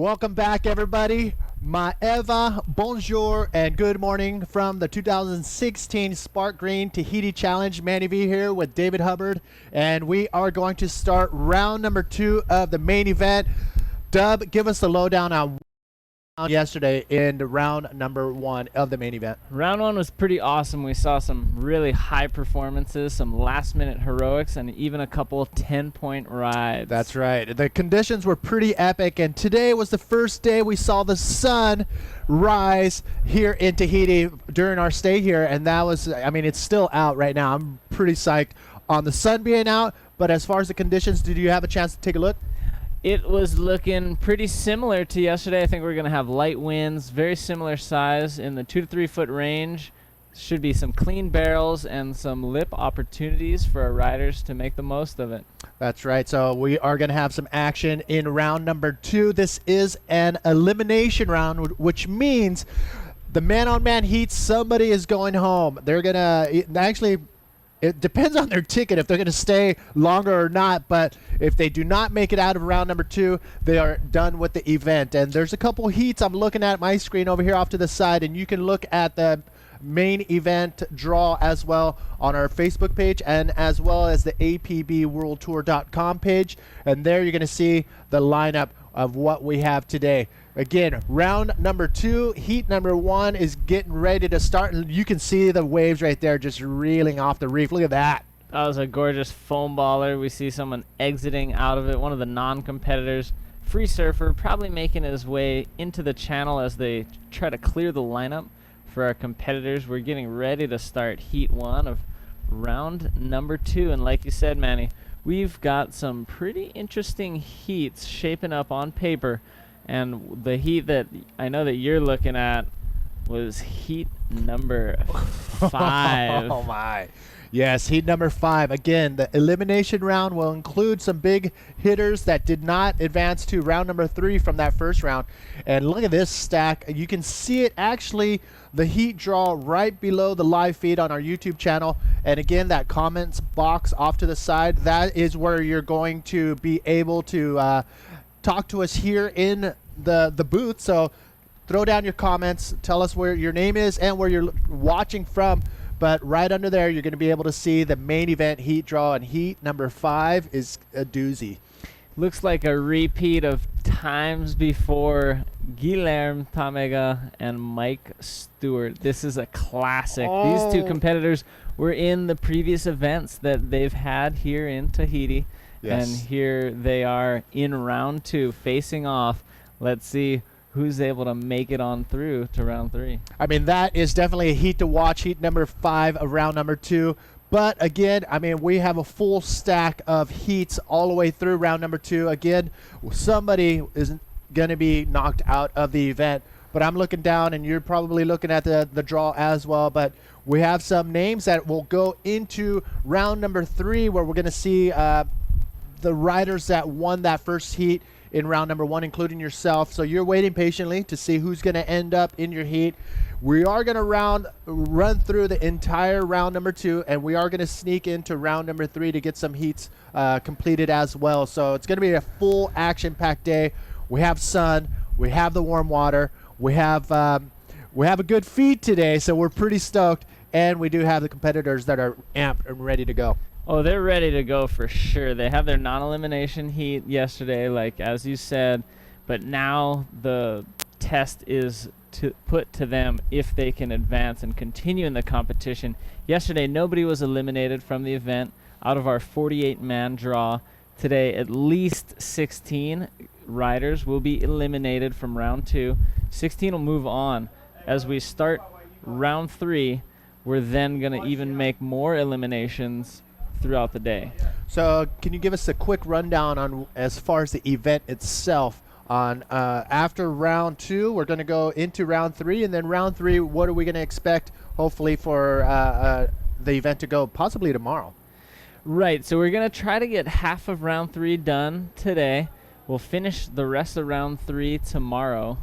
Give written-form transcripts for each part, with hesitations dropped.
Welcome back, everybody. Maeva, bonjour, and good morning from the 2016 Sparkgreen Tahiti Challenge. Manny V here with David Hubbard, and we are going to start round number 2 of the main event. Dub, give us the lowdown on yesterday in round number 1 of the main event. Round 1 was pretty awesome. We saw some really high performances, some last-minute heroics, and even a couple 10-point rides. That's right. The conditions were pretty epic, and today was the first day we saw the sun rise here in Tahiti during our stay here, and that was, I mean, it's still out right now. I'm pretty psyched on the sun being out, but as far as the conditions, did you have a chance to take a look? It was looking pretty similar to yesterday. I think we're going to have light winds, very similar size in the 2 to 3 foot range. Should be some clean barrels and some lip opportunities for our riders to make the most of it. That's right. So we are going to have some action in round number 2. This is an elimination round, which means the man-on-man heat, somebody is going home. They're going to actually... It depends on their ticket if they're going to stay longer or not, but if they do not make it out of round number 2, they are done with the event. And there's a couple heats I'm looking at my screen over here off to the side, and you can look at the main event draw as well on our Facebook page and as well as the apbworldtour.com page. And there you're going to see the lineup of what we have today. Again, round number 2, heat number 1 is getting ready to start, and you can see the waves right there just reeling off the reef. Look at that. That was a gorgeous foam baller. We see someone exiting out of it, one of the non-competitors. Free surfer, probably making his way into the channel as they try to clear the lineup for our competitors. We're getting ready to start heat 1 of round number 2, and like you said, Manny, we've got some pretty interesting heats shaping up on paper. And the heat that I know that you're looking at was heat number 5. Oh my. Yes, heat number 5. Again, the elimination round will include some big hitters that did not advance to round number 3 from that first round. And look at this stack. You can see it actually, the heat draw right below the live feed on our YouTube channel. And again, that comments box off to the side, that is where you're going to be able to talk to us here in the booth. So throw down your comments, tell us where your name is and where you're watching from. But right under there, you're going to be able to see the main event heat draw, and heat number 5 is a doozy. Looks like a repeat of times before Guilherme Tamega and Mike Stewart. This is a classic. Oh. These two competitors were in the previous events that they've had here in Tahiti. Yes. And here they are in round 2 facing off. Let's see who's able to make it on through to round 3. I mean, that is definitely a heat to watch, heat number 5 of round number 2. But again, I mean, we have a full stack of heats all the way through round number 2. Again, somebody is going to be knocked out of the event. But I'm looking down, and you're probably looking at the draw as well. But we have some names that will go into round number 3, where we're going to see the riders that won that first heat in round number 1, including yourself. So you're waiting patiently to see who's going to end up in your heat. We are going to run through the entire round number 2, and we are going to sneak into round number 3 to get some heats completed as well. So it's going to be a full action-packed day. We have sun, we have the warm water, we have a good feed today, so we're pretty stoked, and we do have the competitors that are amped and ready to go. Oh, they're ready to go for sure. They have their non-elimination heat yesterday, like as you said, but now the test is to put to them if they can advance and continue in the competition. Yesterday, nobody was eliminated from the event out of our 48-man draw. Today, at least 16 riders will be eliminated from round 2. 16 will move on. As we start round 3, we're then going to even make more eliminations throughout the day. So can you give us a quick rundown on as far as the event itself? On after round 2, we're going to go into round 3, and then round 3, what are we going to expect hopefully for the event to go possibly tomorrow? Right, so we're going to try to get half of round 3 done today. We'll finish the rest of round 3 tomorrow.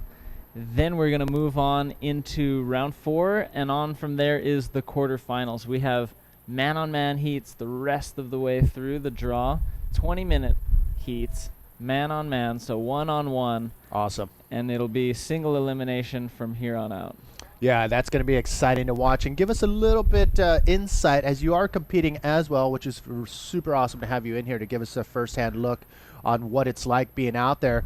Then we're going to move on into round 4, and on from there is the quarterfinals. We have man-on-man heats the rest of the way through the draw, 20-minute heats, man-on-man, so one-on-one Awesome. and it'll be single elimination from here on out. Yeah, that's going to be exciting to watch, and give us a little bit insight as you are competing as well, which is super awesome to have you in here to give us a firsthand look on what it's like being out there.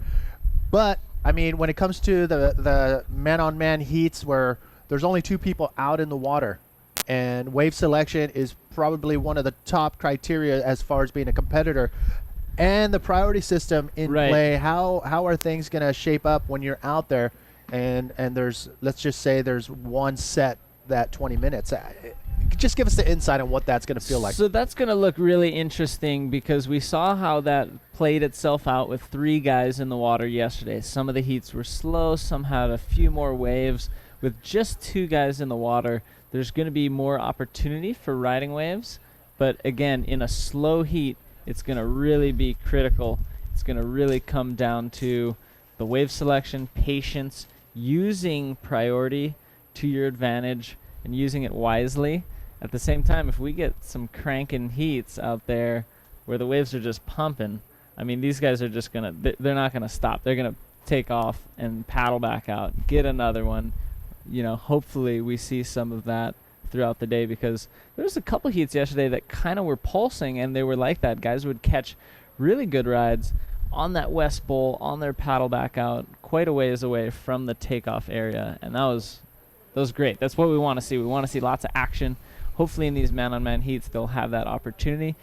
But I mean, when it comes to the man-on-man heats where there's only 2 people out in the water, and wave selection is probably one of the top criteria as far as being a competitor, and the priority system in play, how are things going to shape up when you're out there? And there's, let's just say there's one set that 20 minutes. Just give us the insight on what that's going to feel like. So that's going to look really interesting because we saw how that played itself out with 3 guys in the water yesterday. Some of the heats were slow, some had a few more waves. With just 2 guys in the water, there's going to be more opportunity for riding waves. But again, in a slow heat, it's going to really be critical. It's going to really come down to the wave selection, patience, using priority to your advantage and using it wisely. At the same time, if we get some cranking heats out there where the waves are just pumping, I mean, these guys are just going to, they're not going to stop. They're going to take off and paddle back out, get another one. You know, hopefully we see some of that throughout the day, because there was a couple heats yesterday that kind of were pulsing, and they were like that. Guys would catch really good rides on that west bowl, on their paddle back out, quite a ways away from the takeoff area, and that was great. That's what we want to see. We want to see lots of action. Hopefully in these man-on-man heats, they'll have that opportunity.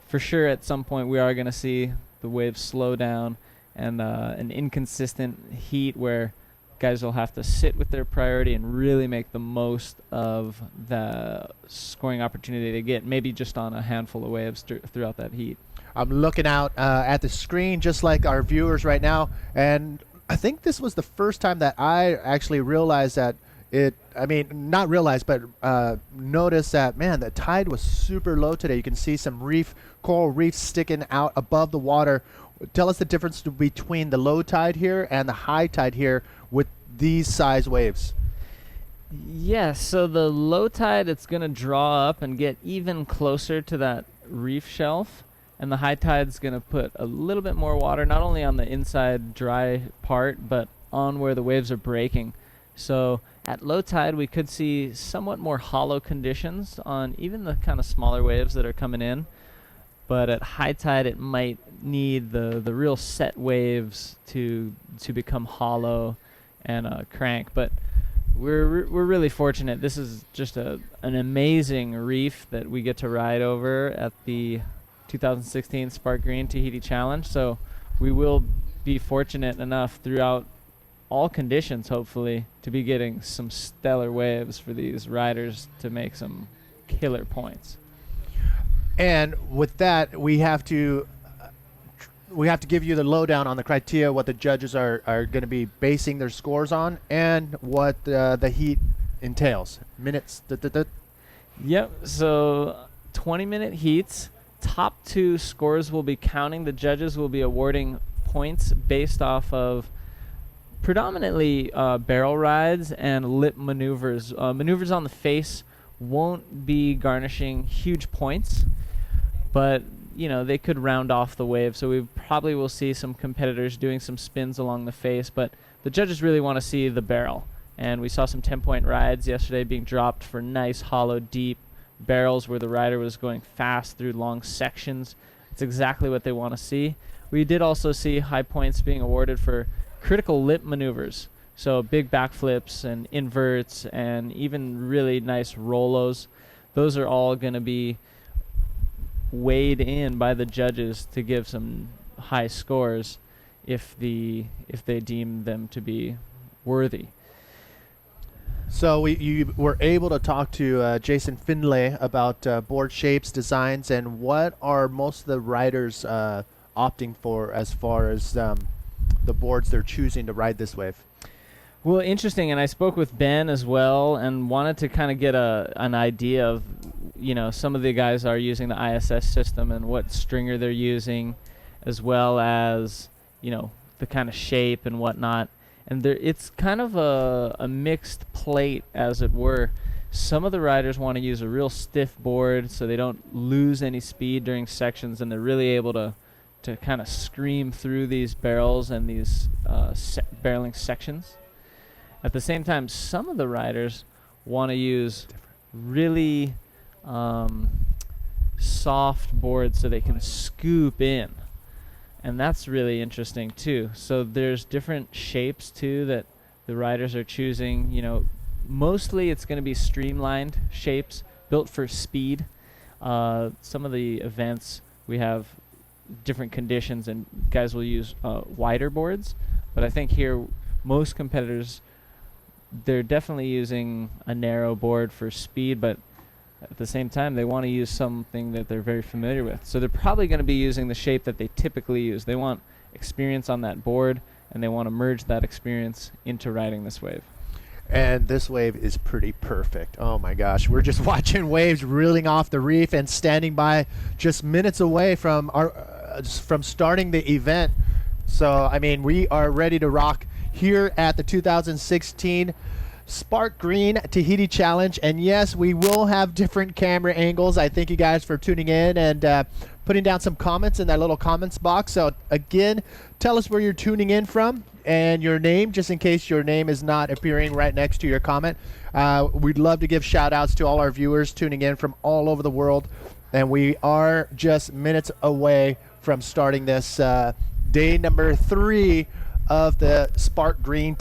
For sure, at some point, we are going to see the waves slow down, and an inconsistent heat where guys will have to sit with their priority and really make the most of the scoring opportunity they get, maybe just on a handful of waves throughout that heat. I'm looking out at the screen just like our viewers right now, and I think this was the first time that I actually realized that not realized, but noticed that, man, the tide was super low today. You can see some coral reefs sticking out above the water. Tell us the difference between the low tide here and the high tide here with these size waves. Yeah, so the low tide, it's going to draw up and get even closer to that reef shelf. And the high tide's going to put a little bit more water, not only on the inside dry part, but on where the waves are breaking. So at low tide, we could see somewhat more hollow conditions on even the kind of smaller waves that are coming in. But at high tide, it might need the real set waves to become hollow and crank. But we're really fortunate. This is just an amazing reef that we get to ride over at the 2016 Sparkgreen Tahiti Challenge. So we will be fortunate enough throughout all conditions, hopefully, to be getting some stellar waves for these riders to make some killer points. And with that, we have to give you the lowdown on the criteria, what the judges are going to be basing their scores on, and what the heat entails. Minutes. Yep. So 20-minute heats. Top 2 scores will be counting. The judges will be awarding points based off of predominantly barrel rides and lip maneuvers. Maneuvers on the face won't be garnishing huge points, but you know, they could round off the wave. So we probably will see some competitors doing some spins along the face, but the judges really want to see the barrel. And we saw some 10-point rides yesterday being dropped for nice, hollow, deep barrels where the rider was going fast through long sections. It's exactly what they want to see. We did also see high points being awarded for critical lip maneuvers. So big backflips and inverts and even really nice rollos. Those are all going to be weighed in by the judges to give some high scores if they deem them to be worthy. So you were able to talk to Jason Findlay about board shapes, designs, and what are most of the riders opting for as far as the boards they're choosing to ride this wave? Well, interesting, and I spoke with Ben as well and wanted to kind of get an idea of, you know, some of the guys are using the ISS system and what stringer they're using, as well as, you know, the kind of shape and whatnot. And it's kind of a mixed plate, as it were. Some of the riders want to use a real stiff board so they don't lose any speed during sections, and they're really able to to kind of scream through these barrels and these barreling sections. At the same time, some of the riders want to use really soft boards so they can scoop in, and that's really interesting too. So there's different shapes too that the riders are choosing. You know, mostly it's going to be streamlined shapes built for speed. Some of the events we have different conditions and guys will use wider boards, but I think here most competitors, they're definitely using a narrow board for speed, but at the same time they want to use something that they're very familiar with. So they're probably going to be using the shape that they typically use. They want experience on that board, and they want to merge that experience into riding this wave. And this wave is pretty perfect. Oh my gosh, we're just watching waves reeling off the reef and standing by just minutes away from our from starting the event. So I mean, we are ready to rock here at the 2016 Sparkgreen Tahiti Challenge. And yes, we will have different camera angles. I thank you guys for tuning in and putting down some comments in that little comments box. So again, tell us where you're tuning in from and your name, just in case your name is not appearing right next to your comment. We'd love to give shout outs to all our viewers tuning in from all over the world. And we are just minutes away from starting this day number 3 of the Sparkgreen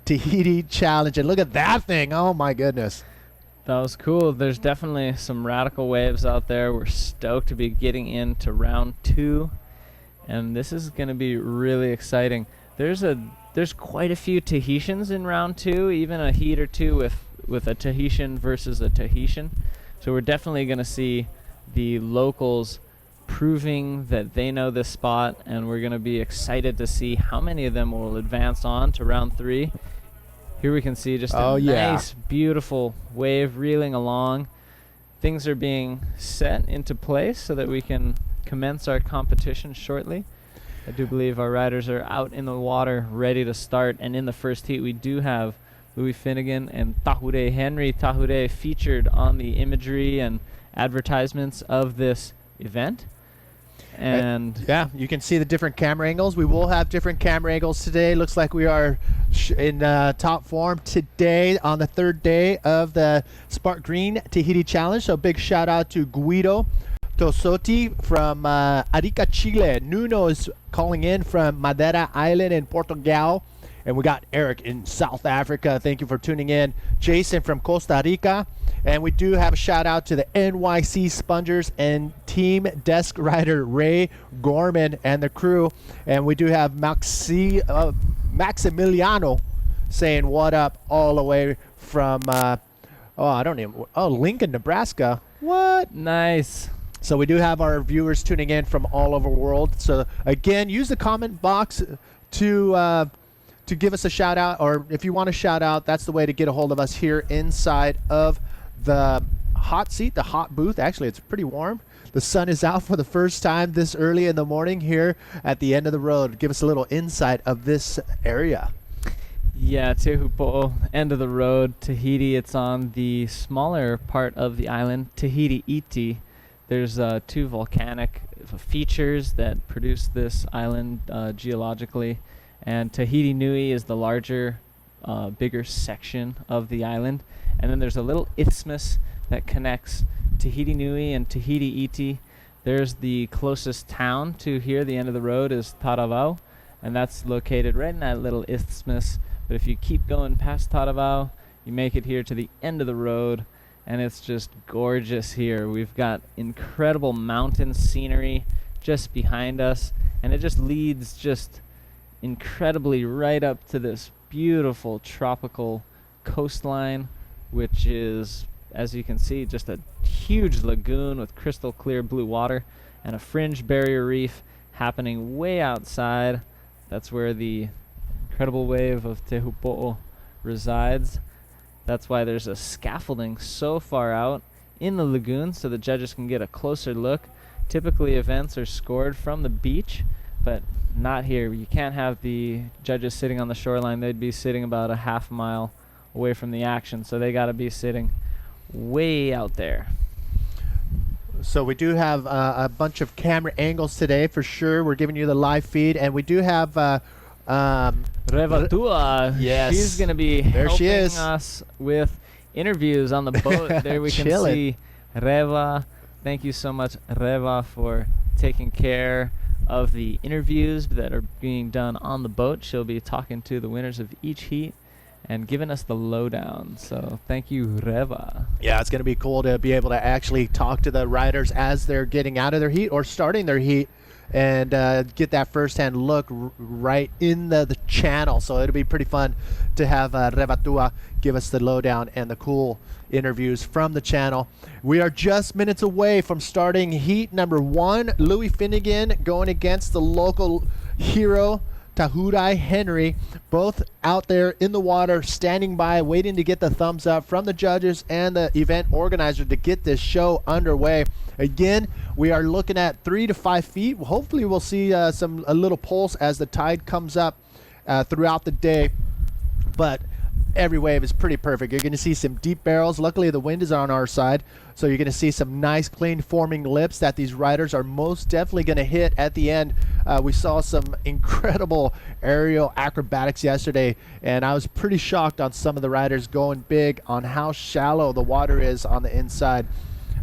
Tahiti Challenge. And look at that thing. Oh my goodness. That was cool. There's definitely some radical waves out there. We're stoked to be getting into round 2, and this is going to be really exciting. There's quite a few Tahitians in round 2, even a heat or two with a Tahitian versus a Tahitian. So we're definitely going to see the locals proving that they know this spot, and we're going to be excited to see how many of them will advance on to round 3. Here we can see just a nice, beautiful wave reeling along. Things are being set into place so that we can commence our competition shortly. I do believe our riders are out in the water ready to start, and in the first heat we do have Louis Finnegan and Tahure Henry Tahure featured on the imagery and advertisements of this event. And yeah, you can see the different camera angles. We will have different camera angles today. Looks like we are in top form today on the 3rd day of the Sparkgreen Tahiti Challenge. So big shout out to Guido Tosotti from Arica, Chile. Nuno is calling in from Madeira Island in Portugal. And we got Eric in South Africa. Thank you for tuning in. Jason from Costa Rica. And we do have a shout out to the NYC Spongers and team desk rider Ray Gorman and the crew. And we do have Maximiliano saying what up all the way from, Lincoln, Nebraska. What? Nice. So we do have our viewers tuning in from all over the world. So again, use the comment box to give us a shout out, or if you want to shout out, that's the way to get a hold of us here inside of the hot seat, the hot booth. Actually, it's pretty warm. The sun is out for the first time this early in the morning here at the end of the road. Give us a little insight of this area. Yeah, Te Hupo'o, end of the road, Tahiti. It's on the smaller part of the island, Tahiti Iti. There's 2 volcanic features that produce this island geologically. And Tahiti Nui is the larger, bigger section of the island. And then there's a little isthmus that connects Tahiti Nui and Tahiti Iti. There's the closest town to here, the end of the road, is Taravao. And that's located right in that little isthmus. But if you keep going past Taravao, you make it here to the end of the road. And it's just gorgeous here. We've got incredible mountain scenery just behind us. And it just leads just incredibly right up to this beautiful tropical coastline, which is, as you can see, just a huge lagoon with crystal clear blue water and a fringe barrier reef happening way outside. That's where the incredible wave of Te Hupo'o resides. That's why there's a scaffolding so far out in the lagoon so the judges can get a closer look. Typically events are scored from the beach, but not here. You can't have the judges sitting on the shoreline. They'd be sitting about a half mile away from the action, so they got to be sitting way out there. So we do have a bunch of camera angles today for sure. We're giving you the live feed, and we do have Revatua. Yes. She's going to be There she helping is. us with interviews on the boat. There we can Chilling. see Reva. Thank you so much, Reva, for taking care of the interviews that are being done on the boat. She'll be talking to the winners of each heat and giving us the lowdown. So thank you, Reva. Yeah, it's going to be cool to be able to actually talk to the riders as they're getting out of their heat or starting their heat, and get that firsthand look right in the channel. So it'll be pretty fun to have Revatua give us the lowdown and the cool interviews from the channel. We are just minutes away from starting heat number 1. Louis Finnegan going against the local hero, Tahiti Henry, both out there in the water, standing by, waiting to get the thumbs up from the judges and the event organizer to get this show underway. Again, we are looking at 3 to 5 feet. Hopefully we'll see a little pulse as the tide comes up throughout the day, but every wave is pretty perfect. You're going to see some deep barrels. Luckily, the wind is on our side, so you're going to see some nice, clean forming lips that these riders are most definitely going to hit at the end. We saw some incredible aerial acrobatics yesterday, and I was pretty shocked on some of the riders going big on how shallow the water is on the inside.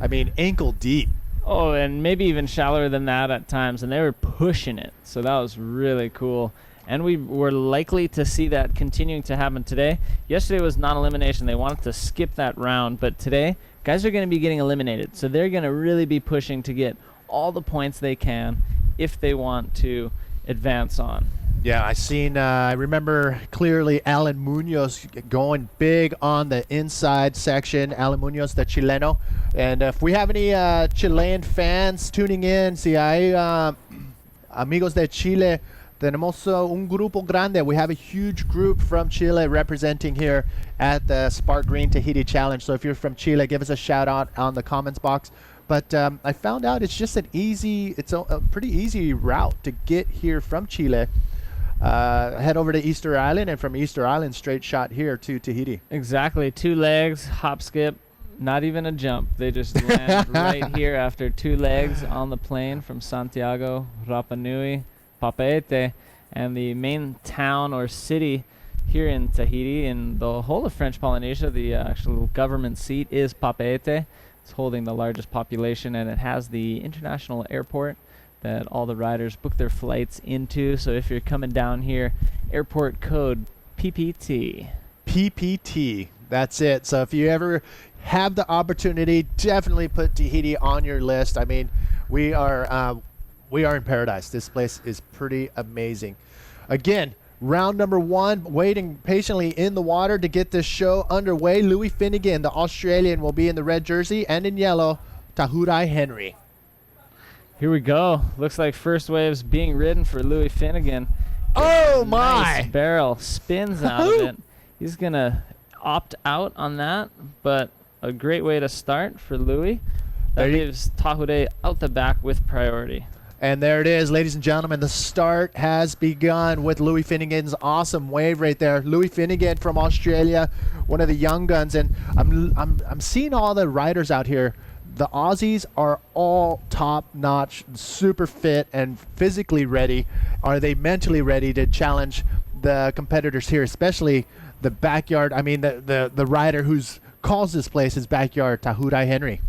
I mean, ankle deep. Oh, and maybe even shallower than that at times, and they were pushing it. So that was really cool. And we were likely to see that continuing to happen today. Yesterday was non-elimination. They wanted to skip that round, but today, guys are going to be getting eliminated. So they're going to really be pushing to get all the points they can if they want to advance on. Yeah, I remember clearly Alan Munoz going big on the inside section. Alan Munoz, the Chileno. And if we have any Chilean fans tuning in, si hay amigos de Chile, tenemos un grupo grande. We have a huge group from Chile representing here at the Sparkgreen Tahiti Challenge. So if you're from Chile, give us a shout out on the comments box. But I found out it's just it's a pretty easy route to get here from Chile. Head over to Easter Island, and from Easter Island, straight shot here to Tahiti. Exactly. 2 legs, hop, skip, not even a jump. They just land right here after 2 legs on the plane from Santiago, Rapa Nui, Papeete, and the main town or city here in Tahiti, in the whole of French Polynesia. The actual government seat is Papeete. It's holding the largest population, and it has the international airport that all the riders book their flights into. So if you're coming down here, airport code PPT. PPT, that's it. So if you ever have the opportunity, definitely put Tahiti on your list. I mean, we are in paradise. This place is pretty amazing. Again, round number 1, waiting patiently in the water to get this show underway. Louis Finnegan, the Australian, will be in the red jersey, and in yellow, Tahiti Henry. Here we go. Looks like first wave's being ridden for Louis Finnegan. Oh Nice my! barrel, spins out of it. He's going to opt out on that, but a great way to start for Louis. That gives Tahiti out the back with priority. And there it is, ladies and gentlemen. The start has begun with Louis Finnegan's awesome wave right there. Louis Finnegan from Australia, one of the young guns, and I'm seeing all the riders out here. The Aussies are all top-notch, super fit, and physically ready. Are they mentally ready to challenge the competitors here, especially the backyard? I mean, the rider who's calls this place his backyard, Tahiti Henry.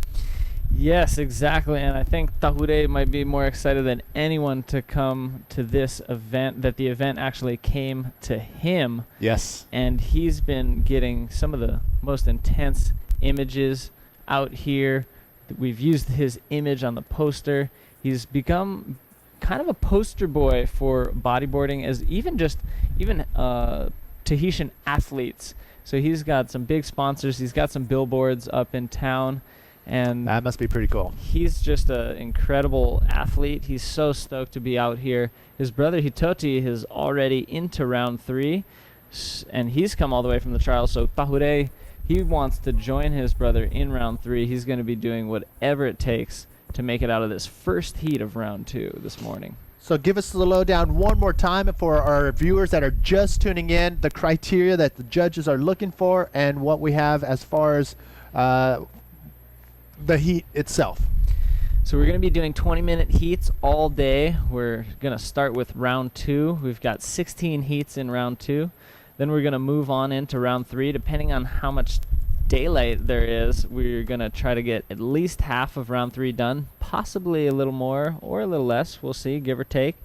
Yes, exactly. And I think Tahiti might be more excited than anyone to come to this event, that the event actually came to him. Yes. And he's been getting some of the most intense images out here. We've used his image on the poster. He's become kind of a poster boy for bodyboarding, as even Tahitian athletes. So he's got some big sponsors. He's got some billboards up in town. And that must be pretty cool. He's just an incredible athlete. He's so stoked to be out here. His brother Hitoti is already into round 3, and he's come all the way from the trials. So Tahiti, he wants to join his brother in round 3. He's going to be doing whatever it takes to make it out of this first heat of round 2 this morning. So give us the lowdown one more time for our viewers that are just tuning in, the criteria that the judges are looking for, and what we have as far as the heat itself. So we're going to be doing 20-minute heats all day. We're going to start with round 2. We've got 16 heats in round 2. Then we're going to move on into round 3. Depending on how much daylight there is, we're going to try to get at least half of round 3 done, possibly a little more or a little less. We'll see, give or take.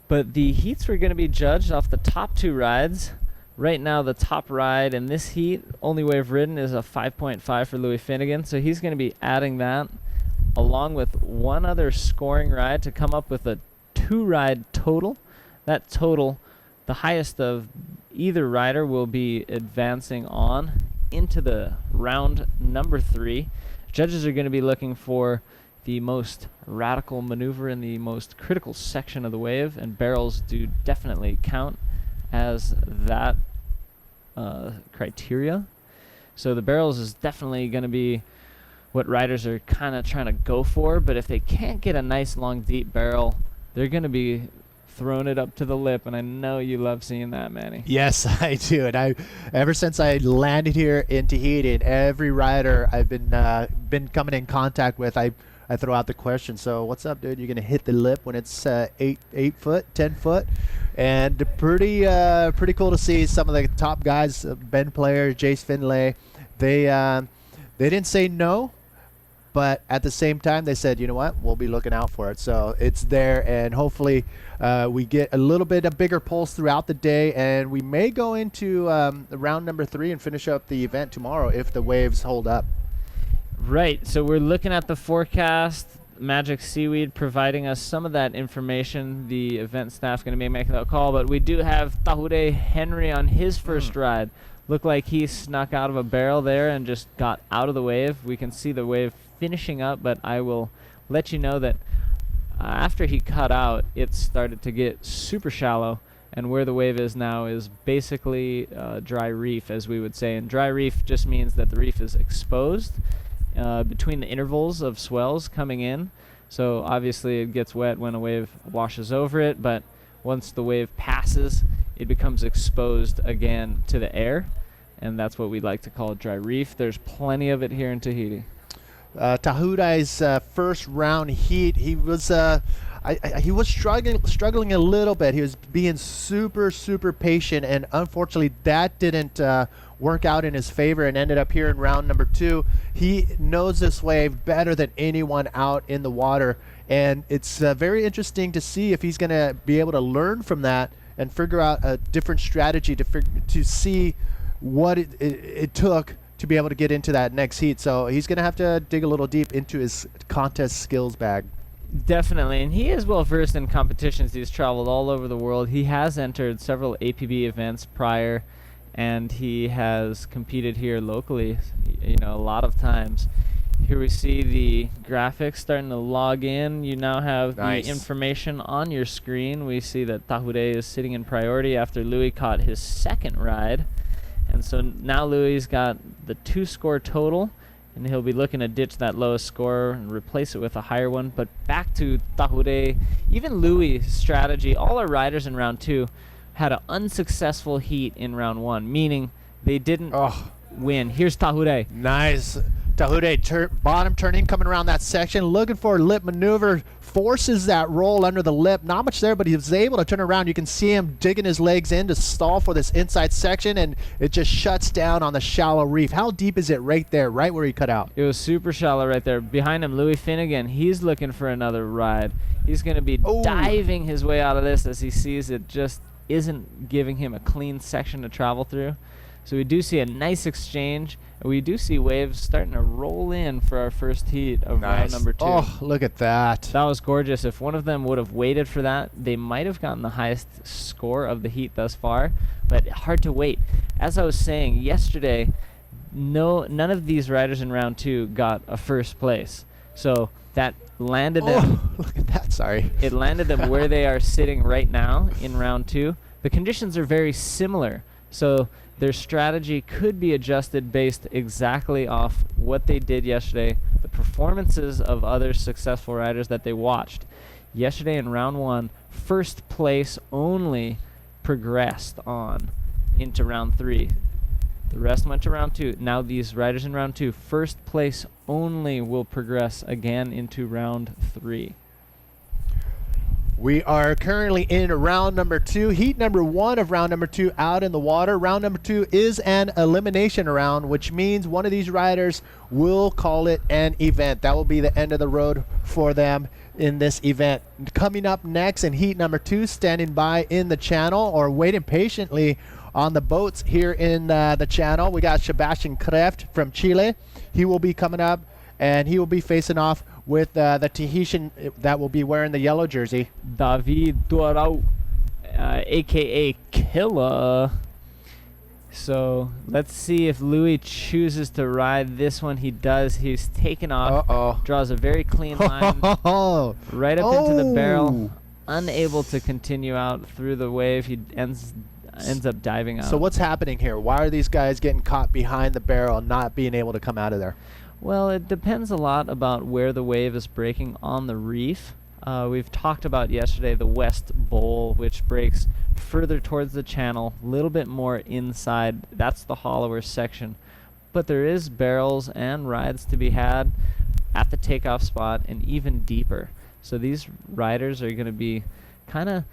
But the heats were going to be judged off the top 2 rides. Right now, the top ride in this heat, only wave ridden, is a 5.5 for Louis Finnegan. So he's going to be adding that along with one other scoring ride to come up with a 2-ride total. That total, the highest of either rider, will be advancing on into the round number 3. Judges are going to be looking for the most radical maneuver in the most critical section of the wave, and barrels do definitely count as that criteria. So the barrels is definitely going to be what riders are kind of trying to go for, but if they can't get a nice long deep barrel, they're going to be throwing it up to the lip, and I know you love seeing that, Manny. Yes, I do. And ever since I landed here in Tahiti, and every rider I've been coming in contact with, I throw out the question, so what's up, dude? You're going to hit the lip when it's 8 foot, 10 foot? And pretty cool to see some of the top guys, Ben Player, Jace Finlay, they didn't say no, but at the same time they said, you know what, we'll be looking out for it. So it's there, and hopefully we get a little bit of bigger pulls throughout the day, and we may go into round number 3 and finish up the event tomorrow if the waves hold up. Right, so we're looking at the forecast. Magic Seaweed providing us some of that information. The event staff's going to be making that call, but we do have Tahure Henry on his first ride. Looked like he snuck out of a barrel there and just got out of the wave. We can see the wave finishing up, but I will let you know that after he cut out, it started to get super shallow, and where the wave is now is basically dry reef, as we would say. And dry reef just means that the reef is exposed between the intervals of swells coming in. So obviously it gets wet when a wave washes over it, but once the wave passes, it becomes exposed again to the air, and that's what we like to call dry reef. There's plenty of it here in Tahiti. Tahure's first round heat, he was struggling a little bit. He was being super patient, and unfortunately that didn't work out in his favor, and ended up here in round number 2. He knows this wave better than anyone out in the water, and it's very interesting to see if he's going to be able to learn from that and figure out a different strategy to see what it took to be able to get into that next heat. So he's going to have to dig a little deep into his contest skills bag. Definitely, and he is well versed in competitions. He's traveled all over the world. He has entered several APB events prior, and he has competed here locally, a lot of times. Here we see the graphics starting to log in. You now have the information on your screen. We see that Tahure is sitting in priority after Louis caught his second ride. And so now Louis got the 2-score total, and he'll be looking to ditch that lowest score and replace it with a higher one. But back to Tahure, even Louis' strategy, all our riders in round 2 had an unsuccessful heat in round 1, meaning they didn't win. Here's Tahure. Nice. Tahure bottom turning, coming around that section, looking for a lip maneuver, forces that roll under the lip. Not much there, but he was able to turn around. You can see him digging his legs in to stall for this inside section, and it just shuts down on the shallow reef. How deep is it right there, right where he cut out? It was super shallow right there. Behind him, Louis Finnegan, he's looking for another ride. He's going to be diving his way out of this as he sees it just isn't giving him a clean section to travel through. So we do see a nice exchange, and we do see waves starting to roll in for our first heat of round number 2. Oh, look at that. That was gorgeous. If one of them would have waited for that, they might have gotten the highest score of the heat thus far, but hard to wait. As I was saying yesterday, none of these riders in round 2 got a first place. So that landed them. Look at that, sorry. It landed them where they are sitting right now in round 2. The conditions are very similar, so their strategy could be adjusted based exactly off what they did yesterday, the performances of other successful riders that they watched. Yesterday in round 1, first place only progressed on into round 3. The rest went to round 2. Now these riders in round 2, first place only will progress again into round 3. We are currently in round number 2, heat number 1 of round number 2 out in the water. Round number 2 is an elimination round, which means one of these riders will call it an event. That will be the end of the road for them in this event. Coming up next in heat number 2, standing by in the channel or waiting patiently on the boats here in the channel, we got Sebastian Kreft from Chile. He will be coming up, and he will be facing off with the Tahitian that will be wearing the yellow jersey. David Dorau, a.k.a. Killa. So let's see if Louis chooses to ride this one. He does. He's taken off. Draws a very clean line right up into the barrel. Unable to continue out through the wave. He ends up diving out. So what's happening here? Why are these guys getting caught behind the barrel and not being able to come out of there? Well, it depends a lot about where the wave is breaking on the reef. We've talked about yesterday the West Bowl, which breaks further towards the channel, a little bit more inside. That's the hollower section. But there is barrels and rides to be had at the takeoff spot and even deeper. So these riders are going to be kind of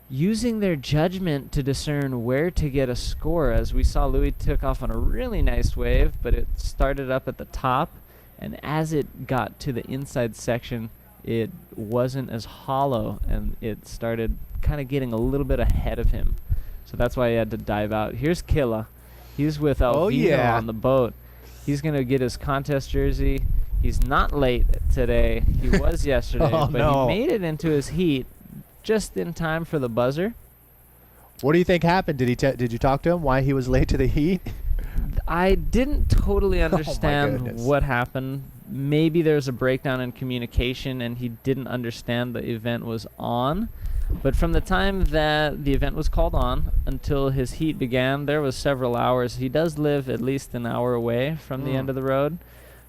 using their judgment to discern where to get a score. As we saw, Louis took off on a really nice wave, but it started up at the top, and as it got to the inside section, it wasn't as hollow, and it started kind of getting a little bit ahead of him. So that's why he had to dive out. Here's Killa. He's with Alvino on the boat. He's going to get his contest jersey. He's not late today. He was yesterday, but he made it into his heat just in time for the buzzer. What do you think happened? Did you talk to him why he was late to the heat? I didn't totally understand what happened. Maybe there's a breakdown in communication and he didn't understand the event was on. But from the time that the event was called on until his heat began, there was several hours. He does live at least an hour away from the end of the road.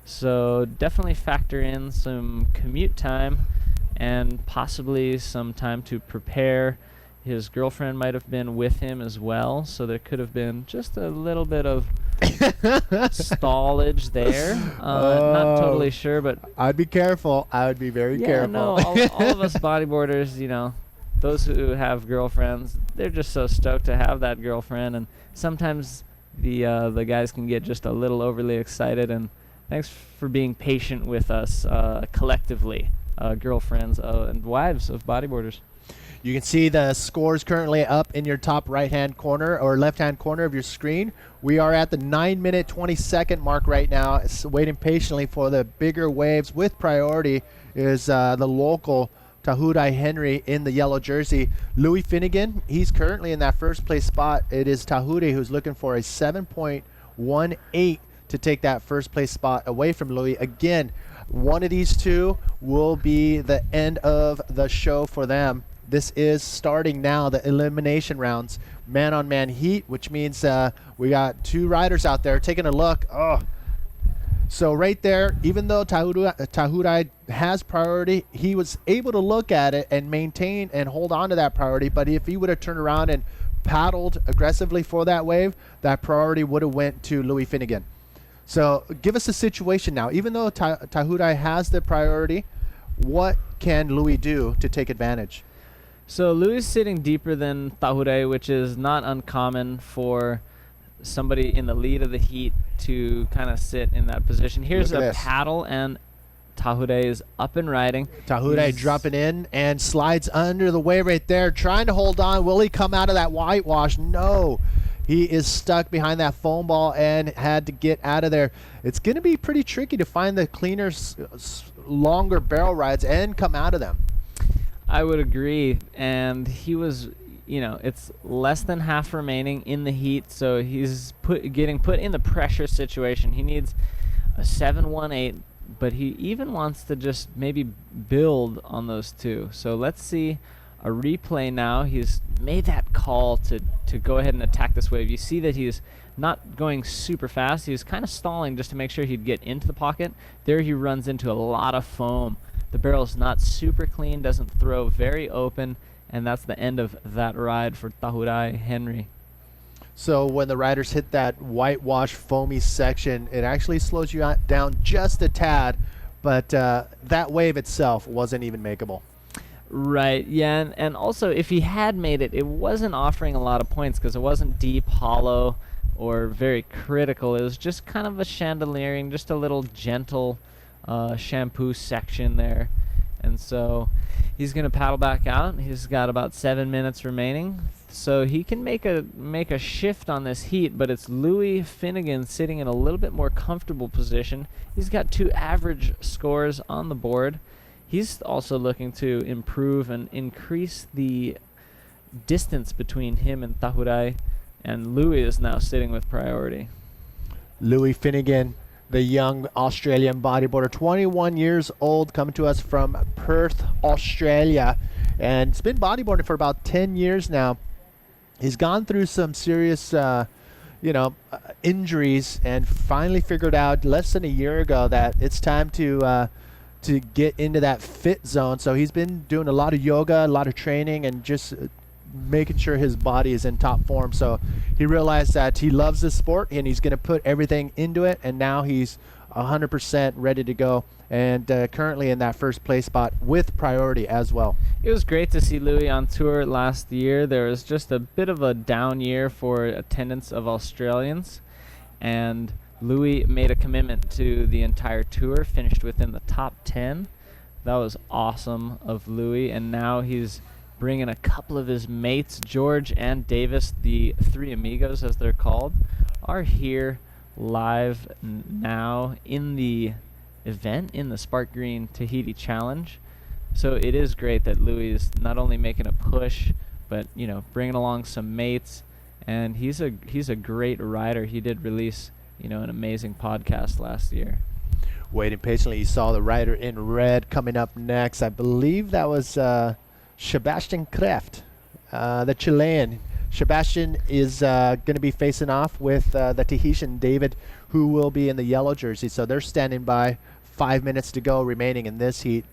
So definitely factor in some commute time and possibly some time to prepare. His girlfriend might have been with him as well, so there could have been just a little bit of stallage there. Not totally sure, but I'd be careful. I would be very careful. No, all of us bodyboarders, you know, those who have girlfriends, they're just so stoked to have that girlfriend, and sometimes the guys can get just a little overly excited. And thanks for being patient with us collectively. Girlfriends and wives of bodyboarders. You can see the scores currently up in your top right-hand corner or left-hand corner of your screen. We are at the 9-minute 20-second mark right now. It's waiting patiently for the bigger waves. With priority is the local Tahiti Henry in the yellow jersey. Louis Finnegan, he's currently in that first place spot. It is Tahiti who's looking for a 7.18 to take that first place spot away from Louis. Again, one of these two will be the end of the show for them. This is starting now, the elimination rounds, man-on-man heat, which means we got two riders out there taking a look. So right there, even though Tahiti has priority, he was able to look at it and maintain and hold on to that priority. But if he would have turned around and paddled aggressively for that wave, that priority would have went to Louis Finnegan. So give us a situation now. Even though Tahiti has the priority, what can Louis do to take advantage? So Louis is sitting deeper than Tahiti, which is not uncommon for somebody in the lead of the heat to kind of sit in that position. Here's a paddle, and Tahiti is up and riding. Tahiti dropping in and slides under the wave right there, trying to hold on. Will he come out of that whitewash? No. He is stuck behind that foam ball and had to get out of there. It's going to be pretty tricky to find the cleaner, longer barrel rides and come out of them. I would agree. And he was, you know, it's less than half remaining in the heat, so he's getting put in the pressure situation. He needs a 7.18, but he even wants to just maybe build on those two. So let's see a replay now. He's made that call to go ahead and attack this wave. You see that he's not going super fast. He was kind of stalling just to make sure he'd get into the pocket. There he runs into a lot of foam. The barrel's not super clean, doesn't throw very open, and that's the end of that ride for Tahiti Henry. So when the riders hit that whitewash foamy section, it actually slows you down just a tad, but that wave itself wasn't even makeable. Right, yeah, and also if he had made it, it wasn't offering a lot of points because it wasn't deep, hollow, or very critical. It was just kind of a chandeliering, just a little gentle shampoo section there. And so he's going to paddle back out. He's got about 7 minutes remaining. So he can make a shift on this heat, but it's Louis Finnegan sitting in a little bit more comfortable position. He's got 2 average scores on the board. He's also looking to improve and increase the distance between him and Tahurai, and Louis is now sitting with priority. Louis Finnegan, the young Australian bodyboarder, 21 years old, coming to us from Perth, Australia, and has been bodyboarding for about 10 years now. He's gone through some serious injuries and finally figured out less than a year ago that it's time to get into that fit zone. So he's been doing a lot of yoga, a lot of training, and just making sure his body is in top form. So he realized that he loves this sport and he's going to put everything into it, and now he's 100% ready to go, and currently in that first place spot with priority as well. It was great to see Louis on tour last year. There was just a bit of a down year for attendance of Australians, and Louis made a commitment to the entire tour, finished within the top 10. That was awesome of Louis, and now he's bringing a couple of his mates, George and Davis, the 3 amigos as they're called, are here live now in the event, in the Sparkgreen Tahiti Challenge. So it is great that Louis is not only making a push, but bringing along some mates, and he's a great rider. He did release an amazing podcast last year. Waiting patiently, you saw the rider in red coming up next. I believe that was Sebastian Kreft, the Chilean. Sebastian is going to be facing off with the Tahitian David, who will be in the yellow jersey. So they're standing by. 5 minutes to go remaining in this heat.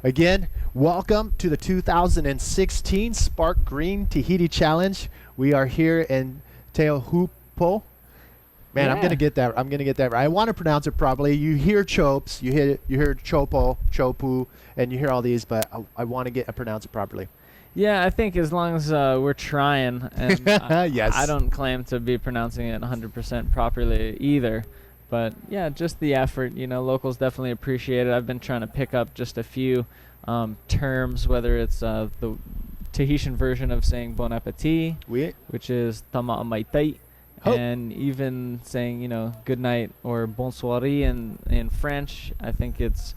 Again, welcome to the 2016 Sparkgreen Tahiti Challenge. We are here in Teahupo. Man, Yeah. I'm gonna get that right. I want to pronounce it properly. You hear chopes, you hear chopo, chopu, and you hear all these, but I want to pronounce it properly. Yeah, I think as long as we're trying, and Yes. I don't claim to be pronouncing it 100% properly either. But yeah, just the effort, locals definitely appreciate it. I've been trying to pick up just a few terms, whether it's the Tahitian version of saying bon appetit, Oui. which is tama maitai, Ho. and even saying, good night or bonsoir in French. I think it's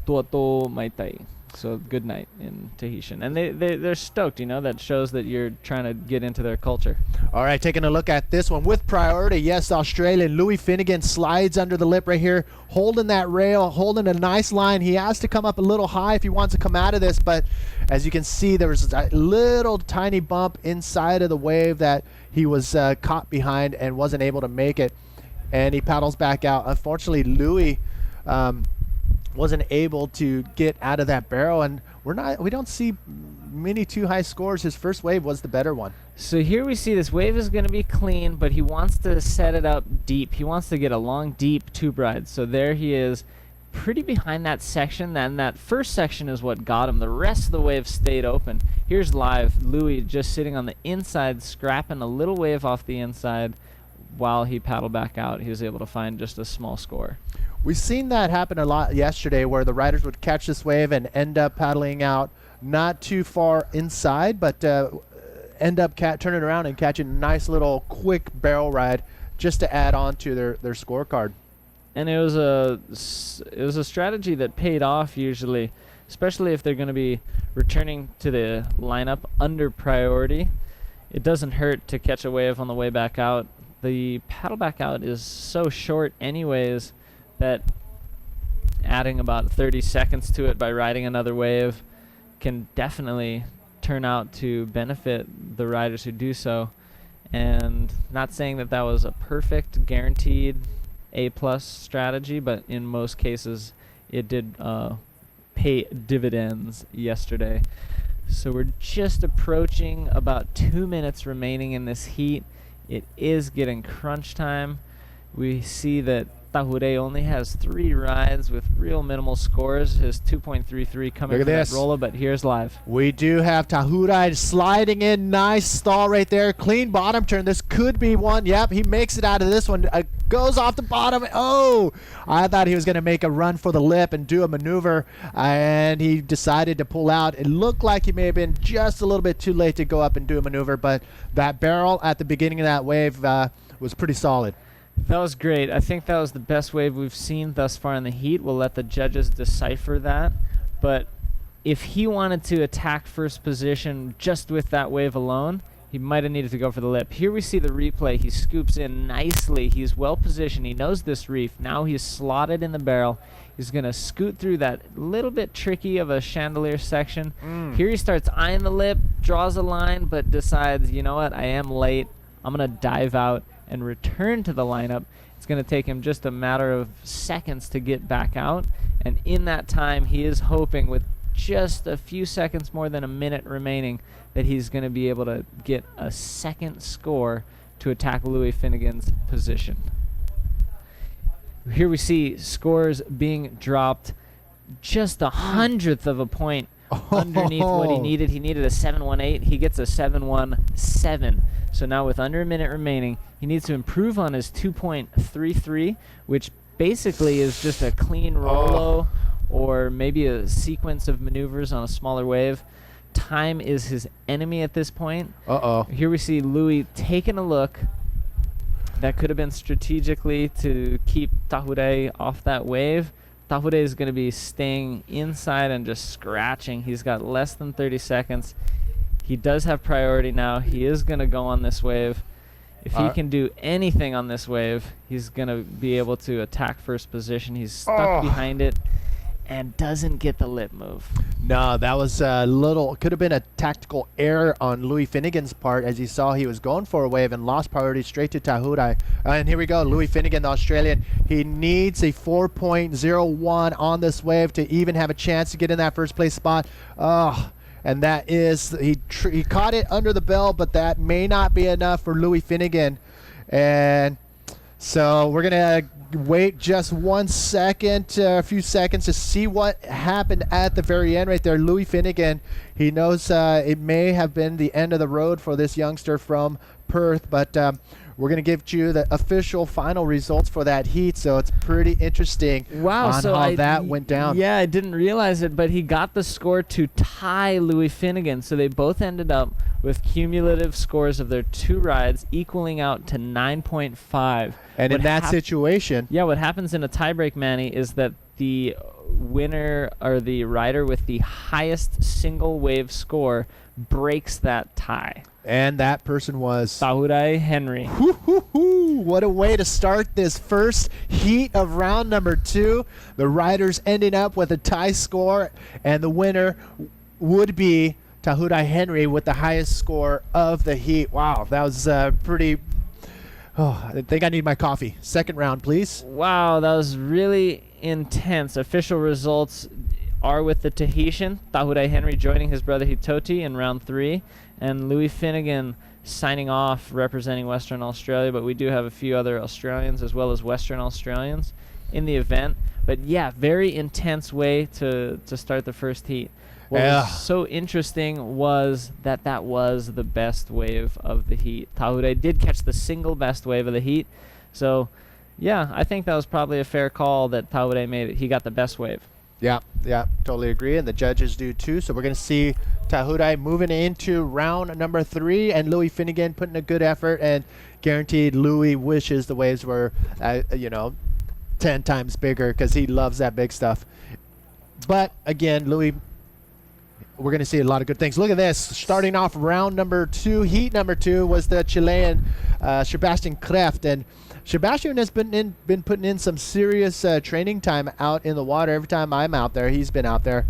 tuato maitai. So good night in Tahitian. And they're stoked, that shows that you're trying to get into their culture. All right, taking a look at this one with priority. Yes, Australian Louis Finnegan slides under the lip right here, holding that rail, holding a nice line. He has to come up a little high if he wants to come out of this, but as you can see, there was a little tiny bump inside of the wave that he was caught behind and wasn't able to make it, and he paddles back out. Unfortunately, Louis wasn't able to get out of that barrel, and we don't see many too high scores. His first wave was the better one. So here we see this wave is going to be clean, but he wants to set it up deep. He wants to get a long, deep tube ride. So there he is, pretty behind that section, and that first section is what got him. The rest of the wave stayed open. Here's live, Louis just sitting on the inside, scrapping a little wave off the inside. While he paddled back out, he was able to find just a small score. We've seen that happen a lot yesterday, where the riders would catch this wave and end up paddling out not too far inside, but end up turning around and catching a nice little quick barrel ride just to add on to their scorecard. And it was a strategy that paid off usually, especially if they're going to be returning to the lineup under priority. It doesn't hurt to catch a wave on the way back out. The paddle back out is so short anyways that adding about 30 seconds to it by riding another wave can definitely turn out to benefit the riders who do so. And not saying that that was a perfect, guaranteed A+ strategy, but in most cases it did pay dividends yesterday. So we're just approaching about 2 minutes remaining in this heat. It is getting crunch time. We see that Tahure only has 3 rides with real minimal scores. His 2.33 coming from that roller, but here's live. We do have Tahure sliding in. Nice stall right there. Clean bottom turn. This could be one. Yep, he makes it out of this one. Goes off the bottom. Oh, I thought he was going to make a run for the lip and do a maneuver, and he decided to pull out. It looked like he may have been just a little bit too late to go up and do a maneuver, but that barrel at the beginning of that wave was pretty solid. That was great. I think that was the best wave we've seen thus far in the heat. We'll let the judges decipher that. But if he wanted to attack first position just with that wave alone, he might have needed to go for the lip. Here we see the replay. He scoops in nicely. He's well positioned. He knows this reef. Now he's slotted in the barrel. He's going to scoot through that little bit tricky of a chandelier section. Here he starts eyeing the lip, draws a line, but decides, you know what, I am late. I'm going to dive out and return to the lineup. It's going to take him just a matter of seconds to get back out, and in that time he is hoping, with just a few seconds more than a minute remaining, that he's going to be able to get a second score to attack Louis Finnegan's position. Here we see scores being dropped just 1/100th of a point underneath what he needed. He needed a 7.18. He gets a 7.17. So now with under a minute remaining, he needs to improve on his 2.33, which basically is just a clean rolo or maybe a sequence of maneuvers on a smaller wave. Time is his enemy at this point. Here we see Louis taking a look. That could have been strategically to keep Tahure off that wave. Tahure is going to be staying inside and just scratching. He's got less than 30 seconds. He does have priority now. He is going to go on this wave. If he can do anything on this wave, he's going to be able to attack first position. He's stuck behind it and doesn't get the lip move. No, that was a little, could have been a tactical error on Louis Finnegan's part, as he saw he was going for a wave and lost priority straight to Tahure. And here we go, Louis Finnegan, the Australian. He needs a 4.01 on this wave to even have a chance to get in that first place spot. And that is, he caught it under the bell, but that may not be enough for Louis Finnegan. And so we're going to wait just 1 second, a few seconds to see what happened at the very end right there. Louis Finnegan, he knows it may have been the end of the road for this youngster from Perth, but we're going to give you the official final results for that heat, so it's pretty interesting on how that went down. Yeah, I didn't realize it, but he got the score to tie Louis Finnegan, so they both ended up with cumulative scores of their 2 rides equaling out to 9.5. And in that situation... Yeah, what happens in a tiebreak, Manny, is that the winner or the rider with the highest single wave score breaks that tie. And that person was... Tahure Henry. What a way to start this first heat of round number 2. The riders ending up with a tie score, and the winner would be Tahure Henry with the highest score of the heat. Wow, that was pretty... I think I need my coffee. Second round, please. Wow, that was really intense. Official results are with the Tahitian, Tahure Henry joining his brother Hitoti in round 3, and Louis Finnegan signing off representing Western Australia, but we do have a few other Australians as well as Western Australians in the event. But yeah, very intense way to start the first heat. What was so interesting was that was the best wave of the heat. Tahure did catch the single best wave of the heat. So, yeah, I think that was probably a fair call that Tahure made it. He got the best wave. Yeah, totally agree, and the judges do too. So we're going to see Tahure moving into round number 3, and Louis Finnegan putting a good effort, and guaranteed Louis wishes the waves were, 10 times bigger, because he loves that big stuff. But, again, Louis... We're going to see a lot of good things. Look at this. Starting off round number 2, heat number 2 was the Chilean Sebastian Kreft. And Sebastian has been putting in some serious training time out in the water. Every time I'm out there, he's been out there.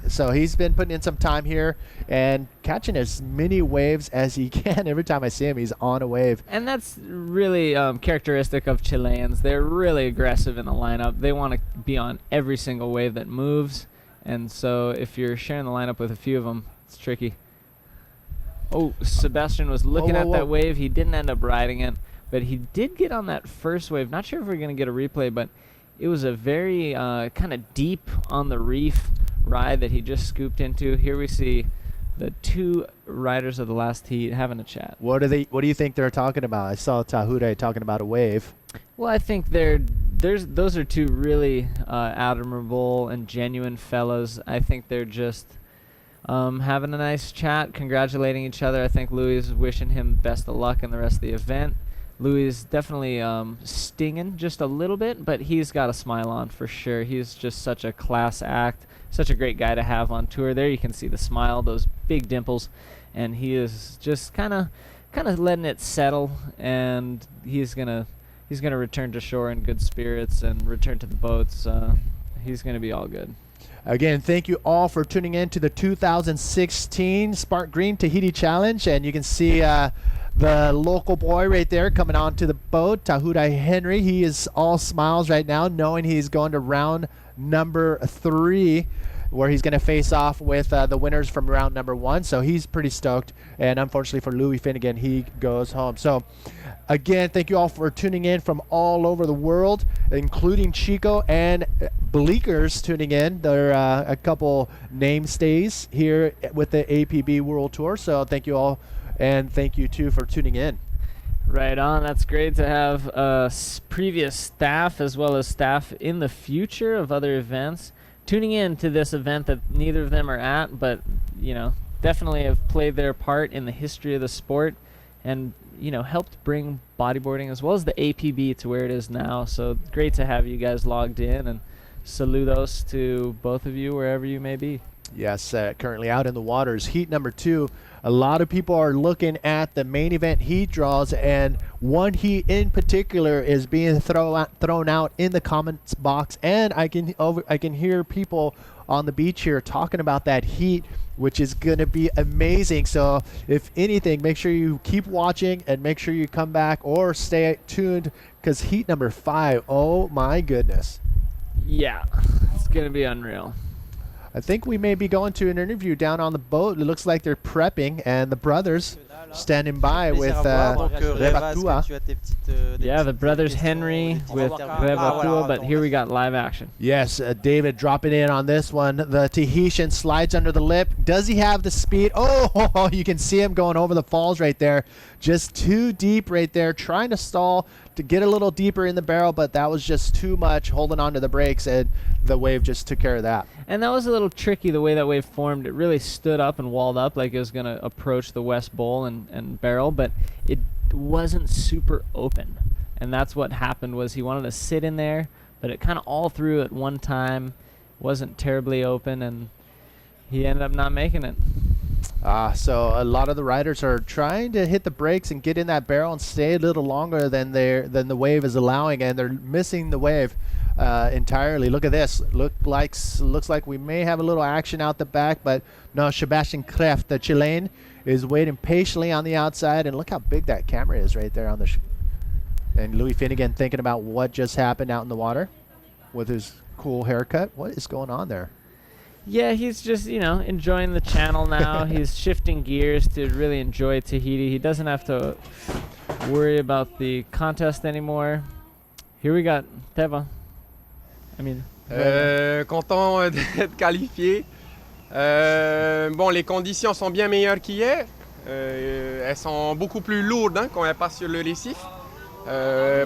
So he's been putting in some time here and catching as many waves as he can. Every time I see him, he's on a wave. And that's really characteristic of Chileans. They're really aggressive in the lineup. They want to be on every single wave that moves. And so if you're sharing the lineup with a few of them, It's tricky. Oh, Sebastian was looking at that wave. He didn't end up riding it, but he did get on that first wave. Not sure if we're going to get a replay, but it was a very kind of deep on the reef ride that he just scooped into. Here we see the two riders of the last heat having a chat. What do you think they're talking about? I saw Tahiti talking about a wave. Well, I think those are two really admirable and genuine fellas. I think they're just having a nice chat, congratulating each other. I think Louis is wishing him best of luck in the rest of the event. Louis is definitely stinging just a little bit, but he's got a smile on for sure. He's just such a class act, such a great guy to have on tour. There you can see the smile, those big dimples, and he is just kind of letting it settle, and he's gonna return to shore in good spirits and return to the boats. He's gonna be all good. Again, thank you all for tuning in to the 2016 Sparkgreen Tahiti Challenge, and you can see the local boy right there coming onto the boat, Tahiti Henry. He is all smiles right now, knowing he's going to round number 3, where he's going to face off with the winners from round number 1. So he's pretty stoked, and unfortunately for Louis Finnegan, he goes home. So again, thank you all for tuning in from all over the world, including Chico and Bleakers tuning in. There are a couple name stays here with the APB World Tour. So thank you all, and thank you too for tuning in. Right on. That's great to have previous staff as well as staff in the future of other events tuning in to this event that neither of them are at, but definitely have played their part in the history of the sport, and helped bring bodyboarding as well as the APB to where it is now. So great to have you guys logged in, and saludos to both of you wherever you may be. Yes, currently out in the waters, heat number 2. A lot of people are looking at the main event heat draws, and one heat in particular is being thrown out in the comments box, and I can hear people on the beach here talking about that heat, which is going to be amazing. So if anything, make sure you keep watching and make sure you come back or stay tuned, because heat number 5, oh my goodness. Yeah, it's going to be unreal. I think we may be going to an interview down on the boat. It looks like they're prepping, and the brothers standing by with Revatua. Yeah, the brothers Henry with Revatua, but here we got live action. Yes, David dropping in on this one. The Tahitian slides under the lip. Does he have the speed? Oh, you can see him going over the falls right there. Just too deep right there, trying to stall to get a little deeper in the barrel, but that was just too much, holding on to the brakes, and the wave just took care of that. And that was a little tricky, the way that wave formed. It really stood up and walled up like it was going to approach the west bowl and barrel, but it wasn't super open. And that's what happened, was he wanted to sit in there, but it kind of all through at one time, wasn't terribly open, and he ended up not making it. So a lot of the riders are trying to hit the brakes and get in that barrel and stay a little longer than the wave is allowing, and they're missing the wave entirely. Look at this. Looks like we may have a little action out the back, but no. Sebastian Kreft, the Chilean, is waiting patiently on the outside, and look how big that camera is right there on the. And Louis Finnegan thinking about what just happened out in the water with his cool haircut. What is going on there? Yeah, he's just, enjoying the channel now. He's shifting gears to really enjoy Tahiti. He doesn't have to worry about the contest anymore. Here we got Teva. Content d'être qualifié. Bon, les conditions sont bien meilleures qu'hier. Elles sont beaucoup plus lourdes quand elles passent sur le récif.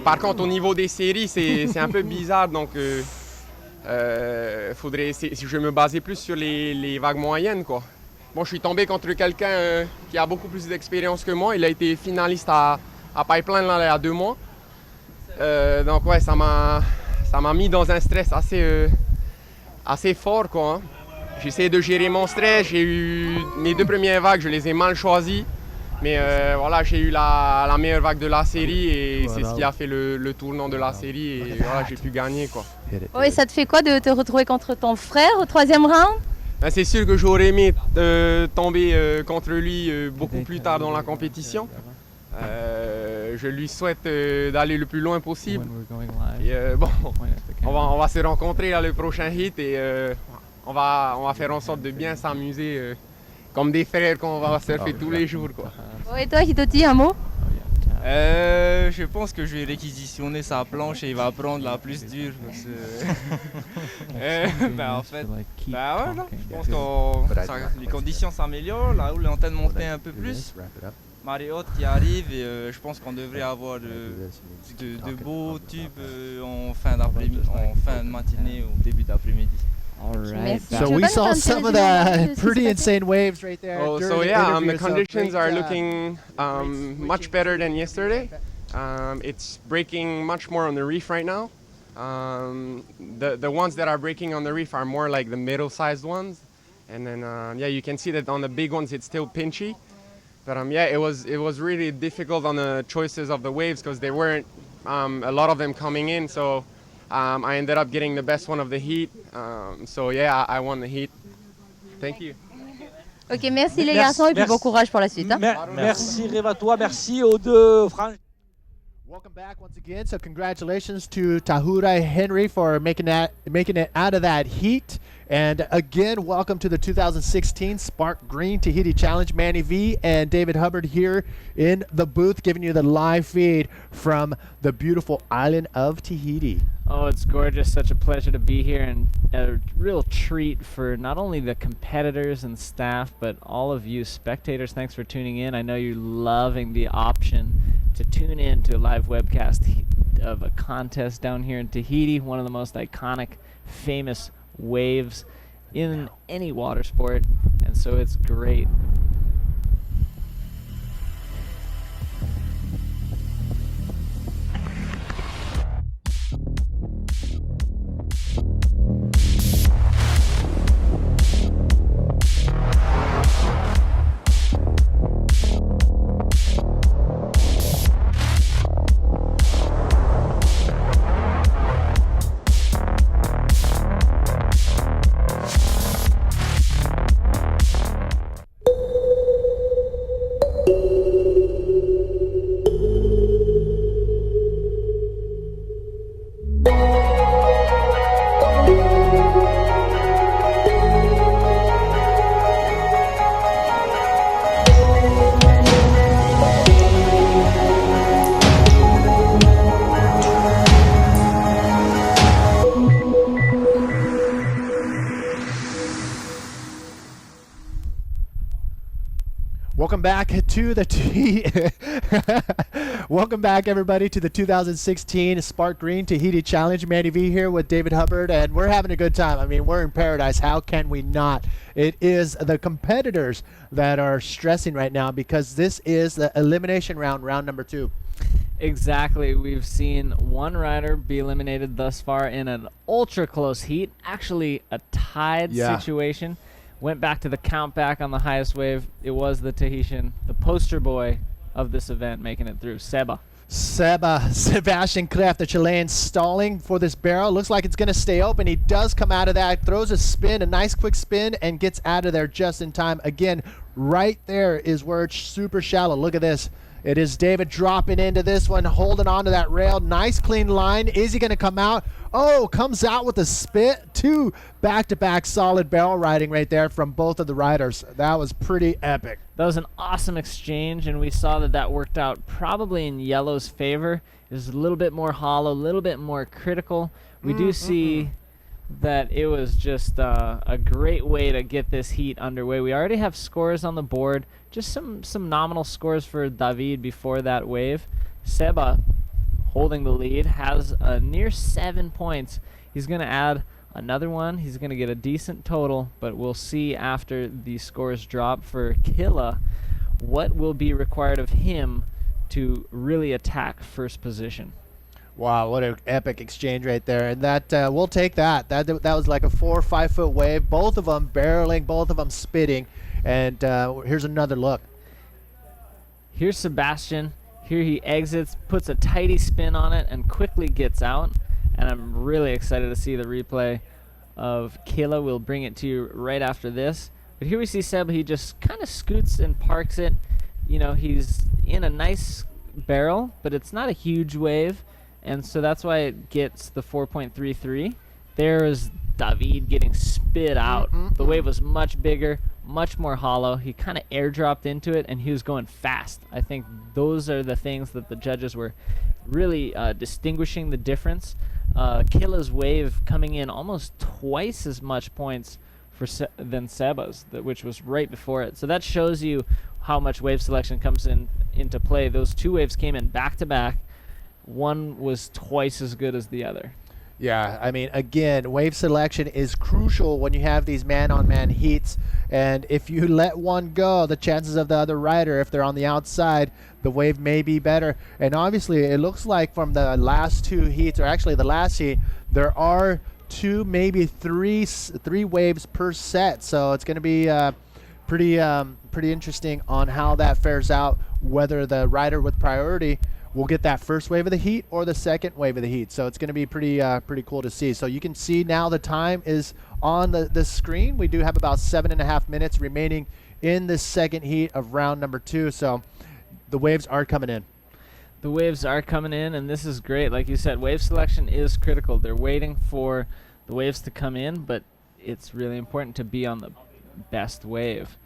Par contre, au niveau des séries, c'est un peu bizarre, donc je vais me baser plus sur les vagues moyennes, quoi. Bon, je suis tombé contre quelqu'un qui a beaucoup plus d'expérience que moi. Il a été finaliste à Pipeline là, il y a 2 mois. Donc ouais, ça m'a mis dans un stress assez fort, quoi. Hein. J'ai essayé de gérer mon stress. J'ai eu mes 2 premières vagues, je les ai mal choisies. Mais voilà, j'ai eu la meilleure vague de la série, et c'est ce qui a fait le tournant de la série, et voilà, j'ai pu gagner, quoi. Oui, ça te fait quoi de te retrouver contre ton frère au 3e round? Ben, c'est sûr que j'aurais aimé tomber contre lui beaucoup plus tard dans la compétition. Je lui souhaite d'aller le plus loin possible. Et, bon, on va se rencontrer à le prochain hit, et on va faire en sorte de bien s'amuser comme des frères qu'on va surfer tous les jours, quoi. Bon, et toi, Hitoti, un mot? Je pense que je vais réquisitionner sa planche et il va prendre la plus dure. Parce que... en fait, non, je pense que les conditions s'améliorent. La houle est en train de monter un peu plus. Marée haute qui arrive et je pense qu'on devrait avoir de beaux tubes en fin de matinée ou début d'après-midi. All right. Merci. So we saw some of the pretty insane waves right there. Oh, during so the yeah, interview, the so conditions great are job. looking much better than yesterday. It's breaking much more on the reef right now. The ones that are breaking on the reef are more like the middle-sized ones, and then yeah, you can see that on the big ones it's still pinchy. But yeah, it was really difficult on the choices of the waves because there weren't a lot of them coming in. So I ended up getting the best one of the heat. So yeah, I won the heat. Thank you. Ok, merci les Merci, garçons et puis merci. bon courage pour la suite. Hein. Merci Réva, toi, merci aux deux Franck. Welcome back once again. So congratulations to Tahura Henry for making it out of that heat. And again, welcome to the 2016 Sparkgreen Tahiti Challenge. Manny V and David Hubbard here in the booth giving you the live feed from the beautiful island of Tahiti. Oh, it's gorgeous. Such a pleasure to be here, and a real treat for not only the competitors and staff, but all of you spectators. Thanks for tuning in. I know you're loving the option to tune in to a live webcast of a contest down here in Tahiti, one of the most iconic, famous waves in any water sport, and so it's great. Welcome back to the welcome back everybody to the 2016 Sparkgreen Tahiti Challenge. Manny V here with David Hubbard, and we're having a good time. I mean, we're in paradise. How can we not? It is the competitors that are stressing right now because this is the elimination round, round number 2. Exactly. We've seen one rider be eliminated thus far in an ultra close heat, actually a tied situation. Went back to the count back on the highest wave. It was the Tahitian, the poster boy of this event, making it through, Sebastian Kraft, the Chilean, stalling for this barrel. Looks like it's going to stay open. He does come out of that, throws a spin, a nice quick spin, and gets out of there just in time. Again, right there is where it's super shallow. Look at this. It is David dropping into this one, holding on to that rail. Nice clean line. Is he going to come out? Oh, comes out with a spit. 2 back-to-back solid barrel riding right there from both of the riders. That was pretty epic. That was an awesome exchange, and we saw that worked out probably in Yellow's favor. It was a little bit more hollow, a little bit more critical. We do see that it was just a great way to get this heat underway. We already have scores on the board, just some nominal scores for David before that wave. Seba, holding the lead, has a near 7 points. He's going to add another one. He's going to get a decent total, but we'll see after the scores drop for Killa what will be required of him to really attack first position. Wow, what an epic exchange right there. And that we'll take that. That was like a 4 or 5 foot wave. Both of them barreling, both of them spitting. And here's another look. Here's Sebastian. Here he exits, puts a tighty spin on it, and quickly gets out. And I'm really excited to see the replay of Killa. We'll bring it to you right after this. But here we see Seb. He just kind of scoots and parks it. You know, he's in a nice barrel, but it's not a huge wave. And so that's why it gets the 4.33. There is David getting spit out. The wave was much bigger, much more hollow. He kind of airdropped into it, and he was going fast. I think those are the things that the judges were really distinguishing the difference. Killa's wave coming in almost twice as much points than Seba's, which was right before it. So that shows you how much wave selection comes into play. Those two waves came in back to back. One was twice as good as the other. Yeah, I mean, again, wave selection is crucial when you have these man-on-man heats. And if you let one go, the chances of the other rider, if they're on the outside, the wave may be better. And obviously, it looks like from the last two heats, or actually the last heat, there are two, maybe three waves per set. So it's going to be pretty interesting on how that fares out, whether the rider with priority will get that first wave of the heat or the second wave of the heat. So it's going to be pretty cool to see. So you can see now the time is on the screen. We do have about 7.5 minutes remaining in this second heat of round number 2. So the waves are coming in. The waves are coming in, and this is great. Like you said, wave selection is critical. They're waiting for the waves to come in, but it's really important to be on the best wave.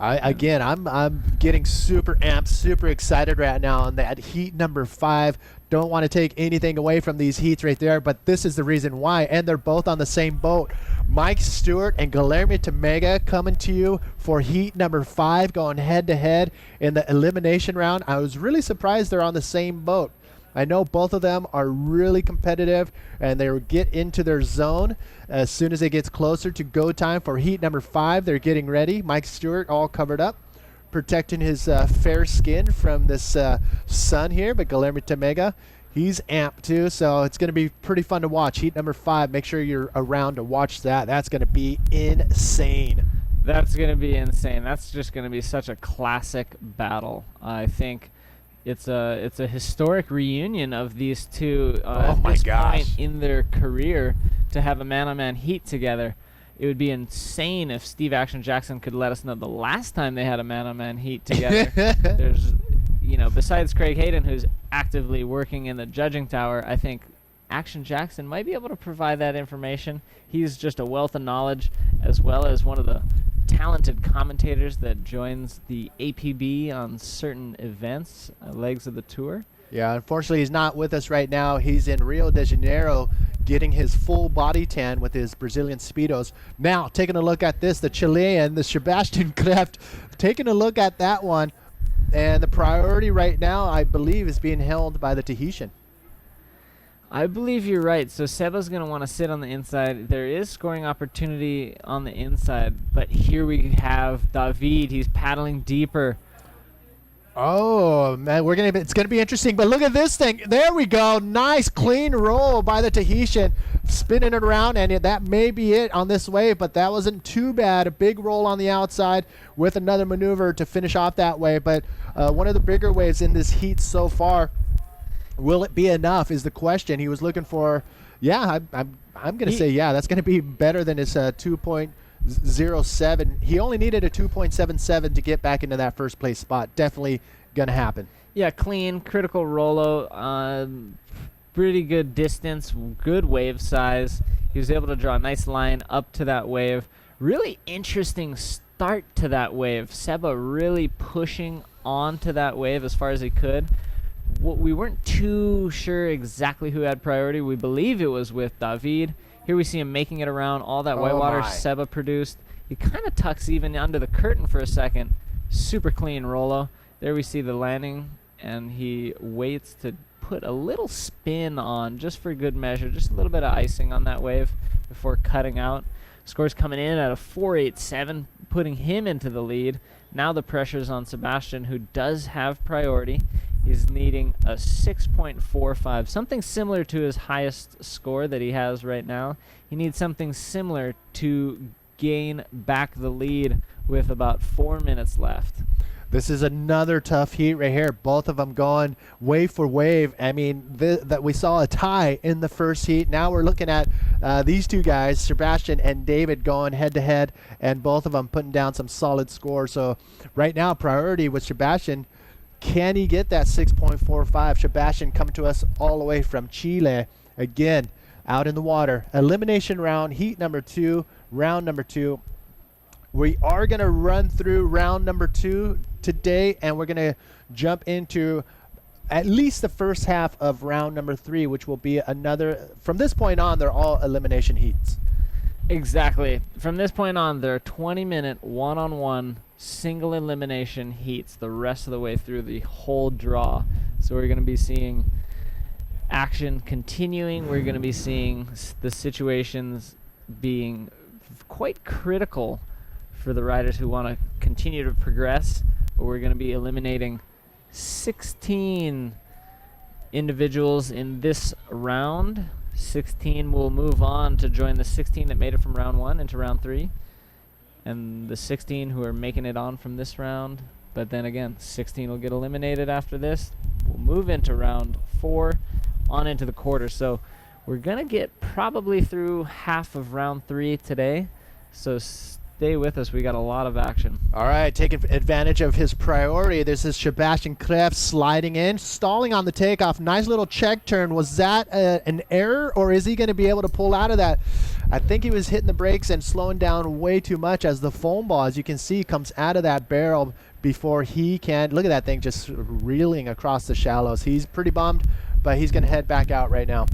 I'm getting super amped, super excited right now on that heat number 5. Don't want to take anything away from these heats right there, but this is the reason why, and they're both on the same boat. Mike Stewart and Guilherme Temega coming to you for heat number 5, going head-to-head in the elimination round. I was really surprised they're on the same boat. I know both of them are really competitive, and they will get into their zone as soon as it gets closer to go time for heat number 5. They're getting ready. Mike Stewart all covered up, protecting his fair skin from this sun here, but Guilherme Temega, he's amped too, so it's going to be pretty fun to watch. Heat number 5, make sure you're around to watch that. That's going to be insane. That's going to be insane. That's just going to be such a classic battle. I think it's a historic reunion of these two at this point in their career to have a man-on-man heat together. It would be insane if Steve Action Jackson could let us know the last time they had a man-on-man heat together. There's, besides Craig Hayden, who's actively working in the judging tower, I think Action Jackson might be able to provide that information. He's just a wealth of knowledge, as well as one of the talented commentators that joins the APB on certain events, legs of the tour. Yeah, unfortunately he's not with us right now. He's in Rio de Janeiro getting his full body tan with his Brazilian Speedos. Now, taking a look at this, the Chilean, the Sebastian Kreft, taking a look at that one. And the priority right now, I believe, is being held by the Tahitian. I believe you're right. So Seba's going to want to sit on the inside. There is scoring opportunity on the inside, but here we have David. He's paddling deeper. Oh man, it's gonna be interesting. But look at this thing. There we go. Nice clean roll by the Tahitian, spinning it around, and that may be it on this wave. But that wasn't too bad. A big roll on the outside with another maneuver to finish off that wave. But one of the bigger waves in this heat so far. Will it be enough? Is the question. He was looking for. Yeah, I'm gonna say yeah. That's gonna be better than his 2.07. He only needed a 2.77 to get back into that first place spot. Definitely gonna happen. Yeah, clean, critical rollo, pretty good distance, good wave size. He was able to draw a nice line up to that wave. Really interesting start to that wave. Seba really pushing onto that wave as far as he could. We weren't too sure exactly who had priority. We believe it was with David. Here we see him making it around all that whitewater Seba produced. He kind of tucks even under the curtain for a second. Super clean rollo. There we see the landing, and he waits to put a little spin on just for good measure, just a little bit of icing on that wave before cutting out. Score's coming in at a 4.87, putting him into the lead. Now the pressure's on Sebastian, who does have priority. He's needing a 6.45, something similar to his highest score that he has right now. He needs something similar to gain back the lead with about 4 minutes left. This is another tough heat right here. Both of them going wave for wave. I mean, that we saw a tie in the first heat. Now we're looking at these two guys, Sebastian and David, going head-to-head, and both of them putting down some solid scores. So right now, priority with Sebastian. Can he get that 6.45? Sebastian coming to us all the way from Chile. Again, out in the water. Elimination round, heat number 2, round number 2. We are going to run through round number 2 today, and we're going to jump into at least the first half of round number 3, which will be another, from this point on, they're all elimination heats. Exactly. From this point on, there are 20-minute one-on-one single elimination heats the rest of the way through the whole draw. So we're going to be seeing action continuing. We're going to be seeing the situations being quite critical for the riders who want to continue to progress. But we're going to be eliminating 16 individuals in this round. 16 will move on to join the 16 that made it from round 1 into round 3. And the 16 who are making it on from this round. But then again, 16 will get eliminated after this. We'll move into round 4, on into the quarters. So we're going to get probably through half of round 3 today. So stay with us. We got a lot of action. All right, taking advantage of his priority. This is Sebastian Kreft sliding in, stalling on the takeoff. Nice little check turn. Was that an error, or is he going to be able to pull out of that? I think he was hitting the brakes and slowing down way too much as the foam ball, as you can see, comes out of that barrel before he can. Look at that thing just reeling across the shallows. He's pretty bummed, but he's going to head back out right now.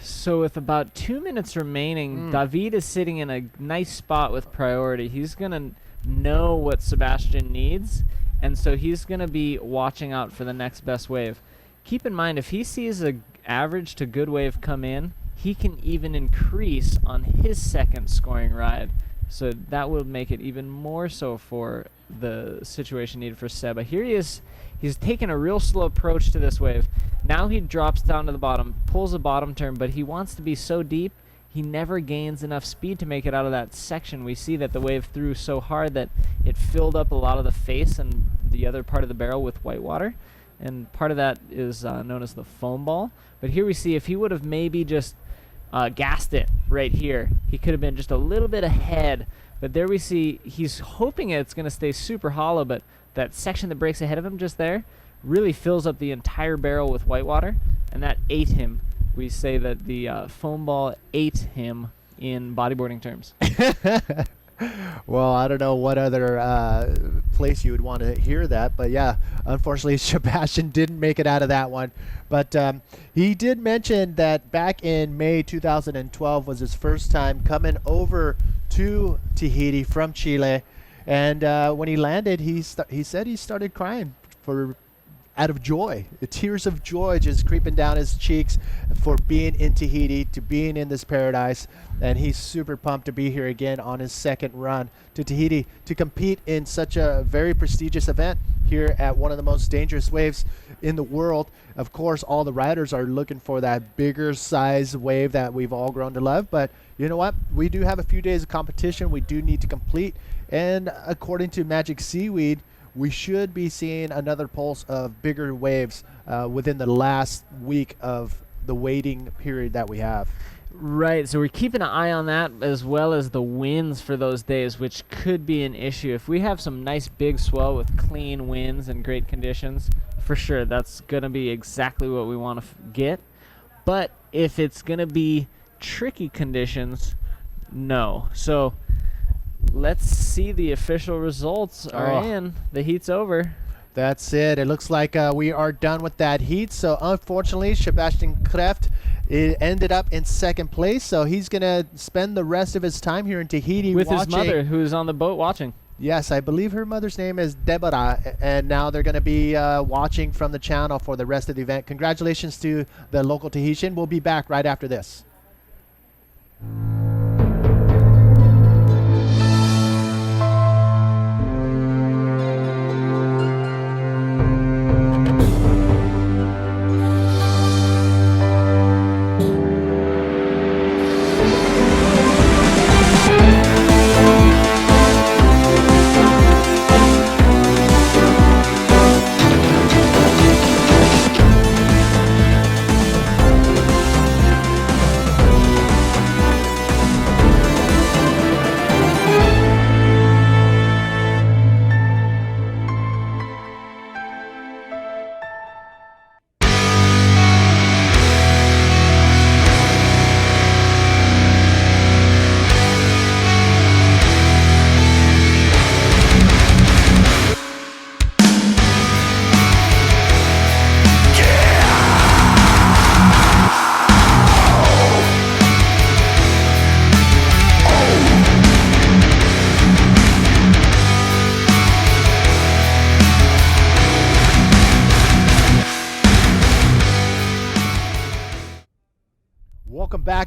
So with about 2 minutes remaining, David is sitting in a nice spot with priority. He's going to know what Sebastian needs, and so he's going to be watching out for the next best wave. Keep in mind, if he sees a average to good wave come in, he can even increase on his second scoring ride. So that will make it even more so for the situation needed for Seba. Here he is. He's taking a real slow approach to this wave. Now he drops down to the bottom, pulls a bottom turn, but he wants to be so deep, he never gains enough speed to make it out of that section. We see that the wave threw so hard that it filled up a lot of the face and the other part of the barrel with white water. And part of that is known as the foam ball. But here we see if he would have maybe just gassed it right here, he could have been just a little bit ahead. But there we see he's hoping it's going to stay super hollow, but that section that breaks ahead of him just there really fills up the entire barrel with white water, and that ate him. We say that the foam ball ate him in bodyboarding terms. Well, I don't know what other place you would want to hear that, but yeah, unfortunately, Sebastian didn't make it out of that one. But he did mention that back in May 2012 was his first time coming over to Tahiti from Chile, and when he landed, he said he started crying out of joy. The tears of joy just creeping down his cheeks for being in Tahiti, to being in this paradise. And he's super pumped to be here again on his second run to Tahiti to compete in such a very prestigious event here at one of the most dangerous waves in the world. Of course, all the riders are looking for that bigger size wave that we've all grown to love. But you know what? We do have a few days of competition we do need to complete. And according to Magic Seaweed, we should be seeing another pulse of bigger waves within the last week of the waiting period that we have. Right, so we're keeping an eye on that, as well as the winds for those days, which could be an issue. If we have some nice big swell with clean winds and great conditions, for sure, that's going to be exactly what we want to get. But if it's going to be tricky conditions, no. So let's see the official results are in. The heat's over. That's it. It looks like we are done with that heat. So unfortunately, Sebastian Kreft ended up in second place. So he's going to spend the rest of his time here in Tahiti with watching. His mother, who's on the boat watching. Yes, I believe her mother's name is Deborah, and now they're going to be watching from the channel for the rest of the event. Congratulations to the local Tahitian. We'll be back right after this.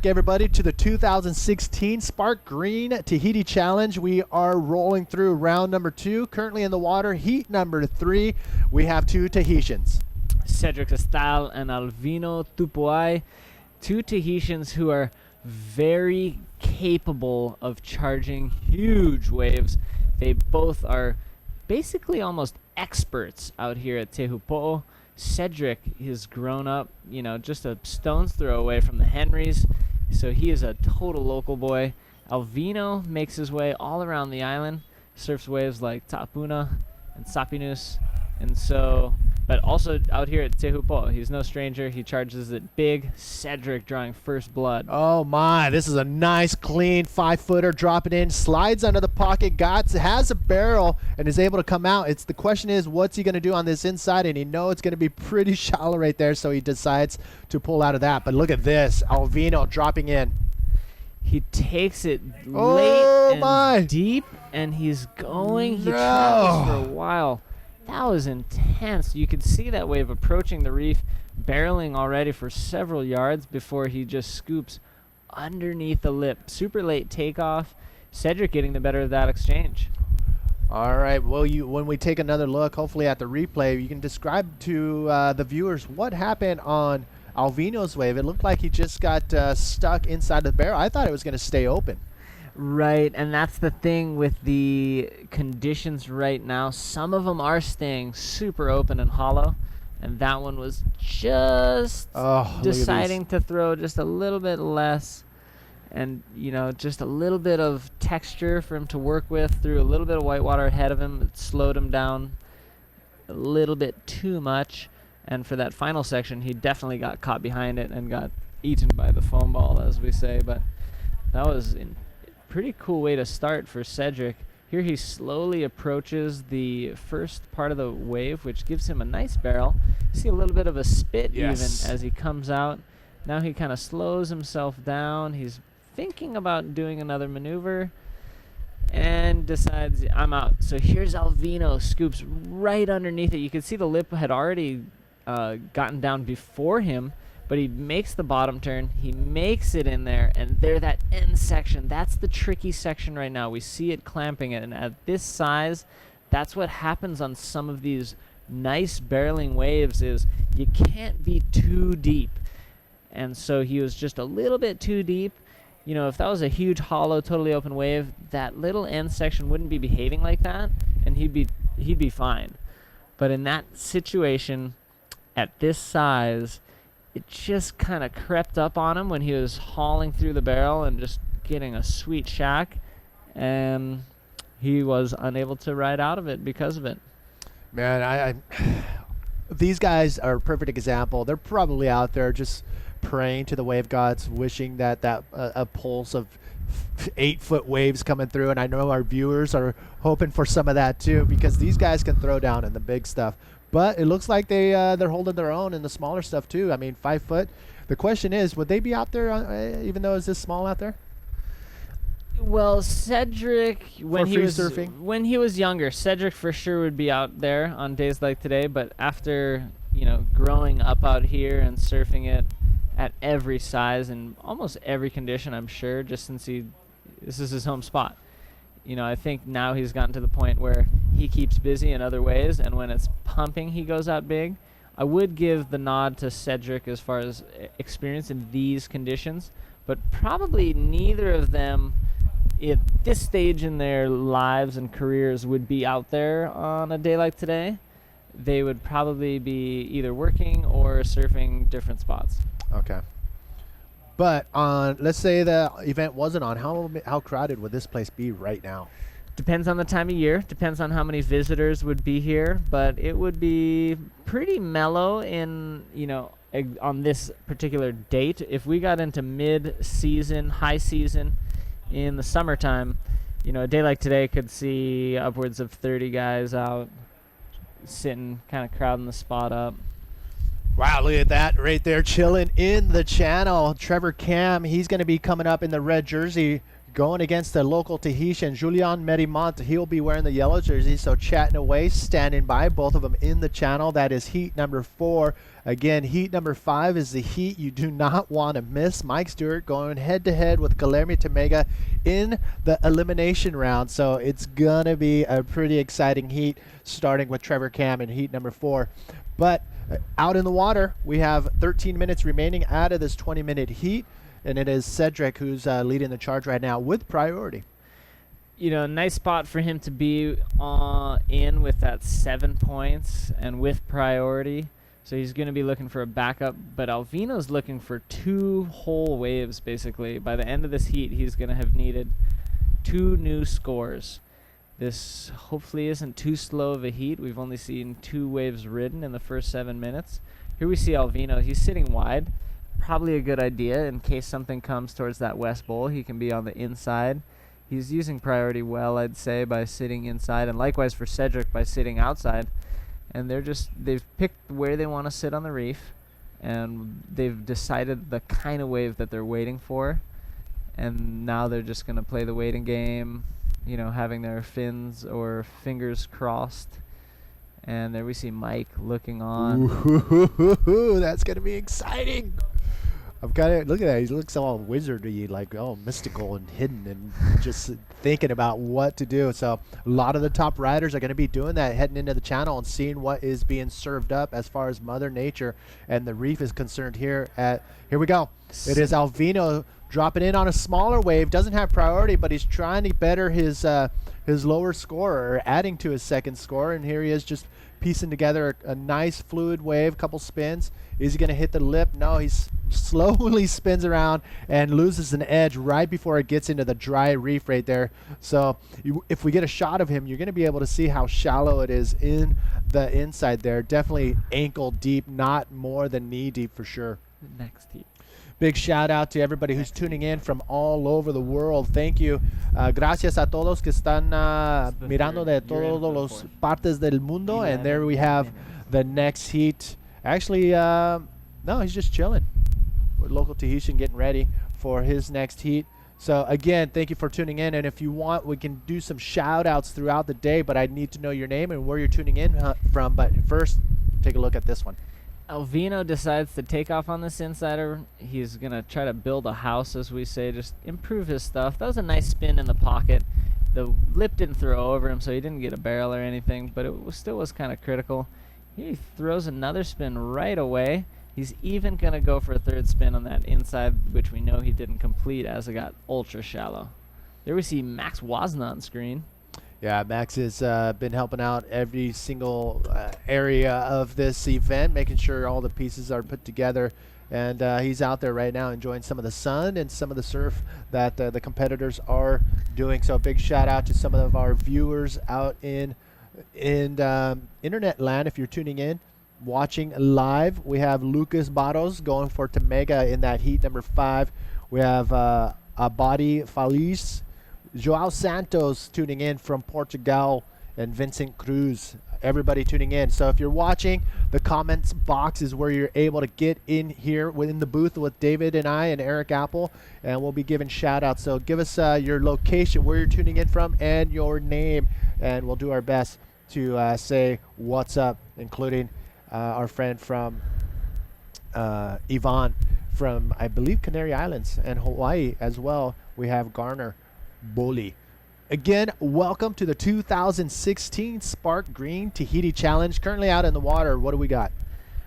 back, everybody, to the 2016 Sparkgreen Tahiti Challenge. We are rolling through round number 2. Currently in the water, heat number 3. We have 2 Tahitians. Cedric Estal and Alvino Tupuai, 2 Tahitians who are very capable of charging huge waves. They both are basically almost experts out here at Tehupo'o. Cedric has grown up, just a stone's throw away from the Henrys, so he is a total local boy. Alvino makes his way all around the island, surfs waves like Ta'apuna and Sapinus, but also out here at Tehupo'o. He's no stranger. He charges it big. Cedric drawing first blood. Oh my, this is a nice clean 5-footer dropping in, slides under the pocket, has a barrel and is able to come out. The question is, what's he going to do on this inside? And it's going to be pretty shallow right there, so he decides to pull out of that. But look at this, Alvino dropping in. He takes it late and deep, and he's going. He travels for a while. That was intense. You could see that wave approaching the reef, barreling already for several yards before he just scoops underneath the lip. Super late takeoff. Cedric getting the better of that exchange. All right. Well, when we take another look, hopefully at the replay, you can describe to the viewers what happened on Alvino's wave. It looked like he just got stuck inside the barrel. I thought it was going to stay open. Right, and that's the thing with the conditions right now. Some of them are staying super open and hollow, and that one was just deciding to throw just a little bit less and, just a little bit of texture for him to work with. Threw a little bit of whitewater ahead of him. It slowed him down a little bit too much, and for that final section, he definitely got caught behind it and got eaten by the foam ball, as we say, but that was pretty cool way to start for Cedric. Here he slowly approaches the first part of the wave, which gives him a nice barrel. See a little bit of a spit even as he comes out. Now he kind of slows himself down. He's thinking about doing another maneuver and decides, I'm out. So here's Alvino, scoops right underneath it. You can see the lip had already gotten down before him, but he makes the bottom turn, he makes it in there, and there, that end section, that's the tricky section right now. We see it clamping it, and at this size, that's what happens on some of these nice barreling waves is you can't be too deep. And so he was just a little bit too deep. If that was a huge, hollow, totally open wave, that little end section wouldn't be behaving like that, and he'd be fine. But in that situation, at this size, it just kind of crept up on him when he was hauling through the barrel and just getting a sweet shack, and he was unable to ride out of it because of it. Man, these guys are a perfect example. They're probably out there just praying to the wave gods, wishing that a pulse of 8-foot waves coming through, and I know our viewers are hoping for some of that too, because these guys can throw down in the big stuff. But it looks like they're holding their own in the smaller stuff too. I mean, 5 foot. The question is, would they be out there even though it's this small out there? Well, Cedric, when he was younger, Cedric for sure would be out there on days like today. But after growing up out here and surfing it at every size and almost every condition, I'm sure, just since this is his home spot. I think now he's gotten to the point where he keeps busy in other ways, and when it's pumping, he goes out big. I would give the nod to Cedric as far as experience in these conditions, but probably neither of them at this stage in their lives and careers would be out there on a day like today. They would probably be either working or surfing different spots. Okay. But let's say the event wasn't on, how crowded would this place be right now? Depends on the time of year. Depends on how many visitors would be here. But it would be pretty mellow on this particular date. If we got into mid-season, high season in the summertime, a day like today could see upwards of 30 guys out sitting, kind of crowding the spot up. Wow, look at that right there, chilling in the channel. Trevor Cam, he's going to be coming up in the red jersey, going against the local Tahitian, Julian Merimont. He'll be wearing the yellow jersey, so chatting away, standing by, both of them in the channel. That is heat number 4. Again, heat number 5 is the heat you do not want to miss. Mike Stewart going head-to-head with Guilherme Temega in the elimination round, so it's going to be a pretty exciting heat, starting with Trevor Cam in heat number 4. But out in the water, we have 13 minutes remaining out of this 20-minute heat. And it is Cedric who's leading the charge right now with priority. You know, nice spot for him to be in with that 7 points and with priority. So he's going to be looking for a backup. But Alvino's looking for 2 whole waves, basically. By the end of this heat, he's going to have needed 2 new scores. This hopefully isn't too slow of a heat. We've only seen 2 waves ridden in the first 7 minutes. Here we see Alvino. He's sitting wide. Probably a good idea in case something comes towards that west bowl. He can be on the inside. He's using priority well, I'd say, by sitting inside, and likewise for Cedric by sitting outside. And they've picked where they want to sit on the reef, and they've decided the kind of wave that they're waiting for. And now they're just going to play the waiting game, you know, having their fins or fingers crossed. And there we see Mike looking on. Ooh, that's going to be exciting. I've got it. Look at that. He looks all wizardy, like mystical and hidden, and just thinking about what to do. So a lot of the top riders are going to be doing that, heading into the channel and seeing what is being served up as far as Mother Nature and the reef is concerned. Here we go. It is Alvino dropping in on a smaller wave. Doesn't have priority, but he's trying to better his lower score, or adding to his second score. And here he is, just piecing together a nice fluid wave, couple spins. Is he going to hit the lip? No, he's slowly spins around and loses an edge right before it gets into the dry reef right there. So if we get a shot of him, you're going to be able to see how shallow it is in the inside there. Definitely ankle deep, not more than knee deep for sure. Next heat. Big shout out to everybody who's tuning in from all over the world. Thank you. Gracias a todos que están mirando de todos los partes del mundo. And there we have the next heat. Actually, no, he's just chilling. With local Tahitian getting ready for his next heat. So again, thank you for tuning in. And if you want, we can do some shout outs throughout the day, but I need to know your name and where you're tuning in from. But first, take a look at this one. Alvino decides to take off on this insider. He's going to try to build a house, as we say, just improve his stuff. That was a nice spin in the pocket. The lip didn't throw over him, so he didn't get a barrel or anything, but it still was kind of critical. He throws another spin right away. He's even going to go for a third spin on that inside, which we know he didn't complete as it got ultra shallow. There we see Max Wasna on screen. Yeah, Max has been helping out every single area of this event, making sure all the pieces are put together. And he's out there right now enjoying some of the sun and some of the surf that the competitors are doing. So a big shout out to some of our viewers out in internet land. If you're tuning in, watching live, we have Lucas Barros going for Temega in that heat number 5. We have Abadi Feliz, Joao Santos tuning in from Portugal, and Vincent Cruz. Everybody tuning in. So if you're watching, the comments box is where you're able to get in here within the booth with David and I and Eric Apple, and we'll be giving shout outs. So give us your location, where you're tuning in from, and your name, and we'll do our best to say what's up, including our friend from Yvonne from, I believe, Canary Islands and Hawaii as well. We have Garner Boli. Again, welcome to the 2016 Sparkgreen Tahiti Challenge. Currently out in the water, what do we got?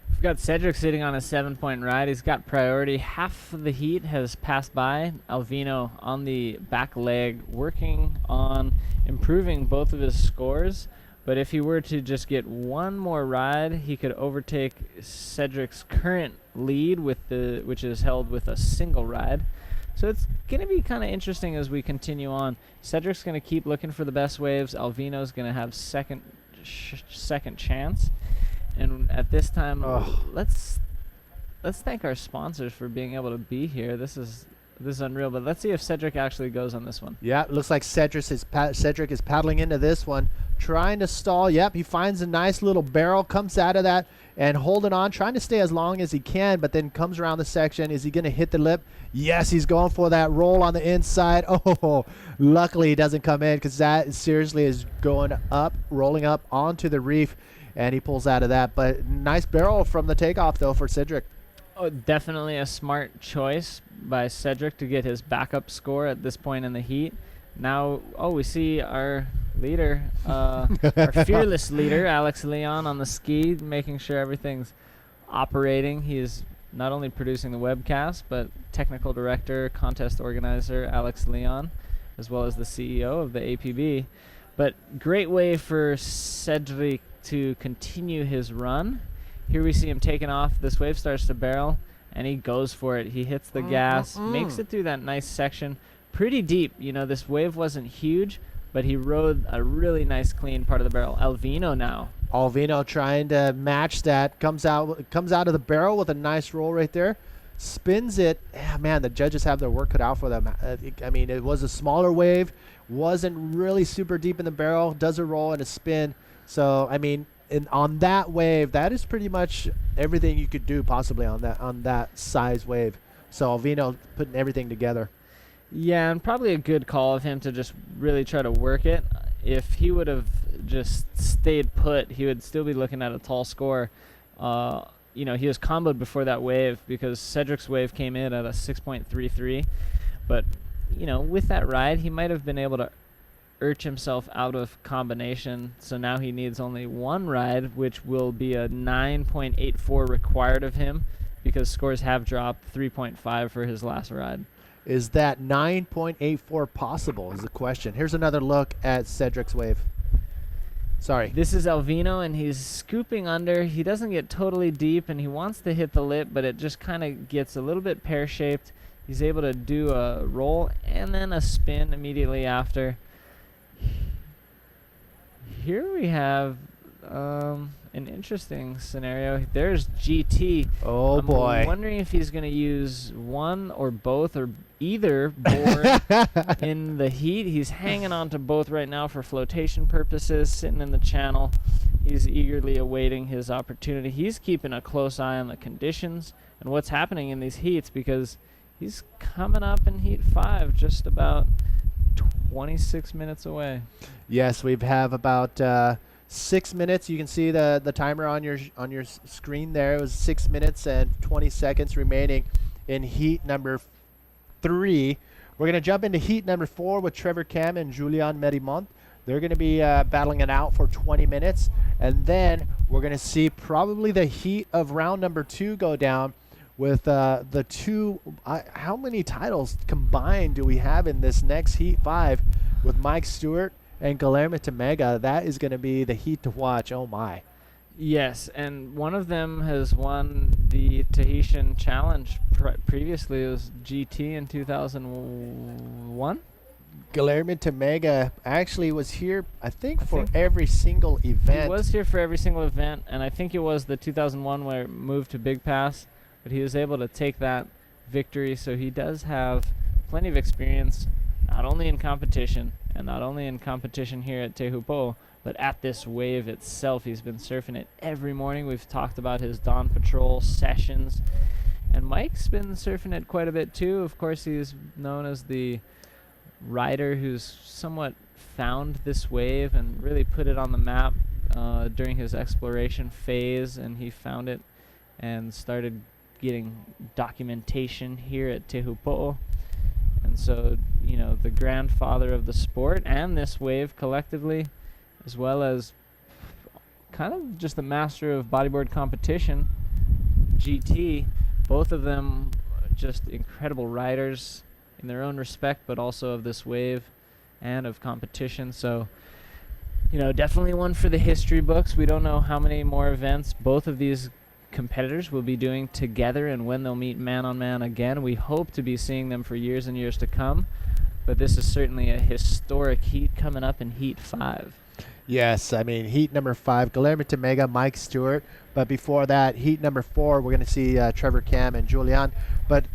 We've got Cedric sitting on a 7-point ride. He's got priority. Half of the heat has passed by. Alvino on the back leg, working on improving both of his scores. But if he were to just get one more ride, he could overtake Cedric's current lead, which is held with a single ride. So it's going to be kind of interesting as we continue on. Cedric's going to keep looking for the best waves. Alvino's going to have second chance. And at this time, let's thank our sponsors for being able to be here. This is unreal. But let's see if Cedric actually goes on this one. Yeah, it looks like Cedric is paddling into this one, trying to stall. Yep, he finds a nice little barrel, comes out of that, and holding on, trying to stay as long as he can, but then comes around the section. Is he going to hit the lip? Yes, he's going for that roll on the inside. Oh, luckily he doesn't come in, because that seriously is going up, rolling up onto the reef, and he pulls out of that. But nice barrel from the takeoff, though, for Cedric. Oh, definitely a smart choice by Cedric to get his backup score at this point in the heat. Now, we see our leader, our fearless leader, Alex Leon, on the ski, making sure everything's operating. He is not only producing the webcast, but technical director, contest organizer, Alex Leon, as well as the CEO of the APB. But great way for Cedric to continue his run. Here we see him taking off. This wave starts to barrel, and he goes for it. He hits the gas, makes it through that nice section. Pretty deep. This wave wasn't huge, but he rode a really nice clean part of the barrel. Alvino now. Alvino trying to match that. Comes out of the barrel with a nice roll right there. Spins it. Man, the judges have their work cut out for them. It was a smaller wave. Wasn't really super deep in the barrel. Does a roll and a spin. So, on that wave, that is pretty much everything you could do possibly on that size wave. So Alvino putting everything together. Yeah, and probably a good call of him to just really try to work it. If he would have just stayed put, he would still be looking at a tall score. He was comboed before that wave because Cedric's wave came in at a 6.33. But, with that ride, he might have been able to urge himself out of combination. So now he needs only one ride, which will be a 9.84 required of him because scores have dropped 3.5 for his last ride. Is that 9.84 possible is the question. Here's another look at Cedric's wave. Sorry. This is Alvino, and he's scooping under. He doesn't get totally deep, and he wants to hit the lip, but it just kind of gets a little bit pear-shaped. He's able to do a roll and then a spin immediately after. Here we have an interesting scenario. There's GT. Oh, boy. I'm wondering if he's going to use one or both or either board in the heat. He's hanging on to both right now for flotation purposes, sitting in the channel. He's eagerly awaiting his opportunity. He's keeping a close eye on the conditions and what's happening in these heats because he's coming up in heat 5, just about 26 minutes away. Yes, we have about 6 minutes. You can see the timer on your screen there. It was 6 minutes and 20 seconds remaining in heat number 3. We're going to jump into heat number 4 with Trevor Cam and Julian Merimont. They're going to be battling it out for 20 minutes. And then we're going to see probably the heat of round number 2 go down with the two. How many titles combined do we have in this next heat 5 with Mike Stewart and Guilherme Temega? That is going to be the heat to watch. Oh, my. Yes, and one of them has won the Tahitian Challenge. Previously, it was GT in 2001. Guilherme Temega actually was here, I think for every single event. He was here for every single event, and I think it was the 2001 where it moved to Big Pass, but he was able to take that victory, so he does have plenty of experience, not only in competition, and not only in competition here at Tehupo, but at this wave itself. He's been surfing it every morning. We've talked about his Dawn Patrol sessions. And Mike's been surfing it quite a bit too. Of course, he's known as the rider who's somewhat found this wave and really put it on the map during his exploration phase. And he found it and started getting documentation here at Tehupo. And so, the grandfather of the sport and this wave collectively, as well as kind of just the master of bodyboard competition, GT, both of them just incredible riders in their own respect, but also of this wave and of competition. So, definitely one for the history books. We don't know how many more events both of these competitors will be doing together and when they'll meet man-on-man again. We hope to be seeing them for years and years to come, but this is certainly a historic heat coming up in heat 5. Yes, heat number 5, Guilherme Temega, Mike Stewart. But before that, heat number 4, we're going to see Trevor Cam and Julian. But,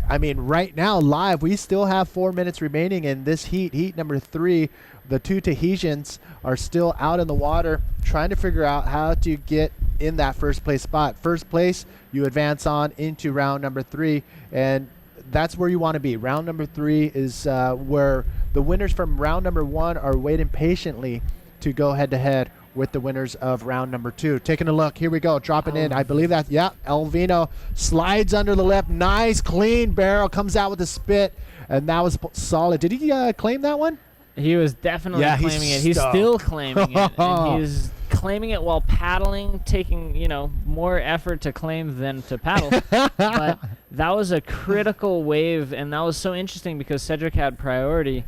right now, live, we still have 4 minutes remaining in this heat. Heat number 3, the two Tahitians are still out in the water trying to figure out how to get in that first place spot. First place, you advance on into round number 3, and that's where you want to be. Round number 3 is where the winners from round number 1 are waiting patiently to go head-to-head with the winners of round number 2. Taking a look. Here we go. Dropping in. I believe that, yeah, Alvino slides under the lip. Nice, clean barrel. Comes out with a spit, and that was solid. Did he claim that one? He was definitely claiming it. He's still claiming it. And he's claiming it while paddling, taking, more effort to claim than to paddle. But that was a critical wave, and that was so interesting because Cedric had priority.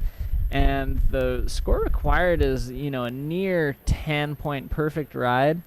And the score required is, a near 10-point perfect ride.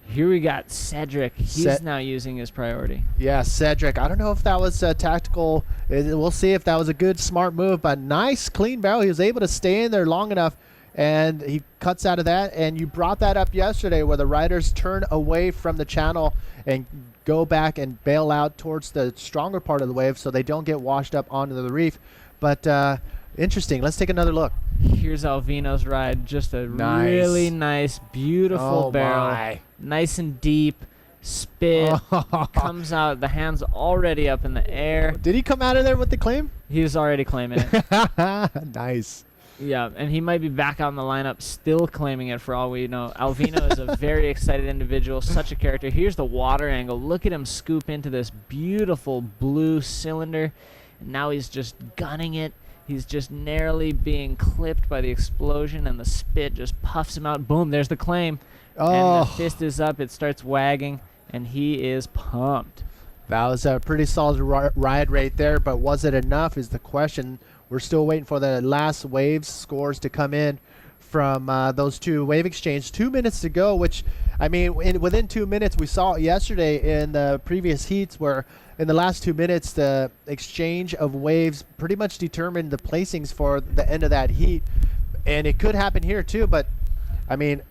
Here we got Cedric. He's now using his priority. Yeah, Cedric. I don't know if that was tactical. We'll see if that was a good, smart move. But nice, clean barrel. He was able to stay in there long enough, and he cuts out of that. And you brought that up yesterday where the riders turn away from the channel and go back and bail out towards the stronger part of the wave so they don't get washed up onto the reef. But interesting. Let's take another look. Here's Alvino's ride. Just a really nice, beautiful barrel. My. Nice and deep. Spit. Comes out. The hand's already up in the air. Did he come out of there with the claim? He's already claiming it. Nice. Yeah, and he might be back out in the lineup still claiming it for all we know. Alvino is a very excited individual, such a character. Here's the water angle. Look at him scoop into this beautiful blue cylinder. And now he's just gunning it. He's just narrowly being clipped by the explosion, and the spit just puffs him out. Boom, there's the claim. And the fist is up. It starts wagging, and he is pumped. That was a pretty solid ride right there, but was it enough is the question. We're still waiting for the last waves scores to come in from those two wave exchange. 2 minutes to go, which, I mean, within 2 minutes, we saw it yesterday in the previous heats where in the last 2 minutes, the exchange of waves pretty much determined the placings for the end of that heat. And it could happen here too, but, I mean,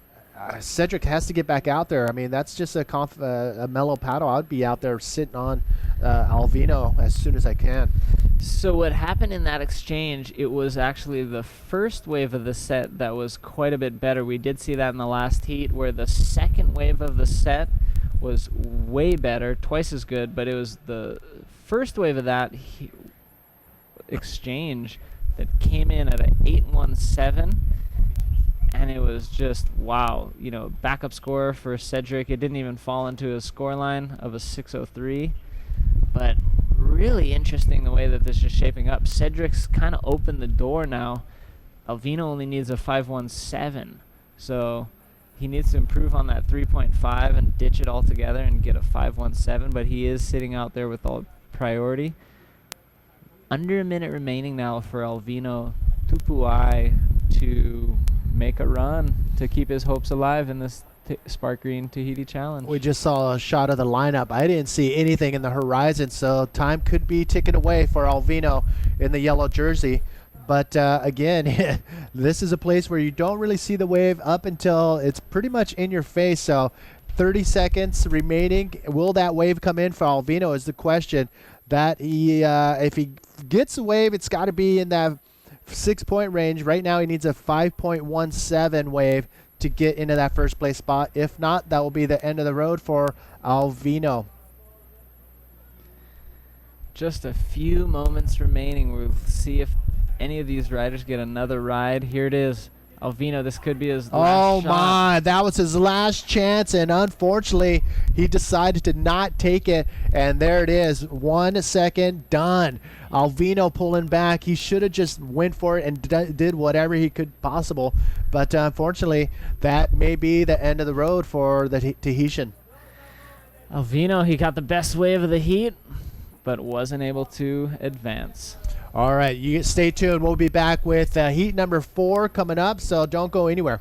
Cedric has to get back out there. I mean, that's just a mellow paddle. I'd be out there sitting on Alvino as soon as I can. So what happened in that exchange, it was actually the first wave of the set that was quite a bit better. We did see that in the last heat where the second wave of the set was way better, twice as good, but it was the first wave of that exchange that came in at an 817. And it was just, wow, backup score for Cedric. It didn't even fall into a score line of a 603. But really interesting the way that this is shaping up. Cedric's kind of opened the door now. Alvino only needs a 517. So he needs to improve on that 3.5 and ditch it altogether and get a 517. But he is sitting out there with all priority. Under a minute remaining now for Alvino Tupuai to make a run to keep his hopes alive in this Sparkgreen Tahiti Challenge. We just saw a shot of the lineup. I didn't see anything in the horizon, so time could be ticking away for Alvino in the yellow jersey. But again, this is a place where you don't really see the wave up until it's pretty much in your face. So 30 seconds remaining. Will that wave come in for Alvino is the question. That if he gets a wave, it's got to be in that 6-point range. Right now he needs a 5.17 wave to get into that first place spot. If not, that will be the end of the road for Alvino. Just a few moments remaining. We'll see if any of these riders get another ride. Here it is. Alvino, this could be his last shot. My, that was his last chance, and unfortunately, he decided to not take it, and there it is. 1 second, done. Alvino pulling back. He should have just went for it and did whatever he could possible, but unfortunately, that may be the end of the road for the Tahitian. Alvino, he got the best wave of the heat, but wasn't able to advance. All right, you stay tuned. We'll be back with heat number 4 coming up, so don't go anywhere.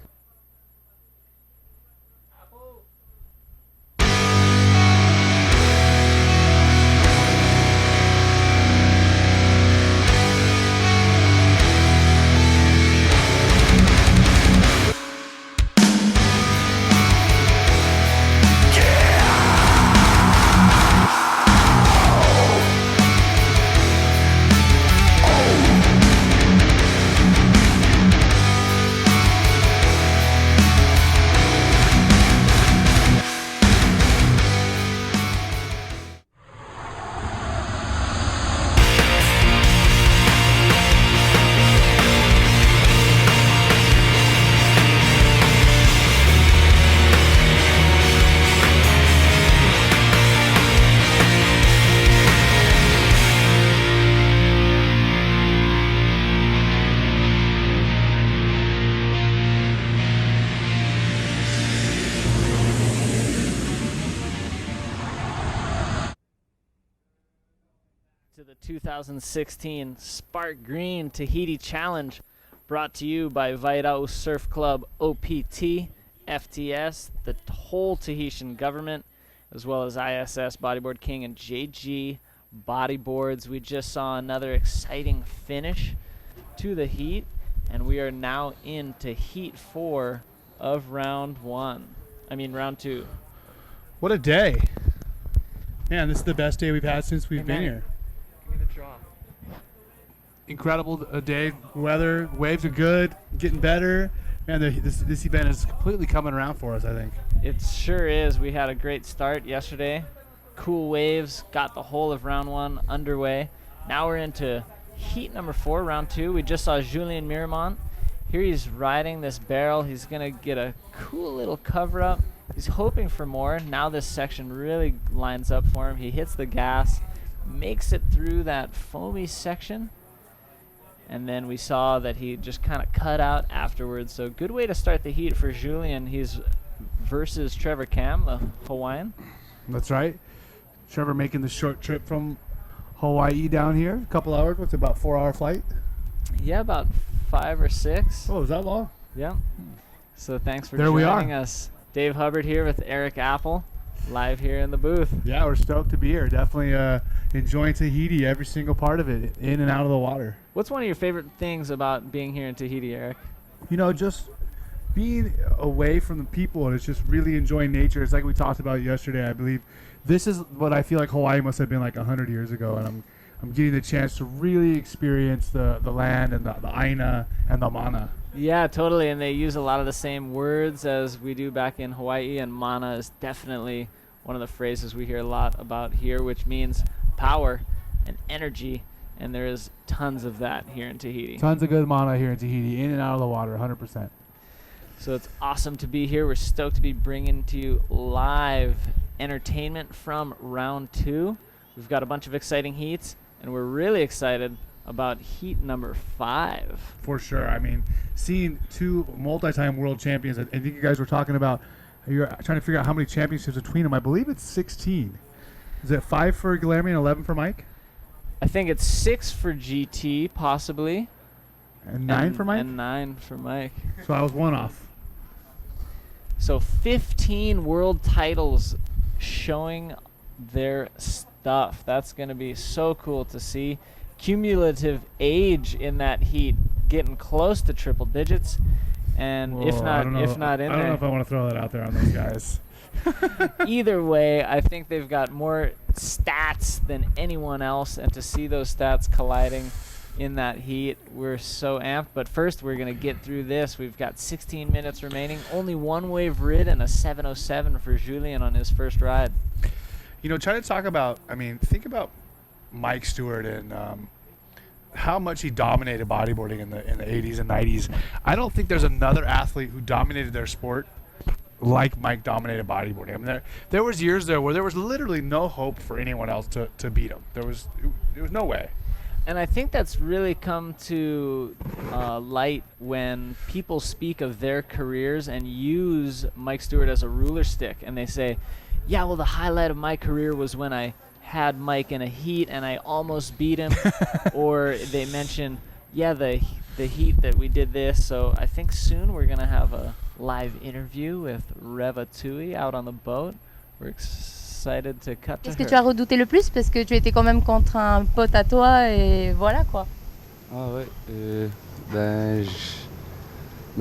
2016 Sparkgreen Tahiti Challenge, brought to you by Vairau Surf Club OPT, FTS, the whole Tahitian government, as well as ISS Bodyboard King and JG Bodyboards. We just saw another exciting finish to the heat, and we are now into heat 4 of round 2. What a day. Man, this is the best day we've had since we've been here. Give me the draw. Incredible day. Weather, waves are good, getting better. Man, this event is completely coming around for us, I think. It sure is. We had a great start yesterday. Cool waves, got the whole of round 1 underway. Now we're into heat number 4, round 2. We just saw Julien Miramont. Here he's riding this barrel. He's going to get a cool little cover up. He's hoping for more. Now this section really lines up for him. He hits the gas, makes it through that foamy section, and then we saw that he just kind of cut out afterwards. So good way to start the heat for Julien. He's versus Trevor Cam, the Hawaiian. That's right. Trevor making the short trip from Hawaii down here. A couple hours. What's it, about 4-hour flight? Yeah, about 5 or 6. Oh, is that long? Yeah. So thanks for There we joining are. us. Dave Hubbard here with Eric Apple, live here in the booth. Yeah, we're stoked to be here. Definitely enjoying Tahiti, every single part of it, in and out of the water. What's one of your favorite things about being here in Tahiti, Eric? You know, just being away from the people, and it's just really enjoying nature. It's like we talked about yesterday, I believe. This is what I feel like Hawaii must have been like 100 years ago, and I'm getting the chance to really experience the land and the aina and the mana. Yeah, totally, and they use a lot of the same words as we do back in Hawaii, and mana is definitely one of the phrases we hear a lot about here, which means power and energy, and there is tons of that here in Tahiti. Tons of good mana here in Tahiti, in and out of the water, 100%. So it's awesome to be here. We're stoked to be bringing to you live entertainment from round 2. We've got a bunch of exciting heats, and we're really excited about heat number 5. For sure. I mean, seeing 2 multi-time world champions, I think you guys were talking about, you're trying to figure out how many championships between them. I believe it's 16. Is it 5 for Guilherme and 11 for Mike? I think it's 6 for GT, possibly. And 9 for Mike? And 9 for Mike. So I was 1 off. So 15 world titles showing their stuff. That's going to be so cool to see. Cumulative age in that heat getting close to triple digits, and Whoa, if not in I don't know there, if I want to throw that out there on those guys. either way, I think they've got more stats than anyone else, and to see those stats colliding in that heat, we're so amped. But first, we're going to get through this. We've got 16 minutes remaining, only 1 wave rid and a 707 for Julien on his first ride. You know, try to talk about, think about Mike Stewart and how much he dominated bodyboarding in the 80s and 90s. I don't think there's another athlete who dominated their sport like Mike dominated bodyboarding. I mean, there was years there where there was literally no hope for anyone else to beat him. There was no way. And I think that's really come to light when people speak of their careers and use Mike Stewart as a ruler stick, and they say, yeah, well, the highlight of my career was when I had Mike in a heat and I almost beat him. Or they mention, yeah, the heat that we did this. So I think soon we're going to have a live interview with Reva Tui out on the boat. We're excited to cut to Qu'est-ce her. que tu as redouté le plus parce que tu étais quand même contre un pote à toi et voilà quoi. Ah ouais,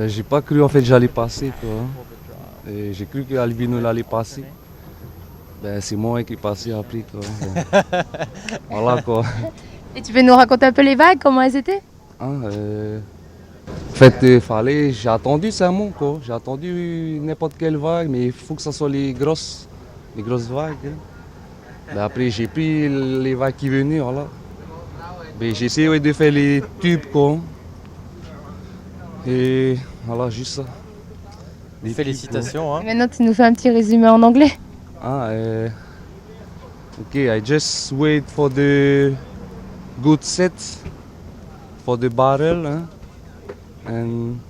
j'ai pas cru en fait j'allais passer quoi. Et j'ai cru que Albino allait passer. C'est moi qui est passé après quoi. Voilà quoi. Et tu peux nous raconter un peu les vagues, comment elles étaient? En fait, j'ai attendu seulement quoi. J'ai attendu n'importe quelle vague, mais il faut que ça soit les grosses vagues. Hein. Après j'ai pris les vagues qui venaient, voilà. J'ai essayé de faire les tubes quoi. Et voilà, juste ça. Des Félicitations. Hein. Et maintenant tu nous fais un petit résumé en anglais. Okay, I just wait for the good set for the barrel, huh? And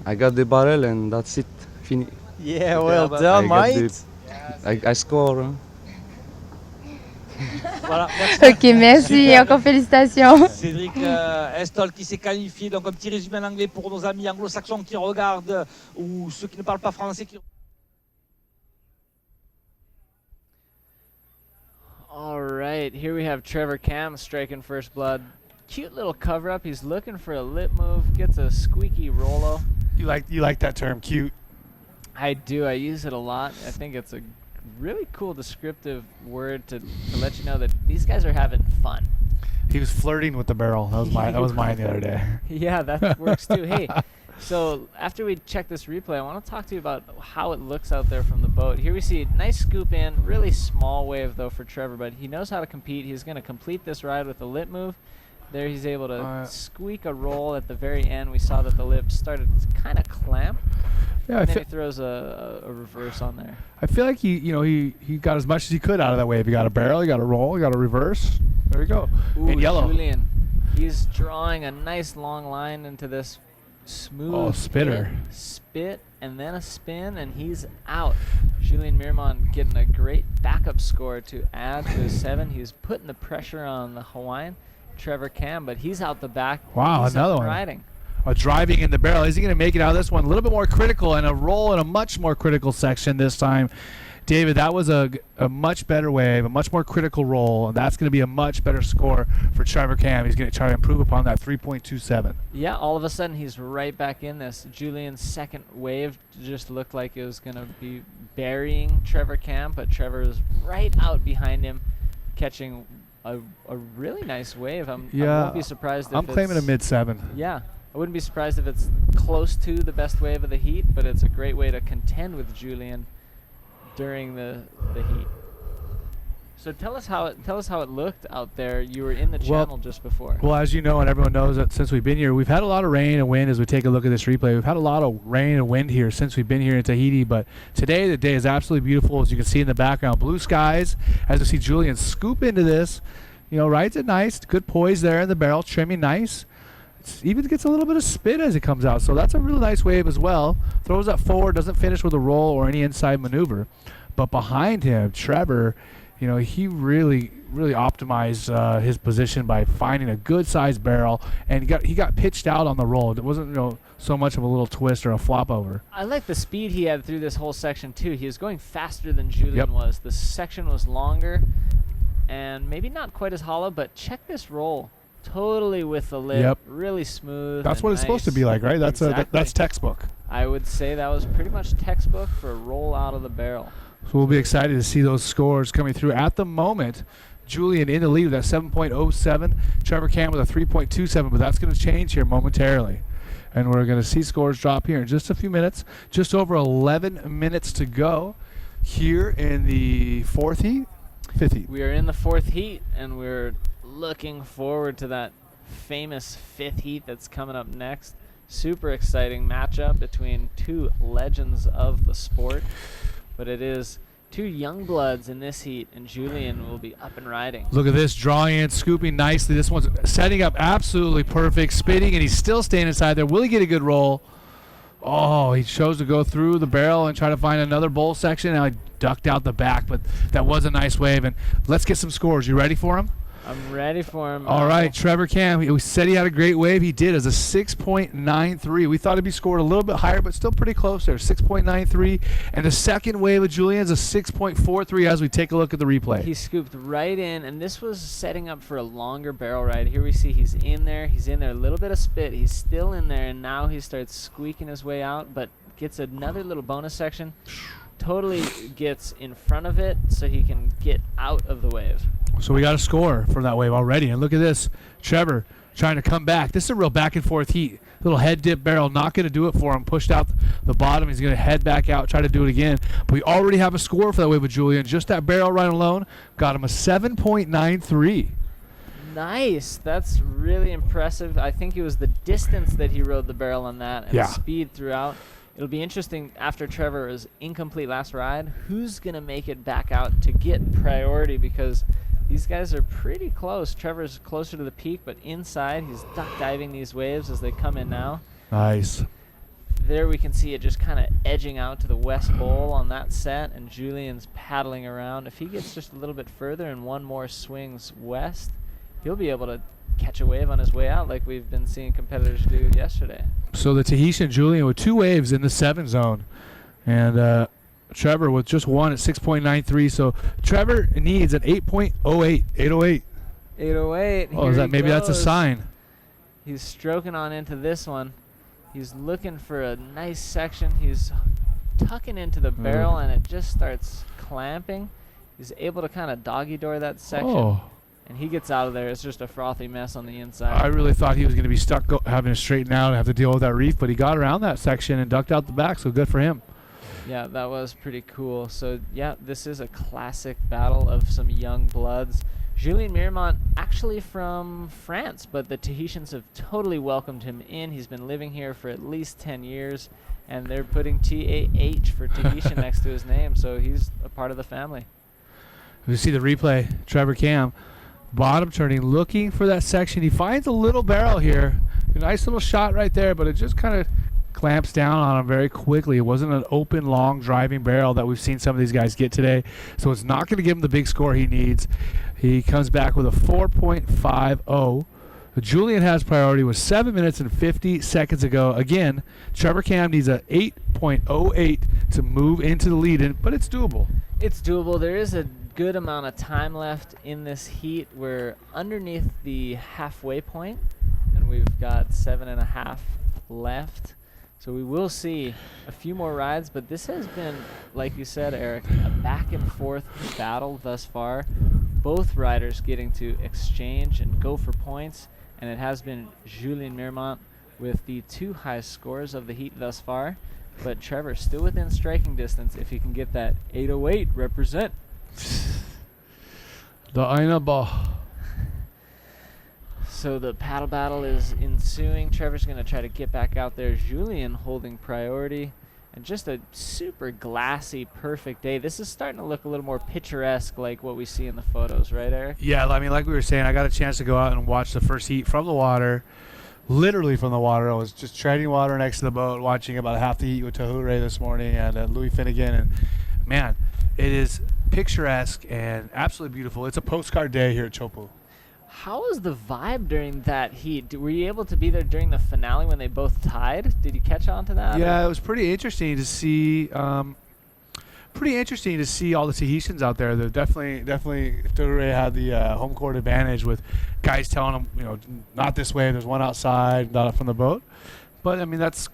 I got the barrel and that's it. Fini. Yeah, well done, mate. I score. Huh? Voilà, merci. Ok, merci et Super. encore félicitations. Cédric Estol qui s'est qualifié. Donc un petit résumé en anglais pour nos amis anglo-saxons qui regardent ou ceux qui ne parlent pas français. All right, here we have Trevor Cam striking first blood. Cute little cover up. He's looking for a lip move. Gets a squeaky Rolo. You like that term, cute. I do. I use it a lot. I think it's a really cool descriptive word to let you know that these guys are having fun. He was flirting with the barrel. That was mine the other day. Yeah, that works too. Hey, so after we check this replay, I want to talk to you about how it looks out there from the boat. Here we see a nice scoop in, really small wave though for Trevor, but he knows how to compete. He's going to complete this ride with a lip move. There he's able to squeak a roll at the very end. We saw that the lip started to kind of clamp. Yeah, And then he throws a reverse on there. I feel like he got as much as he could out of that wave. He got a barrel, he got a roll, he got a reverse. There we go. Ooh, In yellow. Julian, he's drawing a nice long line into this smooth spitter. spit and then a spin, and he's out. Julian Mirmont getting a great backup score to add to his 7. He's putting the pressure on the Hawaiian, Trevor Cam, but he's out the back. Wow, He's another up one. riding. Driving in the barrel. Is he going to make it out of this one? A little bit more critical, and a roll in a much more critical section this time. David, that was a much better wave, a much more critical roll, and that's going to be a much better score for Trevor Cam. He's going to try to improve upon that 3.27. Yeah, all of a sudden he's right back in this. Julian's second wave just looked like it was going to be burying Trevor Cam, but Trevor is right out behind him, catching a really nice wave. I won't be surprised if I'm claiming a mid-7. Yeah, I wouldn't be surprised if it's close to the best wave of the heat, but it's a great way to contend with Julian during the heat. So tell us how it looked out there. You were in the channel just before. Well, as you know, and everyone knows that since we've been here, we've had a lot of rain and wind. As we take a look at this replay, we've had a lot of rain and wind here since we've been here in Tahiti. But today, the day is absolutely beautiful, as you can see in the background. Blue skies. As you see Julian scoop into this, rides it nice. Good poise there in the barrel, trimming nice. Even gets a little bit of spin as it comes out, so that's a really nice wave as well. Throws that forward, doesn't finish with a roll or any inside maneuver. But behind him, Trevor, he really optimized his position by finding a good sized barrel, and he got pitched out on the roll. It wasn't so much of a little twist or a flop over. I like the speed he had through this whole section too. He was going faster than Julian was. The section was longer and maybe not quite as hollow, but check this roll. Totally with the lip, really smooth. That's what it's supposed to be like, right? That's that's textbook. I would say that was pretty much textbook for a roll out of the barrel. So we'll be excited to see those scores coming through. At the moment, Julian in the lead with that 7.07. Trevor Cam with a 3.27, but that's going to change here momentarily. And we're going to see scores drop here in just a few minutes. Just over 11 minutes to go here in the fifth heat. We are in the fourth heat, and we're looking forward to that famous fifth heat that's coming up next. Super exciting matchup between two legends of the sport, but it is two young bloods in this heat, and Julian will be up and riding. Look at this, drawing in, scooping nicely. This one's setting up absolutely perfect, spinning, and he's still staying inside there. Will he get a good roll? Oh, he chose to go through the barrel and try to find another bowl section. Now he ducked out the back, but that was a nice wave. And let's get some scores. You ready for him? I'm ready for him. All right, Trevor Cam. We said he had a great wave. He did as a 6.93. We thought he'd be scored a little bit higher, but still pretty close there. 6.93. And the second wave of Julian's a 6.43 as we take a look at the replay. He scooped right in, and this was setting up for a longer barrel ride. Here we see he's in there. He's in there. A little bit of spit. He's still in there, and now he starts squeaking his way out, but gets another little bonus section. Totally gets in front of it so he can get out of the wave. So we got a score from that wave already. And look at this. Trevor trying to come back. This is a real back and forth heat. Little head dip barrel. Not going to do it for him. Pushed out the bottom. He's going to head back out, try to do it again. But we already have a score for that wave with Julian. Just that barrel ride alone got him a 7.93. Nice. That's really impressive. I think it was the distance that he rode the barrel on that and speed throughout. It'll be interesting after Trevor's incomplete last ride, who's going to make it back out to get priority, because these guys are pretty close. Trevor's closer to the peak, but inside he's duck diving these waves as they come in now. Nice. there we can see it just kind of edging out to the west bowl on that set, and Julian's paddling around. If he gets just a little bit further and one more swings west, he'll be able to catch a wave on his way out like we've been seeing competitors do yesterday. So the Tahitian Julian with 2 waves in the 7 zone, and Trevor with just one at 6.93. So Trevor needs an 8.08, 808. 808. Oh, is that maybe that's a sign? He's stroking on into this one. He's looking for a nice section. He's tucking into the barrel, and it just starts clamping. He's able to kind of doggy door that section, and he gets out of there. It's just a frothy mess on the inside. I really thought he was going to be stuck having to straighten out and have to deal with that reef, but he got around that section and ducked out the back, so good for him. Yeah, that was pretty cool. So, yeah, this is a classic battle of some young bloods. Julien Miremont actually from France, but the Tahitians have totally welcomed him in. He's been living here for at least 10 years, and they're putting TAH for Tahitian next to his name, so he's a part of the family. You see the replay, Trevor Cam, bottom turning, looking for that section. He finds a little barrel here. A nice little shot right there, but it just kind of clamps down on him very quickly. It wasn't an open, long, driving barrel that we've seen some of these guys get today, so it's not going to give him the big score he needs. He comes back with a 4.50. Julian has priority with 7 minutes and 50 seconds ago. Again, Trevor Cam needs a 8.08 to move into the lead-in, but it's doable. It's doable. There is a good amount of time left in this heat. We're underneath the halfway point, and we've got 7.5 left. So we will see a few more rides, but this has been, like you said, Eric, a back and forth battle thus far. Both riders getting to exchange and go for points, and it has been Julien Miremont with the 2 highest scores of the heat thus far, but Trevor still within striking distance if he can get that 808 represent. The Aina ball. So the paddle battle is ensuing. Trevor's going to try to get back out there. Julien holding priority. And just a super glassy, perfect day. This is starting to look a little more picturesque like what we see in the photos, right, Eric? Yeah, I mean, like we were saying, I got a chance to go out and watch the first heat from the water. Literally from the water. I was just treading water next to the boat, watching about half the heat with Tahure this morning and Louis Finnegan. And, man, it is picturesque and absolutely beautiful. It's a postcard day here at Chopu. How was the vibe during that heat? Were you able to be there during the finale when they both tied? Did you catch on to that? Yeah, it was pretty interesting to see. Pretty interesting to see all the Tahitians out there. They're definitely Tahure had the home court advantage with guys telling them, not this way. There's one outside, not up from the boat. But I mean, that's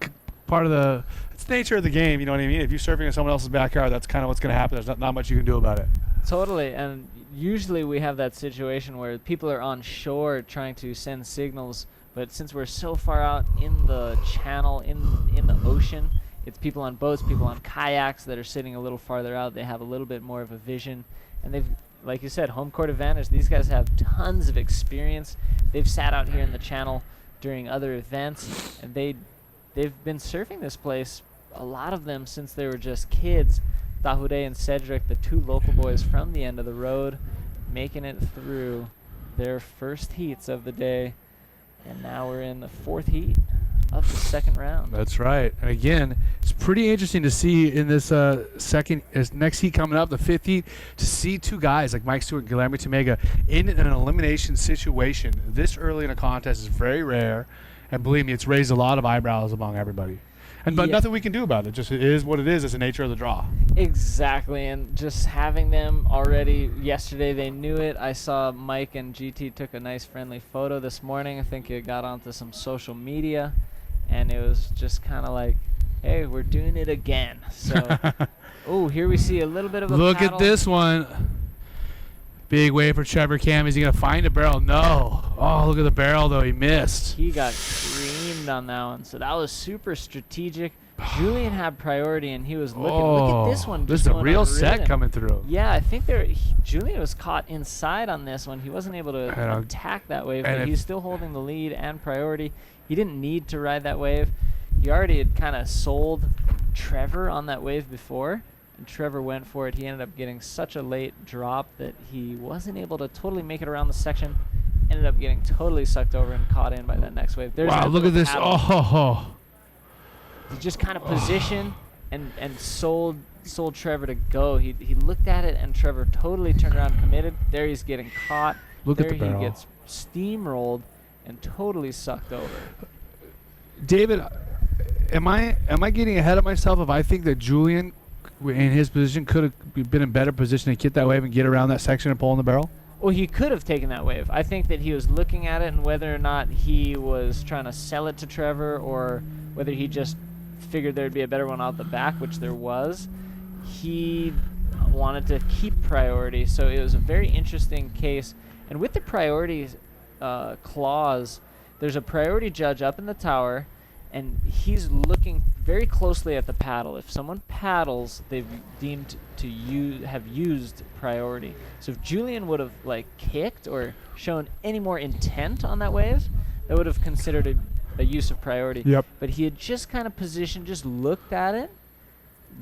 part of it's the nature of the game. You know what I mean? If you're surfing in someone else's backyard, that's kind of what's going to happen. There's not much you can do about it. Totally, and usually we have that situation where people are on shore trying to send signals, but since we're so far out in the channel, in the ocean, it's people on boats, people on kayaks that are sitting a little farther out. They have a little bit more of a vision, and they've, like you said, home court advantage. These guys have tons of experience. They've sat out here in the channel during other events, and they've been surfing this place, a lot of them, since they were just kids. Tahure and Cedric, the 2 local boys from the end of the road, making it through their first heats of the day. And now we're in the 4th heat of the 2nd round. That's right. And again, it's pretty interesting to see in this next heat coming up, the 5th heat, to see 2 guys like Mike Stewart and Guilherme Tomega in an elimination situation this early in a contest is very rare. And believe me, it's raised a lot of eyebrows among everybody. But nothing we can do about it. Just it is what it is. It's the nature of the draw. Exactly, and just having them already yesterday, they knew it. I saw Mike and GT took a nice friendly photo this morning. I think it got onto some social media, and it was just kind of like, hey, we're doing it again. So, here we see a little bit of a Look paddle. at this one. Big wave for Trevor Cam. Is he going to find a barrel? No. Oh, look at the barrel, though. He missed. He got creamed on that one, so that was super strategic. Julien had priority, and he was looking. Look at this one. This is a real set coming through. Yeah, I think Julien was caught inside on this one. He wasn't able to attack that wave, but he's still holding the lead and priority. He didn't need to ride that wave. He already had kind of sold Trevor on that wave before, and Trevor went for it. He ended up getting such a late drop that he wasn't able to totally make it around the section. Ended up getting totally sucked over and caught in by that next wave. Wow, look at this. Paddle. he just kind of positioned and sold Trevor to go. He looked at it, and Trevor totally turned around, committed. There he's getting caught. Look there at the barrel. he gets steamrolled and totally sucked over. David, am I getting ahead of myself if I think that Julian, in his position, could have been in better position to get that wave and get around that section and pull in the barrel? Well, he could have taken that wave. I think that he was looking at it, and whether or not he was trying to sell it to Trevor or whether he just figured there'd be a better one out the back, which there was, he wanted to keep priority. So it was a very interesting case. And with the priority clause, there's a priority judge up in the tower, and he's looking very closely at the paddle. If someone paddles, they've deemed to have used priority. So if Julian would have like kicked or shown any more intent on that wave, that would have considered a use of priority. Yep. But he had just kind of positioned, just looked at it,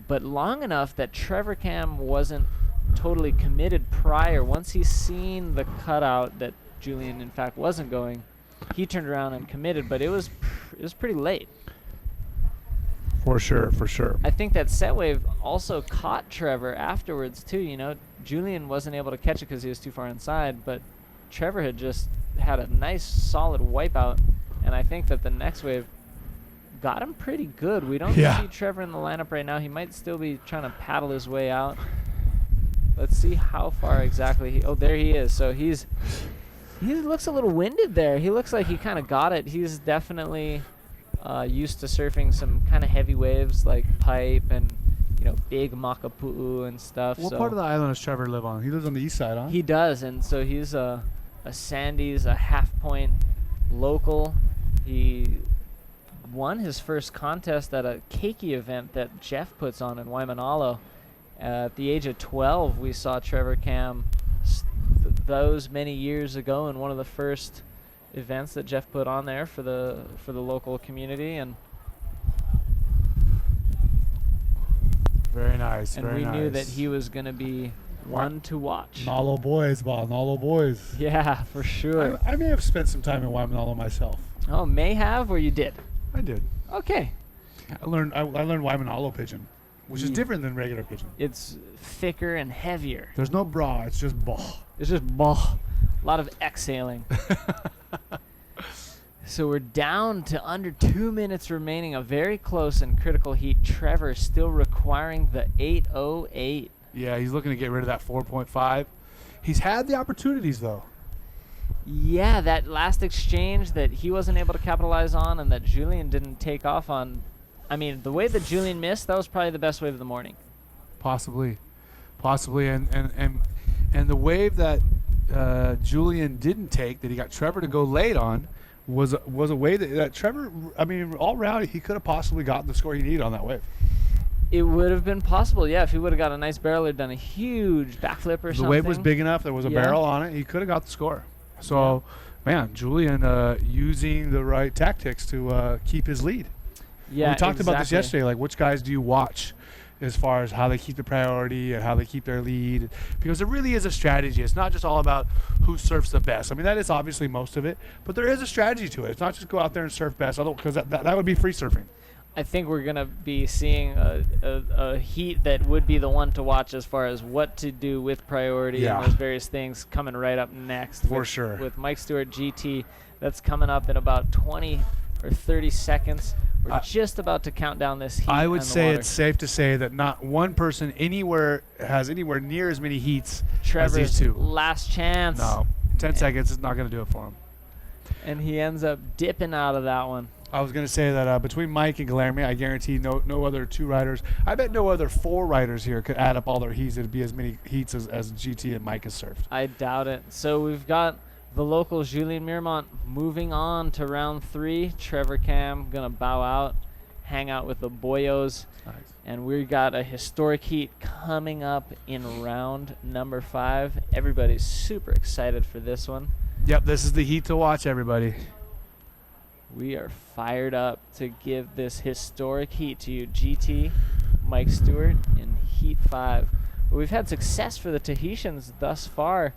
but long enough that Trevor Cam wasn't totally committed prior. Once he's seen the cutout that Julian in fact wasn't going, he turned around and committed, but it was pretty late. For sure, for sure. I think that set wave also caught Trevor afterwards too. You know, Julian wasn't able to catch it because he was too far inside, but Trevor had just had a nice solid wipeout, and I think that the next wave got him pretty good. We don't see Trevor in the lineup right now. He might still be trying to paddle his way out. Let's see how far exactly oh, there he is. So he looks a little winded there. He looks like he kind of got it. He's definitely used to surfing some kind of heavy waves like pipe and, you know, big makapu'u and stuff. What so part of the island does Trevor live on? He lives on the east side, huh? he does, and so he's a Sandy's, a half point local. He won his first contest at a keiki event that Jeff puts on in Waimanalo. At the age of 12, we saw Trevor Cam those many years ago in one of the first events that Jeff put on there for the local community, and very nice. and we knew that he was going to be one to watch. Nalo boys, Bob. Nalo boys. Yeah, for sure. I may have spent some time in Waimanalo myself. Oh, may have, or you did? I did. Okay. I learned Waimanalo pigeon, which is different than regular pigeon. It's thicker and heavier. There's no bra. It's just ball. It's just a lot of exhaling. So we're down to under 2 minutes remaining, a very close and critical heat. Trevor still requiring the 808. Yeah, he's looking to get rid of that 4.5. He's had the opportunities, though. Yeah, that last exchange that he wasn't able to capitalize on and that Julian didn't take off on. I mean, the way that Julian missed, that was probably the best wave of the morning. Possibly. And the wave that Julian didn't take, that he got Trevor to go late on, was a wave that Trevor, I mean, all around, he could have possibly gotten the score he needed on that wave. It would have been possible, yeah, if he would have got a nice barrel or done a huge backflip or something. The wave was big enough, there was a barrel on it, he could have got the score. So, man, Julian using the right tactics to keep his lead. Yeah, we talked about this yesterday, like which guys do you watch as far as how they keep the priority and how they keep their lead, because it really is a strategy. It's not just all about who surfs the best. I mean, that is obviously most of it, but there is a strategy to it. It's not just go out there and surf best, because that would be free surfing. I think we're going to be seeing a heat that would be the one to watch as far as what to do with priority and those various things coming right up next. For sure. With Mike Stewart GT, that's coming up in about 20 or 30 seconds. We're just about to count down this heat. I would say water. it's safe to say that not one person anywhere has anywhere near as many heats Trevor's as these two. Last chance. No, 10 seconds is not going to do it for him. And he ends up dipping out of that one. I was going to say that between Mike and Guilherme, I guarantee no other two riders. I bet no other four riders here could add up all their heats. It'd be as many heats as GT and Mike has surfed. I doubt it. So we've got the local Julien Mirmont moving on to round 3. Trevor Cam going to bow out, hang out with the boyos. Nice. And we got a historic heat coming up in round number 5. Everybody's super excited for this one. Yep, this is the heat to watch, everybody. We are fired up to give this historic heat to you, GT, Mike Stewart, in Heat 5. But we've had success for the Tahitians thus far.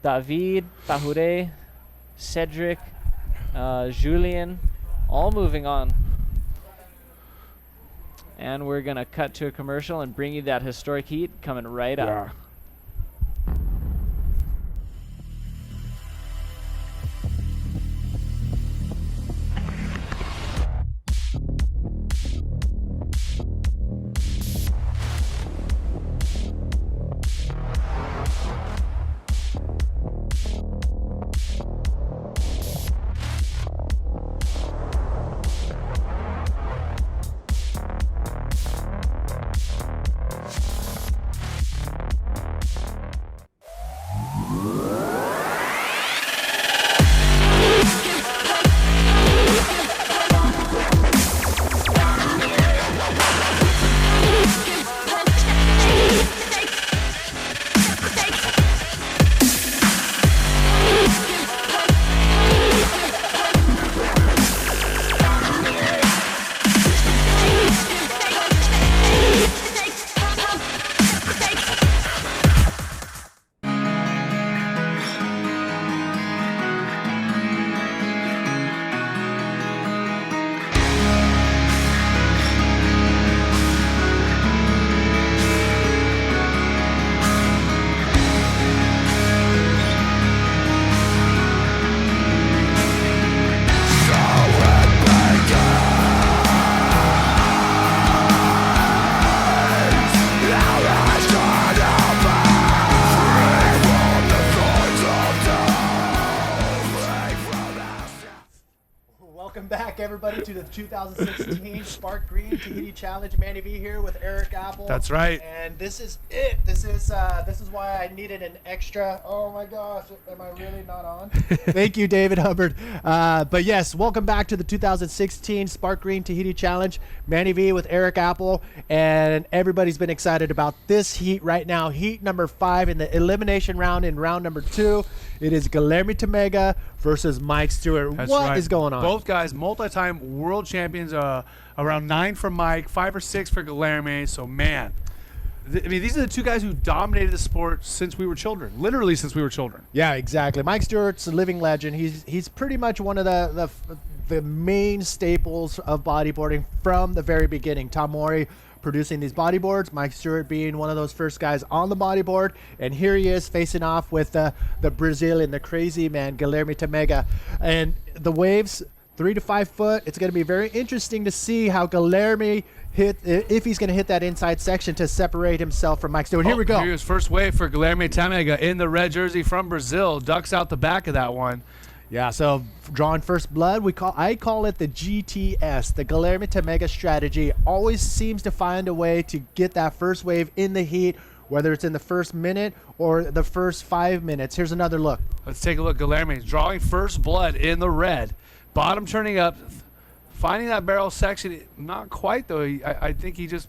David, Tahure, Cedric, Julien, all moving on. And we're going to cut to a commercial and bring you that historic heat coming right up. Welcome back, everybody, to the 2016 Sparkgreen Tahiti Challenge. Manny V here with Eric Apple. That's right. And this is it. This is why I needed an extra. Oh my gosh, am I really not on? Thank you, David Hubbard. But yes, welcome back to the 2016 Sparkgreen Tahiti Challenge. Manny V with Eric Apple, and everybody's been excited about this heat right now. Heat number 5 in the elimination round in round number 2. It is Guilherme Tamega versus Mike Stewart. That's What right. is going on? Both guys, multi-time world champions. Around 9 for Mike, 5 or 6 for Guilherme. So man, I mean, these are the two guys who dominated the sport since we were children. Literally since we were children. Yeah, exactly. Mike Stewart's a living legend. He's pretty much one of the main staples of bodyboarding from the very beginning. Tom Mori producing these bodyboards, Mike Stewart being one of those first guys on the bodyboard, and here he is facing off with the Brazilian, the crazy man, Guilherme Tamega. And the waves, 3 to 5 foot. It's going to be very interesting to see how Guilherme if he's going to hit that inside section to separate himself from Mike Stewart. Here we go. Here's first wave for Guilherme Tamega in the red jersey from Brazil. Ducks out the back of that one. Yeah, so drawing first blood, I call it the GTS, the Guilherme Tamega strategy. Always seems to find a way to get that first wave in the heat, whether it's in the first minute or the first 5 minutes. Here's another look. Let's take a look. Guilherme drawing first blood in the red. Bottom turning up, finding that barrel section. Not quite, though. I think he just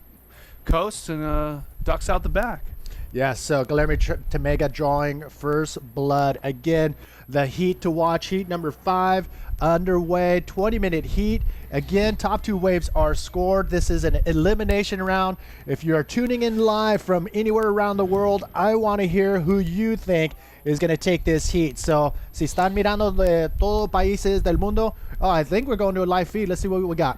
coasts and ducks out the back. Yeah, so Guilherme Tamega drawing first blood. Again, the heat to watch, heat number 5 underway, 20-minute heat. Again, top 2 waves are scored. This is an elimination round. If you are tuning in live from anywhere around the world, I want to hear who you think is going to take this heat. So, si están mirando de todos países del mundo, I think we're going to a live feed. Let's see what we got.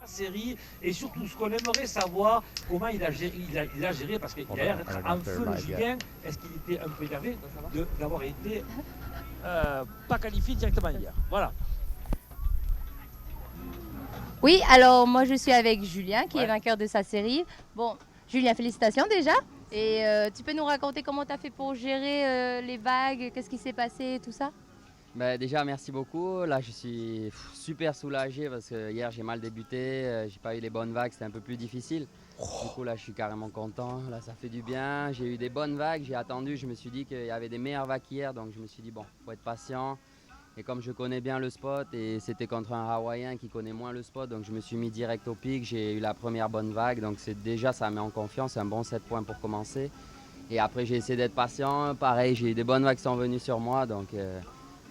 Série et surtout ce qu'on aimerait savoir comment il a géré parce qu'il a l'air d'être en feu le Julien. Est-ce qu'il était un peu énervé d'avoir été pas qualifié directement hier? Voilà. Oui, alors moi je suis avec Julien qui est vainqueur de sa série. Bon, Julien, félicitations déjà. Et tu peux nous raconter comment tu as fait pour gérer les vagues, qu'est-ce qui s'est passé, tout ça? Ben déjà, merci beaucoup. Là, je suis super soulagé parce que hier, j'ai mal débuté. J'ai pas eu les bonnes vagues, c'était un peu plus difficile. Du coup, là, je suis carrément content. Là, ça fait du bien. J'ai eu des bonnes vagues. J'ai attendu. Je me suis dit qu'il y avait des meilleures vagues hier. Donc, je me suis dit, bon, faut être patient. Et comme je connais bien le spot et c'était contre un Hawaïen qui connaît moins le spot, donc je me suis mis direct au pic. J'ai eu la première bonne vague. Donc, déjà, ça met en confiance. C'est un bon 7 points pour commencer. Et après, j'ai essayé d'être patient. Pareil, j'ai eu des bonnes vagues qui sont venues sur moi. Donc,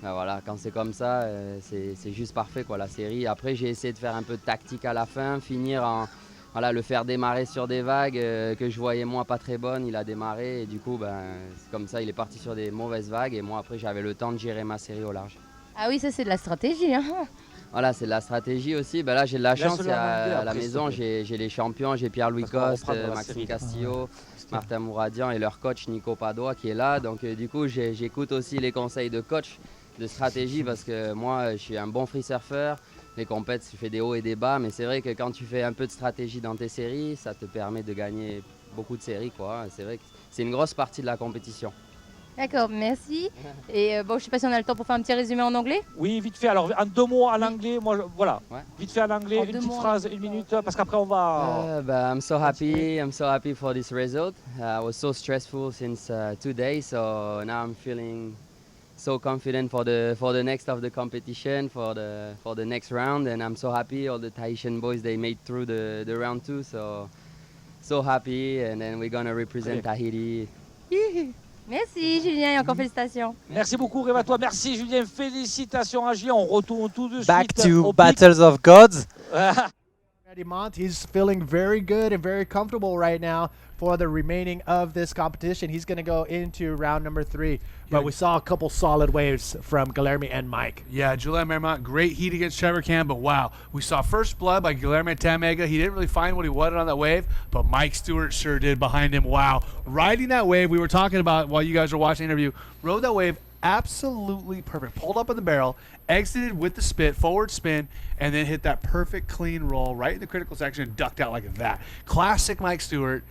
ben voilà, quand c'est comme ça, c'est juste parfait quoi, la série. Après, j'ai essayé de faire un peu de tactique à la fin, le faire démarrer sur des vagues que je voyais moi pas très bonnes. Il a démarré et du coup, c'est comme ça, il est parti sur des mauvaises vagues et moi après, j'avais le temps de gérer ma série au large. Ah oui, ça c'est de la stratégie. Hein. Voilà, c'est de la stratégie aussi. Ben là, j'ai de la chance. Laisse-le en anglais À la après, maison, s'il te j'ai les champions. J'ai Pierre-Louis Parce qu'on va Coste, reprendre la Maxime série. Castillo, Martin Mouradian et leur coach Nico Padoa qui est là. Donc, du coup, j'écoute aussi les conseils de coach de stratégie parce que moi, je suis un bon free surfer. Les compètes, tu fais des hauts et des bas. Mais c'est vrai que quand tu fais un peu de stratégie dans tes séries, ça te permet de gagner beaucoup de séries, quoi. C'est vrai que c'est une grosse partie de la compétition. D'accord, merci. Et bon, je sais pas si on a le temps pour faire un petit résumé en anglais. Oui, vite fait. Alors, en 2 mots en anglais, voilà. Ouais. Vite fait en anglais, En une 2 petite mots en phrase, anglais. 1 minute, parce qu'après on va. I'm so happy. I'm so happy for this result. I was so stressful since 2 days, so now I'm feeling so confident for the next of the competition, for the next round, and I'm so happy. All the Tahitian boys they made through the round 2, so happy, and then we're gonna represent Tahiti. Merci Julien et encore félicitations. Merci beaucoup, Réva, toi. Merci, Julien. Félicitations à Julien. On retourne tout de Back suite to au pic. Battles of Gods. Mont, he's feeling very good and very comfortable right now for the remaining of this competition. He's going to go into round number 3. But we saw a couple solid waves from Guilherme and Mike. Yeah, Julien Mermont, great heat against Trevor Cam, but wow. We saw first blood by Guilherme Tamega. He didn't really find what he wanted on that wave, but Mike Stewart sure did behind him. Wow. Riding that wave, we were talking about while you guys were watching the interview, rode that wave absolutely perfect. Pulled up on the barrel, exited with the spit, forward spin, and then hit that perfect clean roll right in the critical section and ducked out like that. Classic Mike Stewart,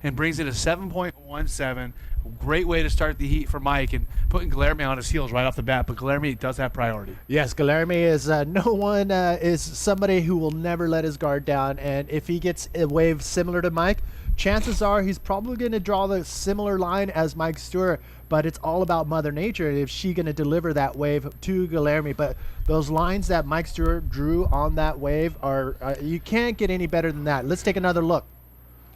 and brings it a 7.17. Great way to start the heat for Mike and putting Guilherme on his heels right off the bat, but Guilherme does have priority. Yes, Guilherme is is somebody who will never let his guard down, and if he gets a wave similar to Mike, chances are he's probably going to draw the similar line as Mike Stewart, but it's all about Mother Nature if she's going to deliver that wave to Guilherme. But those lines that Mike Stewart drew on that wave are you can't get any better than that. Let's take another look.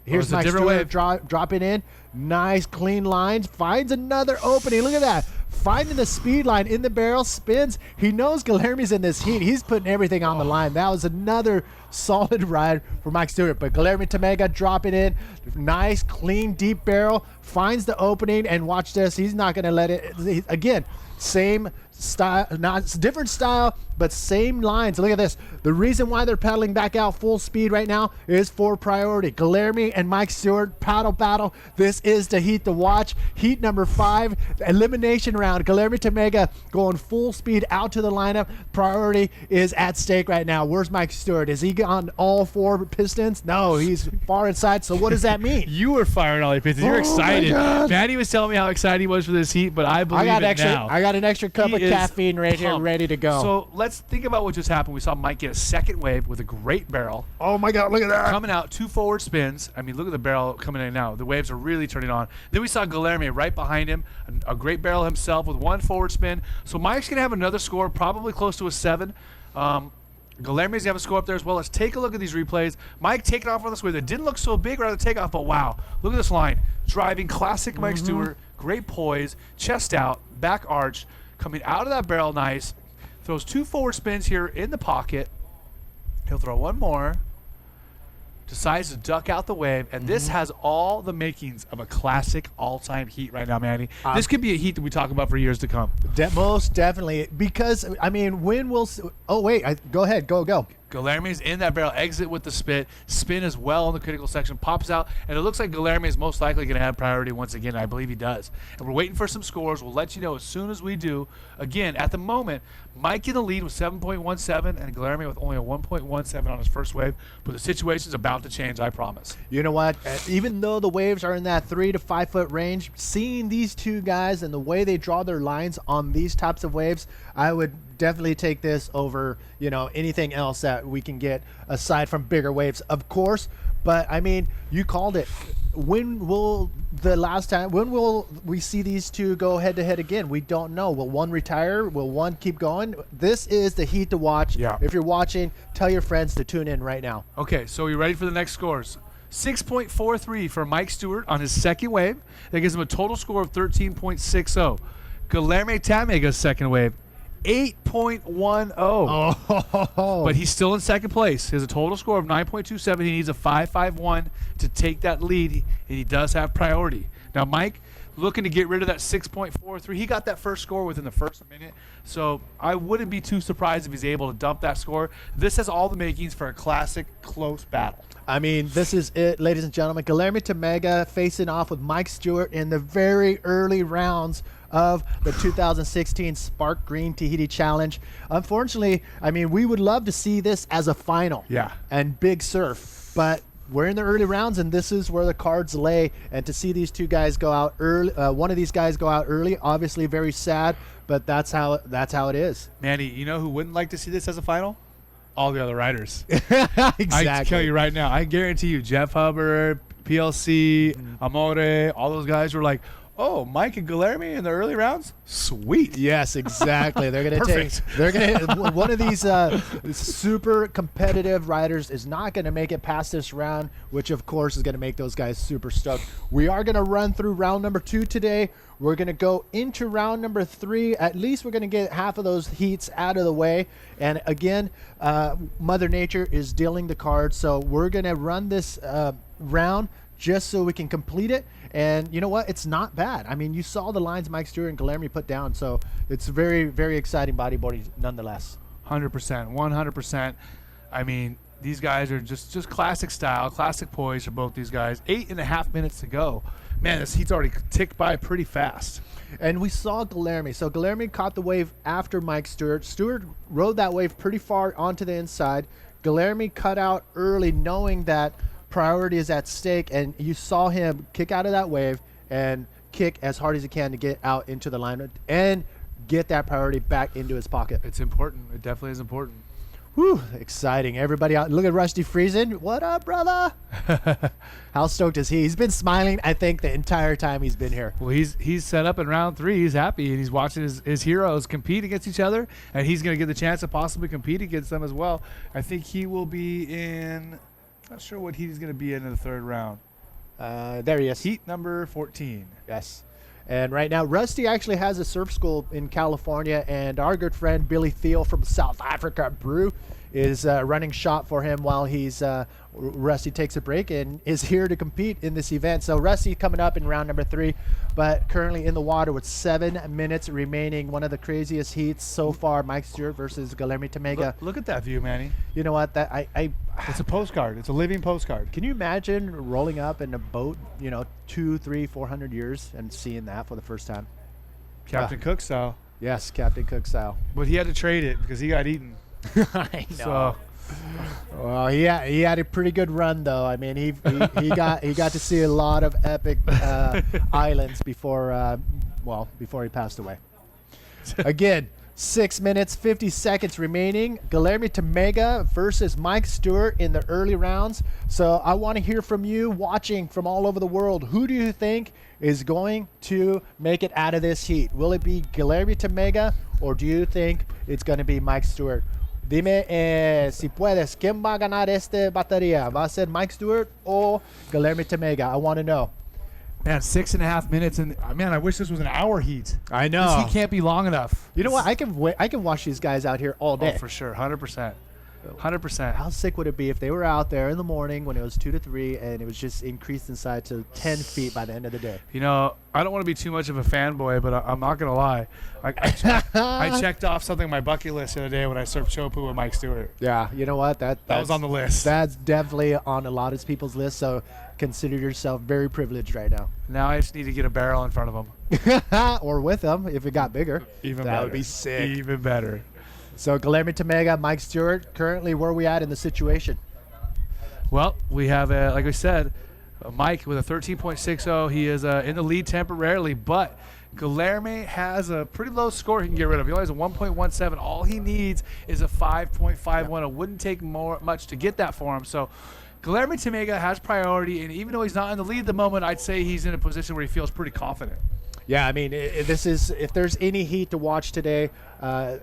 Here's Mike Stewart dropping in. Nice, clean lines. Finds another opening. Look at that. Finding the speed line in the barrel, spins. He knows Guilherme's in this heat. He's putting everything on the line. That was another solid ride for Mike Stewart. But Guilherme Tamega dropping in. Nice, clean, deep barrel. Finds the opening. And watch this. He's not going to let it. Again, same style, not different style, but same lines. Look at this. The reason why they're paddling back out full speed right now is for priority. Guilherme and Mike Stewart paddle battle. This is the heat to watch. Heat number 5, elimination round. Guilherme Tamega going full speed out to the lineup. Priority is at stake right now. Where's Mike Stewart? Is he on all 4 pistons? No, he's far inside. So what does that mean? You were firing all your pistons. You're excited. Maddie was telling me how excited he was for this heat, but I believe now. I got an extra cup of caffeine right here ready to go. So let's think about what just happened. We saw Mike get a second wave with a great barrel. Oh my God, look at that. Coming out, 2 forward spins. I mean, look at the barrel coming in now. The waves are really turning on. Then we saw Guilherme right behind him, a great barrel himself with 1 forward spin. So Mike's going to have another score, probably close to a 7. Guilherme's going to have a score up there as well. Let's take a look at these replays. Mike taking off on this wave. It didn't look so big right at the takeoff, but wow. Look at this line. Driving classic Mike Stewart. Great poise, chest out, back arch, coming out of that barrel nice. Throws 2 forward spins here in the pocket. He'll throw 1 more. Decides to duck out the wave, and this has all the makings of a classic all-time heat right now, Manny. This could be a heat that we talk about for years to come. Most definitely, because I mean, when will? Oh wait, go ahead, go. Guilherme's in that barrel, exit with the spin as well in the critical section, pops out, and it looks like Guilherme is most likely going to have priority once again. I believe he does. And we're waiting for some scores. We'll let you know as soon as we do. Again, at the moment, Mike in the lead with 7.17 and Guilherme with only a 1.17 on his first wave, but the situation's about to change, I promise. You know what? Even though the waves are in that 3 to 5 foot range, seeing these 2 guys and the way they draw their lines on these types of waves, I would definitely take this over, anything else that we can get aside from bigger waves, of course. But I mean, you called it. When will we see these 2 go head to head again? We don't know. Will one retire? Will one keep going? This is the heat to watch. Yeah. If you're watching, tell your friends to tune in right now. Okay, so you ready for the next scores? 6.43 for Mike Stewart on his second wave. That gives him a total score of 13.60. Guilherme Tamega's second wave, 8.10. Oh. But he's still in second place. He has a total score of 9.27. He needs a 5.51 to take that lead, and he does have priority. Now, Mike, looking to get rid of that 6.43. He got that first score within the first minute, so I wouldn't be too surprised if he's able to dump that score. This has all the makings for a classic close battle. I mean, this is it, ladies and gentlemen. Guilherme Tamega facing off with Mike Stewart in the very early rounds of the 2016 Sparkgreen Tahiti Challenge. Unfortunately, I mean, we would love to see this as a final. Yeah. And big surf, but we're in the early rounds, and this is where the cards lay. And to see these two guys go out early, one of these guys go out early, obviously very sad, but that's how it is. Manny, you know who wouldn't like to see this as a final? All the other riders. Exactly. I can tell you right now, I guarantee you, Jeff Hubbard, PLC, Amore, all those guys were like, oh, Mike and Guilherme in the early rounds? Sweet. Yes, exactly. They're going to one of these super competitive riders is not going to make it past this round, which of course is going to make those guys super stoked. We are going to run through round number 2 today. We're going to go into round number 3. At least we're going to get half of those heats out of the way. And again, Mother Nature is dealing the cards. So we're going to run this round just so we can complete it. And you know what? It's not bad. I mean, you saw the lines Mike Stewart and Guilherme put down, so it's very, very exciting bodyboarding nonetheless. 100%, 100%. I mean, these guys are just classic style, classic poise for both these guys. 8.5 minutes to go. Man, this heat's already ticked by pretty fast. And we saw Guilherme. So Guilherme caught the wave after Mike Stewart. Stewart rode that wave pretty far onto the inside. Guilherme cut out early knowing that priority is at stake, and you saw him kick out of that wave and kick as hard as he can to get out into the line and get that priority back into his pocket. It's important. It definitely is important. Whew, exciting. Everybody out. Look at Rusty Friesen. What up, brother? How stoked is he? He's been smiling, I think, the entire time he's been here. Well, he's set up in round 3. He's happy, and he's watching his heroes compete against each other, and he's going to get the chance to possibly compete against them as well. I think he will be in... Not sure what he's going to be in the 3rd round. There he is. Heat number 14. Yes. And right now, Rusty actually has a surf school in California, and our good friend Billy Thiel from South Africa, Brew, is running shot for him while Rusty takes a break and is here to compete in this event. So Rusty coming up in round number 3, but currently in the water with 7 minutes remaining. One of the craziest heats so far, Mike Stewart versus Guilherme Tamega. Look at that view, Manny. You know what? That it's a postcard. It's a living postcard. Can you imagine rolling up in a boat, 200, 300, 400 years and seeing that for the first time? Captain Cook style. Yes, Captain Cook style. But he had to trade it because he got eaten. I know. Well, he had a pretty good run though. I mean, he got to see a lot of epic islands before he passed away. Again, 6 minutes 50 seconds remaining. Guilherme Tamega versus Mike Stewart in the early rounds. So I want to hear from you watching from all over the world. Who do you think is going to make it out of this heat? Will it be Guilherme Tamega, or do you think it's going to be Mike Stewart? Dime si puedes, ¿quién va a ganar esta batería? ¿Va a ser Mike Stewart o Guilherme Tamega? I want to know. Man, 6.5 minutes, and man, I wish this was an hour heat. I know. This heat can't be long enough. You know what? I can watch these guys out here all day. Oh, for sure, 100%. 100%. How sick would it be if they were out there in the morning when it was 2 to 3 and it was just increased inside to 10 feet by the end of the day? You know, I don't want to be too much of a fanboy, but I'm not going to lie. I checked off something on my bucket list the other day when I surfed Chopu with Mike Stewart. Yeah, you know what? That was on the list. That's definitely on a lot of people's list, so consider yourself very privileged right now. Now I just need to get a barrel in front of them. Or with them if it got bigger. Even better. That would be sick. Even better. So Guilherme Tamega, Mike Stewart, currently where are we at in the situation? Well, we have, like we said, Mike with a 13.60. He is in the lead temporarily, but Guilherme has a pretty low score he can get rid of. He only has a 1.17. All he needs is a 5.51. It wouldn't take much to get that for him. So Guilherme Tamega has priority, and even though he's not in the lead at the moment, I'd say he's in a position where he feels pretty confident. Yeah, I mean, this is, if there's any heat to watch today,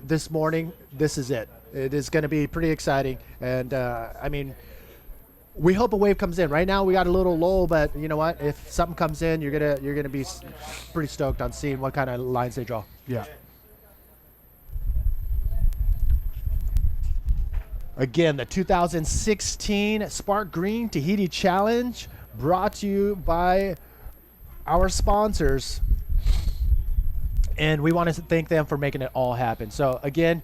this morning, this is it. It is going to be pretty exciting. And, I mean, we hope a wave comes in. Right now we got a little low, but you know what? If something comes in, you're gonna be pretty stoked on seeing what kind of lines they draw. Yeah. Again, the 2016 Sparkgreen Tahiti Challenge brought to you by our sponsors, and we want to thank them for making it all happen. So again,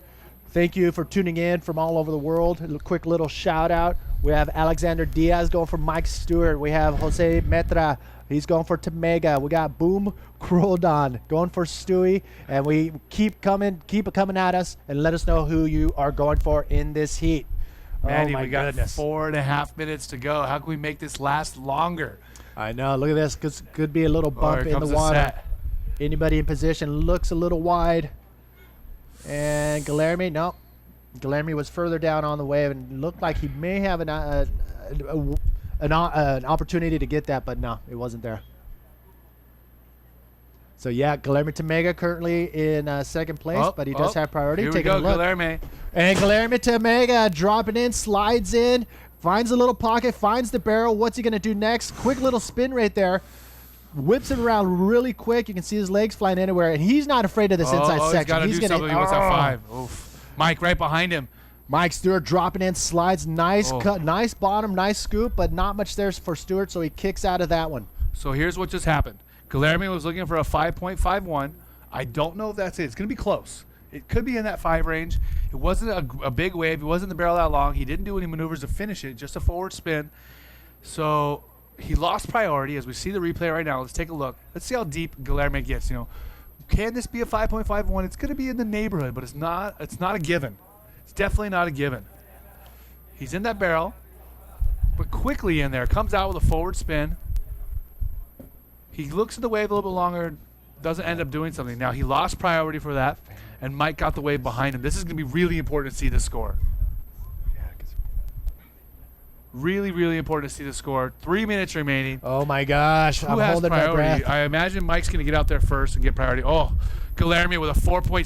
thank you for tuning in from all over the world. A quick little shout out. We have Alexander Diaz going for Mike Stewart. We have Jose Metra. He's going for Tamega. We got Boom Crodon going for Stewie. And we keep it coming at us, and let us know who you are going for in this heat. Manny, oh my we got goodness. 4.5 minutes to go. How can we make this last longer? I know. Look at this. Could be a little bump Here in comes the the water. set. Anybody in position looks a little wide. And Guilherme, no. Guilherme was further down on the wave and looked like he may have an opportunity to get that, but no, it wasn't there. So yeah, Guilherme Tamega currently in second place, but he does have priority. Here we Taking go, a look. Guilherme. And Guilherme Tamega dropping in, slides in, finds a little pocket, finds the barrel. What's he going to do next? Quick little spin right there. Whips it around really quick. You can see his legs flying anywhere, and he's not afraid of this inside section. He's got to do something. He wants that 5. Oof. Mike right behind him. Mike Stewart dropping in, slides, nice cut, nice bottom, nice scoop, but not much there for Stewart, so he kicks out of that one. So here's what just happened. Guilherme was looking for a 5.51. I don't know if that's it. It's going to be close. It could be in that 5 range. It wasn't a big wave. He wasn't in the barrel that long. He didn't do any maneuvers to finish it, just a forward spin. So he lost priority. As we see the replay right now, let's take a look. Let's see how deep Guilherme gets. Can this be a 5.51? It's going to be in the neighborhood, but it's not a given. It's definitely not a given. He's in that barrel, but quickly in there. Comes out with a forward spin. He looks at the wave a little bit longer, doesn't end up doing something. Now, he lost priority for that, and Mike got the wave behind him. This is going to be really important to see the score. Really, really important to see the score. 3 minutes remaining. Oh, my gosh. Who I'm has holding my priority? breath. I imagine Mike's going to get out there first and get priority. Oh, Guilherme with a 4.67.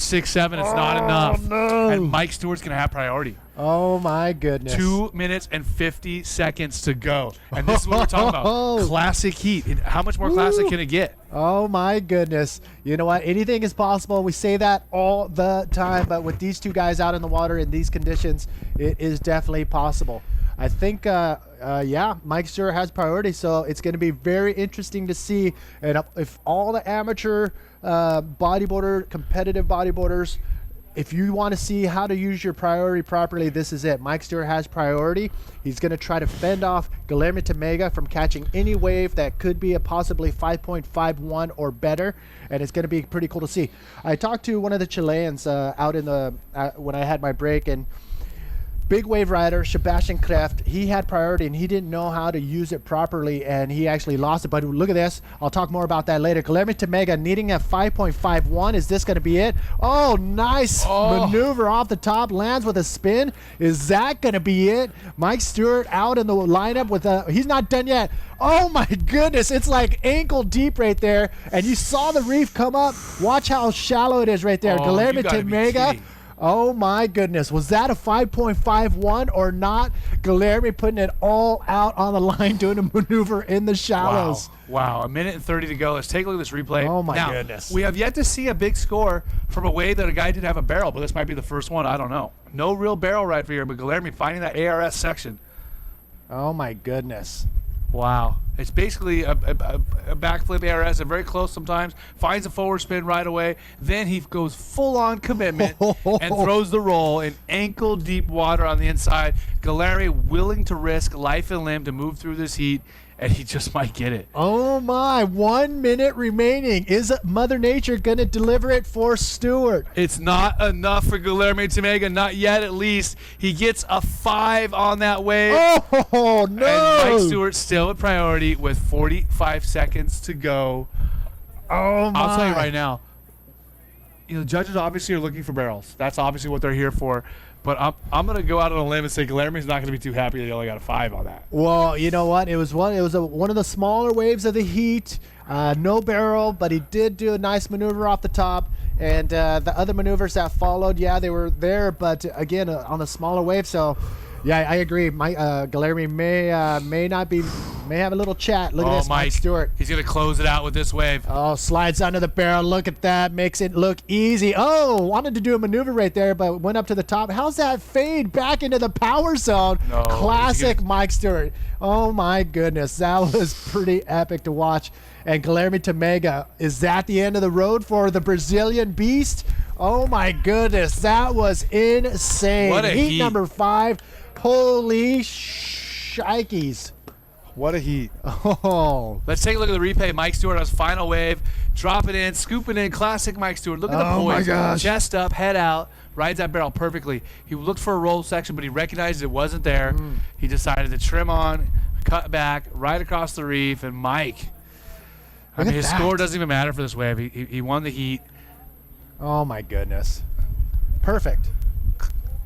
It's not enough. No. And Mike Stewart's going to have priority. Oh, my goodness. 2 minutes and 50 seconds to go. And this is what we're talking about. Classic heat. How much more classic can it get? Oh, my goodness. You know what? Anything is possible. We say that all the time. But with these two guys out in the water in these conditions, it is definitely possible. I think, Mike Stewart has priority, so it's going to be very interesting to see. And if all the amateur competitive bodyboarders, if you want to see how to use your priority properly, this is it. Mike Stewart has priority. He's going to try to fend off Guilherme Tamega from catching any wave that could be a possibly 5.51 or better, and it's going to be pretty cool to see. I talked to one of the Chileans out in the when I had my break, and big wave rider, Sebastian Kreft, he had priority and he didn't know how to use it properly, and he actually lost it. But look at this. I'll talk more about that later. Guilherme Tamega needing a 5.51. Is this going to be it? Oh, nice maneuver off the top. Lands with a spin. Is that going to be it? Mike Stewart out in the lineup with he's not done yet. Oh, my goodness. It's like ankle deep right there. And you saw the reef come up. Watch how shallow it is right there. Guilherme Tamega. Oh, my goodness. Was that a 5.51 or not? Guilherme putting it all out on the line, doing a maneuver in the shallows. Wow. 1 minute and 30 to go. Let's take a look at this replay. Oh, my now, goodness. We have yet to see a big score from a wave that a guy didn't have a barrel, but this might be the first one. I don't know. No real barrel right for here, but Guilherme finding that ARS section. Oh, my goodness. Wow. It's basically a backflip ARS, very close sometimes, finds a forward spin right away, then he goes full-on commitment and throws the roll in ankle-deep water on the inside. Guilherme willing to risk life and limb to move through this heat, and he just might get it. Oh, my. 1 minute remaining. Is Mother Nature going to deliver it for Stewart? It's not enough for Guilherme Tamega, not yet at least. He gets a 5 on that wave. Oh, no. And Mike Stewart still at priority with 45 seconds to go. Oh, my. I'll tell you right now, judges obviously are looking for barrels. That's obviously what they're here for. But I'm going to go out on a limb and say Guilherme's not going to be too happy that he only got a 5 on that. Well, you know what? It was one of the smaller waves of the heat. No barrel, but he did do a nice maneuver off the top. And the other maneuvers that followed, they were there, but again, on the smaller wave. So, Yeah, I agree. Guilherme may have a little chat. Look at this, Mike Stewart. He's gonna close it out with this wave. Oh, slides under the barrel. Look at that. Makes it look easy. Oh, wanted to do a maneuver right there, but went up to the top. How's that fade back into the power zone? No, Classic Mike Stewart. Oh my goodness, that was pretty epic to watch. And Guilherme Tamega, is that the end of the road for the Brazilian beast? Oh my goodness, that was insane. What a heat. Number 5. Holy shikes. What a heat. Oh. Let's take a look at the replay. Mike Stewart on his final wave. Drop it in, scoop it in. Classic Mike Stewart. Look at the poise. Oh my gosh. Chest up, head out. Rides that barrel perfectly. He looked for a roll section, but he recognized it wasn't there. He decided to trim on, cut back, right across the reef. And Mike, I mean, his score doesn't even matter for this wave. He won the heat. Oh my goodness. Perfect.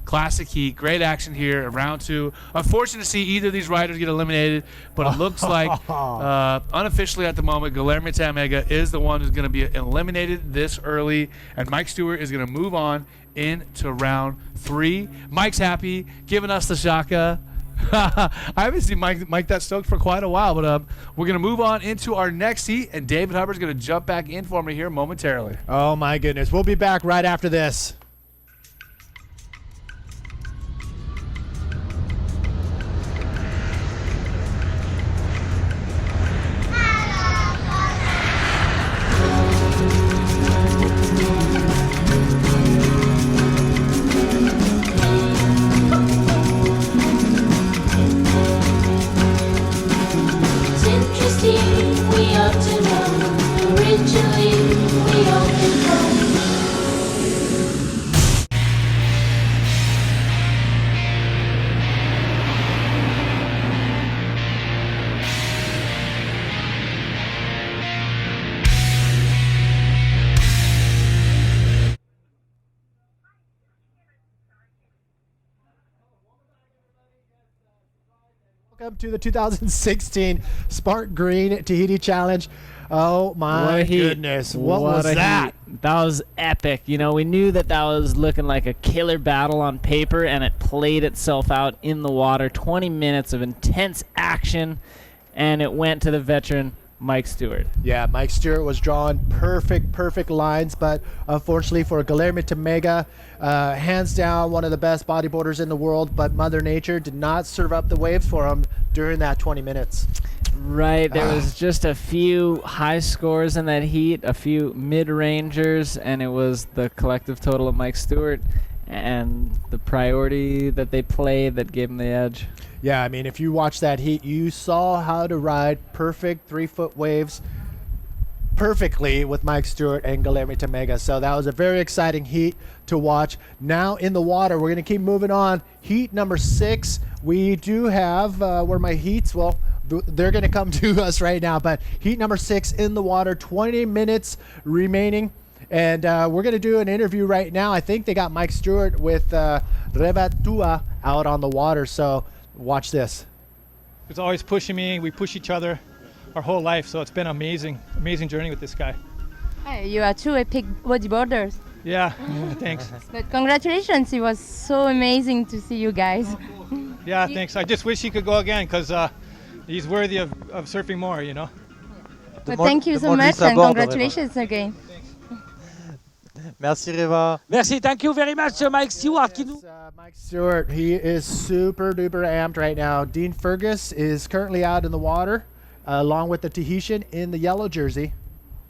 Classic heat. Great action here in round 2. Unfortunate to see either of these riders get eliminated, but it looks like unofficially at the moment, Guilherme Tamega is the one who's going to be eliminated this early, and Mike Stewart is going to move on into round 3. Mike's happy, giving us the shaka. I haven't seen Mike that stoked for quite a while, but we're going to move on into our next heat, and David Hubbard's going to jump back in for me here momentarily. Oh my goodness. We'll be back right after this. Welcome to the 2016 Sparkgreen Tahiti Challenge. Oh my goodness. What was that? That was epic. You know, we knew that was looking like a killer battle on paper, and it played itself out in the water. 20 minutes of intense action, and it went to the veteran Mike Stewart. Yeah, Mike Stewart was drawing perfect lines, but unfortunately for Guilherme Tamega, hands down one of the best bodyboarders in the world, but Mother Nature did not serve up the waves for him during that 20 minutes. Right, there was just a few high scores in that heat, a few mid-rangers, and it was the collective total of Mike Stewart and the priority that they played that gave him the edge. Yeah, I mean, if you watch that heat, you saw how to ride perfect 3-foot waves perfectly with Mike Stewart and Guilherme Tamega. So that was a very exciting heat to watch. Now in the water, we're going to keep moving on. Heat number 6, we do have, where are my heats? Well, they're going to come to us right now. But heat number 6 in the water, 20 minutes remaining. And we're going to do an interview right now. I think they got Mike Stewart with Revatua out on the water. So watch this. He's always pushing me. We push each other our whole life. So it's been an amazing journey with this guy. Hey, you are two epic bodyboarders. Yeah, thanks. But congratulations. It was so amazing to see you guys. Yeah, thanks. I just wish he could go again because he's worthy of surfing more, you know. But thank you so much and congratulations again. Merci Reva. Merci, thank you very much, Mike Stewart. Mike Stewart, he is super duper amped right now. Dean Fergus is currently out in the water, along with the Tahitian in the yellow jersey.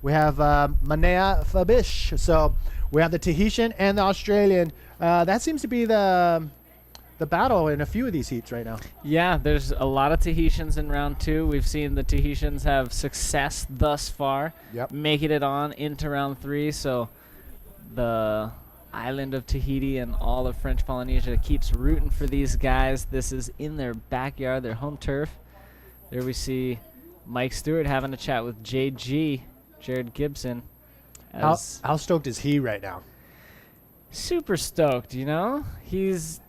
We have Manea Fabish. So we have the Tahitian and the Australian. That seems to be the battle in a few of these heats right now. Yeah, there's a lot of Tahitians in round 2. We've seen the Tahitians have success thus far, making it on into round 3. So the island of Tahiti and all of French Polynesia keeps rooting for these guys. This is in their backyard, their home turf. There we see Mike Stewart having a chat with JG, Jared Gibson. How stoked is he right now? Super stoked, you know? He's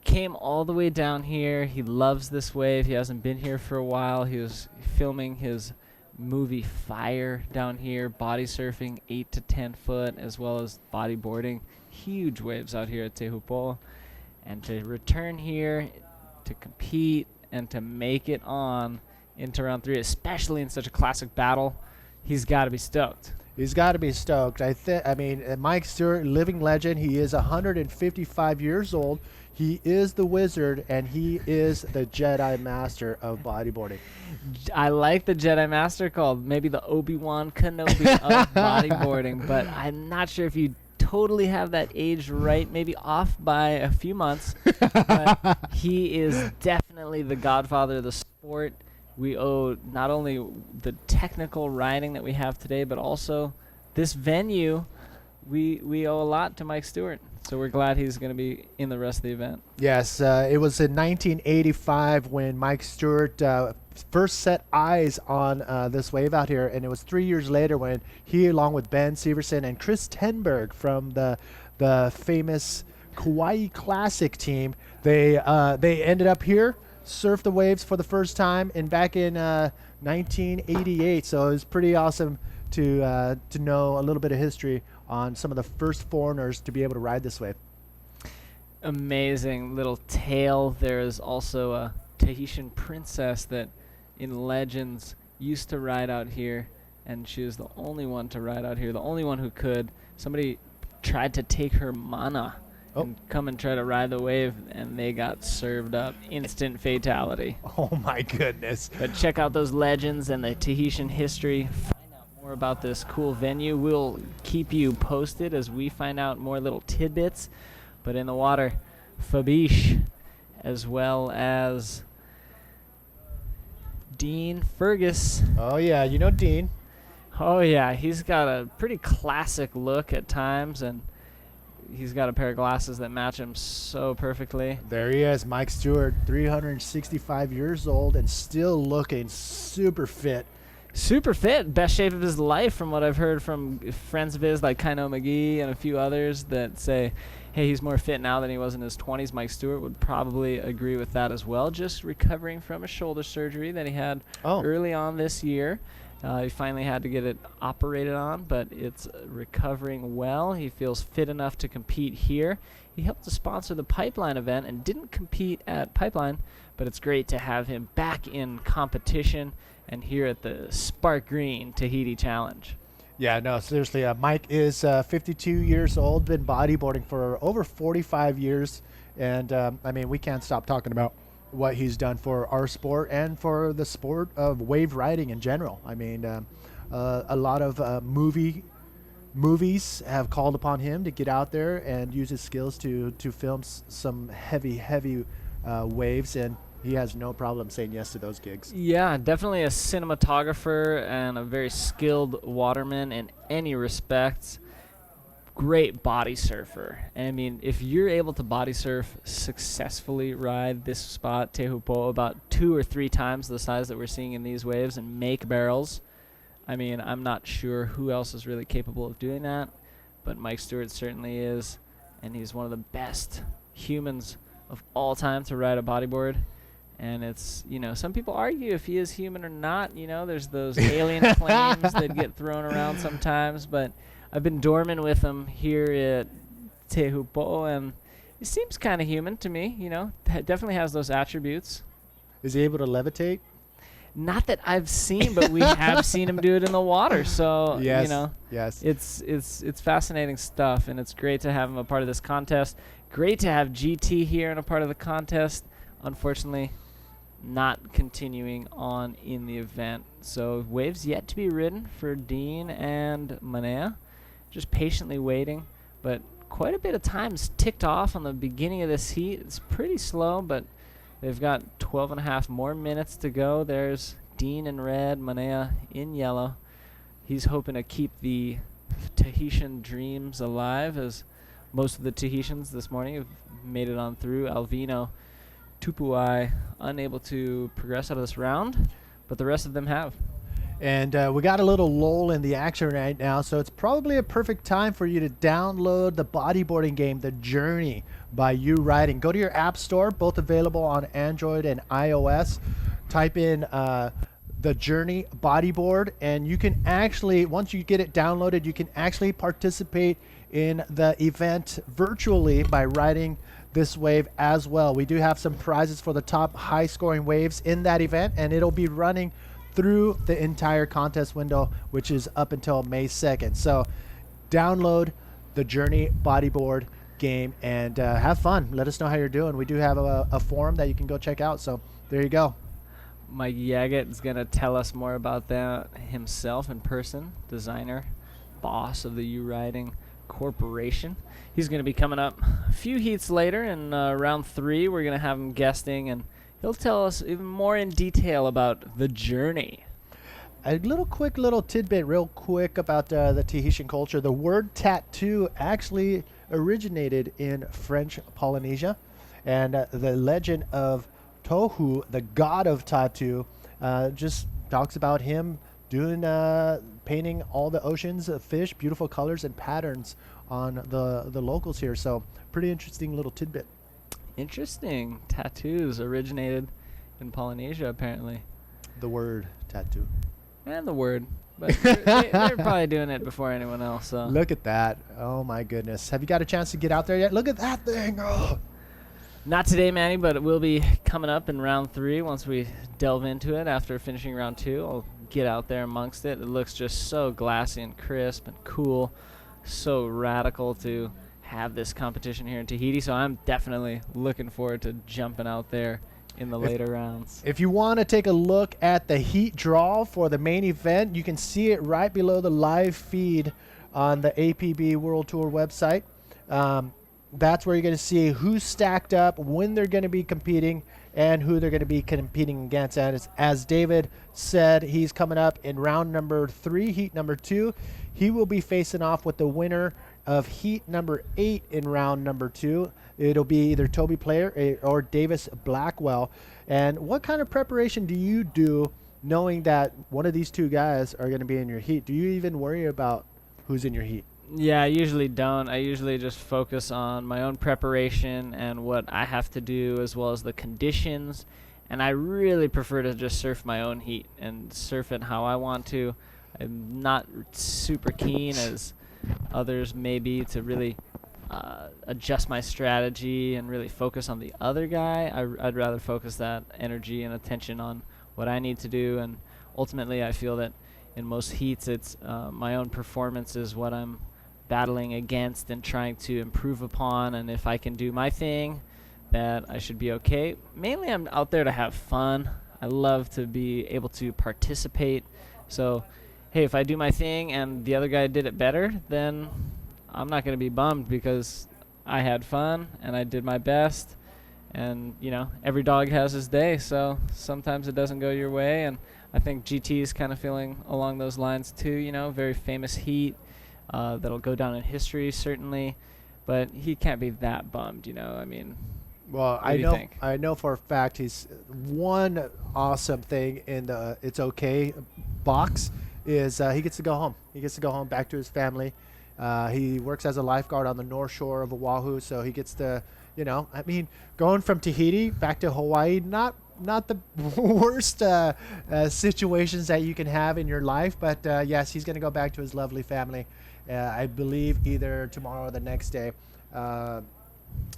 came all the way down here. He loves this wave. He hasn't been here for a while. He was filming his movie Fire down here, body surfing 8 to 10 foot, as well as bodyboarding. Huge waves out here at Tehupo'o. And to return here to compete and to make it on into round 3, especially in such a classic battle. He's got to be stoked. He's got to be stoked. I mean, Mike Stewart, living legend. He is 155 years old. He is the wizard, and he is the Jedi Master of bodyboarding. I like the Jedi Master called maybe the Obi-Wan Kenobi of bodyboarding, but I'm not sure if you totally have that age right, maybe off by a few months. But he is definitely the godfather of the sport. We owe not only the technical riding that we have today, but also this venue. We owe a lot to Mike Stewart. So we're glad he's going to be in the rest of the event. Yes, it was in 1985 when Mike Stewart first set eyes on this wave out here, and it was 3 years later when he, along with Ben Severson and Chris Tenberg from the famous Kauai Classic team, they ended up here, surfed the waves for the first time, and back in 1988. So it was pretty awesome to know a little bit of history on some of the first foreigners to be able to ride this wave. Amazing little tale. There is also a Tahitian princess that in legends used to ride out here, and she was the only one to ride out here, the only one who could. Somebody tried to take her mana and come and try to ride the wave, and they got served up. Instant fatality. Oh my goodness. But check out those legends and the Tahitian history. More about this cool venue. We'll keep you posted as we find out more little tidbits. But in the water, Fabish, as well as Dean Fergus. Oh yeah, you know Dean. Oh yeah, he's got a pretty classic look at times, and he's got a pair of glasses that match him so perfectly. There he is, Mike Stewart, 365 years old and still looking super fit. Super fit, best shape of his life from what I've heard from friends of his like Kaino McGee and a few others that say, hey, he's more fit now than he was in his 20s. Mike Stewart would probably agree with that as well, just recovering from a shoulder surgery that he had early on this year. He finally had to get it operated on, but it's recovering well. He feels fit enough to compete here. He helped to sponsor the Pipeline event and didn't compete at Pipeline, but it's great to have him back in competition and here at the Sparkgreen Tahiti Challenge. Yeah, no, seriously, Mike is 52 years old, been bodyboarding for over 45 years, and I mean, we can't stop talking about what he's done for our sport and for the sport of wave riding in general. I mean, a lot of movies have called upon him to get out there and use his skills to film some heavy waves, and he has no problem saying yes to those gigs. Yeah, definitely a cinematographer and a very skilled waterman in any respects. Great body surfer. And I mean, if you're able to body surf, successfully ride this spot, Te Hupo'o, about 2 or 3 times the size that we're seeing in these waves and make barrels, I mean, I'm not sure who else is really capable of doing that, but Mike Stewart certainly is, and he's one of the best humans of all time to ride a bodyboard. And it's, you know, some people argue if he is human or not. You know, there's those alien claims that get thrown around sometimes. But I've been dorming with him here at Te Hupo'o, and he seems kind of human to me. You know, definitely has those attributes. Is he able to levitate? Not that I've seen, but we have seen him do it in the water. So, yes, you know, it's fascinating stuff, and it's great to have him a part of this contest. Great to have GT here and a part of the contest. Unfortunately, not continuing on in the event. So waves yet to be ridden for Dean and Manea. Just patiently waiting, but quite a bit of time's ticked off on the beginning of this heat. It's pretty slow, but they've got 12 and a half more minutes to go. There's Dean in red, Manea in yellow. He's hoping to keep the Tahitian dreams alive, as most of the Tahitians this morning have made it on through. Alvino, Tupuai unable to progress out of this round, but the rest of them have. And we got a little lull in the action right now, so it's probably a perfect time for you to download the bodyboarding game, The Journey by You Riding. Go to your app store, both available on Android and iOS. Type in The Journey Bodyboard, and you can actually, once you get it downloaded, you can actually participate in the event virtually by riding this wave as well. We do have some prizes for the top high scoring waves in that event, and it'll be running through the entire contest window, which is up until May 2nd. So download the Journey Bodyboard game and have fun. Let us know how you're doing. We do have a forum that you can go check out. So there you go. Mike Yaget is going to tell us more about that himself in person. Designer, boss of the U-Riding Corporation. He's going to be coming up a few heats later in round 3. We're going to have him guesting, and he'll tell us even more in detail about the journey. A quick little tidbit real quick about the Tahitian culture. The word tattoo actually originated in French Polynesia, and the legend of Tohu, the god of tattoo, just talks about him doing painting all the oceans of fish, beautiful colors and patterns on the locals here. So pretty interesting little tidbit. Interesting. Tattoos originated in Polynesia, apparently. The word tattoo. And the word. But they're probably doing it before anyone else. So. Look at that. Oh, my goodness. Have you got a chance to get out there yet? Look at that thing. Oh. Not today, Manny, but it will be coming up in round 3 once we delve into it after finishing round 2. I'll get out there amongst it. It looks just so glassy and crisp and cool. So radical to have this competition here in Tahiti. So I'm definitely looking forward to jumping out there in the later rounds. If you want to take a look at the heat draw for the main event, you can see it right below the live feed on the APB World Tour website. That's where you're going to see who's stacked up, when they're going to be competing, and who they're going to be competing against. And as David said, he's coming up in round number 3, heat number 2. He will be facing off with the winner of heat number 8 in round number 2. It'll be either Toby Player or Davis Blackwell. And what kind of preparation do you do knowing that one of these two guys are going to be in your heat? Do you even worry about who's in your heat? Yeah, I usually don't. I usually just focus on my own preparation and what I have to do, as well as the conditions. And I really prefer to just surf my own heat and surf it how I want to. I'm not super keen, as others may be, to really adjust my strategy and really focus on the other guy. I'd rather focus that energy and attention on what I need to do. And ultimately, I feel that in most heats, it's my own performance is what I'm battling against and trying to improve upon. And if I can do my thing, that I should be okay. Mainly, I'm out there to have fun. I love to be able to participate. So, hey, if I do my thing and the other guy did it better, then I'm not going to be bummed, because I had fun and I did my best. And, you know, every dog has his day, so sometimes it doesn't go your way. And I think GT is kind of feeling along those lines too, you know, very famous heat that'll go down in history, certainly. But he can't be that bummed, you know. I mean, well, I know for a fact he's one awesome thing in the It's Okay box is he gets to go home. He gets to go home back to his family. He works as a lifeguard on the North Shore of Oahu, so he gets to, you know, I mean, going from Tahiti back to Hawaii, not the worst situations that you can have in your life, but yes, he's going to go back to his lovely family, I believe either tomorrow or the next day.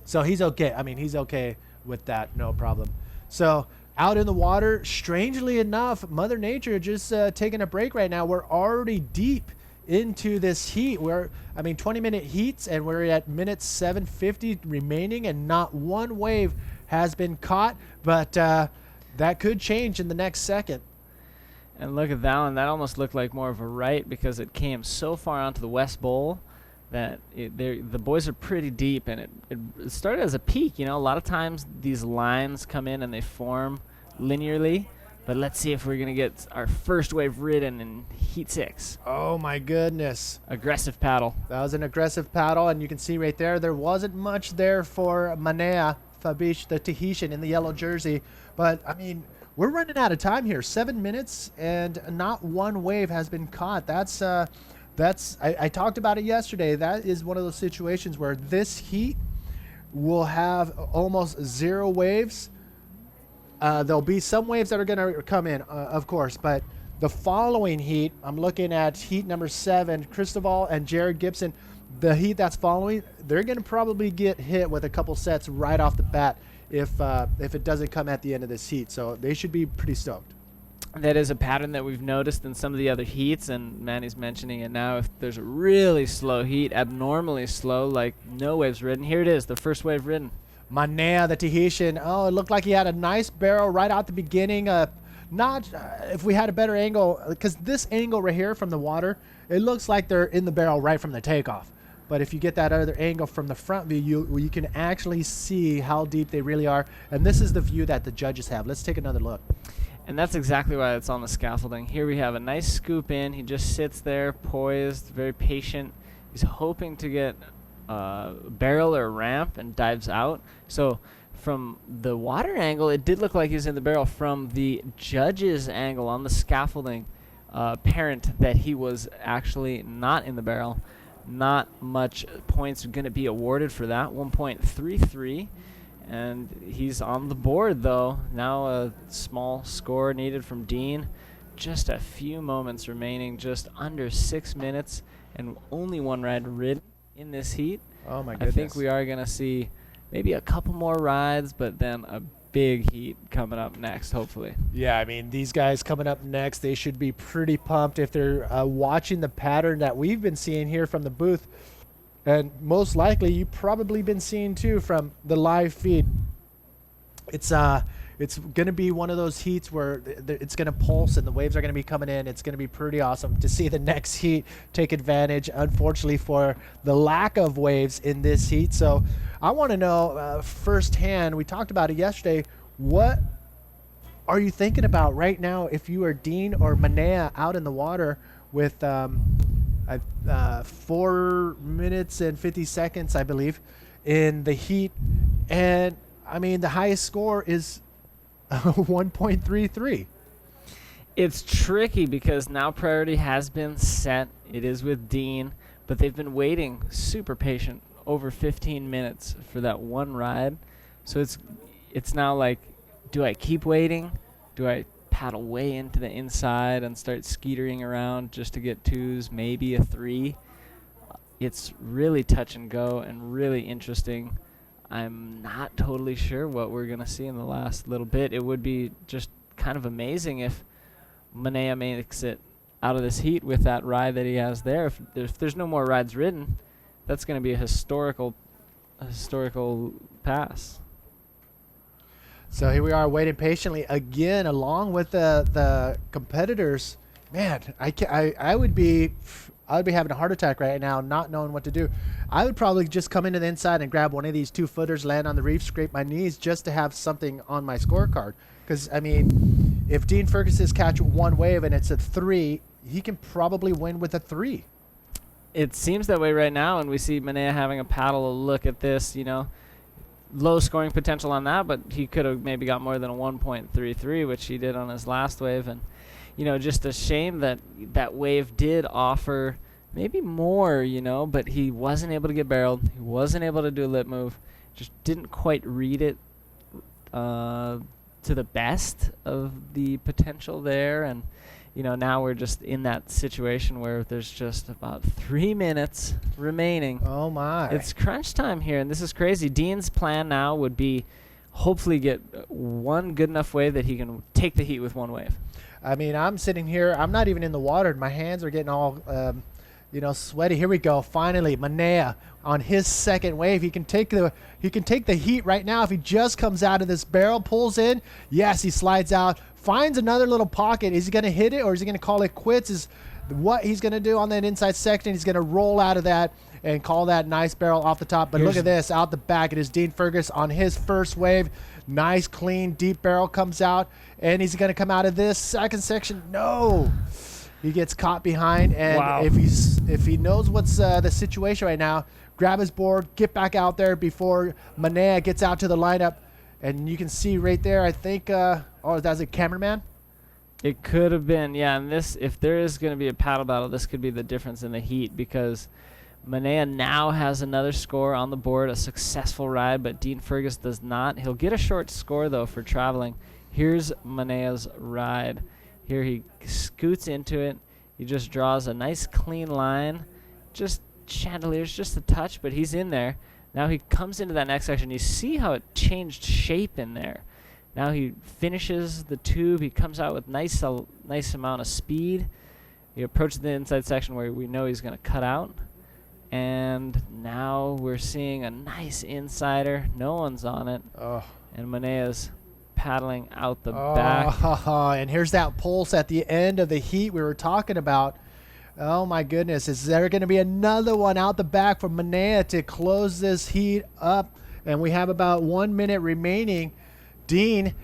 So he's okay. I mean, he's okay with that, no problem. So out in the water, strangely enough, Mother Nature just taking a break right now. We're already deep into this heat. 20-minute heats, and we're at minute 750 remaining, and not one wave has been caught, but that could change in the next second. And look at that one. That almost looked like more of a right, because it came so far onto the West Bowl that the boys are pretty deep, and it started as a peak. You know, a lot of times these lines come in and they form linearly, but let's see if we're going to get our first wave ridden in heat 6. Oh my goodness. Aggressive paddle. That was an aggressive paddle, and you can see right there wasn't much there for Manea Fabish, the Tahitian in the yellow jersey. But I mean, we're running out of time here. 7 minutes and not one wave has been caught. I talked about it yesterday. That is one of those situations where this heat will have almost 0 waves. There'll be some waves that are going to come in, of course, but the following heat, I'm looking at heat number 7, Cristobal and Jared Gibson. the heat that's following, they're going to probably get hit with a couple sets right off the bat if it doesn't come at the end of this heat. So they should be pretty stoked. That is a pattern that we've noticed in some of the other heats, and Manny's mentioning it now. If there's a really slow heat, abnormally slow, like no waves ridden, here it is, the first wave ridden. Manea, the Tahitian, it looked like he had a nice barrel right out the beginning. If we had a better angle, because this angle right here from the water, it looks like they're in the barrel right from the takeoff. But if you get that other angle from the front view, you can actually see how deep they really are. And this is the view that the judges have. Let's take another look. And that's exactly why it's on the scaffolding. Here we have a nice scoop in. He just sits there, poised, very patient. He's hoping to get a barrel or a ramp and dives out. So from the water angle, it did look like he was in the barrel. From the judge's angle on the scaffolding, apparent that he was actually not in the barrel. Not much points going to be awarded for that. 1.33. And he's on the board, though. Now a small score needed from Dean. Just a few moments remaining, just under 6 minutes, and only one ride ridden in this heat. Oh, my goodness. I think we are going to see maybe a couple more rides, but then a big heat coming up next, hopefully. Yeah, I mean, these guys coming up next, they should be pretty pumped if they're watching the pattern that we've been seeing here from the booth. And most likely, you've probably been seeing, too, from the live feed. It's going to be one of those heats where it's going to pulse and the waves are going to be coming in. It's going to be pretty awesome to see the next heat take advantage, unfortunately, for the lack of waves in this heat. So I want to know firsthand, we talked about it yesterday, what are you thinking about right now if you are Dean or Manea out in the water with 4 minutes and 50 seconds, I believe, in the heat? And, I mean, the highest score is 1.33. It's tricky because now priority has been set. It is with Dean, but they've been waiting super patient over 15 minutes for that one ride. So it's now like, do I keep waiting? Do I paddle way into the inside and start skeetering around just to get twos, maybe a three? It's really touch and go and really interesting. I'm not totally sure what we're going to see in the last little bit. It would be just kind of amazing if Manea makes it out of this heat with that ride that he has there. If there's no more rides ridden, that's going to be a historical pass. So here we are waiting patiently again, along with the competitors. Man, I would be having a heart attack right now, not knowing what to do. I would probably just come into the inside and grab one of these 2-footers, land on the reef, scrape my knees, just to have something on my scorecard. Because, I mean, if Dean Fergus's catch one wave and it's a 3, he can probably win with a 3. It seems that way right now, and we see Manea having a paddle. A look at this, low scoring potential on that, but he could have maybe got more than a 1.33, which he did on his last wave. And just a shame that that wave did offer maybe more, but he wasn't able to get barreled. He wasn't able to do a lip move. Just didn't quite read it to the best of the potential there. And, now we're just in that situation where there's just about 3 minutes remaining. Oh, my. It's crunch time here, and this is crazy. Dean's plan now would be hopefully get one good enough wave that he can take the heat with one wave. I mean, I'm sitting here. I'm not even in the water. My hands are getting all, sweaty. Here we go. Finally, Manea on his second wave. He can take the heat right now if he just comes out of this barrel, pulls in. Yes, he slides out, finds another little pocket. Is he going to hit it or is he going to call it quits? Is what he's going to do on that inside section. He's going to roll out of that and call that nice barrel off the top. But look at this, out the back. It is Dean Fergus on his first wave. Nice, clean, deep barrel comes out, and he's going to come out of this second section. No, he gets caught behind, and wow. if he knows what's the situation right now, grab his board, get back out there before Manea gets out to the lineup, and you can see right there. I think, that's a cameraman. It could have been, yeah. And this, if there is going to be a paddle battle, this could be the difference in the heat because Manea now has another score on the board, a successful ride, but Dean Fergus does not. He'll get a short score, though, for traveling. Here's Manea's ride. Here he scoots into it. He just draws a nice clean line. Just chandeliers just a touch, but he's in there. Now he comes into that next section. You see how it changed shape in there. Now he finishes the tube. He comes out with nice amount of speed. He approaches the inside section where we know he's going to cut out. And now we're seeing a nice insider. No one's on it. Oh. And Manea's paddling out the back. And here's that pulse at the end of the heat we were talking about. Oh my goodness, is there going to be another one out the back for Manea to close this heat up? And we have about 1 minute remaining. Dean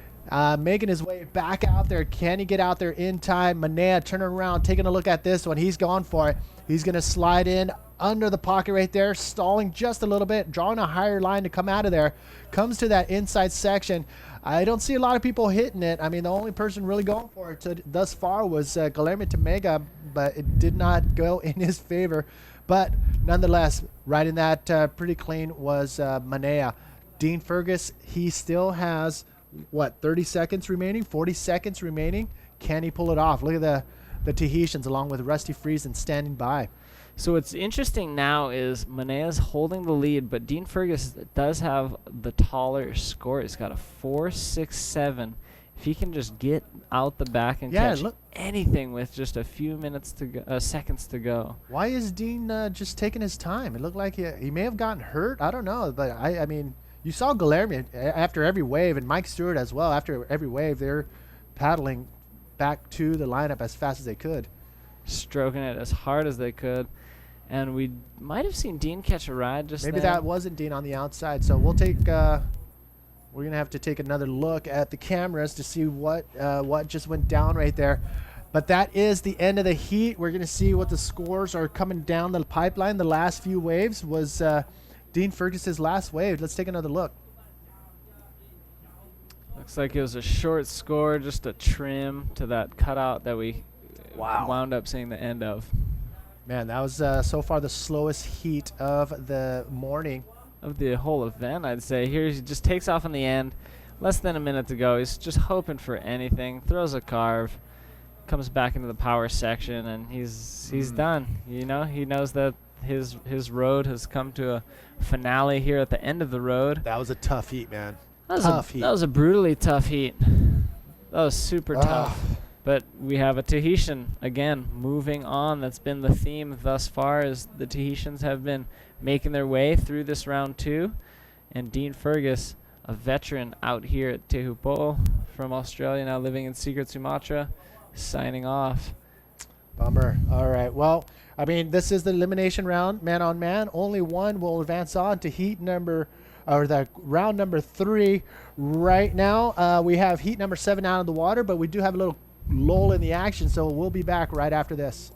making his way back out there. Can he get out there in time? Manea turning around, taking a look at this one. He's going for it. He's going to slide in under the pocket right there, stalling just a little bit, drawing a higher line to come out of there. Comes to that inside section. I don't see a lot of people hitting it. I mean, the only person really going for it thus far was Guilherme Temega, but it did not go in his favor. But nonetheless, riding that pretty clean was Manea. Dean Fergus, he still has, 30 seconds remaining, 40 seconds remaining. Can he pull it off? Look at the Tahitians along with Rusty Friesen standing by. So what's interesting now is Manea's holding the lead, but Dean Fergus does have the taller score. He's got a 4.67. If he can just get out the back and catch anything with just a few minutes to go, seconds to go. Why is Dean just taking his time? It looked like he may have gotten hurt. I don't know, but I mean, you saw Guilherme after every wave, and Mike Stewart as well. After every wave, they're paddling back to the lineup as fast as they could, stroking it as hard as they could. And we might have seen Dean catch a ride just maybe then. That wasn't Dean on the outside. So we'll take. We're gonna have to take another look at the cameras to see what just went down right there. But that is the end of the heat. We're gonna see what the scores are coming down the pipeline. The last few waves was Dean Fergus's last wave. Let's take another look. Looks like it was a short score, just a trim to that cutout that we wound up seeing the end of. Man, that was so far the slowest heat of the morning. Of the whole event, I'd say. Here he just takes off in the end. Less than a minute to go. He's just hoping for anything. Throws a carve. Comes back into the power section, and he's done. You know, he knows that his road has come to a finale here at the end of the road. That was a tough heat, man. That was a brutally tough heat. That was super tough. But we have a Tahitian, again, moving on. That's been the theme thus far, as the Tahitians have been making their way through this round 2. And Dean Fergus, a veteran out here at Tehupo'o from Australia, now living in Secret Sumatra, signing off. Bummer. All right. Well, I mean, this is the elimination round, man on man. Only one will advance on to the round number 3. Right now, we have heat number 7 out of the water, but we do have a little lull in the action, so we'll be back right after this.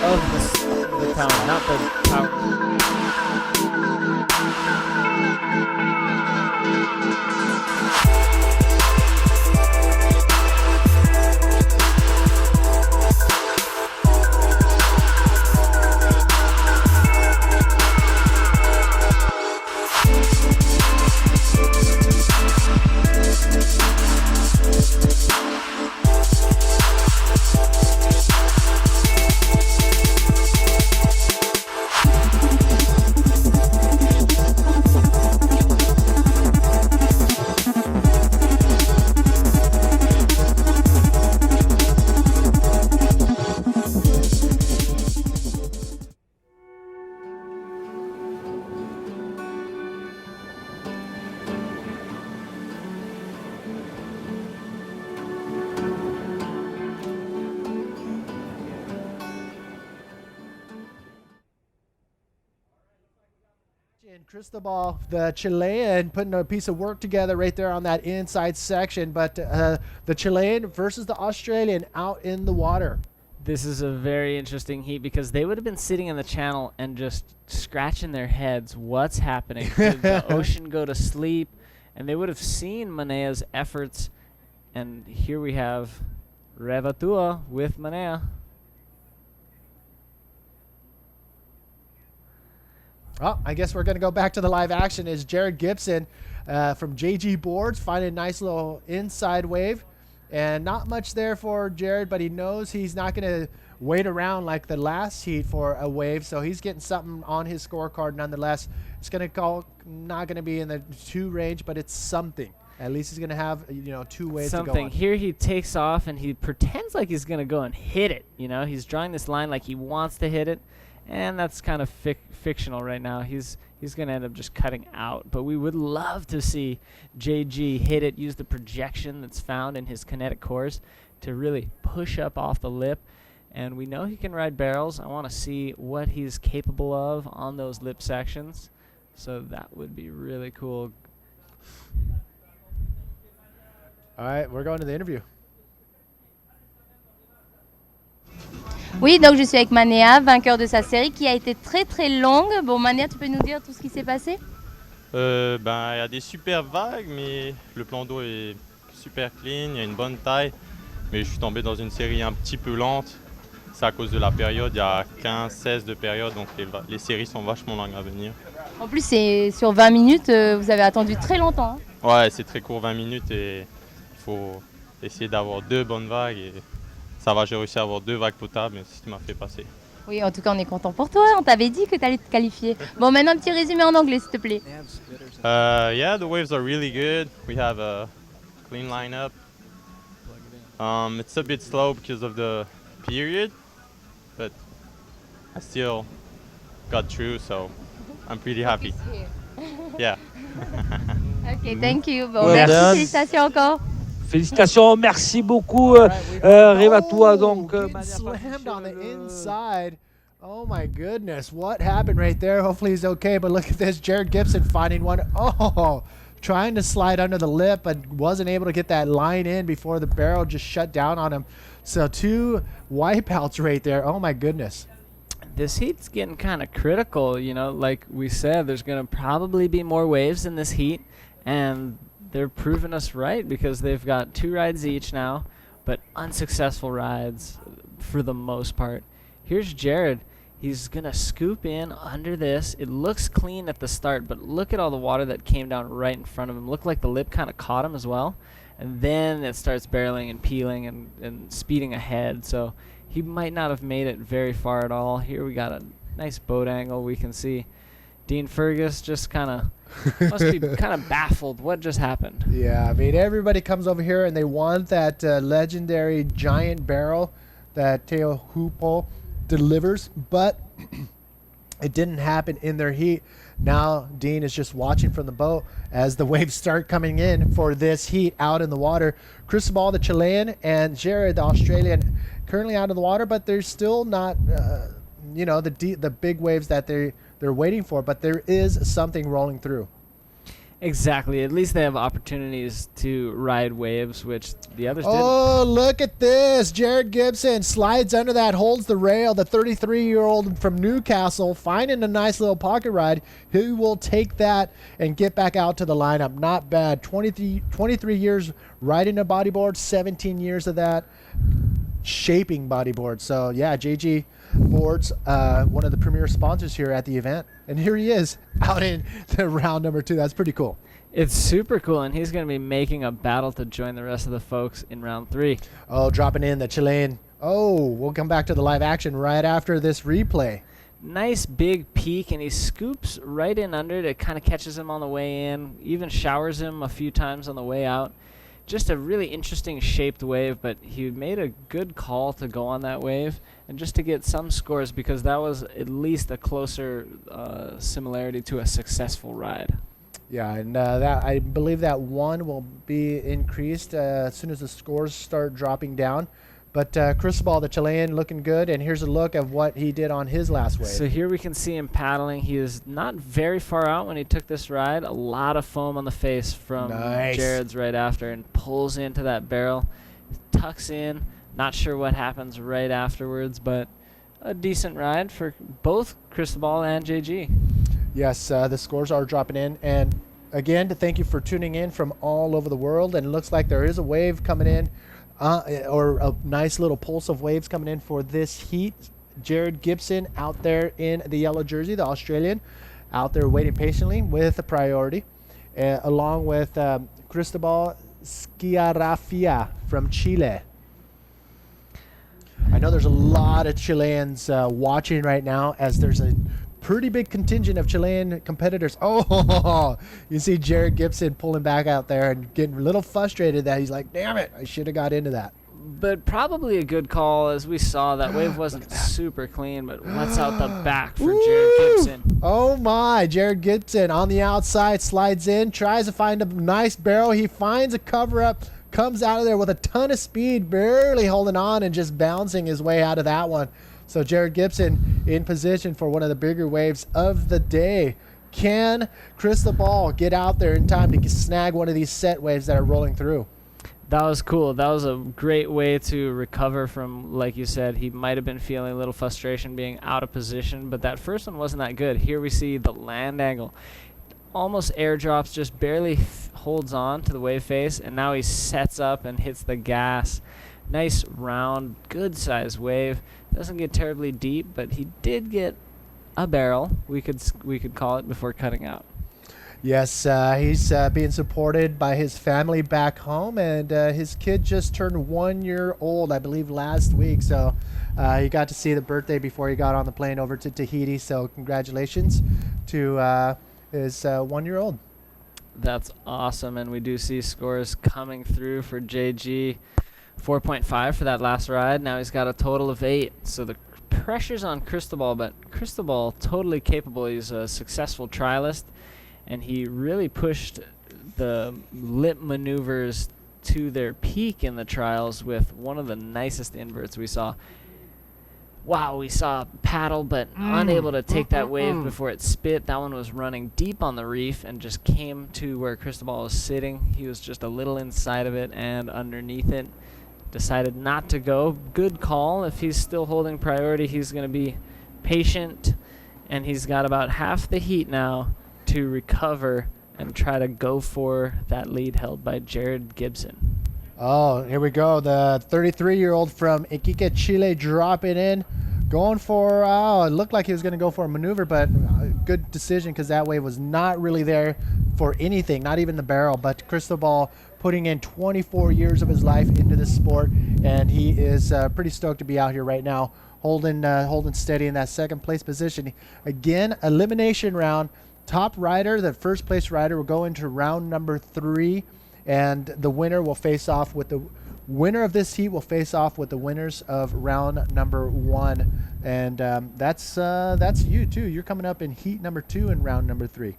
Of the town, not the tower. Cristobal, the Chilean, putting a piece of work together right there on that inside section. But the Chilean versus the Australian out in the water. This is a very interesting heat because they would have been sitting in the channel and just scratching their heads. What's happening? Did the ocean go to sleep? And they would have seen Manea's efforts. And here we have Revatua with Manea. Well, I guess we're going to go back to the live action as Jared Gibson from JG Boards finding a nice little inside wave. And not much there for Jared, but he knows he's not going to wait around like the last heat for a wave. So he's getting something on his scorecard nonetheless. It's going to not going to be in the 2 range, but it's something. At least he's going to have, 2 ways to go on. Here he takes off and he pretends like he's going to go and hit it. He's drawing this line like he wants to hit it. And that's kind of fictional right now. He's going to end up just cutting out. But we would love to see JG hit it, use the projection that's found in his kinetic cores to really push up off the lip. And we know he can ride barrels. I want to see what he's capable of on those lip sections. So that would be really cool. All right, we're going to the interview. Oui, donc je suis avec Manéa, vainqueur de sa série qui a été très très longue. Bon, Manéa, tu peux nous dire tout ce qui s'est passé? Il y a des super vagues, mais le plan d'eau est super clean, il y a une bonne taille. Mais je suis tombé dans une série un petit peu lente. C'est à cause de la période, il y a 15-16 de période, donc les séries sont vachement longues à venir. En plus, c'est sur 20 minutes, vous avez attendu très longtemps. Hein? Ouais, c'est très court, 20 minutes, et il faut essayer d'avoir 2 bonnes vagues. Et ça va, j'ai réussi à avoir 2 vagues potables, mais c'est ce qui m'a fait passer. Oui, en tout cas, on est content pour toi. On t'avait dit que tu allais te qualifier. Bon, maintenant, un petit résumé en anglais, s'il te plaît. Yeah, the waves are really good. We have a clean lineup. It's a bit slow because of the period, but I still got through, so I'm pretty happy. Yeah. Ok, thank you. Bon, merci, félicitations encore. Félicitations, merci beaucoup. Rêve à toi donc. Slammed on the inside. Oh my goodness, what happened right there? Hopefully he's okay, but look at this. Jared Gibson finding one. Oh, trying to slide under the lip, but wasn't able to get that line in before the barrel just shut down on him. So 2 wipeouts right there. Oh my goodness. This heat's getting kind of critical, like we said, there's going to probably be more waves in this heat, and they're proving us right because they've got 2 rides each now, but unsuccessful rides for the most part. Here's Jared. He's going to scoop in under this. It looks clean at the start, but look at all the water that came down right in front of him. Looked like the lip kind of caught him as well. And then it starts barreling and peeling and speeding ahead. So he might not have made it very far at all. Here we got a nice boat angle. We can see Dean Fergus just kind of must be kind of baffled. What just happened? Yeah, I mean, everybody comes over here and they want that legendary giant barrel that Teo Hupo delivers, but it didn't happen in their heat. Now Dean is just watching from the boat as the waves start coming in for this heat out in the water. Cristobal, the Chilean, and Jared, the Australian, currently out of the water, but they're still not, the big waves that they're waiting for. But there is something rolling through. Exactly. At least they have opportunities to ride waves, which the others didn't. Oh, look at this. Jared Gibson slides under that, holds the rail. The 33-year-old from Newcastle finding a nice little pocket ride. He will take that and get back out to the lineup. Not bad. 23 years riding a bodyboard, 17 years of that shaping bodyboard. So, yeah, JG Boards, one of the premier sponsors here at the event. And here he is out in the round number 2. That's pretty cool. It's super cool, and he's going to be making a battle to join the rest of the folks in round 3. Oh, dropping in the Chilean. Oh, we'll come back to the live action right after this replay. Nice big peak, and he scoops right in under it. It kind of catches him on the way in, even showers him a few times on the way out. Just a really interesting shaped wave, but he made a good call to go on that wave and just to get some scores because that was at least a closer similarity to a successful ride. Yeah, and that I believe that 1 will be increased as soon as the scores start dropping down. But Cristobal, the Chilean, looking good, and here's a look of what he did on his last wave. So here we can see him paddling. He is not very far out when he took this ride. A lot of foam on the face from Jared's right after and pulls into that barrel, tucks in. Not sure what happens right afterwards, but a decent ride for both Cristobal and JG. Yes, the scores are dropping in. And again, to thank you for tuning in from all over the world. And it looks like there is a wave coming in. Or a nice little pulse of waves coming in for this heat. Jared Gibson out there in the yellow jersey, the Australian. out there waiting patiently with a priority, along with Cristobal Schiarafia from Chile. I know there's a lot of Chileans watching right now, as there's a pretty big contingent of Chilean competitors. Oh, you see Jared Gibson pulling back out there and getting a little frustrated that he's like, damn it, I should have got into that. But probably a good call, as we saw that wave wasn't super clean, but what's out the back for Jared Gibson? Oh my, Jared Gibson on the outside, slides in, tries to find a nice barrel. He finds a cover up, comes out of there with a ton of speed, barely holding on and just bouncing his way out of that one. So Jared Gibson in position for one of the bigger waves of the day. Can Cristobal get out there in time to snag one of these set waves that are rolling through? That was cool. That was a great way to recover from, like you said, he might have been feeling a little frustration being out of position, but that first one wasn't that good. Here we see the land angle. Almost airdrops, just barely holds on to the wave face, and now he sets up and hits the gas. Nice round, good size wave. Doesn't get terribly deep, but he did get a barrel, we could call it, before cutting out. Yes, he's being supported by his family back home, and his kid just turned 1 year old, I believe, last week. So he got to see the birthday before he got on the plane over to Tahiti. So congratulations to his 1 year old. That's awesome, and we do see scores coming through for JG. 4.5 for that last ride. Now he's got a total of 8. So the pressure's on Cristobal, but Cristobal totally capable. He's a successful trialist, and he really pushed the lip maneuvers to their peak in the trials with one of the nicest inverts we saw. Wow, we saw paddle, but unable to take that wave before it spit. That one was running deep on the reef and just came to where Cristobal was sitting. He was just a little inside of it and underneath it. Decided not to go. Good call. If he's still holding priority, he's going to be patient, and he's got about half the heat now to recover and try to go for that lead held by Jared Gibson. Oh, here we go. The 33-year-old from Iquique, Chile, dropping in, going for, it looked like he was going to go for a maneuver, but good decision, because that wave was not really there for anything, not even the barrel. But Cristobal putting in 24 years of his life into this sport, and he is pretty stoked to be out here right now, holding steady in that second place position. Again, elimination round. Top rider, the first place rider, will go into round number 3, and the winner will face off with the winner of this heat will face off with the winners of round number 1. And that's you too. You're coming up in heat number 2 and round number 3.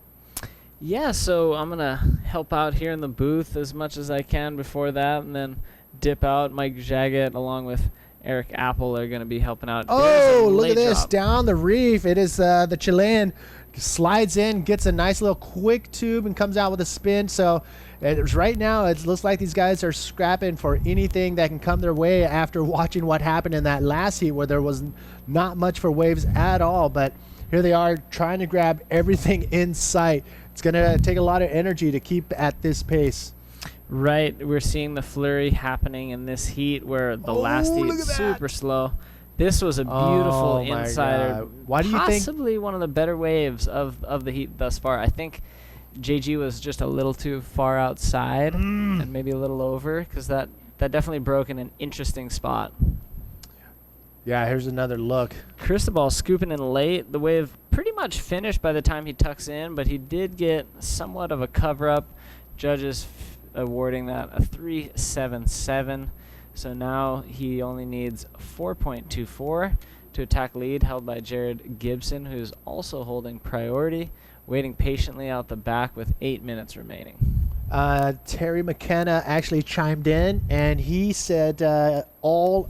Yeah, so I'm going to help out here in the booth as much as I can before that, and then dip out. Mike Jaggett along with Eric Apple are going to be helping out. Oh, look at this. Down the reef. It is the Chilean. Slides in, gets a nice little quick tube, and comes out with a spin. So right now it looks like these guys are scrapping for anything that can come their way after watching what happened in that last heat where there was not much for waves at all. But here they are trying to grab everything in sight. It's going to take a lot of energy to keep at this pace. Right. We're seeing the flurry happening in this heat where the last heat super slow. This was a beautiful insider. Why do you think? Possibly one of the better waves of the heat thus far. I think JG was just a little too far outside and maybe a little over, because that definitely broke in an interesting spot. Yeah, here's another look. Cristobal scooping in late. The wave pretty much finished by the time he tucks in, but he did get somewhat of a cover-up. Judges awarding that a 3.77. So now he only needs 4.24 to attack lead, held by Jared Gibson, who's also holding priority, waiting patiently out the back with 8 minutes remaining. Terry McKenna actually chimed in, and he said all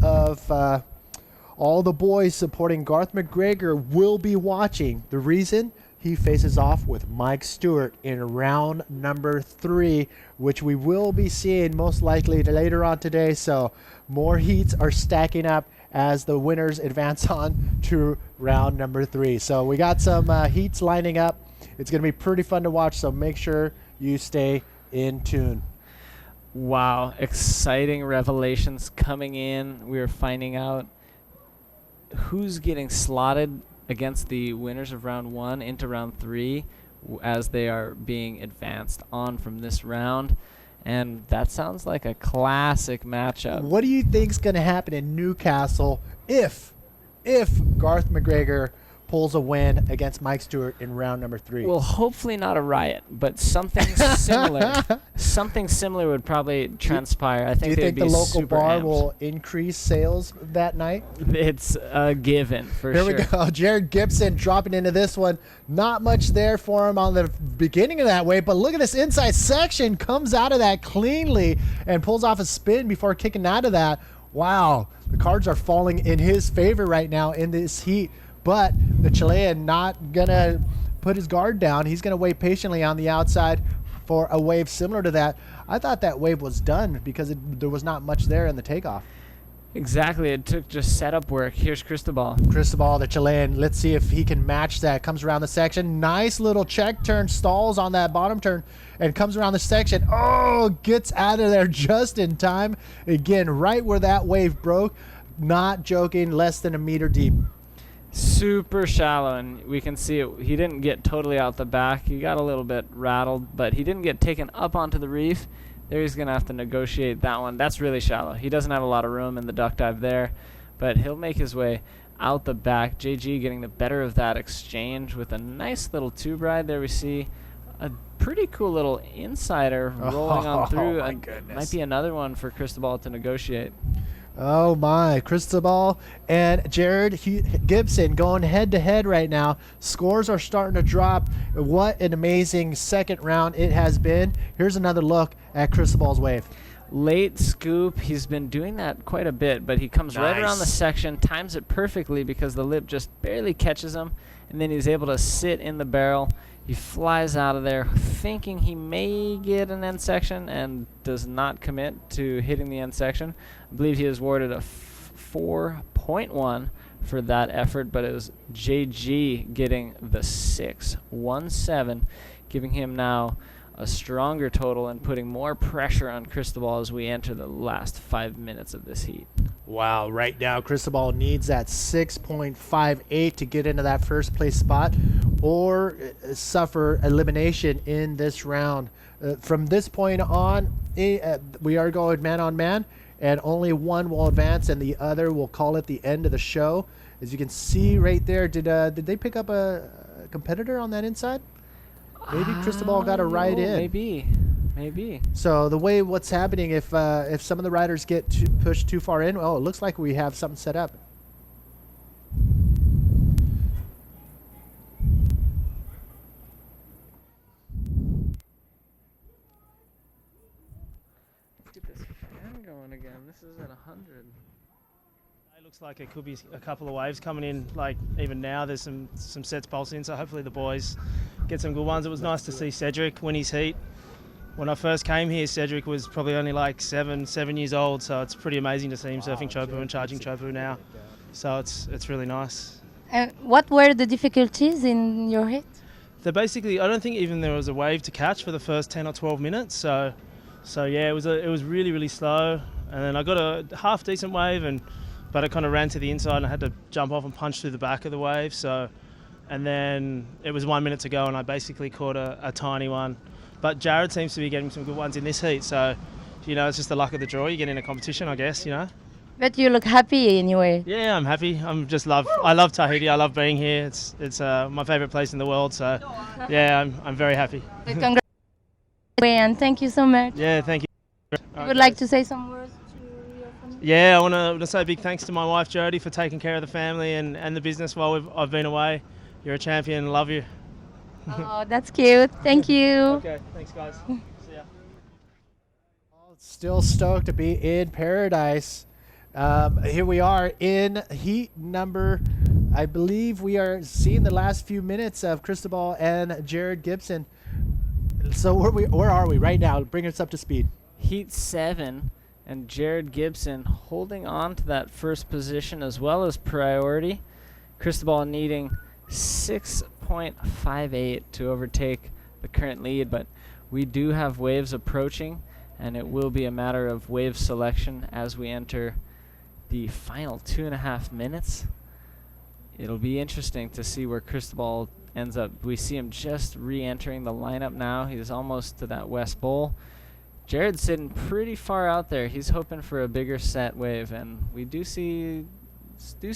the boys supporting Garth McGregor will be watching. The reason? He faces off with Mike Stewart in round number 3, which we will be seeing most likely later on today. So more heats are stacking up as the winners advance on to round number 3. So we got some heats lining up. It's going to be pretty fun to watch, so make sure you stay in tune. Wow, exciting revelations coming in. We're finding out who's getting slotted against the winners of round 1 into round 3 as they are being advanced on from this round. And that sounds like a classic matchup. What do you think's going to happen in Newcastle if Garth McGregor pulls a win against Mike Stewart in round number 3? Well, hopefully not a riot, but something similar. Something similar would probably transpire. I think do you they'd think be the local super bar amped. will increase sales that night? It's a given for Here sure. we go. Jared Gibson dropping into this one. Not much there for him on the beginning of that wave, but look at this inside section. Comes out of that cleanly and pulls off a spin before kicking out of that. Wow. The cards are falling in his favor right now in this heat. But the Chilean not going to put his guard down. He's going to wait patiently on the outside for a wave similar to that. I thought that wave was done because there was not much there in the takeoff. Exactly. It took just setup work. Here's Cristobal. Cristobal, the Chilean. Let's see if he can match that. Comes around the section. Nice little check turn. Stalls on that bottom turn and comes around the section. Oh, gets out of there just in time. Again, right where that wave broke. Not joking, less than a meter deep. Super shallow, and we can see it. He didn't get totally out the back. He got a little bit rattled, but he didn't get taken up onto the reef. There he's going to have to negotiate that one. That's really shallow. He doesn't have a lot of room in the duck dive there, but he'll make his way out the back. JG getting the better of that exchange with a nice little tube ride. There we see a pretty cool little insider rolling on through. My goodness. Might be another one for Cristobal to negotiate. Oh my, Cristobal and Jared Gibson going head to head right now. Scores are starting to drop. What an amazing second round it has been. Here's another look at Cristobal's wave. Late scoop. He's been doing that quite a bit, but he comes right around the section, times it perfectly because the lip just barely catches him, and then he's able to sit in the barrel. He flies out of there thinking he may get an end section and does not commit to hitting the end section. I believe he is awarded a 4.1 for that effort, but it was JG getting the 6.17, giving him now a stronger total and putting more pressure on Cristobal as we enter the last 5 minutes of this heat. Wow, right now Cristobal needs that 6.58 to get into that first place spot or suffer elimination in this round. From this point on, we are going man on man, and only one will advance and the other will call it the end of the show. As you can see right there, did they pick up a competitor on that inside? Maybe Cristobal got a ride in. Maybe. So the way what's happening, if some of the riders get pushed too far in, it looks like we have something set up. Get this fan going again. This is at 100. It looks like it could be a couple of waves coming in. Like even now, there's some sets pulsing. So hopefully the boys get some good ones. It was nice to see Cedric win his heat. When I first came here, Cedric was probably only like seven years old. So it's pretty amazing to see him surfing Chopu and charging Chopu now. So it's really nice. And what were the difficulties in your hit? They're basically, I don't think even there was a wave to catch for the first 10 or 12 minutes. So yeah, it was really, really slow. And then I got a half decent wave, but it kind of ran to the inside and I had to jump off and punch through the back of the wave. And then it was 1 minute to go and I basically caught a tiny one. But Jared seems to be getting some good ones in this heat. So, it's just the luck of the draw. You get in a competition, I guess, But you look happy anyway. Yeah, I'm happy. I love Tahiti. I love being here. It's my favorite place in the world. So, yeah, I'm very happy. Congratulations and thank you so much. Yeah, thank you. You would like to say some words to your family? Yeah, I want to say a big thanks to my wife Jodie for taking care of the family and the business while I've been away. You're a champion. Love you. Oh, that's cute. Thank you. Okay, thanks guys. See ya. Still stoked to be in paradise. Here we are in heat number, I believe we are seeing the last few minutes of Cristobal and Jared Gibson. So where are we right now? Bring us up to speed. Heat 7, and Jared Gibson holding on to that first position as well as priority. Cristobal needing 6.58 to overtake the current lead, but we do have waves approaching, and it will be a matter of wave selection as we enter the final 2.5 minutes it'll be interesting to see where Cristobal ends up. We see him just re-entering the lineup now. He's almost to that west bowl. Jared's sitting pretty far out there. He's hoping for a bigger set wave, and we do see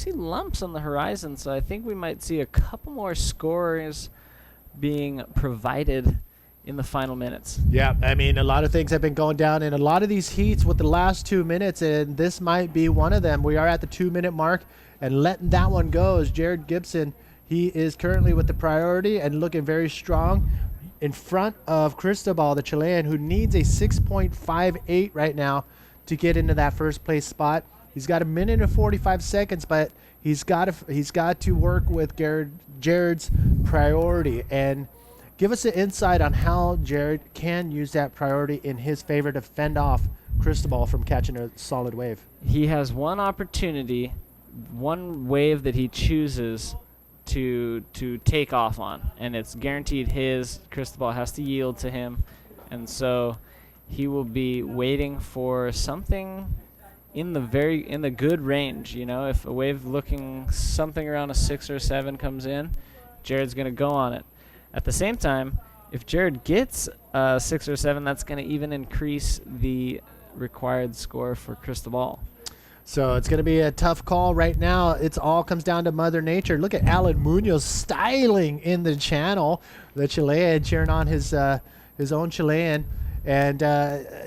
lumps on the horizon, so I think we might see a couple more scores being provided in the final minutes. Yeah, I mean, a lot of things have been going down in a lot of these heats with the last 2 minutes, and this might be one of them. We are at the 2-minute mark, and letting that one go is Jared Gibson. He is currently with the priority and looking very strong in front of Cristobal, the Chilean, who needs a 6.58 right now to get into that first place spot. He's got 1 minute and 45 seconds, but he's got to work with Jared's priority. And give us an insight on how Jared can use that priority in his favor to fend off Cristobal from catching a solid wave. He has one opportunity, one wave that he chooses to take off on, and it's guaranteed his. Cristobal has to yield to him, and so he will be waiting for something in the good range. You know, if a wave looking something around a 6 or 7 comes in, Jared's going to go on it. At the same time, if Jared gets 6 or 7, that's going to even increase the required score for Cristobal. So it's going to be a tough call right now. It all comes down to Mother Nature. Look at Alan Munoz styling in the channel, the Chilean, cheering on his own Chilean. And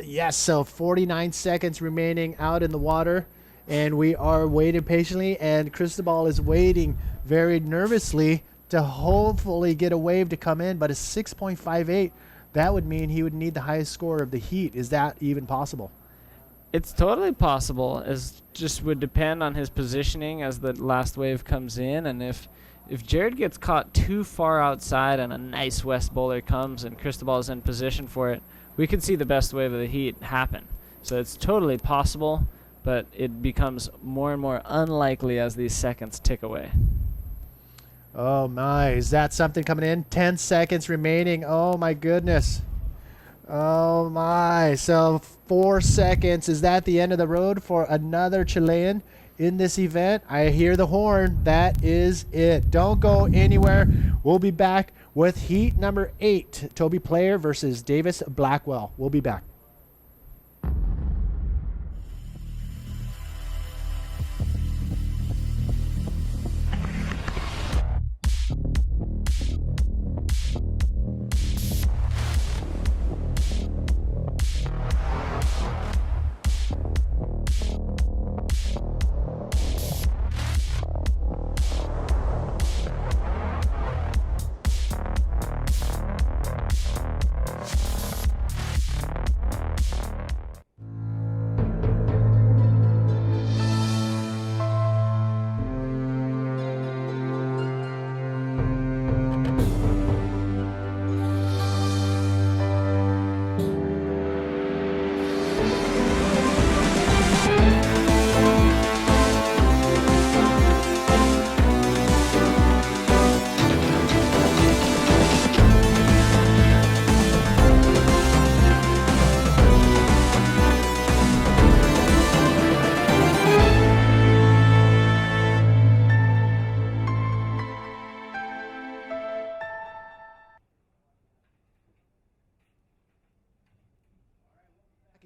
yes, so 49 seconds remaining out in the water, and we are waiting patiently, and Cristobal is waiting very nervously to hopefully get a wave to come in, but a 6.58, that would mean he would need the highest score of the heat. Is that even possible? It's totally possible. It just would depend on his positioning as the last wave comes in, and if Jared gets caught too far outside and a nice west bowler comes and Cristobal is in position for it, we could see the best wave of the heat happen. So it's totally possible, but it becomes more and more unlikely as these seconds tick away. Oh my, is that something coming in? 10 seconds remaining. Oh my goodness. Oh my. So 4 seconds. Is that the end of the road for another Chilean in this event? I hear the horn. That is it. Don't go anywhere. We'll be back with heat number 8. Toby Player versus Davis Blackwell. We'll be back.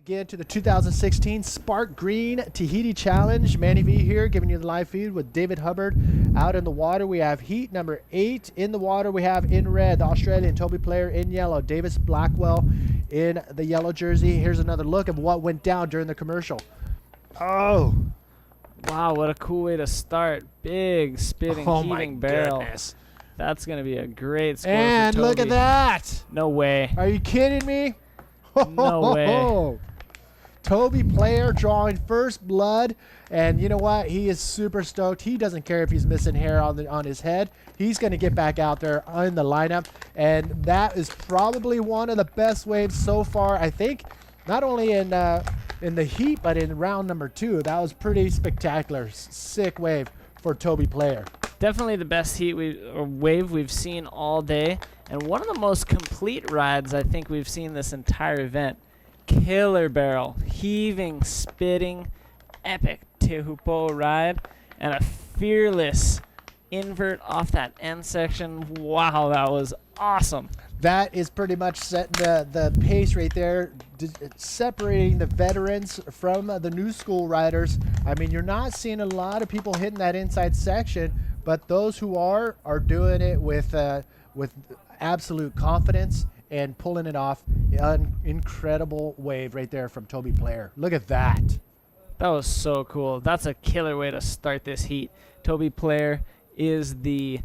Again to the 2016 Sparkgreen Tahiti Challenge. Manny V here giving you the live feed with David Hubbard out in the water. We have heat number 8 in the water. We have in red the Australian Toby Player, in yellow Davis Blackwell in the yellow jersey. Here's another look of what went down during the commercial. Oh, wow, what a cool way to start. Big spitting, heaving barrel. Goodness. That's going to be a great score And for Toby. look at that. No way. Are you kidding me? No way. Toby Player drawing first blood, and you know what? He is super stoked. He doesn't care if he's missing hair on his head. He's going to get back out there in the lineup, and that is probably one of the best waves so far. I think not only in the heat, but in round number 2. That was pretty spectacular. Sick wave for Toby Player. Definitely the best wave we've seen all day, and one of the most complete rides I think we've seen this entire event. Killer barrel, heaving, spitting, epic Tehupo ride, and a fearless invert off that end section. Wow, that was awesome. That is pretty much setting the pace right there, separating the veterans from the new school riders. I mean, you're not seeing a lot of people hitting that inside section, but those who are doing it with absolute confidence and pulling it off. Incredible wave right there from Toby Player. Look at that. That was so cool. That's a killer way to start this heat. Toby Player is the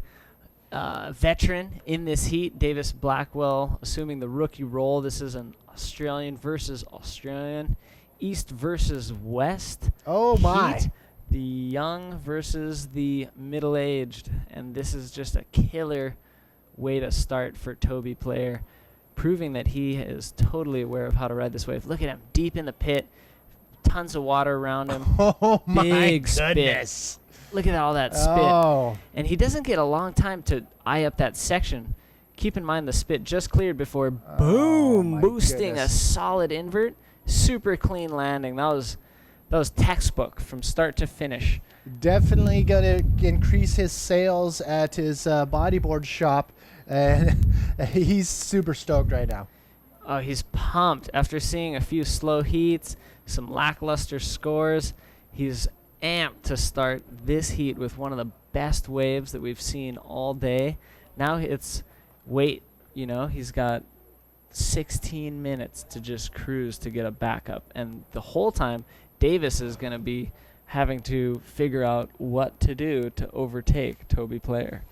veteran in this heat. Davis Blackwell assuming the rookie role. This is an Australian versus Australian. East versus West. Oh my. Heat. The young versus the middle-aged. And this is just a killer way to start for Toby Player, proving that he is totally aware of how to ride this wave. Look at him, deep in the pit, tons of water around him. Oh my Big goodness. spit. Look at all that spit. Oh. And he doesn't get a long time to eye up that section. Keep in mind the spit just cleared before boom, boosting a solid invert. Super clean landing. That was textbook from start to finish. Definitely going to increase his sales at his bodyboard shop, and he's super stoked right now. Oh, he's pumped. After seeing a few slow heats, some lackluster scores, he's amped to start this heat with one of the best waves that we've seen all day. Now it's wait, he's got 16 minutes to just cruise to get a backup. And the whole time, Davis is going to be having to figure out what to do to overtake Toby Player.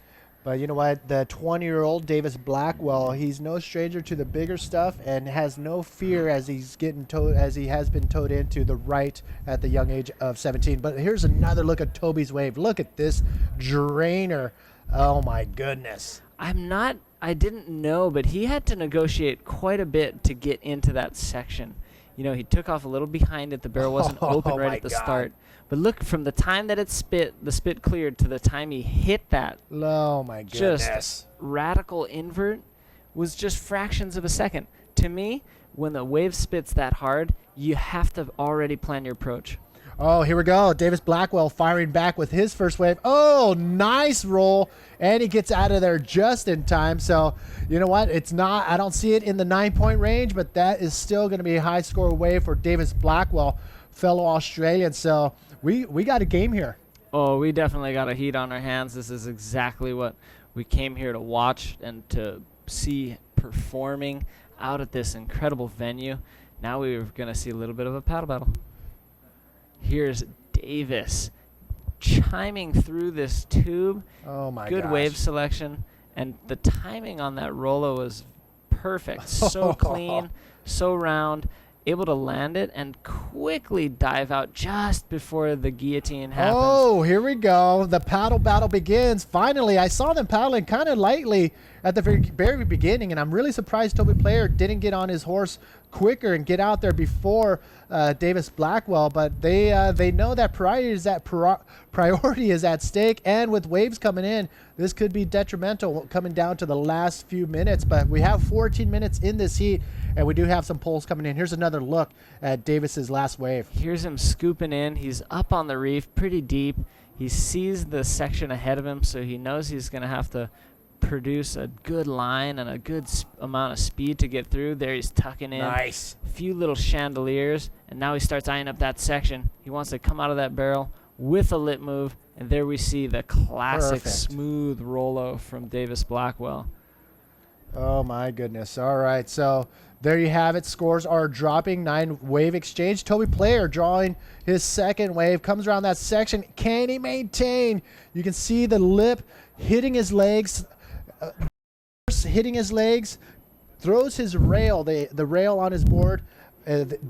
But you know what? The 20-year-old Davis Blackwell, he's no stranger to the bigger stuff and has no fear as he has been towed into the right at the young age of 17. But here's another look at Toby's wave. Look at this drainer. Oh my goodness. I didn't know, but he had to negotiate quite a bit to get into that section. He took off a little behind it. The barrel wasn't open right at the start. But look, from the time that the spit cleared to the time he hit that. Oh my goodness. Just radical invert was just fractions of a second. To me, when the wave spits that hard, you have to already plan your approach. Oh, here we go. Davis Blackwell firing back with his first wave. Oh, nice roll. And he gets out of there just in time. So, you know what? I don't see it in the 9-point range, but that is still going to be a high score wave for Davis Blackwell, fellow Australian. So we got a game here. Oh, we definitely got a heat on our hands. This is exactly what we came here to watch and to see performing out at this incredible venue. Now we're going to see a little bit of a paddle battle. Here's Davis chiming through this tube. Oh my Good gosh. wave selection. And the timing on that Rolo was perfect. So clean, so round. Able to land it and quickly dive out just before the guillotine happens. Oh, here we go. The paddle battle begins. Finally, I saw them paddling kind of lightly at the very beginning, and I'm really surprised Toby Player didn't get on his horse quicker and get out there before Davis Blackwell. But they know that priority is at stake, and with waves coming in, this could be detrimental coming down to the last few minutes. But we have 14 minutes in this heat, and we do have some poles coming in. Here's another look at Davis's last wave. Here's him scooping in. He's up on the reef pretty deep. He sees the section ahead of him, so he knows he's going to have to produce a good line and a good amount of speed to get through. There he's tucking in. Nice. A few little chandeliers, and now he starts eyeing up that section. He wants to come out of that barrel with a lip move, and there we see the classic smooth Rolo from Davis Blackwell. Oh my goodness. All right, so there you have it. Scores are dropping. 9 wave exchange. Toby Player drawing his second wave. Comes around that section. Can he maintain? You can see the lip hitting his legs. Throws his rail, the rail on his board,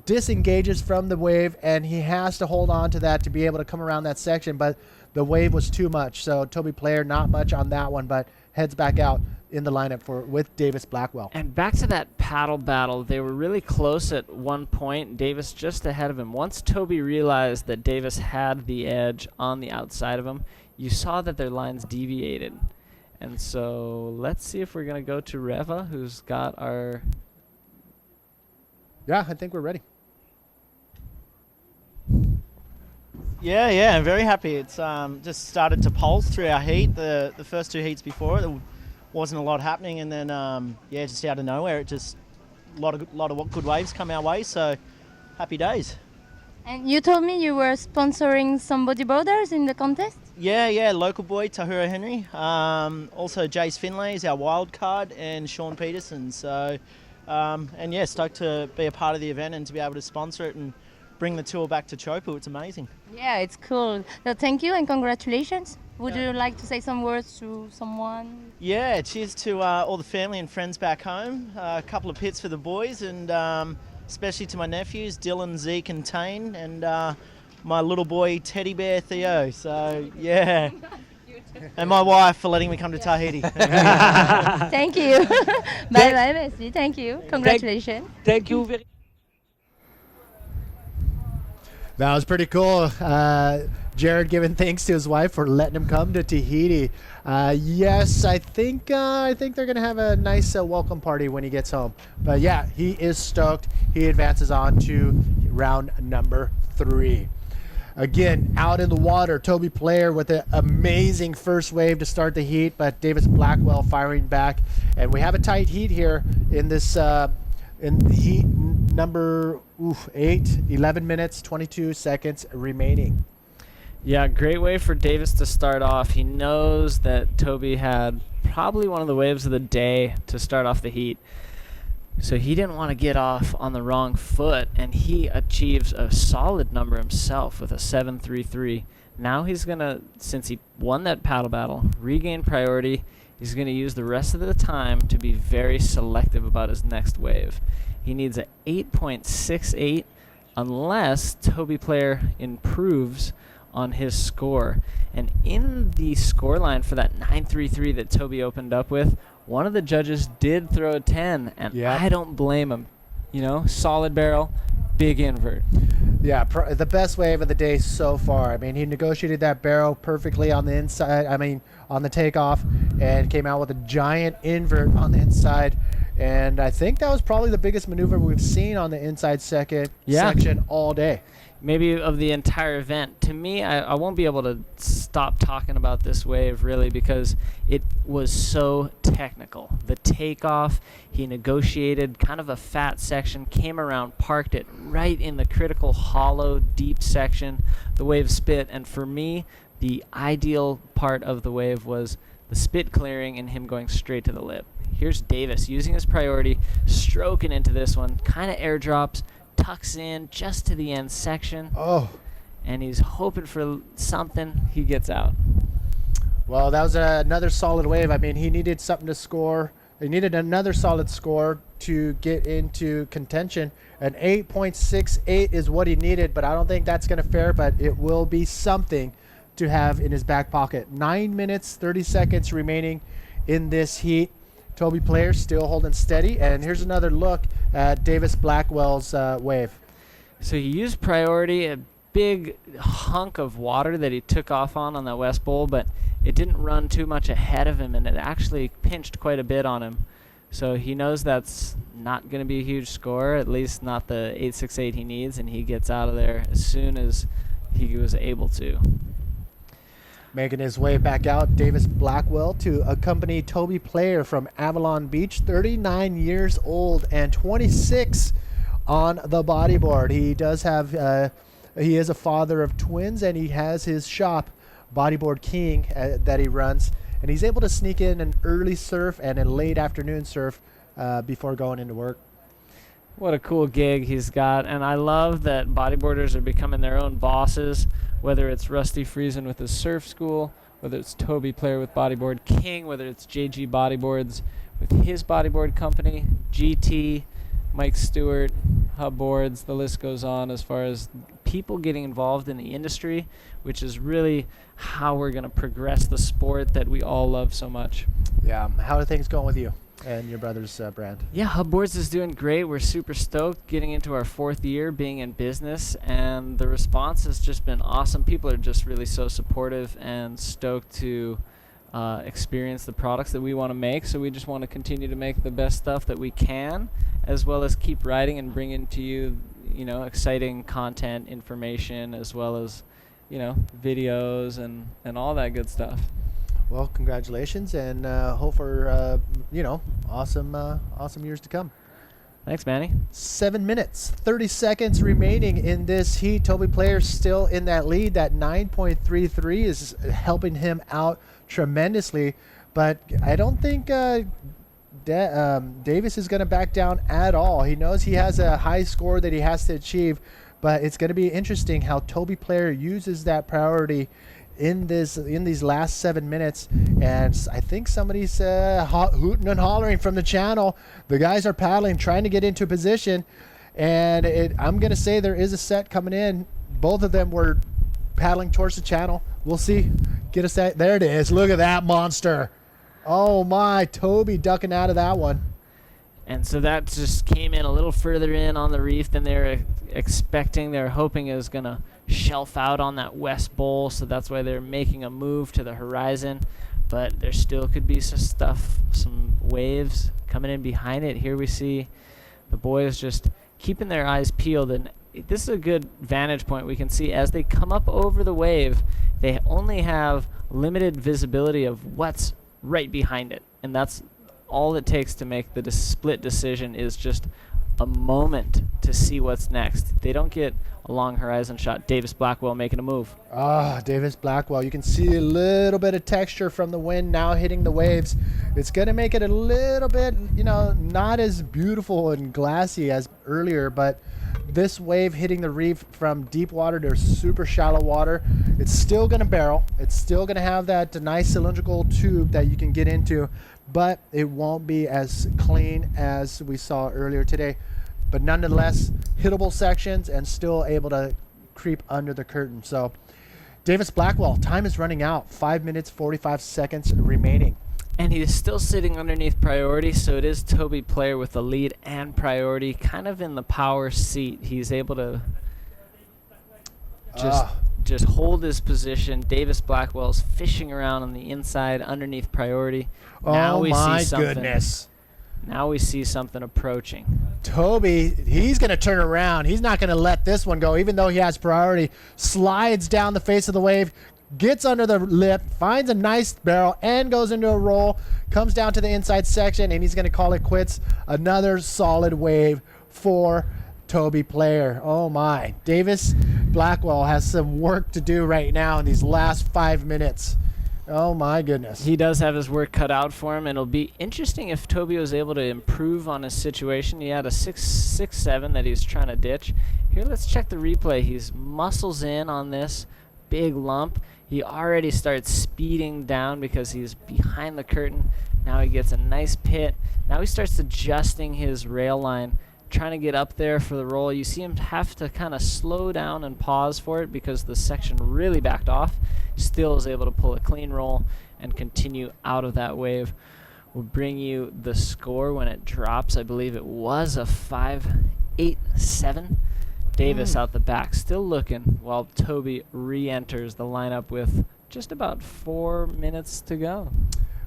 disengages from the wave, and he has to hold on to that to be able to come around that section. But the wave was too much. So Toby Player, not much on that one, but heads back out in the lineup with Davis Blackwell. And back to that paddle battle. They were really close at one point. Davis just ahead of him. Once Toby realized that Davis had the edge on the outside of him, you saw that their lines deviated. And so let's see if we're going to go to Reva, who's got our... Yeah, I think we're ready. Yeah, I'm very happy. It's just started to pulse through our heat. The first 2 heats before it, there wasn't a lot happening, and then just out of nowhere, it just a lot of good waves come our way. So happy days. And you told me you were sponsoring some bodyboarders in the contest? Yeah, local boy Tahura Henry. Also Jace Finlay is our wild card, and Sean Peterson. So stoked to be a part of the event and to be able to sponsor it and bring the tour back to Chopu. It's amazing. Yeah, it's cool. So thank you and congratulations. Would you like to say some words to someone? Yeah, cheers to all the family and friends back home. A couple of pits for the boys, and especially to my nephews, Dylan, Zeke and Tane, and my little boy Teddy Bear Theo. So yeah. And my wife for letting me come to Tahiti. Thank you. Bye, merci. Thank you. Congratulations. Thank you very That was pretty cool. Jared giving thanks to his wife for letting him come to Tahiti. Yes, I think they're gonna have a nice welcome party when he gets home. But yeah, he is stoked. He advances on to round number 3. Again, out in the water, Toby Player with an amazing first wave to start the heat, but Davis Blackwell firing back, and we have a tight heat here in this. In heat number 8, 11 minutes, 22 seconds remaining. Yeah, great way for Davis to start off. He knows that Toby had probably one of the waves of the day to start off the heat. So he didn't want to get off on the wrong foot, and he achieves a solid number himself with a 7.33. Now he's going to, since he won that paddle battle, regain priority. He's going to use the rest of the time to be very selective about his next wave. He needs an 8.68 unless Toby Player improves on his score. And in the score line for that 9.33 that Toby opened up with, one of the judges did throw a 10, and I don't blame him. Solid barrel, big invert. Yeah, the best wave of the day so far. I mean, he negotiated that barrel perfectly on the inside, on the takeoff, and came out with a giant invert on the inside. And I think that was probably the biggest maneuver we've seen on the inside section all day. Maybe of the entire event. To me, I won't be able to stop talking about this wave, really, because it was so technical. The takeoff, he negotiated kind of a fat section, came around, parked it right in the critical hollow, deep section. The wave spit, and for me, the ideal part of the wave was the spit clearing and him going straight to the lip. Here's Davis using his priority, stroking into this one, kind of airdrops, tucks in just to the end section. And he's hoping for something. He gets out. Well, that was another solid wave. I mean, he needed something to score. He needed another solid score to get into contention. An 8.68 is what he needed, but I don't think that's going to fare, but it will be something to have in his back pocket. 9 minutes, 30 seconds remaining in this heat. Toby Player still holding steady, and here's another look at Davis Blackwell's wave. So he used priority, a big hunk of water that he took off on that West Bowl, but it didn't run too much ahead of him, and it actually pinched quite a bit on him. So he knows that's not going to be a huge score, at least not the 8.68 he needs, and he gets out of there as soon as he was able to. Making his way back out, Davis Blackwell to accompany Toby Player from Avalon Beach, 39 years old and 26 on the bodyboard. He does have, he is a father of twins, and he has his shop, Bodyboard King, that he runs. And he's able to sneak in an early surf and a late afternoon surf before going into work. What a cool gig he's got, and I love that bodyboarders are becoming their own bosses, whether it's Rusty Friesen with his surf school, whether it's Toby Player with Bodyboard King, whether it's JG Bodyboards with his bodyboard company, GT, Mike Stewart, Hub Boards, the list goes on as far as people getting involved in the industry, which is really how we're going to progress the sport that we all love so much. Yeah, how are things going with you and your brother's brand? Yeah, Hub Boards is doing great. We're super stoked getting into our 4th year being in business, and the response has just been awesome. People are just really so supportive and stoked to experience the products that we want to make. So we just want to continue to make the best stuff that we can, as well as keep writing and bringing to you, exciting content, information, as well as, videos and all that good stuff. Well, congratulations, and hope for awesome years to come. Thanks, Manny. 7 minutes, 30 seconds remaining in this heat. Toby Player still in that lead. That 9.33 is helping him out tremendously, but I don't think Davis is going to back down at all. He knows he has a high score that he has to achieve, but it's going to be interesting how Toby Player uses that priority in these last 7 minutes. And I think somebody's hooting and hollering from the channel. The guys are paddling, trying to get into position, and I'm going to say there is a set coming in. Both of them were paddling towards the channel. We'll see. Get a set. There it is. Look at that monster. Oh my, Toby ducking out of that one. And so that just came in a little further in on the reef than they were expecting. They were hoping it was going to shelf out on that west bowl, so that's why they're making a move to the horizon. But there still could be some waves coming in behind it. Here we see the boys just keeping their eyes peeled, and this is a good vantage point. We can see as they come up over the wave, they only have limited visibility of what's right behind it, and that's all it takes to make the split decision is just a moment to see what's next. They don't get a long horizon shot. Davis Blackwell making a move. Davis Blackwell. You can see a little bit of texture from the wind now hitting the waves. It's going to make it a little bit, not as beautiful and glassy as earlier, but this wave hitting the reef from deep water to super shallow water, it's still going to barrel. It's still going to have that nice cylindrical tube that you can get into, but it won't be as clean as we saw earlier today. But nonetheless, hittable sections and still able to creep under the curtain. So Davis Blackwell, time is running out. 5 minutes, 45 seconds remaining. And he is still sitting underneath priority, so it is Toby Player with the lead and priority, kind of in the power seat. He's able to just hold his position. Davis Blackwell's fishing around on the inside underneath priority. Now we see something. Goodness. Now we see something approaching. Toby, he's going to turn around. He's not going to let this one go, even though he has priority. Slides down the face of the wave, gets under the lip, finds a nice barrel, and goes into a roll. Comes down to the inside section, and he's going to call it quits. Another solid wave for Toby Player. Oh, my. Davis Blackwell has some work to do right now in these last 5 minutes. Oh, my goodness. He does have his work cut out for him, and it'll be interesting if Toby was able to improve on his situation. He had a 6.7 that he's trying to ditch. Here, let's check the replay. He's muscles in on this big lump. He already starts speeding down because he's behind the curtain. Now he gets a nice pit. Now he starts adjusting his rail line, trying to get up there for the roll. You see him have to kind of slow down and pause for it because the section really backed off. Still is able to pull a clean roll and continue out of that wave. We'll bring you the score when it drops. I believe it was a 5.87. Davis out the back, still looking, while Toby re-enters the lineup with just about 4 minutes to go.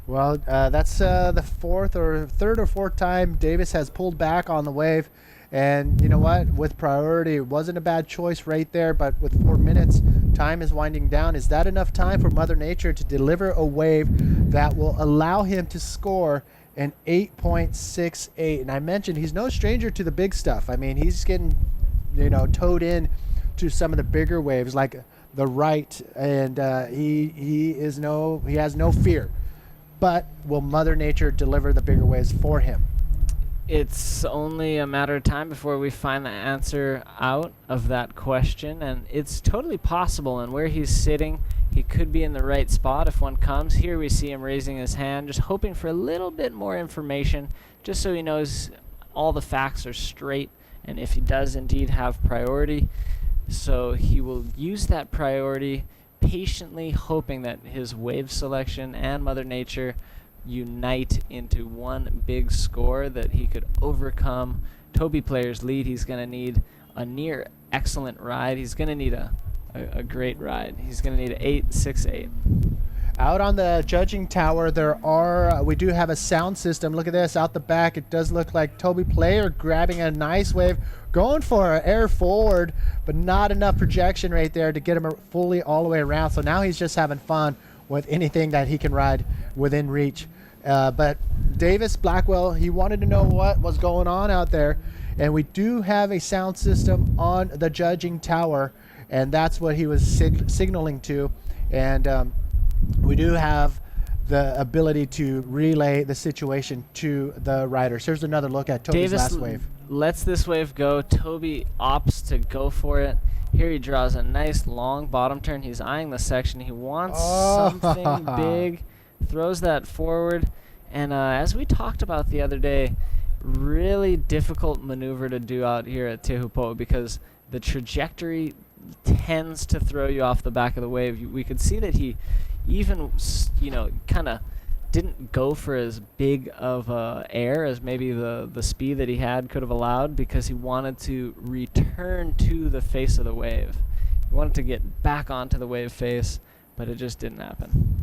Well, that's the third or fourth time Davis has pulled back on the wave. And you know what? With priority, it wasn't a bad choice right there, but with 4 minutes, time is winding down. Is that enough time for Mother Nature to deliver a wave that will allow him to score an 8.68? And I mentioned he's no stranger to the big stuff. I mean, he's getting, towed in to some of the bigger waves like the right, and he has no fear. But will Mother Nature deliver the bigger waves for him? It's only a matter of time before we find the answer out of that question, and it's totally possible. And where he's sitting, he could be in the right spot if one comes. Here we see him raising his hand, just hoping for a little bit more information, just so he knows all the facts are straight, and if he does indeed have priority. So he will use that priority, patiently hoping that his wave selection and Mother Nature unite into one big score that he could overcome Toby Player's lead. He's going to need a near excellent ride. He's going to need a great ride. He's going to need an 8.68. Out on the judging tower, we do have a sound system. Look at this out the back. It does look like Toby Player grabbing a nice wave, going for an air forward, but not enough projection right there to get him fully all the way around. So now he's just having fun with anything that he can ride within reach. But Davis Blackwell, he wanted to know what was going on out there, and we do have a sound system on the judging tower, and that's what he was signaling to. And we do have the ability to relay the situation to the riders. Here's another look at Toby's Davis last wave. Lets this wave go. Toby opts to go for it. Here he draws a nice long bottom turn. He's eyeing the section. He wants something big. Throws that forward. And as we talked about the other day, really difficult maneuver to do out here at Tehupo'o because the trajectory tends to throw you off the back of the wave. We could see that he even, kind of didn't go for as big of air as maybe the speed that he had could have allowed because he wanted to return to the face of the wave. He wanted to get back onto the wave face, but it just didn't happen.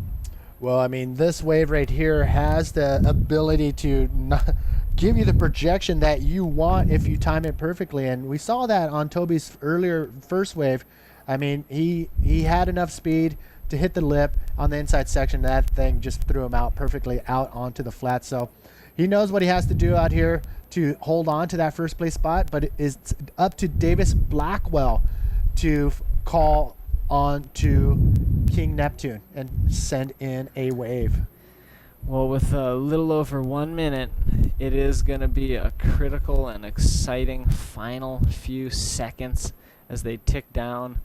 Well, I mean, this wave right here has the ability to give you the projection that you want if you time it perfectly. And we saw that on Toby's earlier first wave. I mean, he had enough speed to hit the lip on the inside section. That thing just threw him out perfectly out onto the flat. So he knows what he has to do out here to hold on to that first place spot, but it's up to Davis Blackwell to call on to King Neptune and send in a wave. Well, with a little over 1 minute, it is going to be a critical and exciting final few seconds as they tick down.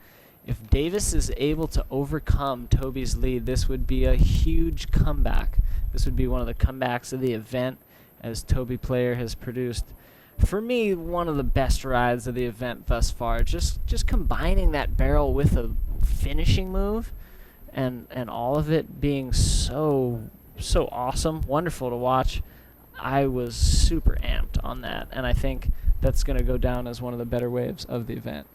If Davis is able to overcome Toby's lead, this would be a huge comeback. This would be one of the comebacks of the event, as Toby Player has produced, for me, one of the best rides of the event thus far. Just combining that barrel with a finishing move and all of it being so awesome, wonderful to watch. I was super amped on that, and I think that's going to go down as one of the better waves of the event.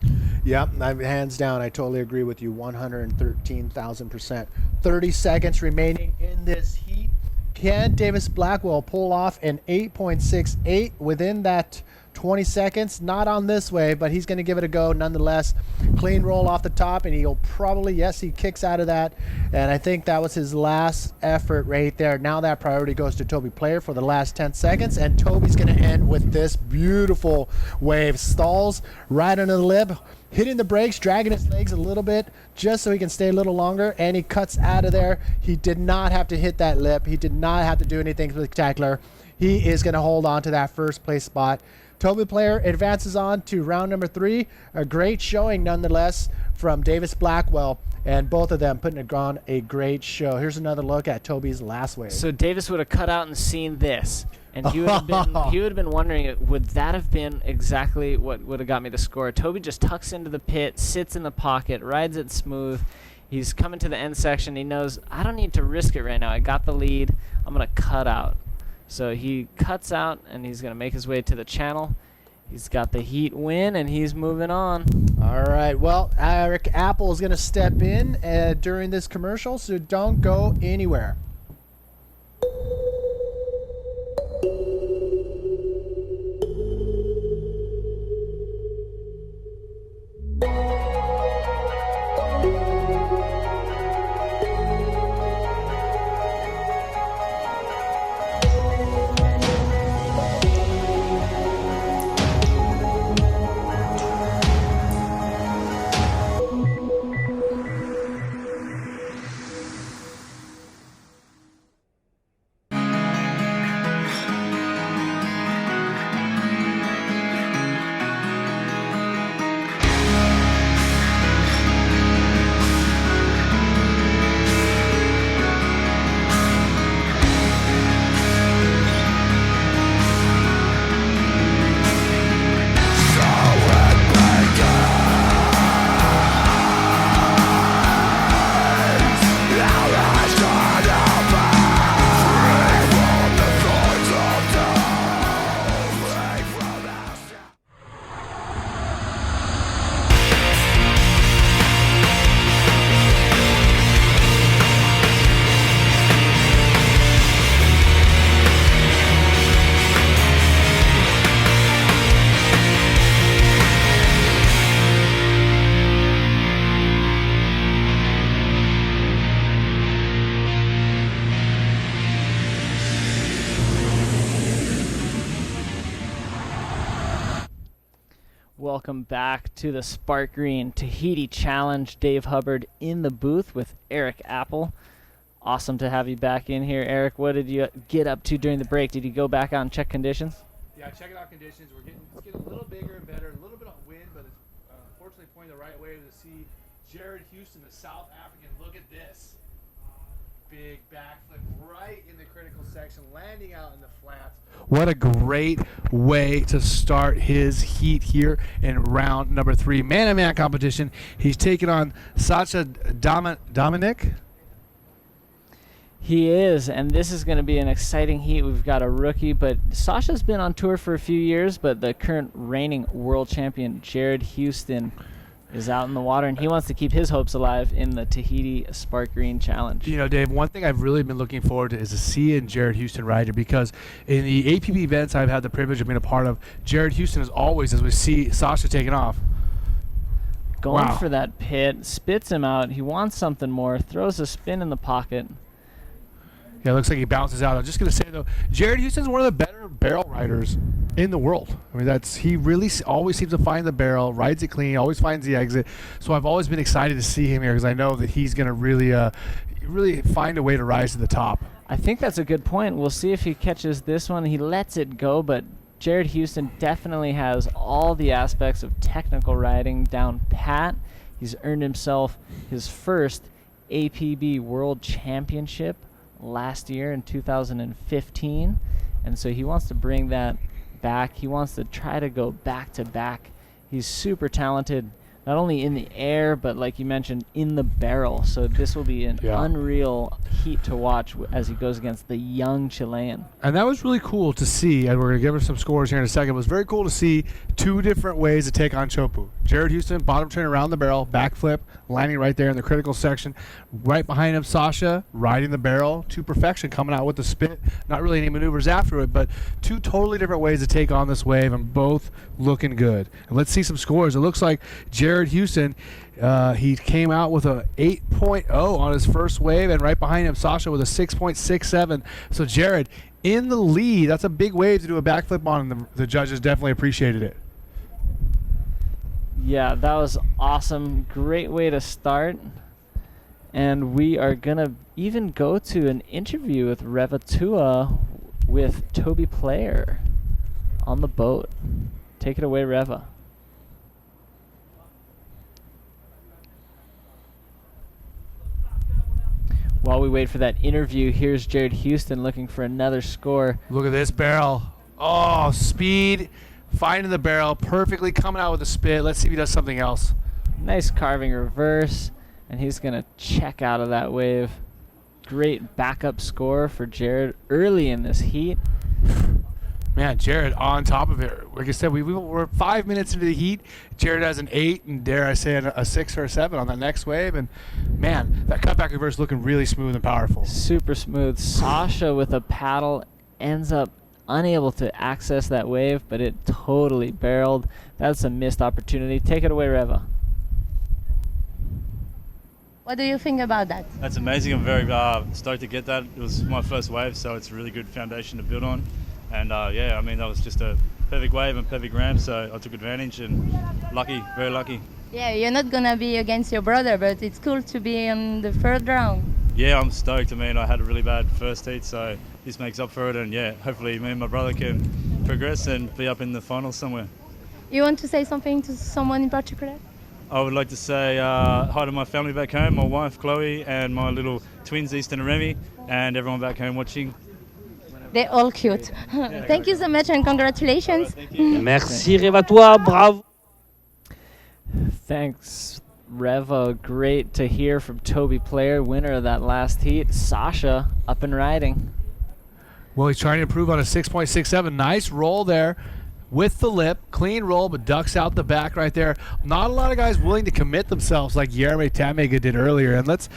Yep, hands down, I totally agree with you, 113,000%. 30 seconds remaining in this heat. Can Davis Blackwell pull off an 8.68 within that 20 seconds? Not on this wave, but he's going to give it a go nonetheless. Clean roll off the top, and he'll probably, yes, he kicks out of that. And I think that was his last effort right there. Now that priority goes to Toby Player for the last 10 seconds, and Toby's going to end with this beautiful wave. Stalls right under the lip, hitting the brakes, dragging his legs a little bit just so he can stay a little longer, and he cuts out of there. He did not have to hit that lip. He did not have to do anything spectacular. He is going to hold on to that first place spot. Toby Player advances on to round number 3. A great showing nonetheless from Davis Blackwell, and both of them putting on a great show. Here's another look at Toby's last wave. So Davis would have cut out and seen this, and he would have been wondering, would that have been exactly what would have got me the score? Toby just tucks into the pit, sits in the pocket, rides it smooth. He's coming to the end section. He knows, I don't need to risk it right now. I got the lead. I'm going to cut out. So he cuts out, and he's going to make his way to the channel. He's got the heat win, and he's moving on. All right. Well, Eric Apple is going to step in during this commercial, so don't go anywhere. Welcome back to the Sparkgreen Tahiti Challenge. Dave Hubbard in the booth with Eric Apple. Awesome to have you back in here. Eric, what did you get up to during the break? Did you go back out and check conditions? Yeah, checking out conditions. It's getting a little bigger and better, a little bit of wind, but it's fortunately pointing the right way to see Jared Houston, the South African. Look at this. Big backflip right in the critical section, landing out in the flats. What a great way to start his heat here in round number 3. Man-to-man competition. He's taking on Sacha Dominic. He is, and this is going to be an exciting heat. We've got a rookie, but Sasha's been on tour for a few years, but the current reigning world champion, Jared Houston, is out in the water, and he wants to keep his hopes alive in the Tahiti Sparkgreen Challenge. You know, Dave, one thing I've really been looking forward to is to see Jared Houston ride here, because in the APB events I've had the privilege of being a part of, Jared Houston is always, as we see Sasha taking off, Going for that pit, spits him out. He wants something more, throws a spin in the pocket. Yeah, it looks like he bounces out. I'm just going to say, though, Jared Houston's one of the better barrel riders in the world. I mean, he really always seems to find the barrel, rides it clean, always finds the exit. So I've always been excited to see him here, because I know that he's going to really find a way to rise to the top. I think that's a good point. We'll see if he catches this one. He lets it go, but Jared Houston definitely has all the aspects of technical riding down pat. He's earned himself his first APB World Championship last year in 2015, and so he wants to bring that back. He wants to try to go back to back. He's super talented, not only in the air, but like you mentioned, in the barrel. So this will be an unreal heat to watch as he goes against the young Chilean. And that was really cool to see, and we're going to give her some scores here in a second. It was very cool to see two different ways to take on Chopu. Jared Houston, bottom turn around the barrel, backflip, landing right there in the critical section. Right behind him, Sasha, riding the barrel to perfection, coming out with the spit. Not really any maneuvers after it, but two totally different ways to take on this wave, and both looking good. And let's see some scores. It looks like Jared Houston, he came out with a 8.0 on his first wave, and right behind him, Sasha with a 6.67. So Jared in the lead. That's a big wave to do a backflip on, and the judges definitely appreciated it. Yeah, that was awesome. Great way to start. And we are going to even go to an interview with Revatua with Toby Player on the boat. Take it away, Reva. While we wait for that interview, here's Jared Houston looking for another score. Look at this barrel. Oh, speed. Finding the barrel, perfectly coming out with a spit. Let's see if he does something else. Nice carving reverse, and he's going to check out of that wave. Great backup score for Jared early in this heat. Man, Jared on top of it. Like I said, we're 5 minutes into the heat. Jared has an 8, and dare I say a 6 or a 7 on that next wave. And man, that cutback reverse looking really smooth and powerful. Super smooth. Sasha with a paddle ends up unable to access that wave, but it totally barreled. That's a missed opportunity. Take it away, Reva. What do you think about that? That's amazing. I'm very stoked to get that. It was my first wave, so it's a really good foundation to build on. And yeah, I mean, that was just a perfect wave and perfect ramp, so I took advantage, and lucky, very lucky. Yeah, you're not going to be against your brother, but it's cool to be in the third round. Yeah, I'm stoked. I mean, I had a really bad first heat, so this makes up for it. And yeah, hopefully me and my brother can progress and be up in the finals somewhere. You want to say something to someone in particular? I would like to say hi to my family back home, my wife Chloe, and my little twins Easton and Remy, and everyone back home watching. They're all cute. Thank you so much and congratulations. Merci Revatua, bravo. Thanks, Reva. Great to hear from Toby Player, winner of that last heat. Sasha up and riding. Well, he's trying to improve on a 6.67. Nice roll there with the lip. Clean roll, but ducks out the back right there. Not a lot of guys willing to commit themselves like Jeremy Tamega did earlier. And let's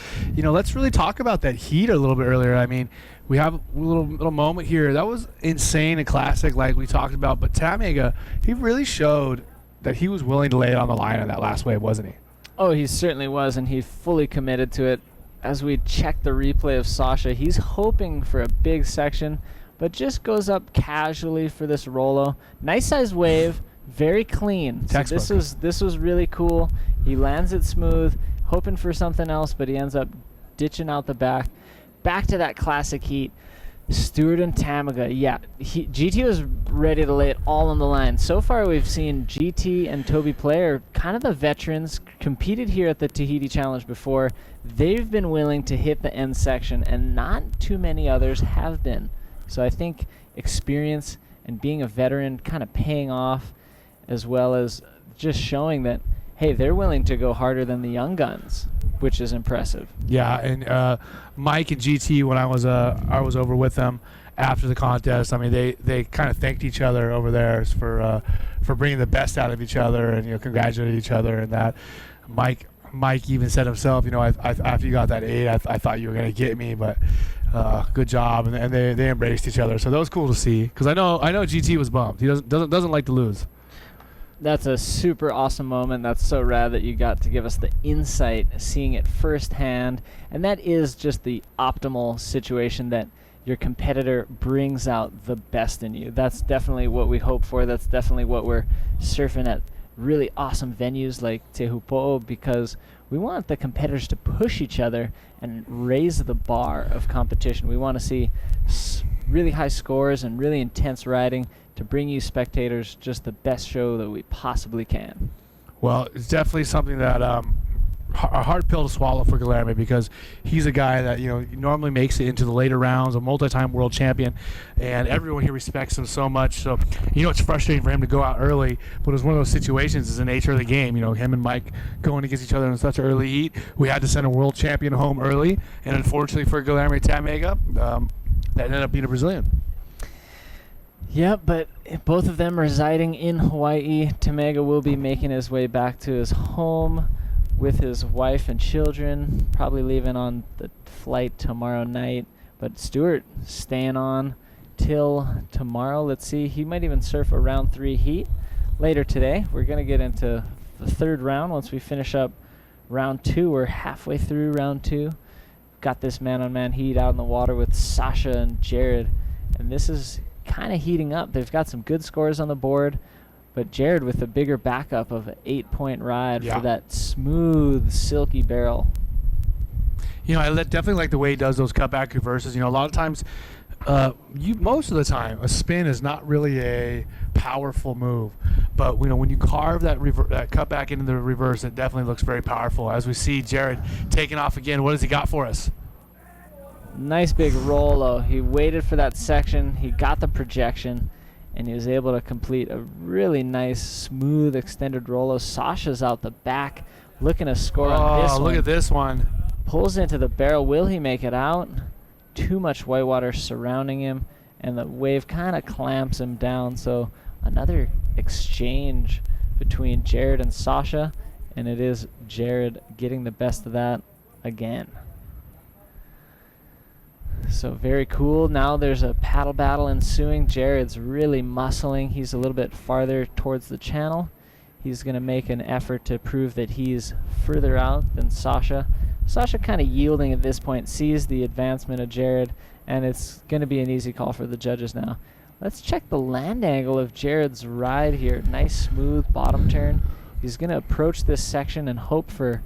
really talk about that heat a little bit earlier. I mean, we have a little moment here. That was insane and classic like we talked about. But Tamega, he really showed that he was willing to lay it on the line on that last wave, wasn't he? Oh, he certainly was, and he fully committed to it. As we check the replay of Sasha, he's hoping for a big section, but just goes up casually for this Rolo. Nice sized wave, very clean. So Textbook. this was really cool. He lands it smooth, hoping for something else, but he ends up ditching out the back. Back to that classic heat. Stewart and Tamaga, yeah, GT was ready to lay it all on the line. So far, we've seen GT and Toby Player, kind of the veterans, competed here at the Tahiti Challenge before. They've been willing to hit the end section, and not too many others have been. So I think experience and being a veteran kind of paying off, as well as just showing that, hey, they're willing to go harder than the young guns, which is impressive. Yeah, and Mike and GT, when I was over with them after the contest, I mean they kind of thanked each other over there for bringing the best out of each other, and congratulated each other, and that Mike even said himself, after you got that 8, I thought you were gonna get me, but good job, and they embraced each other. So that was cool to see, because I know GT was bummed. He doesn't like to lose. That's a super awesome moment. That's so rad that you got to give us the insight, seeing it firsthand. And that is just the optimal situation, that your competitor brings out the best in you. That's definitely what we hope for. That's definitely what we're surfing at really awesome venues like Te Hupo'o, because we want the competitors to push each other and raise the bar of competition. We want to see really high scores and really intense riding to bring you spectators just the best show that we possibly can. Well, it's definitely something that a hard pill to swallow for Guilherme, because he's a guy that normally makes it into the later rounds, a multi-time world champion, and everyone here respects him so much. So it's frustrating for him to go out early, but it was one of those situations. It's the nature of the game. Him and Mike going against each other in such an early heat. We had to send a world champion home early, and unfortunately for Guilherme Tamaga, that ended up being a Brazilian. Yeah, but both of them residing in Hawaii. Tamaga will be making his way back to his home with his wife and children, probably leaving on the flight tomorrow night. But Stewart staying on till tomorrow. Let's see, he might even surf a round 3 heat later today. We're going to get into the third round once we finish up round 2. We're halfway through round 2. Got this man-on-man heat out in the water with Sasha and Jared, and this is kind of heating up. They've got some good scores on the board, but Jared with a bigger backup of an 8-point ride for that smooth, silky barrel. I definitely like the way he does those cutback reverses. A lot of times, most of the time, a spin is not really a powerful move, but when you carve that cutback into the reverse, it definitely looks very powerful. As we see Jared taking off again, what has he got for us? Nice big rollo. He waited for that section. He got the projection, and he was able to complete a really nice, smooth, extended rollo. Sasha's out the back, looking to score on this one. Oh, look at this one. Pulls into the barrel. Will he make it out? Too much whitewater surrounding him, and the wave kind of clamps him down. So another exchange between Jared and Sasha, and it is Jared getting the best of that again. So very cool. Now there's a paddle battle ensuing. Jared's really muscling. He's a little bit farther towards the channel. He's going to make an effort to prove that he's further out than Sasha. Sasha kind of yielding at this point, sees the advancement of Jared, and it's going to be an easy call for the judges now. Let's check the land angle of Jared's ride here. Nice smooth bottom turn. He's going to approach this section and hope for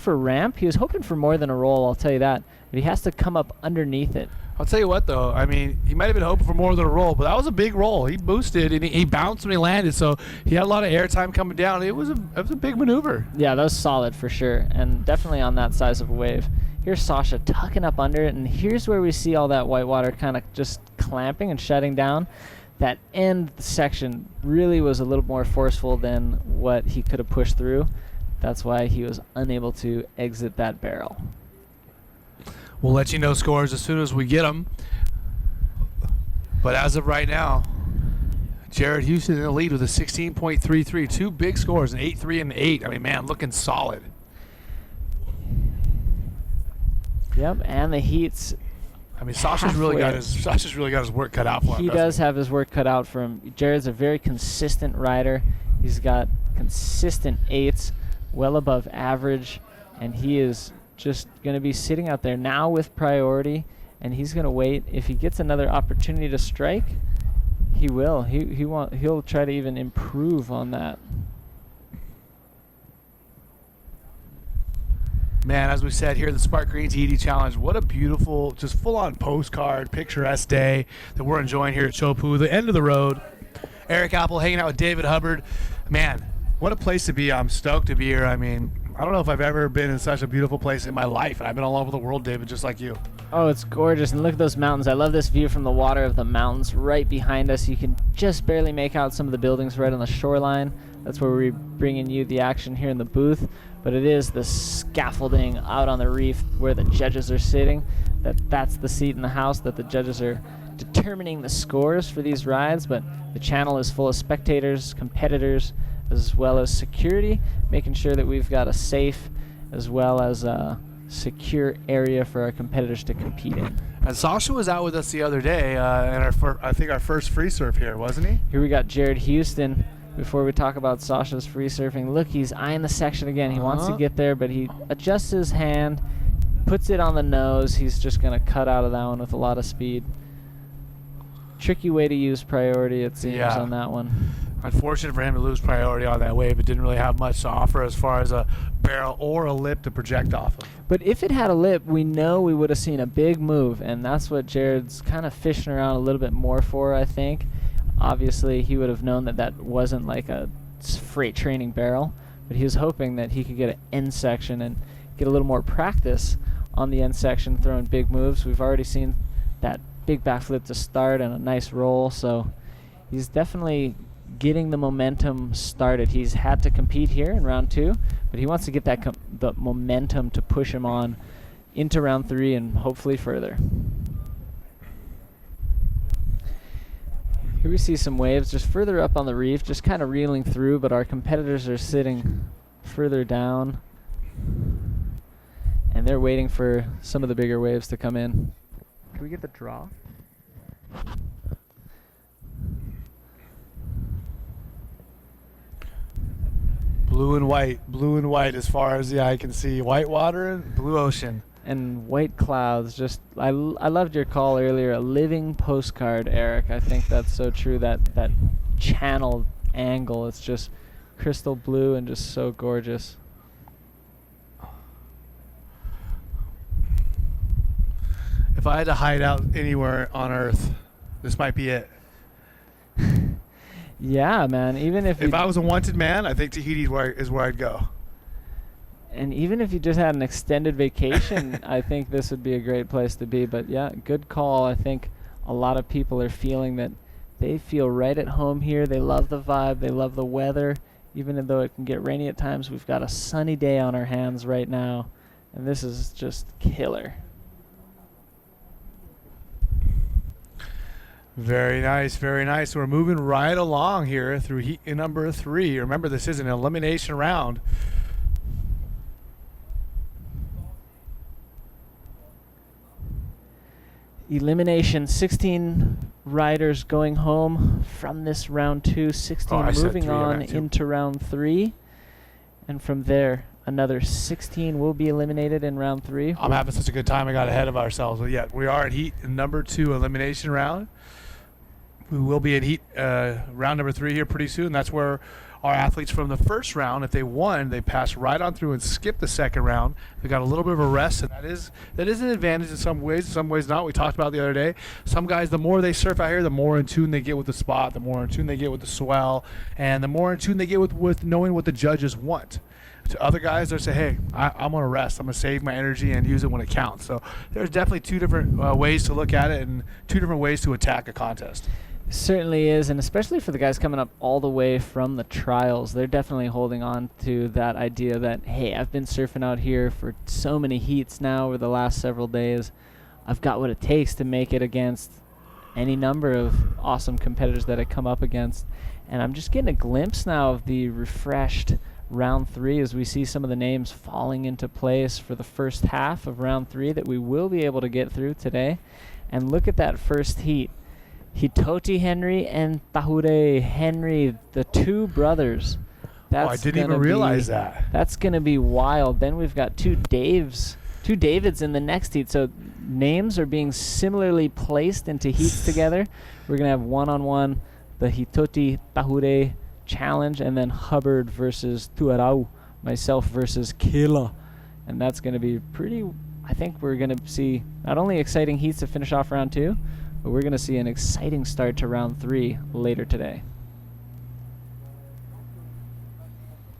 ramp. He was hoping for more than a roll, I'll tell you that, but he has to come up underneath it. I'll tell you what, though. I mean, he might have been hoping for more than a roll, but that was a big roll. He boosted, and he bounced when he landed, so he had a lot of air time coming down. It was a big maneuver. Yeah, that was solid for sure, and definitely on that size of a wave. Here's Sasha tucking up under it, and here's where we see all that whitewater kind of just clamping and shutting down. That end section really was a little more forceful than what he could have pushed through. That's why he was unable to exit that barrel. We'll let you know scores as soon as we get them. But as of right now, Jared Houston in the lead with a 16.33. 2 big scores, an 8-3 and an 8. I mean, man, looking solid. Yep, and the heats. I mean, Sasha's really got his work cut out for him. He does have his work cut out for him. Jared's a very consistent rider. He's got consistent 8s, well above average, and he is just going to be sitting out there now with priority, and he's going to wait. If he gets another opportunity to strike, He will. He'll try to even improve on that. Man, as we said here, the Sparkgreen Tahiti Challenge, what a beautiful, just full-on postcard, picturesque day that we're enjoying here at Chopu, the end of the road. Eric Apple hanging out with David Hubbard. Man, what a place to be. I'm stoked to be here. I mean, I don't know if I've ever been in such a beautiful place in my life, and I've been all over the world, David, just like you. Oh, it's gorgeous, and look at those mountains. I love this view from the water of the mountains right behind us. You can just barely make out some of the buildings right on the shoreline. That's where we're bringing you the action here in the booth, but it is the scaffolding out on the reef where the judges are sitting. That's the seat in the house that the judges are determining the scores for these rides, but the channel is full of spectators, competitors, as well as security, making sure that we've got a safe as well as a secure area for our competitors to compete in. And Sasha was out with us the other day, and I think our first free surf here, wasn't he? Here we got Jared Houston. Before we talk about Sasha's free surfing, look, he's eyeing the section again. He wants to get there, but he adjusts his hand, puts it on the nose. He's just going to cut out of that one with a lot of speed. Tricky way to use priority, it seems, on that one. Unfortunate for him to lose priority on that wave. It didn't really have much to offer as far as a barrel or a lip to project off of. But if it had a lip, we know we would have seen a big move, and that's what Jared's kind of fishing around a little bit more for, I think. Obviously, he would have known that that wasn't like a freight training barrel, but he was hoping that he could get an end section and get a little more practice on the end section throwing big moves. We've already seen that big backflip to start and a nice roll, so he's definitely getting the momentum started. He's had to compete here in round 2, but he wants to get that the momentum to push him on into round 3 and hopefully further. Here we see some waves just further up on the reef, just kind of reeling through, but our competitors are sitting further down, and they're waiting for some of the bigger waves to come in. Can we get the draw? Blue and white as far as the eye can see. White water and blue ocean. And white clouds. Just I loved your call earlier, a living postcard, Eric. I think that's so true. That channel angle, it's just crystal blue and just so gorgeous. If I had to hide out anywhere on Earth, this might be it. Yeah, man. Even if I was a wanted man, I think Tahiti is where I'd go. And even if you just had an extended vacation, I think this would be a great place to be. But yeah, good call. I think a lot of people are feeling that they feel right at home here. They love the vibe. They love the weather. Even though it can get rainy at times, we've got a sunny day on our hands right now. And this is just killer. Very nice, very nice. We're moving right along here through heat number 3. Remember, this is an elimination round. Elimination, 16 riders going home from this round 2, 16 moving on into round 3. And from there, another 16 will be eliminated in round 3. I'm having such a good time. I got ahead of ourselves. But yeah, we are at heat number 2 elimination round. We will be at heat round number 3 here pretty soon. That's where our athletes from the first round, if they won, they pass right on through and skip the second round. They got a little bit of a rest, and that is an advantage in some ways not. We talked about the other day. Some guys, the more they surf out here, the more in tune they get with the spot, the more in tune they get with the swell, and the more in tune they get with knowing what the judges want. To other guys, they say, hey, I'm going to rest. I'm going to save my energy and use it when it counts. So there's definitely 2 different ways to look at it and 2 different ways to attack a contest. Certainly is, and especially for the guys coming up all the way from the trials, they're definitely holding on to that idea that, hey, I've been surfing out here for so many heats now over the last several days. I've got what it takes to make it against any number of awesome competitors that I come up against. And I'm just getting a glimpse now of the refreshed round 3 as we see some of the names falling into place for the first half of round 3 that we will be able to get through today. And look at that first heat. Hitoti Henry and Tahure Henry, the 2 brothers. I didn't even realize that. That's going to be wild. Then we've got 2 Daves Two Davids in the next heat. So names are being similarly placed into heats together. We're going to have one-on-one the Hitoti Tahure challenge, and then Hubbard versus Tuarau, myself versus Kila. And that's going to be pretty, I think we're going to see not only exciting heats to finish off round 2, but we're going to see an exciting start to round 3 later today.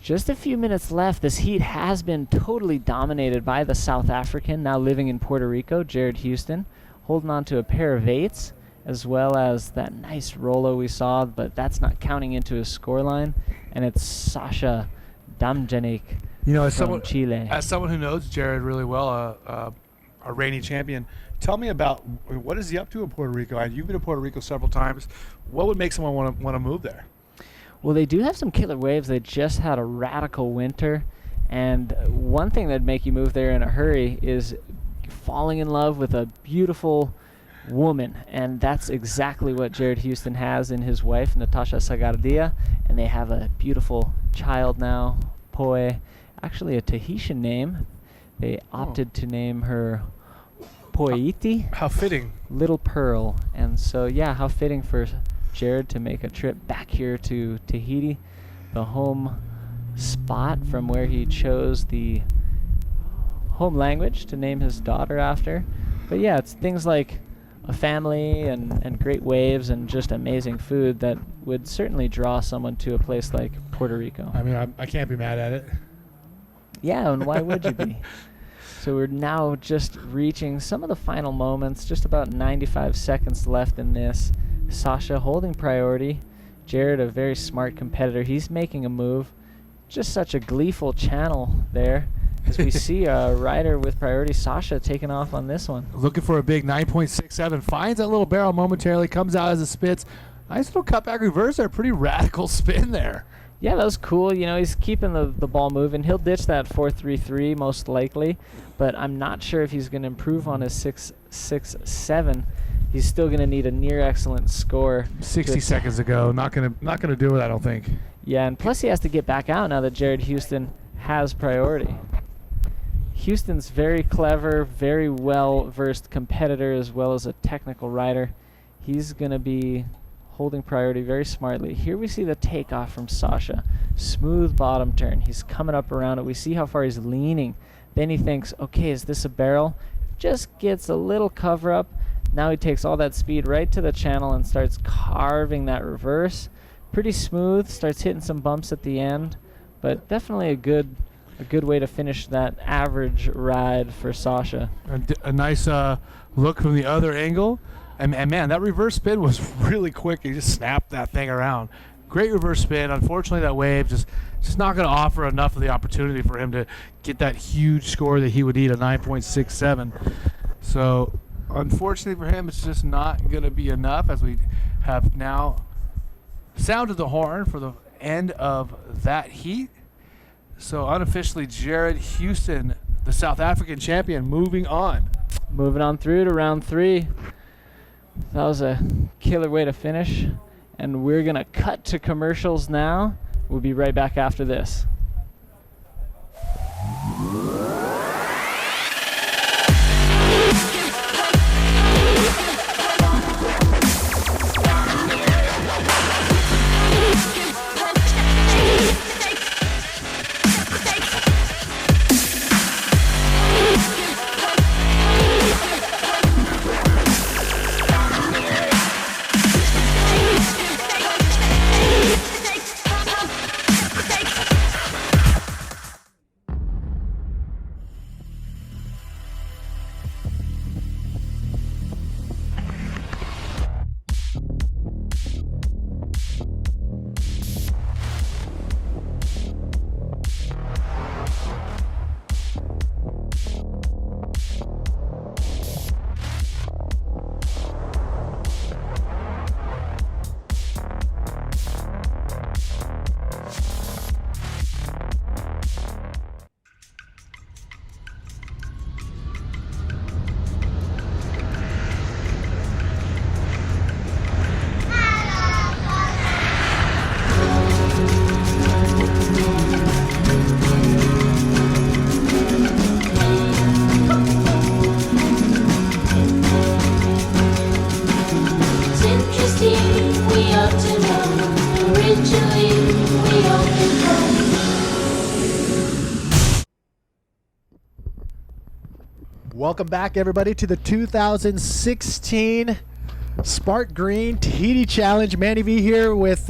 Just a few minutes left. This heat has been totally dominated by the South African, now living in Puerto Rico, Jared Houston, holding on to a pair of 8s, as well as that nice Rolo we saw, but that's not counting into his scoreline, and it's Sasha Damjanik from Chile. As someone who knows Jared really well, a reigning champion, tell me about what is he up to in Puerto Rico? You've been to Puerto Rico several times. What would make someone want to move there? Well, they do have some killer waves. They just had a radical winter, and one thing that'd make you move there in a hurry is falling in love with a beautiful woman, and that's exactly what Jared Houston has in his wife, Natasha Sagardia, and they have a beautiful child now, Poe, actually a Tahitian name. They opted to name her Poeiti. How fitting. Little Pearl. And so, yeah, how fitting for Jared to make a trip back here to Tahiti, the home spot from where he chose the home language to name his daughter after. But yeah, it's things like a family and great waves and just amazing food that would certainly draw someone to a place like Puerto Rico. I mean, I can't be mad at it. Yeah, and why would you be? So we're now just reaching some of the final moments, just about 95 seconds left in this. Sasha holding priority. Jared, a very smart competitor. He's making a move. Just such a gleeful channel there as we see a rider with priority, Sasha, taking off on this one. Looking for a big 9.67. Finds that little barrel momentarily. Comes out as a spits. Nice little cutback reverse there. Pretty radical spin there. Yeah, that was cool. You know, he's keeping the ball moving. He'll ditch that 4.33 most likely, but I'm not sure if he's going to improve on his 6.67. He's still going to need a near excellent score. 60 seconds ago. Not gonna do it, I don't think. Yeah, and plus he has to get back out now that Jared Houston has priority. Houston's very clever, very well-versed competitor as well as a technical rider. He's going to be holding priority very smartly. Here we see the takeoff from Sasha. Smooth bottom turn. He's coming up around it. We see how far he's leaning. Then he thinks, okay, is this a barrel? Just gets a little cover up. Now he takes all that speed right to the channel and starts carving that reverse. Pretty smooth. Starts hitting some bumps at the end, but definitely a good way to finish that average ride for Sasha. A nice look from the other angle. And man, that reverse spin was really quick. He just snapped that thing around. Great reverse spin. Unfortunately, that wave just not going to offer enough of the opportunity for him to get that huge score that he would need, a 9.67. So unfortunately for him, it's just not going to be enough, as we have now sounded the horn for the end of that heat. So unofficially, Jared Houston, the South African champion, moving on. Moving on through to round 3. That was a killer way to finish. And we're going to cut to commercials now. We'll be right back after this. Welcome back, everybody, to the 2016 Sparkgreen Tahiti Challenge. Manny V here with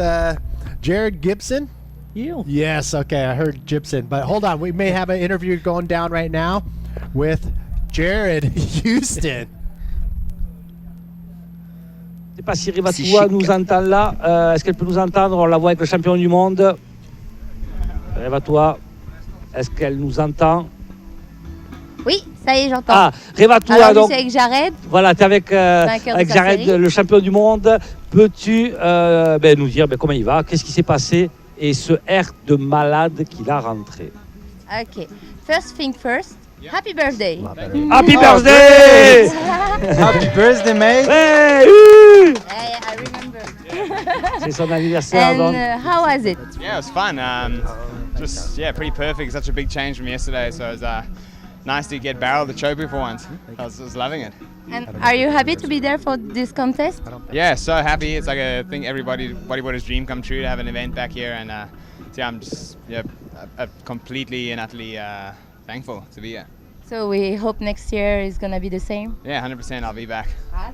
Jared Gibson. You. Yes, okay, I heard Gibson. But hold on, we may have an interview going down right now with Jared Houston. Je sais pas si Revatois nous entend là. Est-ce qu'elle peut nous entendre? On la voit avec le champion du monde. Revatois, est-ce qu'elle nous entend? Oui, ça y est, j'entends. Ah, Revatois, alors, donc. je suis avec Jared. Voilà, tu es avec Jared, série. le champion du monde. Peux-tu nous dire comment il va? Qu'est-ce qui s'est passé? Et ce air de malade qu'il a rentré. Ok. First thing first. Happy birthday. Happy birthday! Happy birthday, mate. Hey, I remember. c'est son anniversaire, donc. And how was it? Yeah, it was fun. Pretty perfect. Such a big change from yesterday. So it was nice to get barrel the chopu for once. I was loving it. And are you happy to be there for this contest? Yeah, so happy. It's like I think bodyboarder's dream come true to have an event back here, and I'm just completely and utterly thankful to be here. So we hope next year is gonna be the same. Yeah, 100%. I'll be back.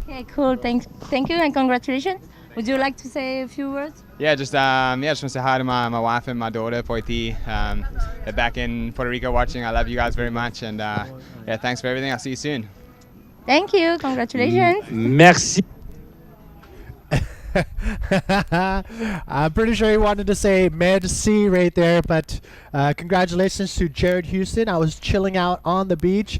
Okay, cool. Thank you and congratulations. Would you like to say a few words? Yeah, just want to say hi to my wife and my daughter, Poiti. They're back in Puerto Rico watching. I love you guys very much, and thanks for everything. I'll see you soon. Thank you. Congratulations. Merci. I'm pretty sure he wanted to say merci right there, but congratulations to Jared Houston. I was chilling out on the beach,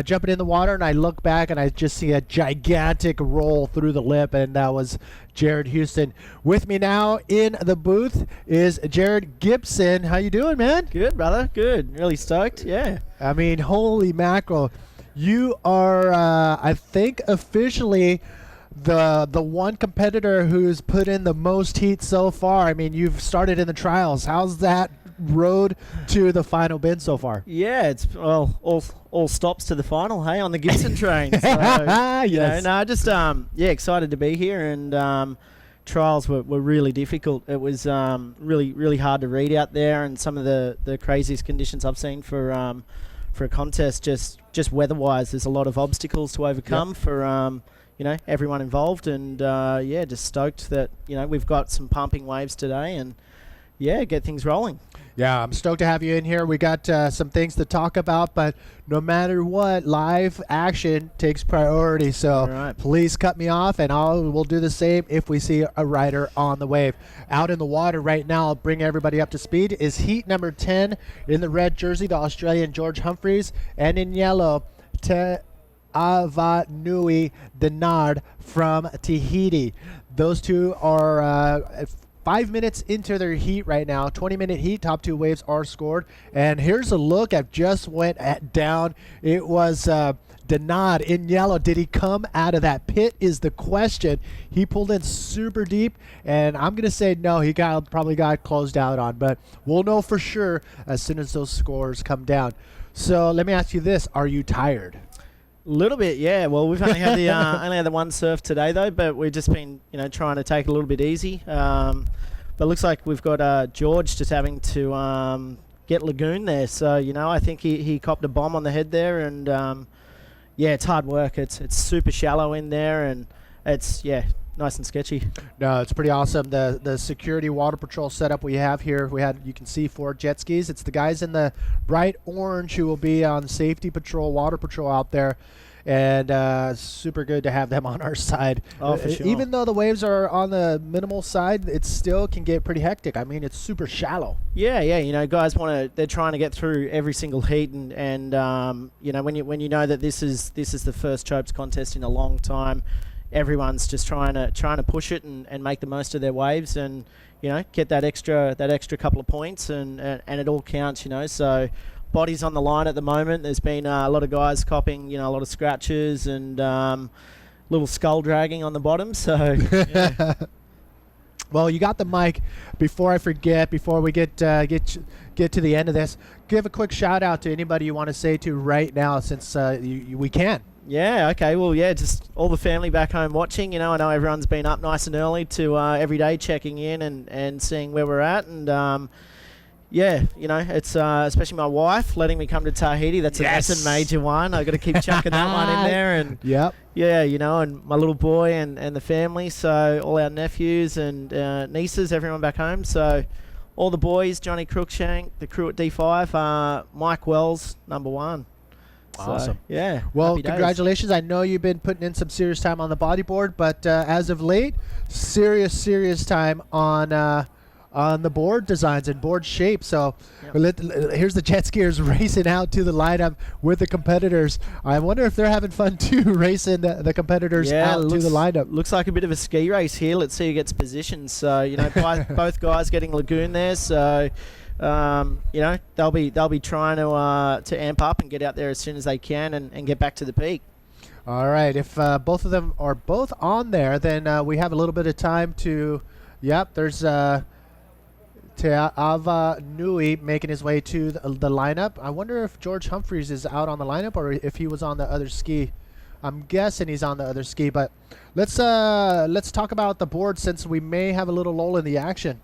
jumping in the water, and I look back and I just see a gigantic roll through the lip, and that was Jared Houston. With me now in the booth is Jared Gibson. How you doing, man? Good, brother. Good. Really stoked. Yeah. I mean, holy mackerel. You are, I think, officially the one competitor who's put in the most heat so far. I mean, you've started in the trials. How's that road to the final been so far? Yeah, it's all stops to the final. Hey, on the Gibson train. So, yes. Just excited to be here, and trials were really difficult. It was really hard to read out there, and some of the craziest conditions I've seen for a contest. Just weather-wise, there's a lot of obstacles to overcome for everyone involved, and just stoked that we've got some pumping waves today, and get things rolling. Yeah, I'm stoked to have you in here. We got some things to talk about, but no matter what, live action takes priority. So please cut me off, and we'll do the same if we see a rider on the wave. Out in the water right now, I'll bring everybody up to speed, is heat number 10 in the red jersey, the Australian George Humphreys, and in yellow, Avanui Denard from Tahiti. Those two are 5 minutes into their heat right now. 20-minute heat. Top two waves are scored. And here's a look. I've just went down. It was Denard in yellow. Did he come out of that pit is the question. He pulled in super deep, and I'm going to say no. He probably got closed out on. But we'll know for sure as soon as those scores come down. So let me ask you this. Are you tired? A little bit, yeah. Well, we've only had the one surf today though, but we've just been trying to take it a little bit easy. But it looks like we've got George just having to get Lagoon there. So I think he copped a bomb on the head there, and it's hard work. It's super shallow in there, and it's nice and sketchy. No, it's pretty awesome. The security water patrol setup we have here. You can see 4 jet skis. It's the guys in the bright orange who will be on safety patrol, water patrol out there, and super good to have them on our side. Oh, for sure. Even though the waves are on the minimal side, it still can get pretty hectic. I mean, it's super shallow. Yeah. Guys they're trying to get through every single heat, and when you know that this is the first Chopes contest in a long time. Everyone's just trying to push it and make the most of their waves, and get that extra couple of points, and it all counts. So bodies on the line at the moment. There's been a lot of guys copping a lot of scratches and little skull dragging on the bottom. So Well, you got the mic. Before I forget, before we get to the end of this, give a quick shout out to anybody you want to say to right now, since we can. Yeah, okay. Well, just all the family back home watching. I know everyone's been up nice and early to every day checking in and seeing where we're at. And, yeah, you know, it's especially my wife letting me come to Tahiti. That's a major one. I got to keep chucking that one in there, and Yep. yeah, you know, and my little boy and the family. So all our nephews and nieces, everyone back home. So all the boys, Johnny Crookshank, the crew at D5, Mike Wells, number 1. Awesome. So, yeah. Well, happy days. congratulations. I know you've been putting in some serious time on the bodyboard, but as of late, serious time on the board designs and board shape. So here's the jet skiers racing out to the lineup with the competitors. I wonder if they're having fun too, racing the competitors out to the lineup. Looks like a bit of a ski race here. Let's see who gets positioned. So, you know, both guys getting Lagoon there. So, you know, they'll be trying to amp up and get out there as soon as they can and get back to the peak. All right. If both of them are both on there, then we have a little bit of time to. Yep. There's Teava Nui making his way to the lineup. I wonder if George Humphreys is out on the lineup or if he was on the other ski. I'm guessing he's on the other ski, but let's talk about the board since we may have a little lull in the action.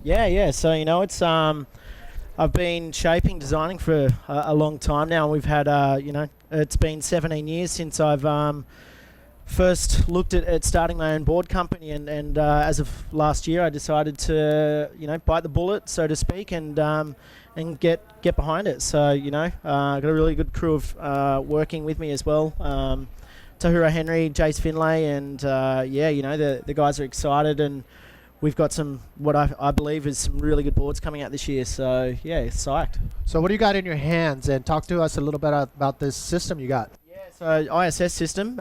Yeah. So, you know, it's I've been designing for a long time now. We've had you know, it's been 17 years since I've first looked at starting my own board company, and as of last year I decided to, you know, bite the bullet, so to speak, and get behind it. So, you know, got a really good crew of working with me as well. Tahura Henry, Jace Finlay, and yeah, you know, the guys are excited, and we've got some, what I believe is some really good boards coming out this year. So yeah, psyched. So what do you got in your hands? And talk to us a little bit about this system you got. Yeah, so ISS system.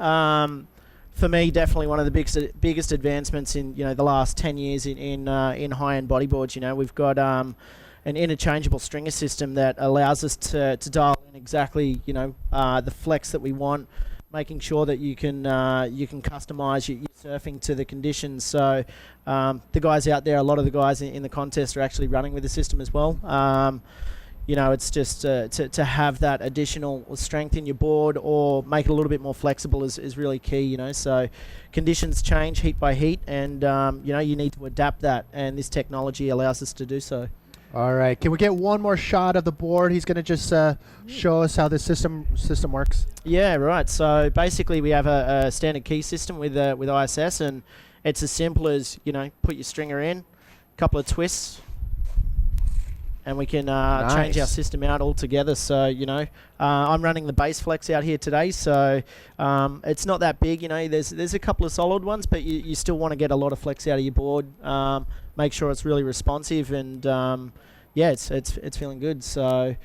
For me, definitely one of the biggest advancements in, you know, the last 10 years in high-end bodyboards. You know, we've got an interchangeable stringer system that allows us to dial in exactly, you know, the flex that we want, making sure that you can customize your surfing to the conditions. So the guys out there, a lot of the guys in the contest are actually running with the system as well. You know, it's just to have that additional strength in your board or make it a little bit more flexible is really key, you know. So conditions change heat by heat, and, you know, you need to adapt that, and this technology allows us to do so. All right. Can we get one more shot of the board? He's going to just show us how the system works. Yeah, right. So basically we have a standard key system with ISS, and it's as simple as, you know, put your stringer in, a couple of twists, and we can change our system out altogether. So, you know, I'm running the base flex out here today, so it's not that big. You know, there's a couple of solid ones, but you still want to get a lot of flex out of your board. Make sure it's really responsive, and yeah, it's feeling good. So.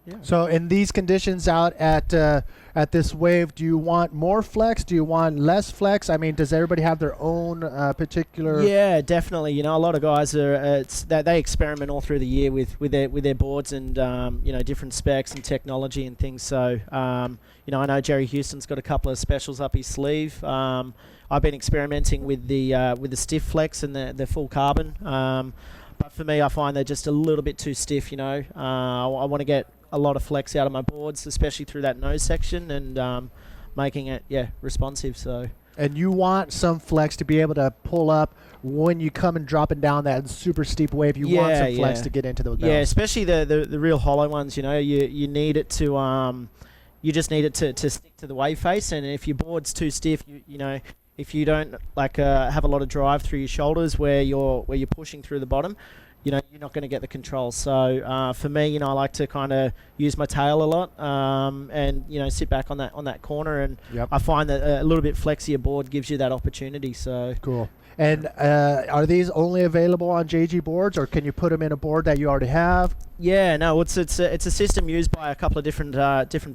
Yeah. So in these conditions out at this wave, do you want more flex? Do you want less flex? I mean, does everybody have their own particular? Yeah, definitely. You know, a lot of guys are they experiment all through the year with their boards and you know, different specs and technology and things. So you know, I know Jerry Houston's got a couple of specials up his sleeve. I've been experimenting with the stiff flex and the full carbon. But for me, I find they're just a little bit too stiff. You know, I want to get a lot of flex out of my boards, especially through that nose section, and making it responsive. So. And you want some flex to be able to pull up when you come and dropping down that super steep wave. You want some flex to get into those bells. Yeah, especially the real hollow ones. You know, you need it to you just need it to stick to the wave face. And if your board's too stiff, you know, if you don't have a lot of drive through your shoulders where you're pushing through the bottom, you know, you're not going to get the control. So for me, you know, I like to kind of use my tail a lot, and, you know, sit back on that corner, and I find that a little bit flexier board gives you that opportunity. So cool. And are these only available on JG boards, or can you put them in a board that you already have? Yeah, no, it's a system used by a couple of different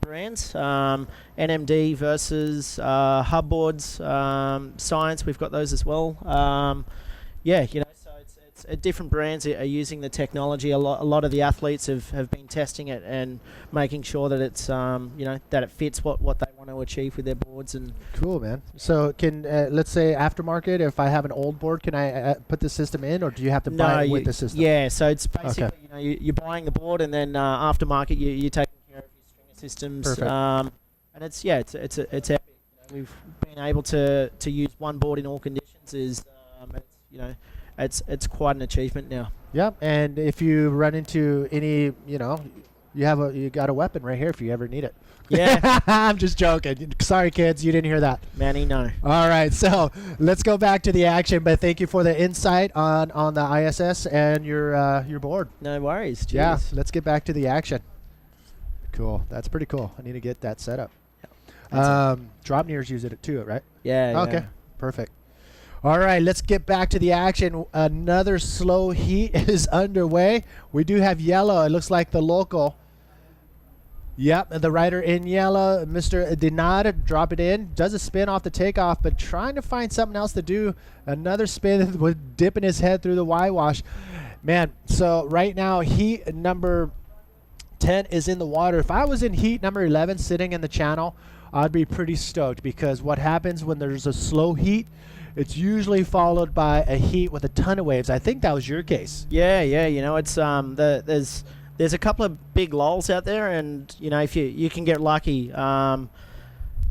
brands. NMD versus Hub boards, Science. We've got those as well. Yeah, you know. Different brands are using the technology. A lot of the athletes have been testing it and making sure that it's you know, that it fits what they want to achieve with their boards. And cool, man. So can let's say aftermarket, if I have an old board, can I put the system in, or do you have to buy it with the system? Yeah, so it's basically you know, you're buying the board, and then aftermarket you're taking care of your stringer systems. Perfect. And it's epic. You know, we've been able to use one board in all conditions. You know. It's quite an achievement now. Yep, and if you run into any, you got a weapon right here if you ever need it. Yeah. I'm just joking. Sorry, kids, you didn't hear that. Manny, no. All right, so let's go back to the action. But thank you for the insight on the ISS and your board. No worries. Cheers. Yeah, let's get back to the action. Cool. That's pretty cool. I need to get that set up. Drop nears use it too, right? Yeah. Okay. Yeah. Perfect. All right, let's get back to the action. Another slow heat is underway. We do have yellow. It looks like the local. Yep, the rider in yellow, Mr. Dinard, drop it in. Does a spin off the takeoff, but trying to find something else to do. Another spin with dipping his head through the Y-wash. Man, so right now, heat number 10 is in the water. If I was in heat number 11 sitting in the channel, I'd be pretty stoked because what happens when there's a slow heat, it's usually followed by a heat with a ton of waves. I think that was your case. Yeah. It's there's a couple of big lulls out there, and if you can get lucky.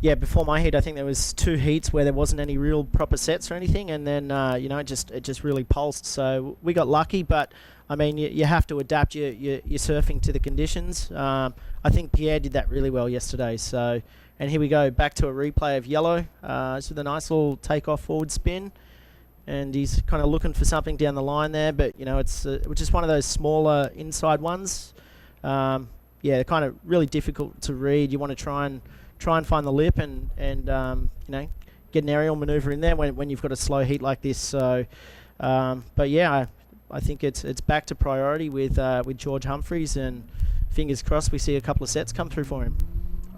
Before my heat, I think there was 2 heats where there wasn't any real proper sets or anything, and then it just really pulsed. So we got lucky, but I mean you have to adapt your surfing to the conditions. I think Pierre did that really well yesterday. So. And here we go, back to a replay of yellow. It's with a nice little takeoff forward spin. And he's kind of looking for something down the line there. But, it's just one of those smaller inside ones. They're kind of really difficult to read. You want to try and find the lip and get an aerial maneuver in there when you've got a slow heat like this. So, I think it's back to priority with George Humphreys. And fingers crossed we see a couple of sets come through for him.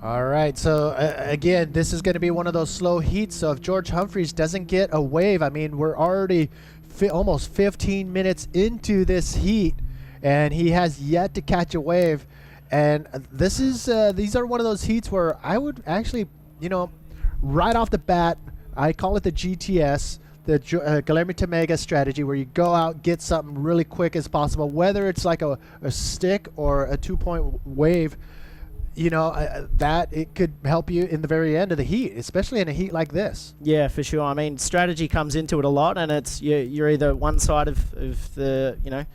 All right, so again, this is going to be one of those slow heats. So if George Humphreys doesn't get a wave, I mean, we're already almost 15 minutes into this heat, and he has yet to catch a wave. And these are one of those heats where I would actually, right off the bat, I call it the GTS, the Guilherme Temega strategy, where you go out, get something really quick as possible, whether it's like a stick or a 2-point wave. That it could help you in the very end of the heat, especially in a heat like this. Yeah, for sure. I mean, strategy comes into it a lot, and it's you're either one side of the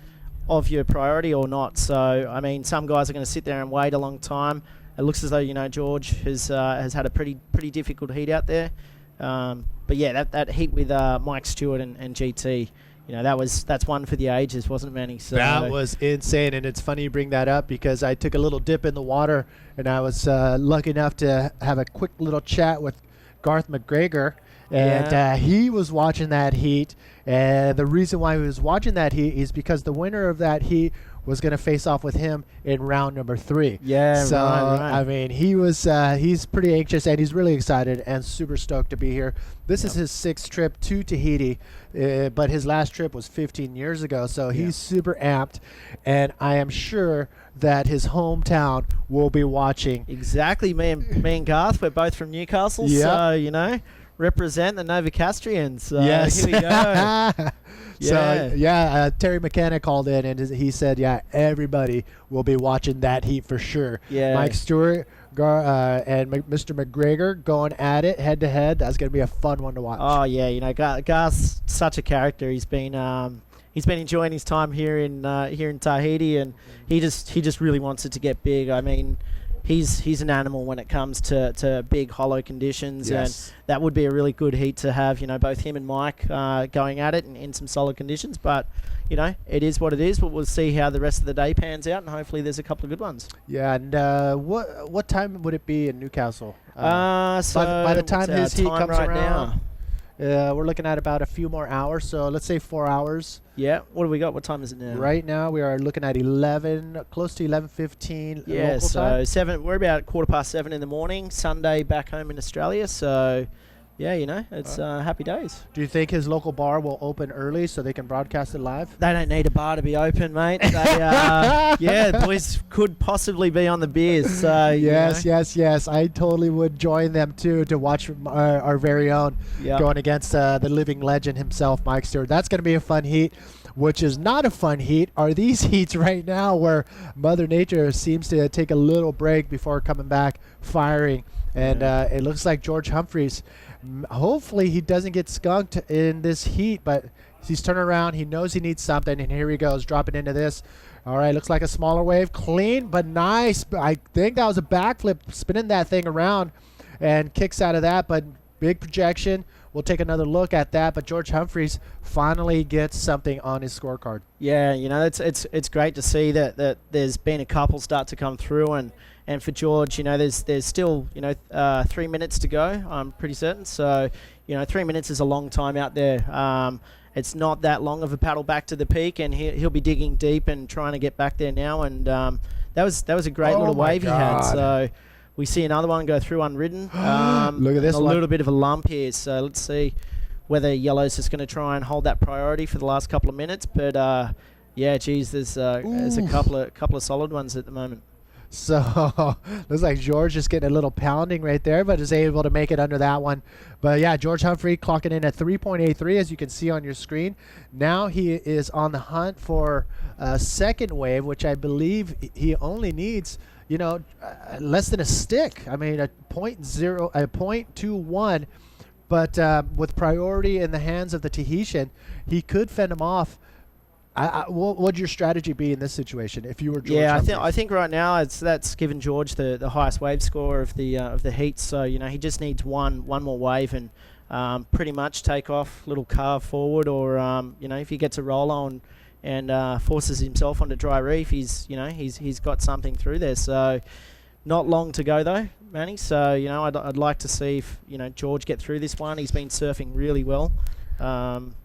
of your priority or not. So, I mean, some guys are going to sit there and wait a long time. It looks as though George has had a pretty difficult heat out there. But yeah, that heat with Mike Stewart and GT. That's one for the ages, wasn't it, Manny? So that was insane, and it's funny you bring that up because I took a little dip in the water, and I was lucky enough to have a quick little chat with Garth McGregor, and he was watching that heat. And the reason why he was watching that heat is because the winner of that heat was going to face off with him in round number 3. Yeah, so right. I mean, he's pretty anxious and he's really excited and super stoked to be here. This is his 6th trip to Tahiti, but his last trip was 15 years ago, so he's super amped, and I am sure that his hometown will be watching. Exactly. Me and Garth, we're both from Newcastle, so represent the Novocastrians. Yes. Here we go. So Terry McKenna called in and he said, everybody will be watching that heat for sure. Yeah. Mike Stewart and Mr. McGregor going at it head to head. That's going to be a fun one to watch. Oh yeah, Garth's such a character. He's been enjoying his time here in Tahiti, and he just really wants it to get big. I mean, he's an animal when it comes to big hollow conditions, and that would be a really good heat to have. Both him and Mike going at it in some solid conditions. But it is what it is. But we'll see how the rest of the day pans out, and hopefully there's a couple of good ones. Yeah, and what time would it be in Newcastle? So by the time his heat comes right around, we're looking at about a few more hours. So let's say 4 hours. Yeah. What do we got? What time is it now? Right now we are looking at close to 11:15. Yeah. Local So time. 7. We're about 7:15 in the morning. Sunday back home in Australia. So. Yeah, it's happy days. Do you think his local bar will open early so they can broadcast it live? They don't need a bar to be open, mate. The boys could possibly be on the beers. So Yes. I totally would join them too to watch our very own going against the living legend himself, Mike Stewart. That's going to be a fun heat. Which is not a fun heat are these heats right now where Mother Nature seems to take a little break before coming back firing. And it looks like George Humphreys, hopefully he doesn't get skunked in this heat, but He's turning around. He knows he needs something, and here he goes, dropping into this. All right, looks like a smaller wave. Clean, but nice. I think that was a backflip, spinning that thing around, and kicks out of that, but big projection. We'll take another look at that, but George Humphreys finally gets something on his scorecard. Yeah, you know, it's great to see that there's been a couple start to come through, and for George, you know, there's still, you know, 3 minutes to go, I'm pretty certain. So, you know, 3 minutes is a long time out there. It's not that long of a paddle back to the peak, and he'll be digging deep and trying to get back there now. And that was a great little wave he had. So we see another one go through unridden. Look at this a one. little bit of a lump here. So let's see whether Yellow's just going to try and hold that priority for the last couple of minutes. But yeah, geez, there's a couple of solid ones at the moment. So looks like George just getting a little pounding right there, but is able to make it under that one. But yeah, George Humphrey clocking in at 3.83, as you can see on your screen. Now he is on the hunt for a second wave, which I believe he only needs, you know, less than a stick. I mean, a 0.21, but with priority in the hands of the Tahitian, he could fend him off. What would your strategy be in this situation if you were George? Yeah, Humphreys? I think right now that's given George the highest wave score of the heat. So you know he just needs one more wave and pretty much take off, little carve forward, or you know if he gets a roll on and forces himself onto dry reef, he's got something through there. So not long to go though, Manny. So you know I'd like to see if you know George get through this one. He's been surfing really well.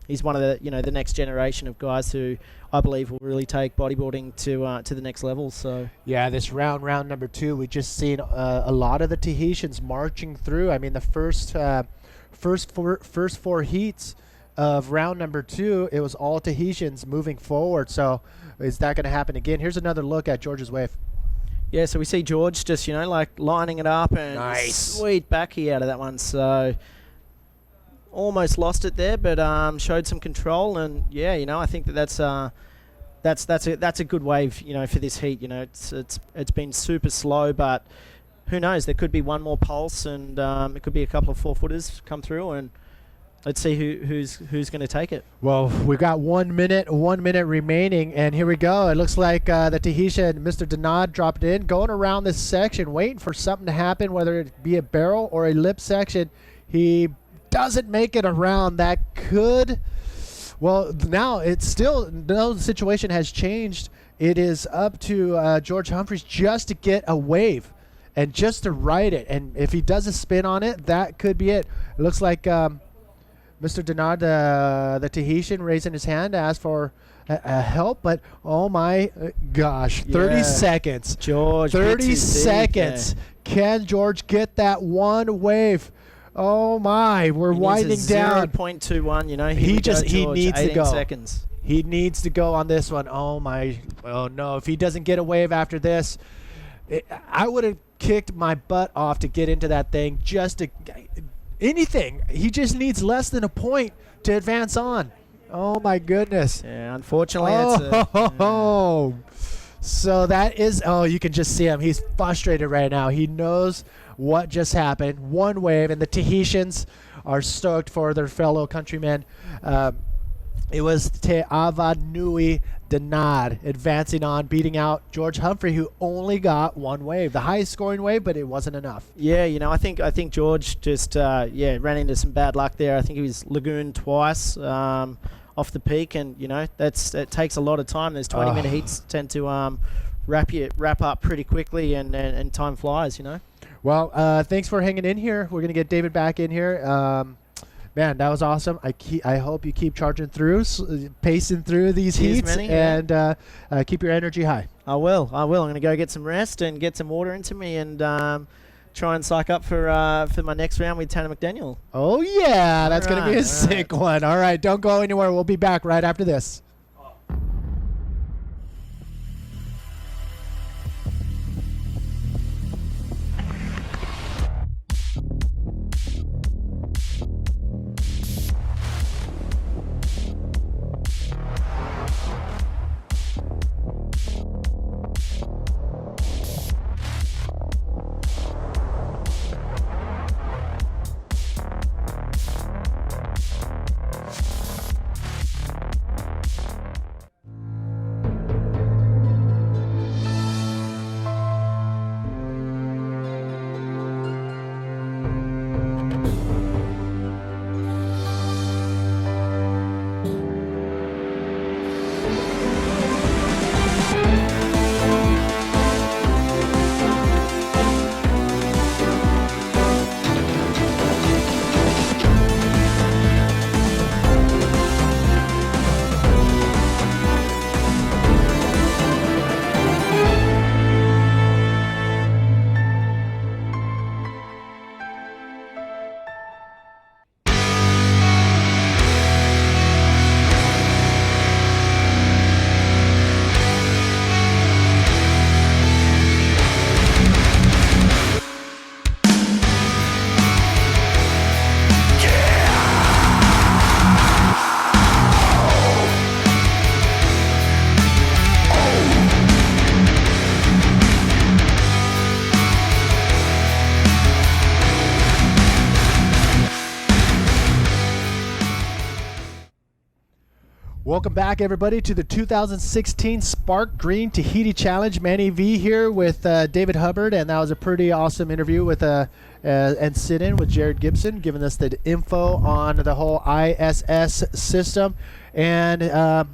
He's one of the next generation of guys who I believe will really take bodyboarding to the next level. So yeah, this round number 2, we just seen a lot of the Tahitians marching through. I mean, the first four heats of round number 2, it was all Tahitians moving forward. So is that going to happen again? Here's another look at George's wave. Yeah, so we see George just like lining it up and sweet backy out of that one. So almost lost it there, but showed some control, and yeah, you know, I think that's a good wave, you know, for this heat. You know, it's been super slow, but who knows? There could be one more pulse, and it could be a couple of 4-footers come through, and let's see who's going to take it. Well, we've got 1 minute remaining, and here we go. It looks like the Tahitian, Mr. Denard, dropped in, going around this section, waiting for something to happen, whether it be a barrel or a lip section. He doesn't make it around. That could, well, now it's still, no situation has changed. It is up to George Humphreys just to get a wave and just to ride it, and if he does a spin on it, that could be it. It looks like Mr. Denard, the Tahitian, raising his hand to ask for help, but oh my gosh, 30 seconds. George, 30 seconds. Can George get that one wave? Oh my, we're winding down. 0.21, you know. He needs to go. Seconds. He needs to go on this one. Oh my, oh no. If he doesn't get a wave after this, I would have kicked my butt off to get into that thing, just to anything. He just needs less than a point to advance on. Oh my goodness. Yeah, unfortunately, So that is, you can just see him. He's frustrated right now. He knows what just happened. One wave, and the Tahitians are stoked for their fellow countrymen. It was Te Avanui Denard advancing on, beating out George Humphrey, who only got one wave, the highest scoring wave, but it wasn't enough. Yeah, you know, I think George just ran into some bad luck there. I think he was lagooned twice off the peak, and you know it takes a lot of time. Those 20-minute heats tend to wrap up pretty quickly, and time flies, you know. Well, thanks for hanging in here. We're gonna get David back in here. Man, that was awesome. I hope you keep charging through, pacing through these heats, Manny, and keep your energy high. I will. I'm going to go get some rest and get some water into me, and try and psych up for my next round with Tanner McDaniel. Oh yeah, that's going to be a sick one. All right, don't go anywhere. We'll be back right after this. Welcome back, everybody, to the 2016 Sparkgreen Tahiti Challenge. Manny V here with David Hubbard, and that was a pretty awesome interview with and sit-in with Jared Gibson, giving us the info on the whole ISS system and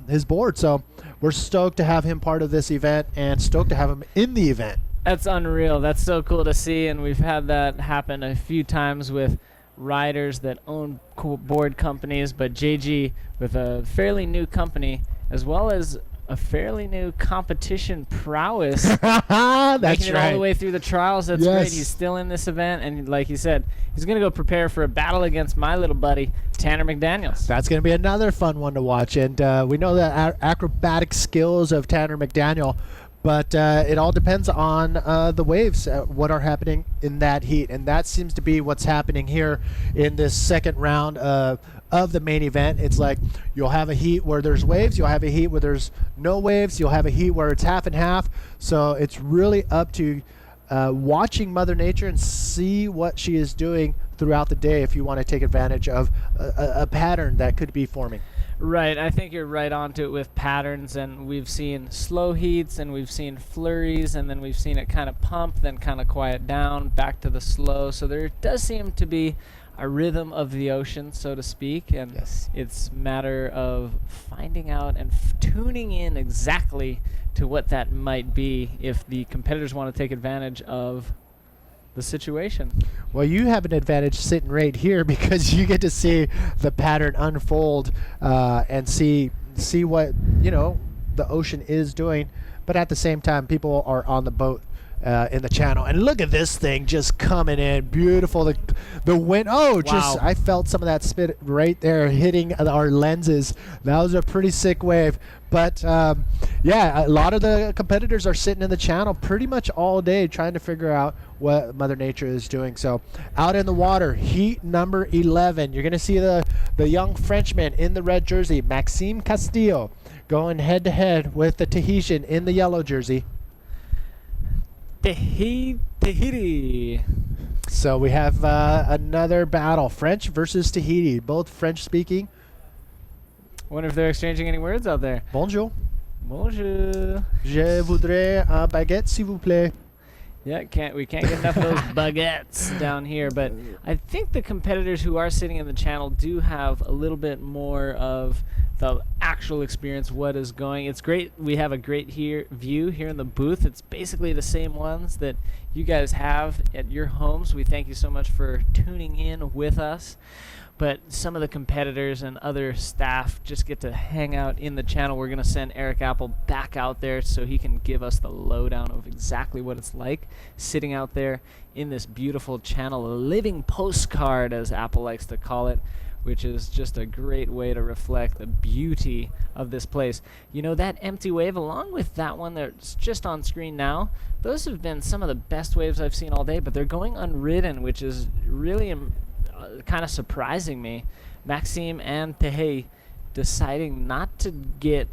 his board. So we're stoked to have him part of this event and stoked to have him in the event. That's unreal. That's so cool to see, and we've had that happen a few times with riders that own board companies, but JG with a fairly new company as well as a fairly new competition prowess. That's making it right. all the way through the trials. That's Yes. great. He's still in this event, and like he said, he's going to go prepare for a battle against my little buddy, Tanner McDaniels. That's going to be another fun one to watch. And we know the acrobatic skills of Tanner McDaniel, but it all depends on the waves, what are happening in that heat. And that seems to be what's happening here in this second round of the main event. It's like you'll have a heat where there's waves, you'll have a heat where there's no waves, you'll have a heat where it's half and half. So it's really up to watching Mother Nature and see what she is doing throughout the day if you want to take advantage of a pattern that could be forming. Right, I think you're right onto it with patterns, and we've seen slow heats, and we've seen flurries, and then we've seen it kind of pump, then kind of quiet down, back to the slow. So there does seem to be a rhythm of the ocean, so to speak, and it's a matter of finding out and tuning in exactly to what that might be if the competitors want to take advantage of the situation. Well, you have an advantage sitting right here because you get to see the pattern unfold and see what the ocean is doing, but at the same time people are on the boat in the channel. And look at this thing just coming in beautiful. The wind, just I felt some of that spit right there hitting our lenses. That was a pretty sick wave. But yeah, a lot of the competitors are sitting in the channel pretty much all day trying to figure out what Mother Nature is doing. So out in the water, heat number 11, you're going to see the young Frenchman in the red jersey, Maxime Castillo, going head to head with the Tahitian in the yellow jersey. Tahiti. So we have another battle, French versus Tahiti, both French speaking. Wonder if they're exchanging any words out there. Bonjour. Bonjour. Je voudrais un baguette, s'il vous plaît. Yeah, we can't get enough of those baguettes down here, but I think the competitors who are sitting in the channel do have a little bit more of the actual experience, what is going. It's great. We have a great view here in the booth. It's basically the same ones that you guys have at your homes. We thank you so much for tuning in with us. But some of the competitors and other staff just get to hang out in the channel. We're going to send Eric Apple back out there so he can give us the lowdown of exactly what it's like sitting out there in this beautiful channel, a living postcard, as Apple likes to call it, which is just a great way to reflect the beauty of this place. You know, that empty wave, along with that one that's just on screen now, those have been some of the best waves I've seen all day, but they're going unridden, which is really kind of surprising me. Maxime and Tahiti deciding not to get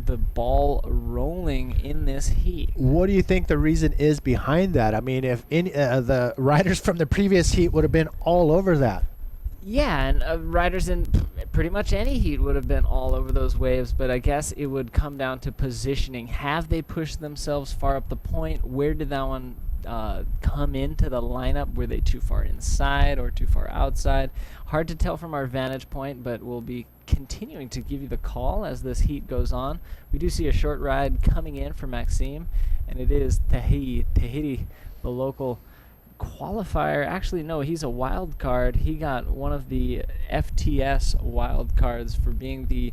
the ball rolling in this heat. What do you think the reason is behind that? I mean, if the riders from the previous heat would have been all over that. Yeah, and riders in pretty much any heat would have been all over those waves, but I guess it would come down to positioning. Have they pushed themselves far up the point? Where did that one come into the lineup? Were they too far inside or too far outside? Hard to tell from our vantage point, but we'll be continuing to give you the call as this heat goes on. We do see a short ride coming in for Maxime, and it is Tahiti, the local qualifier. Actually, no, he's a wild card. He got one of the FTS wild cards for being the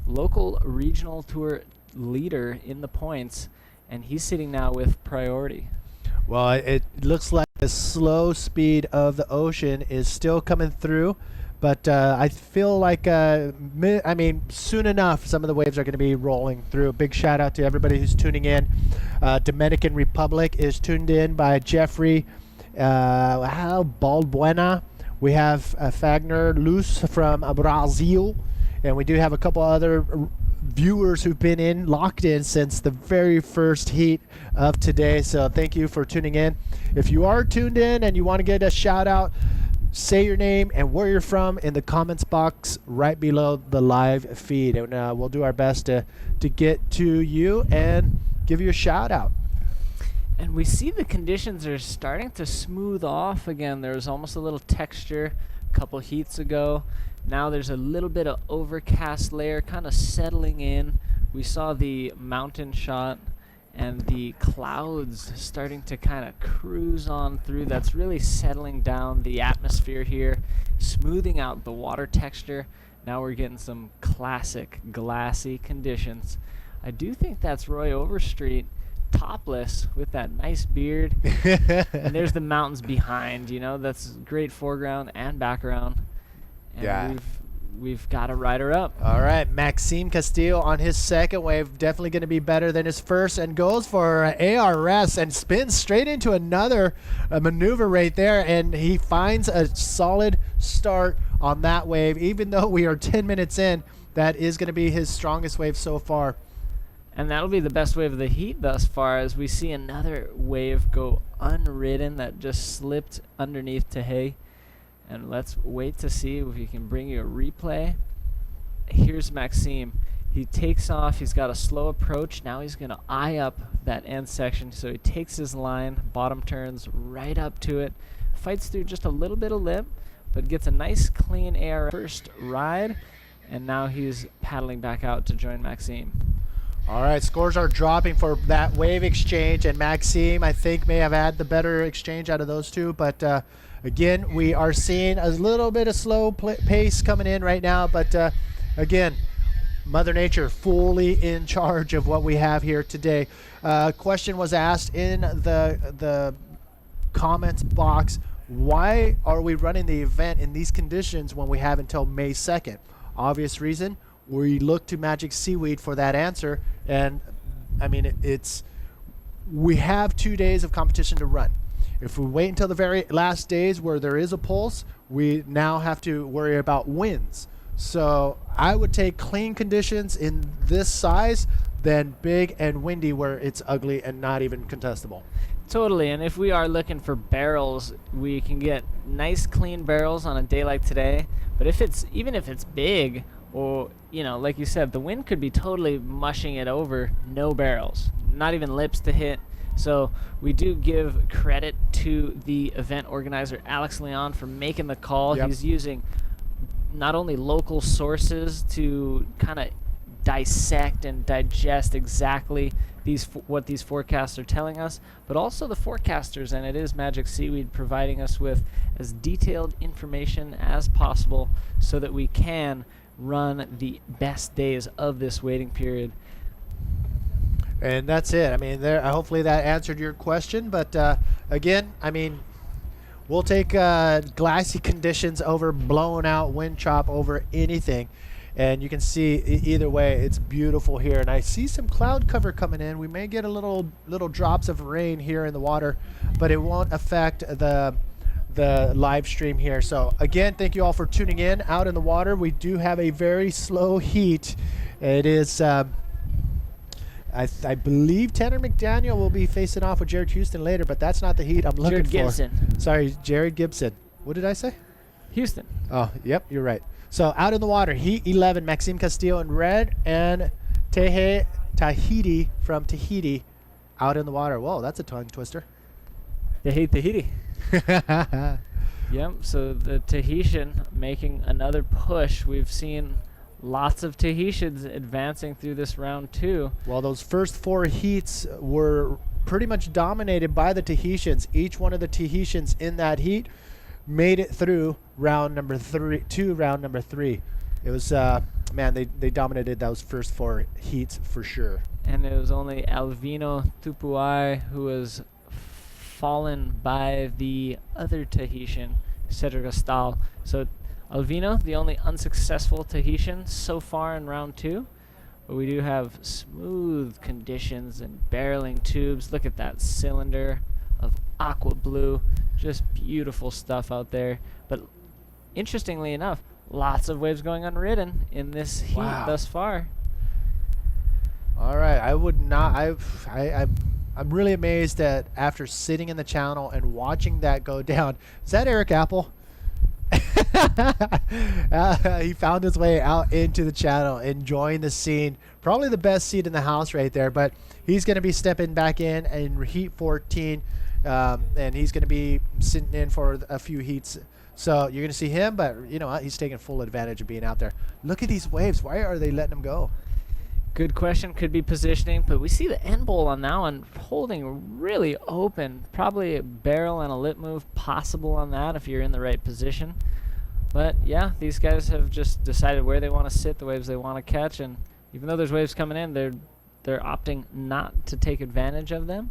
local regional tour leader in the points, and he's sitting now with priority. Well, it looks like the slow speed of the ocean is still coming through, but I feel like, soon enough, some of the waves are going to be rolling through. Big shout out to everybody who's tuning in. Dominican Republic is tuned in by Jeffrey Balbuena. We have Fagner Luz from Brazil, and we do have a couple other viewers who've been locked in since the very first heat of today. So thank you for tuning in. If you are tuned in and you want to get a shout out, say your name and where you're from in the comments box right below the live feed, and we'll do our best to get to you and give you a shout out. And we see the conditions are starting to smooth off again. There was almost a little texture a couple heats ago. Now there's a little bit of overcast layer kind of settling in. We saw the mountain shot and the clouds starting to kind of cruise on through. That's really settling down the atmosphere here, smoothing out the water texture. Now we're getting some classic glassy conditions. I do think that's Roy Overstreet topless with that nice beard. And there's the mountains behind, you know, that's great foreground and background. And Yeah. we've got a rider up. All right, Maxime Castillo on his second wave, definitely going to be better than his first, and goes for ARS and spins straight into another maneuver right there, and he finds a solid start on that wave. Even though we are 10 minutes in, that is going to be his strongest wave so far. And that'll be the best wave of the heat thus far, as we see another wave go unridden that just slipped underneath Tahiti. And let's wait to see if we can bring you a replay. Here's Maxime. He takes off. He's got a slow approach. Now he's going to eye up that end section. So he takes his line, bottom turns right up to it, fights through just a little bit of lip, but gets a nice clean air first ride. And now he's paddling back out to join Maxime. All right, scores are dropping for that wave exchange, and Maxime, I think, may have had the better exchange out of those two. But again, we are seeing a little bit of slow pace coming in right now. But again, Mother Nature fully in charge of what we have here today. Question was asked in the comments box: why are we running the event in these conditions when we have until May 2nd? Obvious reason. We look to Magic Seaweed for that answer, and I mean we have 2 days of competition to run. If we wait until the very last days where there is a pulse, we now have to worry about winds. So I would take clean conditions in this size than big and windy where it's ugly and not even contestable. Totally, and if we are looking for barrels, we can get nice clean barrels on a day like today. But even if it's big, or, you know, like you said, the wind could be totally mushing it over, no barrels, not even lips to hit. So we do give credit to the event organizer, Alex Leon, for making the call. Yep. He's using not only local sources to kind of dissect and digest exactly what these forecasts are telling us, but also the forecasters, and it is Magic Seaweed providing us with as detailed information as possible so that we can run the best days of this waiting period. And that's it. I mean, hopefully that answered your question. But again, I mean, we'll take glassy conditions over blown out wind chop over anything. And you can see either way, it's beautiful here. And I see some cloud cover coming in. We may get a little drops of rain here in the water, but it won't affect the live stream here. So again, thank you all for tuning in out in the water. We do have a very slow heat. It is, I believe Tanner McDaniel will be facing off with Jared Houston later, but that's not the heat I'm looking for. Jared Gibson. Sorry, Jared Gibson. What did I say? Houston. Oh, yep, you're right. So out in the water, heat 11, Maxime Castillo in red, and Tahiti from Tahiti out in the water. Whoa, that's a tongue twister. Tahiti. Yep, so the Tahitian making another push. We've seen lots of Tahitians advancing through this round 2. Well, those first 4 heats were pretty much dominated by the Tahitians. Each one of the Tahitians in that heat made it through round number 3 to round number 3. It was man, they dominated those first 4 heats for sure. And it was only Alvino Tupuai who was fallen by the other Tahitian, Cedric Astal. So Alvino, the only unsuccessful Tahitian so far in round 2. But we do have smooth conditions and barreling tubes. Look at that cylinder of aqua blue. Just beautiful stuff out there. But interestingly enough, lots of waves going unridden in this heat thus far. All right, I would not. I'm really amazed that after sitting in the channel and watching that go down. Is that Eric Apple? He found his way out into the channel, enjoying the scene. Probably the best seat in the house right there, but he's going to be stepping back in heat 14, and he's going to be sitting in for a few heats. So you're going to see him, but you know what? He's taking full advantage of being out there. Look at these waves. Why are they letting him go? Good question. Could be positioning, but we see the end bowl on that one holding really open. Probably a barrel and a lip move possible on that if you're in the right position. But yeah, these guys have just decided where they want to sit, the waves they want to catch, and even though there's waves coming in, they're opting not to take advantage of them.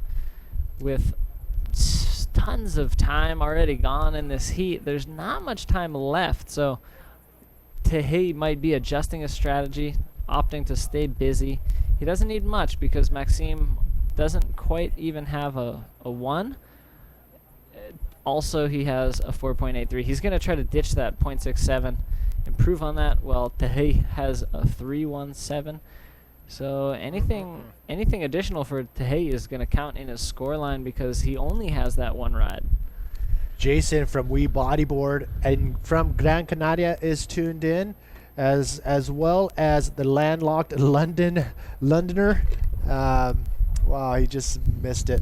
With tons of time already gone in this heat, there's not much time left, so Tahiti might be adjusting his strategy, opting to stay busy. He doesn't need much because Maxime doesn't quite even have a 1. Also, he has a 4.83. He's going to try to ditch that 0.67, improve on that. Well, Tahiti has a 3.17. So anything additional for Tahiti is going to count in his score line because he only has that 1 ride. Jason from We Bodyboard and from Gran Canaria is tuned in, as well as the landlocked Londoner. Wow, he just missed it.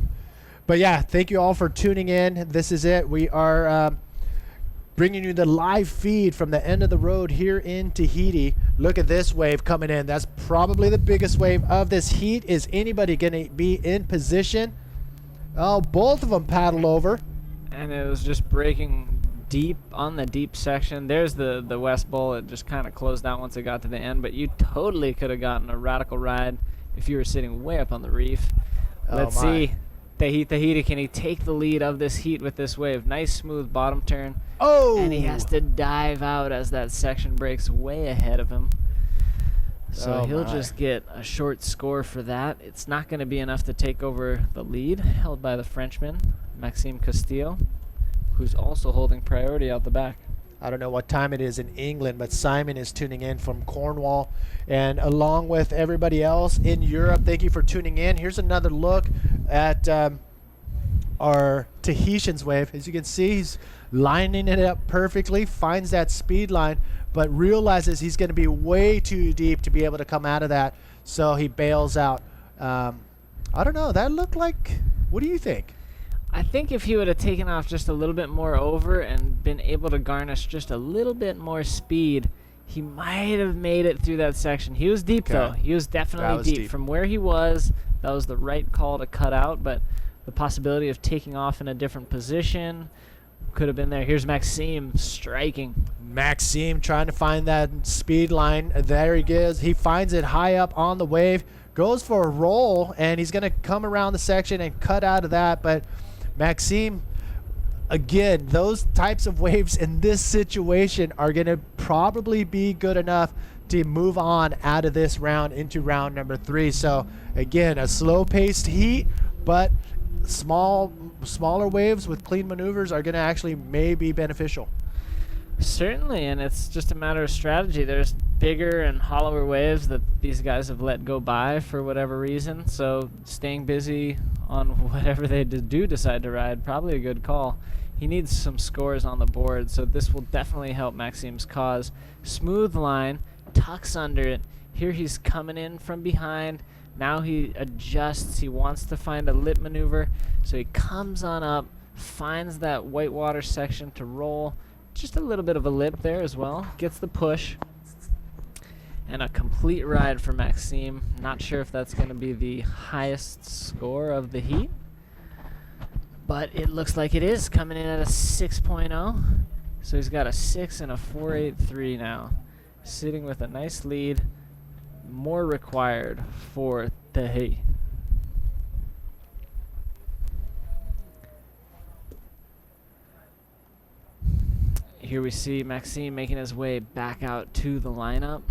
But yeah, thank you all for tuning in. This is it. We are bringing you the live feed from the end of the road here in Tahiti. Look at this wave coming in. That's probably the biggest wave of this heat. Is anybody going to be in position? Oh, both of them paddle over. And it was just breaking deep on the deep section. There's the West Bowl. It just kind of closed out once it got to the end, but you totally could have gotten a radical ride if you were sitting way up on the reef. Let's see. Tahiti, can he take the lead of this heat with this wave? Nice smooth bottom turn. Oh! And he has to dive out as that section breaks way ahead of him. So he'll just get a short score for that. It's not going to be enough to take over the lead held by the Frenchman, Maxime Castillo, who's also holding priority out the back. I don't know what time it is in England, but Simon is tuning in from Cornwall. And along with everybody else in Europe, thank you for tuning in. Here's another look at our Tahitian's wave. As you can see, he's lining it up perfectly, finds that speed line, but realizes he's going to be way too deep to be able to come out of that. So he bails out. I don't know. That looked like, what do you think? I think if he would have taken off just a little bit more over and been able to garnish just a little bit more speed, he might have made it through that section. He was deep, though. He was definitely deep. From where he was, that was the right call to cut out, but the possibility of taking off in a different position could have been there. Here's Maxime striking. Maxime trying to find that speed line. There he is. He finds it high up on the wave, goes for a roll, and he's going to come around the section and cut out of that, but Maxime, again, those types of waves in this situation are going to probably be good enough to move on out of this round into round number 3. So again, a slow-paced heat, but smaller waves with clean maneuvers are going to actually may be beneficial. Certainly, and it's just a matter of strategy. There's bigger and hollower waves that these guys have let go by for whatever reason, so staying busy on whatever they do decide to ride, probably a good call. He needs some scores on the board, so this will definitely help Maxime's cause. Smooth line, tucks under it. Here he's coming in from behind. Now he adjusts. He wants to find a lip maneuver, so he comes on up, finds that whitewater section to roll. Just a little bit of a lip there as well. Gets the push. And a complete ride for Maxime. Not sure if that's going to be the highest score of the heat, but it looks like it is, coming in at a 6.0. So he's got a 6 and a 4.83 now. Sitting with a nice lead. More required for Tahiti. Here we see Maxime making his way back out to the lineup.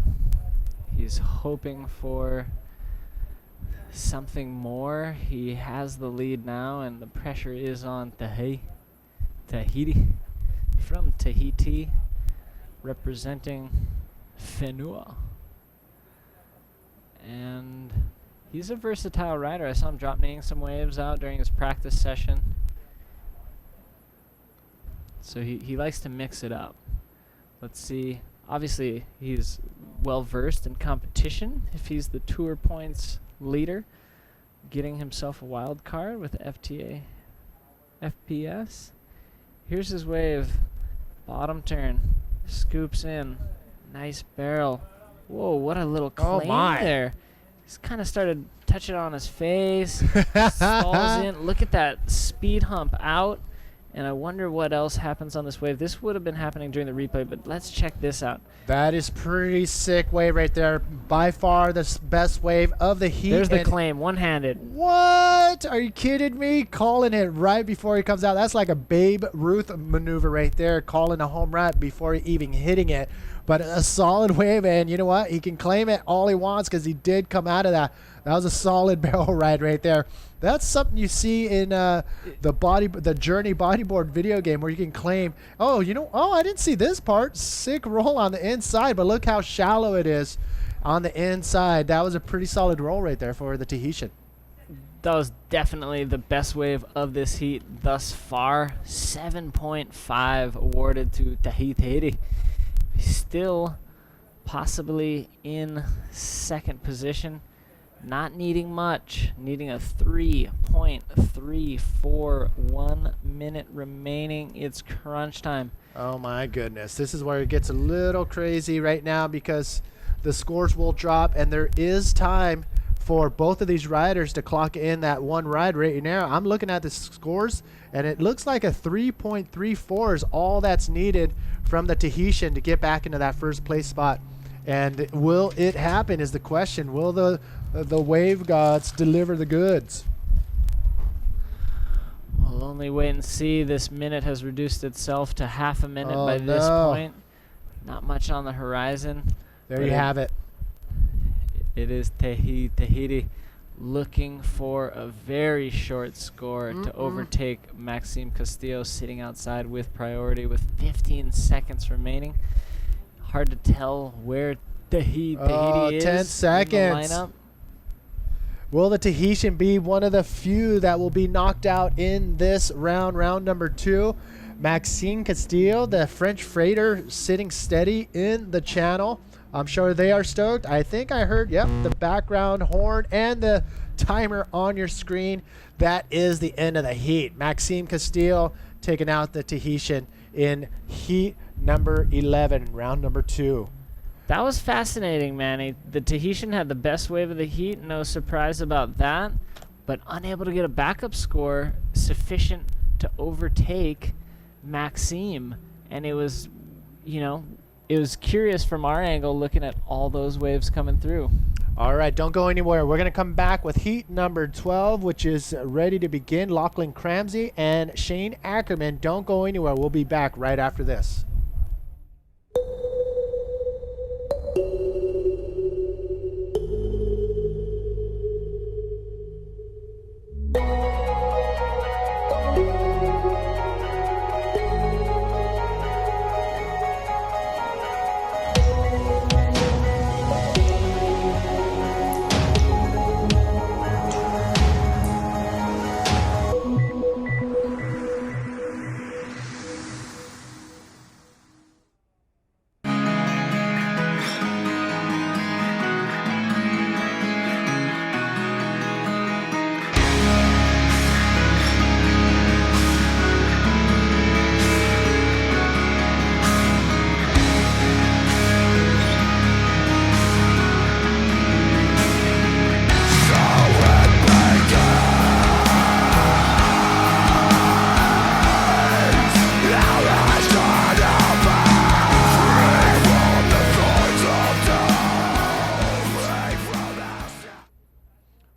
He's hoping for something more. He has the lead now, and the pressure is on Tahiti. From Tahiti, representing Whenua. And he's a versatile rider. I saw him drop nailing some waves out during his practice session. So he likes to mix it up. Let's see. Obviously, he's well versed in competition. If he's the tour points leader, getting himself a wild card with FTA FPS. Here's his wave. Bottom turn. Scoops in. Nice barrel. Whoa, what a little claim there. He's kind of started touching on his face. Stalls in. Look at that speed hump out. And I wonder what else happens on this wave. This would have been happening during the replay, but let's check this out. That is pretty sick wave right there. By far the best wave of the heat. There's the claim, one-handed. What? Are you kidding me? Calling it right before he comes out. That's like a Babe Ruth maneuver right there, calling a home run before even hitting it. But a solid wave, and you know what? He can claim it all he wants because he did come out of that. That was a solid barrel ride right there. That's something you see in the Journey bodyboard video game where you can claim, oh, I didn't see this part. Sick roll on the inside, but look how shallow it is on the inside. That was a pretty solid roll right there for the Tahitian. That was definitely the best wave of this heat thus far. 7.5 awarded to Tahiti. Still possibly in second position. Not needing much, needing a 3.34, 1 minute remaining. It's crunch time. Oh my goodness. This is where it gets a little crazy right now because the scores will drop and there is time for both of these riders to clock in that one ride right now. I'm looking at the scores and it looks like a 3.34 is all that's needed from the Tahitian to get back into that first place spot. And will it happen is the question. Will the wave gods deliver the goods? We'll only wait and see. This minute has reduced itself to half a minute by this point. Not much on the horizon. There you have it. It is Tahiti looking for a very short score to overtake Maxime Castillo, sitting outside with priority with 15 seconds remaining. Hard to tell where Tahiti is 10 seconds. in the lineup. Will the Tahitian be one of the few that will be knocked out in this round number 2? Maxime Castillo, the French freighter, sitting steady in the channel. I'm sure they are stoked. I think I heard, the background horn and the timer on your screen. That is the end of the heat. Maxime Castillo taking out the Tahitian in heat number 11, round number 2. That was fascinating, Manny. The Tahitian had the best wave of the heat. No surprise about that. But unable to get a backup score sufficient to overtake Maxime. And it was, it was curious from our angle looking at all those waves coming through. All right, don't go anywhere. We're going to come back with heat number 12, which is ready to begin. Lachlan Cramsey and Shane Ackerman. Don't go anywhere. We'll be back right after this.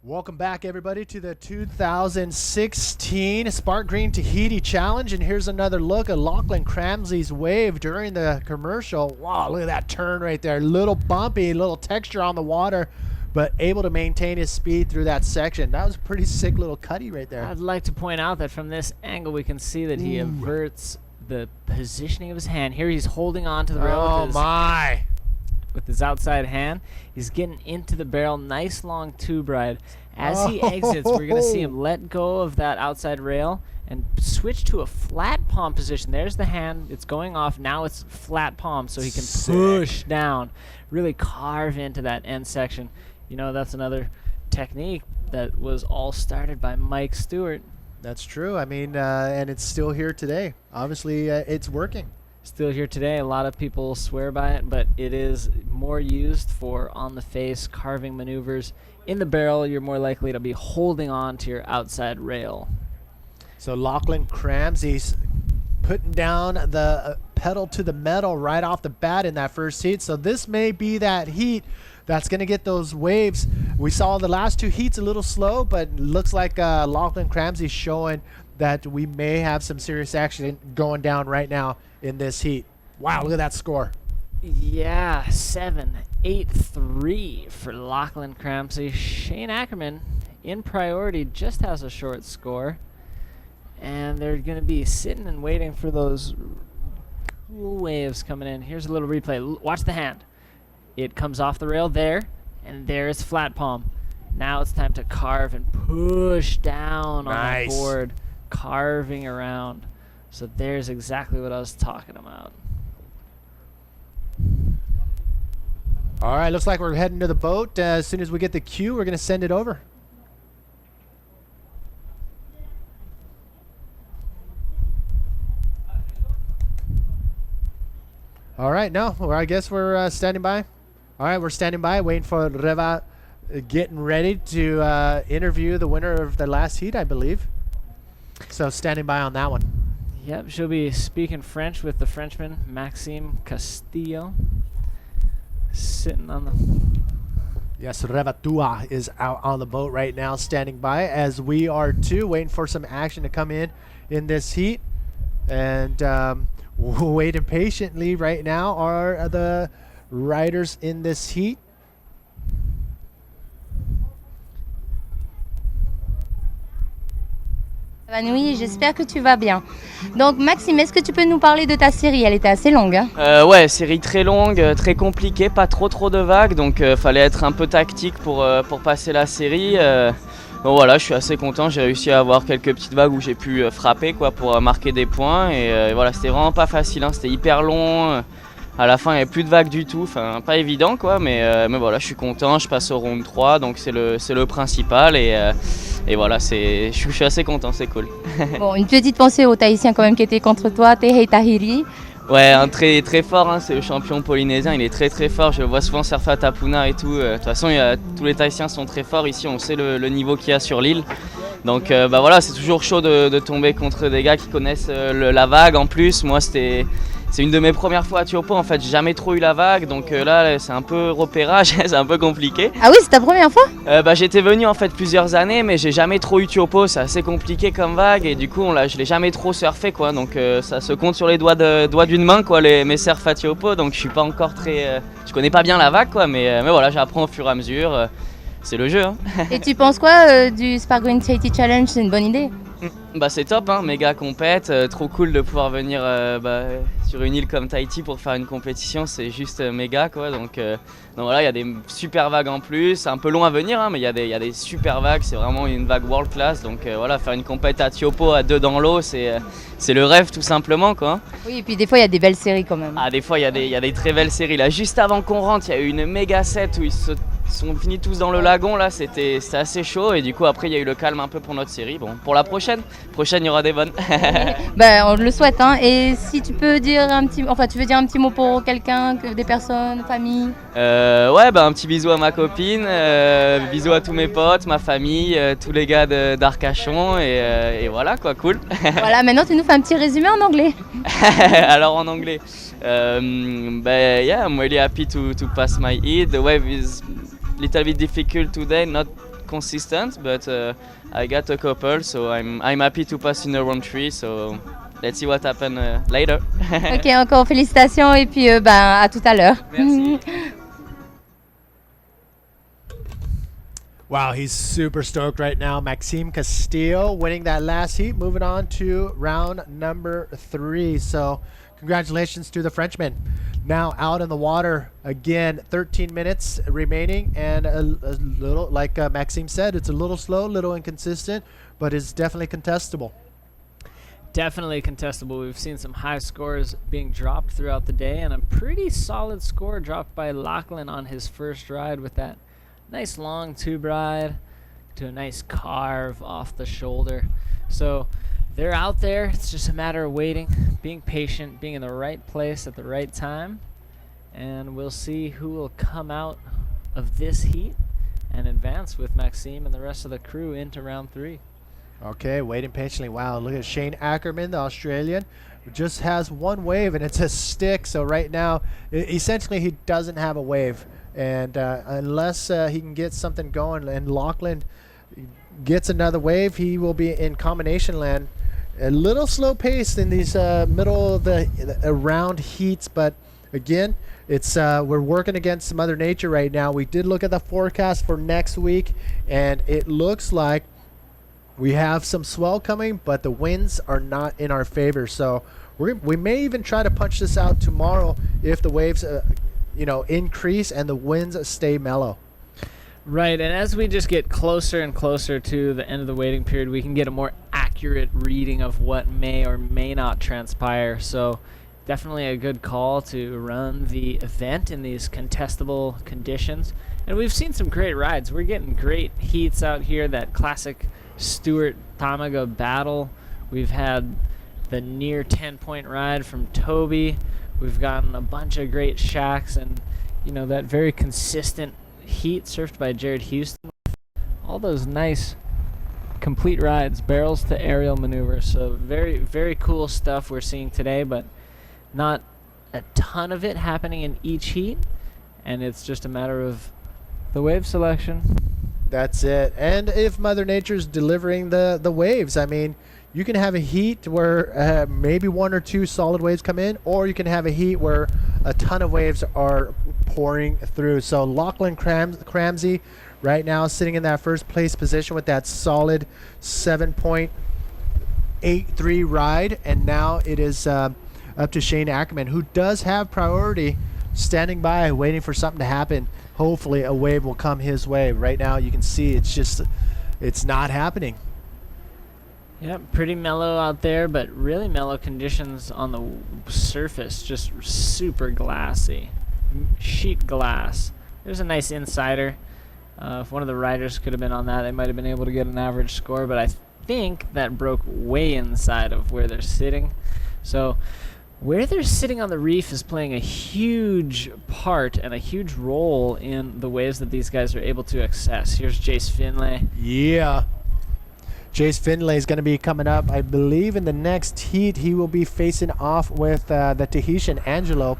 Welcome back, everybody, to the 2016 Sparkgreen Tahiti Challenge. And here's another look at Lachlan Cramsey's wave during the commercial. Wow, look at that turn right there. Little bumpy, little texture on the water, but able to maintain his speed through that section. That was a pretty sick little cutty right there. I'd like to point out that from this angle, we can see that he averts the positioning of his hand. Here he's holding on to the rail with his outside hand. He's getting into the barrel. Nice long tube ride. As he exits, we're going to see him let go of that outside rail and switch to a flat palm position. There's the hand. It's going off. Now it's flat palm, so he can push down, really carve into that end section. You know, that's another technique that was all started by Mike Stewart. That's true. I mean, and it's still here today. Obviously, it's working. Still here today. A lot of people swear by it, but it is more used for on-the-face carving maneuvers. In the barrel, you're more likely to be holding on to your outside rail. So Lachlan Cramsey's putting down the pedal to the metal right off the bat in that first heat. So this may be that heat that's going to get those waves. We saw the last two heats a little slow, but looks like Lachlan Cramsey's showing that we may have some serious action going down right now in this heat. Wow, look at that score. Yeah, 7-8-3 for Lachlan Cramsey. Shane Ackerman in priority just has a short score. And they're going to be sitting and waiting for those cool waves coming in. Here's a little replay. Watch the hand. It comes off the rail there, and there's flat palm. Now it's time to carve and push down on the board, carving around. So there's exactly what I was talking about. All right, looks like we're heading to the boat. As soon as we get the cue, we're going to send it over. All right, no, well, I guess we're standing by. All right, we're standing by, waiting for Reva getting ready to interview the winner of the last heat, I believe. So standing by on that one. Yep, she'll be speaking French with the Frenchman, Maxime Castillo, sitting on the... Yes, Reva Tua is out on the boat right now, standing by, as we are too, waiting for some action to come in this heat. And... waiting patiently right now are the riders in this heat. Oui, j'espère que tu vas bien. Donc Maxime, est-ce que tu peux nous parler de ta série? Elle était assez longue. Hein? Ouais, série très longue, très compliquée, pas trop de vagues, donc fallait être un peu tactique pour passer la série. Bon voilà, je suis assez content, j'ai réussi à avoir quelques petites vagues où j'ai pu frapper quoi, pour marquer des points. Et voilà, c'était vraiment pas facile, hein, c'était hyper long. À la fin, il n'y avait plus de vagues du tout, enfin pas évident quoi, mais voilà, je suis content, je passe au round 3, donc c'est le principal. Et voilà, je suis assez content, c'est cool. Bon, une petite pensée aux Tahitiens quand même qui étaient contre toi, Tahiti. Ouais, un très fort, hein, c'est le champion polynésien, il est très fort, je le vois souvent surfer à Tapuna et tout. De toute façon, tous les Tahitiens sont très forts ici, on sait le niveau qu'il y a sur l'île. Donc bah voilà, c'est toujours chaud de tomber contre des gars qui connaissent la vague. En plus, moi c'est une de mes premières fois à Tiopo, en fait, j'ai jamais trop eu la vague, donc là c'est un peu repérage, c'est un peu compliqué. Ah oui, c'est ta première fois? Bah, j'étais venu en fait plusieurs années, mais j'ai jamais trop eu Tiopo, c'est assez compliqué comme vague, et du coup je l'ai jamais trop surfé quoi, donc ça se compte sur les doigts d'une main quoi, mes surfs à Tiopo, donc je suis pas encore je connais pas bien la vague quoi, mais voilà, j'apprends au fur et à mesure, c'est le jeu. Hein. Et tu penses quoi du Sparkgreen Tahiti Challenge? C'est une bonne idée? Bah c'est top, hein, méga compète, trop cool de pouvoir venir sur une île comme Tahiti pour faire une compétition, c'est juste méga quoi, donc voilà, il y a des super vagues en plus, c'est un peu long à venir, hein, mais il y a des super vagues, c'est vraiment une vague world class, donc voilà, faire une compète à Tiopo à 2 dans l'eau, c'est le rêve tout simplement quoi. Oui, et puis des fois il y a des belles séries quand même. Ah, des fois il y a des très belles séries, là juste avant qu'on rentre, il y a eu une méga set où ils sont finis tous dans le lagon, là c'était assez chaud, et du coup après il y a eu le calme un peu pour notre série. Bon, pour la prochaine il y aura des bonnes. Ben on le souhaite, hein. Et si tu peux dire tu veux dire un petit mot pour quelqu'un, des personnes, famille? Ouais, un petit bisou à ma copine, bisous à tous mes potes, ma famille, tous les gars d'Arcachon, et voilà quoi, cool. Voilà, maintenant tu nous fais un petit résumé en anglais. Alors en anglais, yeah, I'm really happy to pass my heat. The wave is little bit difficult today, not consistent, but I got a couple, so I'm happy to pass in the round 3. So let's see what happens later. Ok, encore félicitations et puis à tout à l'heure. Merci. Wow, he's super stoked right now. Maxime Castillo winning that last heat, moving on to round number 3. So Congratulations to the Frenchman. Now out in the water again, 13 minutes remaining, and a little, like Maxime said, it's a little slow, a little inconsistent, but it's definitely contestable. Definitely contestable. We've seen some high scores being dropped throughout the day, and a pretty solid score dropped by Lachlan on his first ride with that nice long tube ride to a nice carve off the shoulder. So they're out there. It's just a matter of waiting, being patient, being in the right place at the right time, and we'll see who will come out of this heat and advance with Maxime and the rest of the crew into round 3. Okay, waiting patiently. Wow, look at Shane Ackerman, the Australian, who just has one wave, and it's a stick. So right now, essentially, he doesn't have a wave. And unless he can get something going and Lachlan gets another wave, he will be in combination land. A little slow pace in these middle of the round heats, but again, it's we're working against Mother Nature right now. We did look at the forecast for next week, and it looks like we have some swell coming, but the winds are not in our favor. So we may even try to punch this out tomorrow if the waves, increase and the winds stay mellow. Right, and as we just get closer and closer to the end of the waiting period, we can get a more accurate reading of what may or may not transpire. So definitely a good call to run the event in these contestable conditions. And we've seen some great rides. We're getting great heats out here, that classic Stewart Tamaga battle. We've had the near 10-point ride from Toby. We've gotten a bunch of great shacks, and that very consistent heat surfed by Jared Houston. All those nice complete rides, barrels to aerial maneuvers. So very, very cool stuff we're seeing today, but not a ton of it happening in each heat, and it's just a matter of the wave selection. That's it. And if Mother Nature's delivering the waves, I mean, you can have a heat where maybe 1 or 2 solid waves come in, or you can have a heat where a ton of waves are pouring through. So Lachlan Cramsey right now sitting in that first place position with that solid 7.83 ride, and now it is up to Shane Ackerman, who does have priority, standing by waiting for something to happen. Hopefully a wave will come his way. Right now you can see it's not happening. Yep, pretty mellow out there, but really mellow conditions on the surface, just super glassy. Sheet glass. There's a nice insider. If one of the riders could have been on that, they might have been able to get an average score, but I think that broke way inside of where they're sitting. So where they're sitting on the reef is playing a huge part and a huge role in the waves that these guys are able to access. Here's Jace Finlay. Yeah. Jace Finlay is going to be coming up, I believe, in the next heat. He will be facing off with the Tahitian Angelo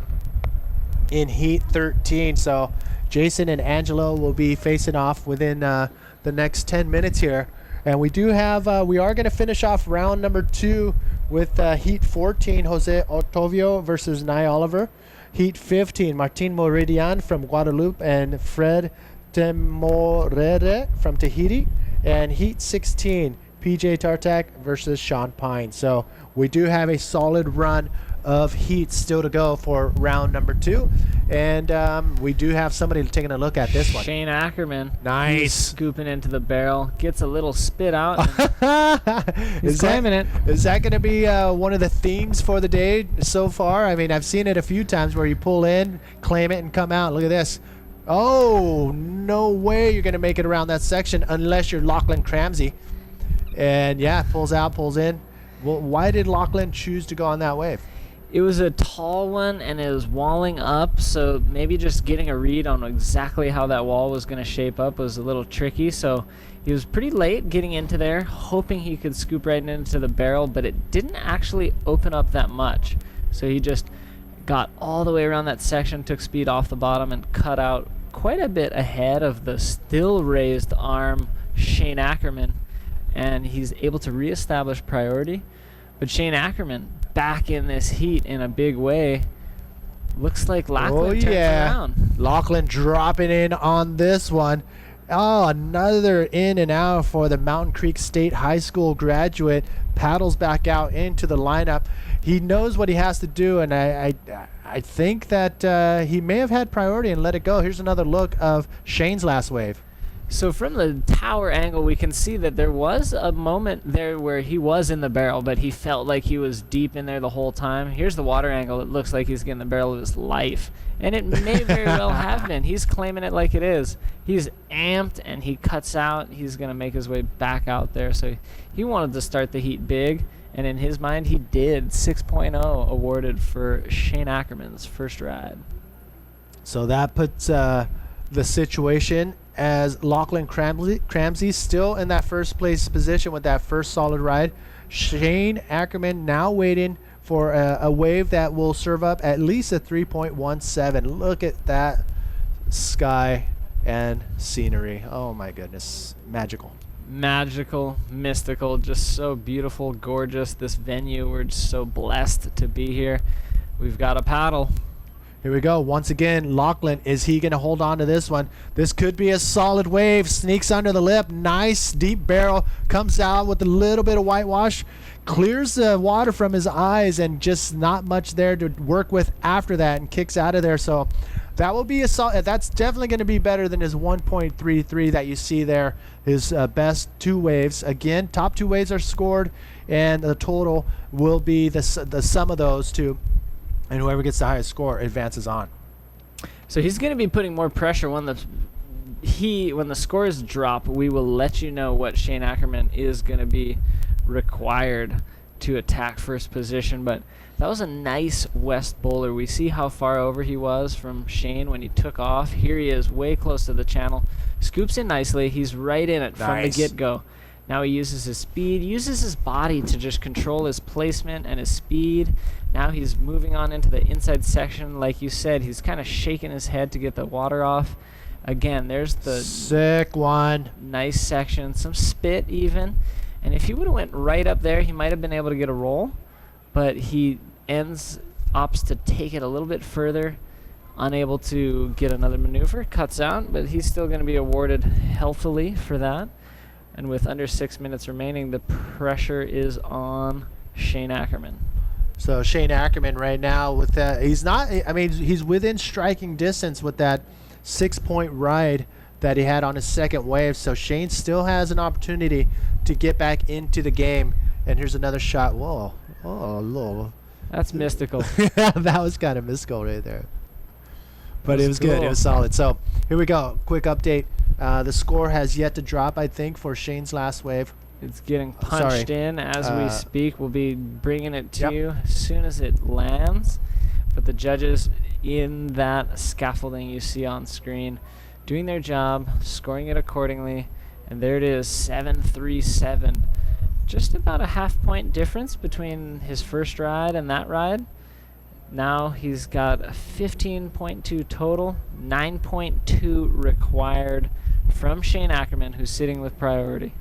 in heat 13. So Jason and Angelo will be facing off within the next 10 minutes here. And we do have, we are going to finish off round number 2 with heat 14, Jose Otovio versus Nye Oliver. Heat 15, Martin Moridian from Guadeloupe and Fred Temorere from Tahiti. And heat 16, PJ Tartak versus Sean Pine. So we do have a solid run of heats still to go for round number 2. And we do have somebody taking a look at this one. Shane Ackerman. Nice. He's scooping into the barrel. Gets a little spit out. He's claiming it. Is that going to be one of the themes for the day so far? I mean, I've seen it a few times where you pull in, claim it, and come out. Look at this. Oh, no way you're going to make it around that section unless you're Lachlan Cramsey. And, yeah, pulls out, pulls in. Well, why did Lachlan choose to go on that wave? It was a tall one, and it was walling up, so maybe just getting a read on exactly how that wall was going to shape up was a little tricky. So he was pretty late getting into there, hoping he could scoop right into the barrel, but it didn't actually open up that much. So he just got all the way around that section, took speed off the bottom, and cut out quite a bit ahead of the still raised arm Shane Ackerman, and he's able to reestablish priority. But Shane Ackerman back in this heat in a big way. Looks like Lachlan turns around. Lachlan dropping in on this one. Oh, another in and out for the Mountain Creek State High School graduate. Paddles back out into the lineup. He knows what he has to do, and I think that he may have had priority and let it go. Here's another look of Shane's last wave. So from the tower angle, we can see that there was a moment there where he was in the barrel, but he felt like he was deep in there the whole time. Here's the water angle. It looks like he's getting the barrel of his life. And it may very well have been. He's claiming it like it is. He's amped, and he cuts out. He's going to make his way back out there. So he wanted to start the heat big, and in his mind, he did. 6.0 awarded for Shane Ackerman's first ride. So that puts the situation as Lachlan Cramsey still in that first place position with that first solid ride. Shane Ackerman now waiting for a wave that will serve up at least a 3.17. Look at that sky and scenery. Oh my goodness, magical. Magical, mystical, just so beautiful, gorgeous. This venue, we're just so blessed to be here. We've got a paddle. Here we go. Once again, Lachlan, is he going to hold on to this one? This could be a solid wave. Sneaks under the lip. Nice deep barrel. Comes out with a little bit of whitewash. Clears the water from his eyes and just not much there to work with after that, and kicks out of there. So that will be a solid. That's definitely going to be better than his 1.33 that you see there. His best two waves. Again, top two waves are scored, and the total will be the sum of those two. And whoever gets the highest score advances on. So he's going to be putting more pressure when the scores drop. We will let you know what Shane Ackerman is going to be required to attack first position. But that was a nice west bowler. We see how far over he was from Shane when he took off. Here he is, way close to the channel. Scoops in nicely. He's right in it from the get-go. Now he uses his speed, uses his body to just control his placement and his speed. Now he's moving on into the inside section. Like you said, he's kind of shaking his head to get the water off. Again, there's the sick one. Nice section, some spit even. And if he would have went right up there, he might have been able to get a roll. But he opts to take it a little bit further, unable to get another maneuver. Cuts out, but he's still going to be awarded healthily for that. And with under 6 minutes remaining, the pressure is on Shane Ackerman. So Shane Ackerman right now with that, he's within striking distance with that 6-point ride that he had on his second wave. So Shane still has an opportunity to get back into the game. And here's another shot. Whoa. Oh, Lord. That's mystical. That was kind of mystical right there. But it was good. It was solid. So here we go. Quick update. The score has yet to drop, I think, for Shane's last wave. It's getting punched in as we speak. We'll be bringing it to you as soon as it lands. But the judges in that scaffolding you see on screen doing their job, scoring it accordingly. And there it is, 7-3-7. Just about a half-point difference between his first ride and that ride. Now he's got a 15.2 total, 9.2 required from Shane Ackerman, who's sitting with priority.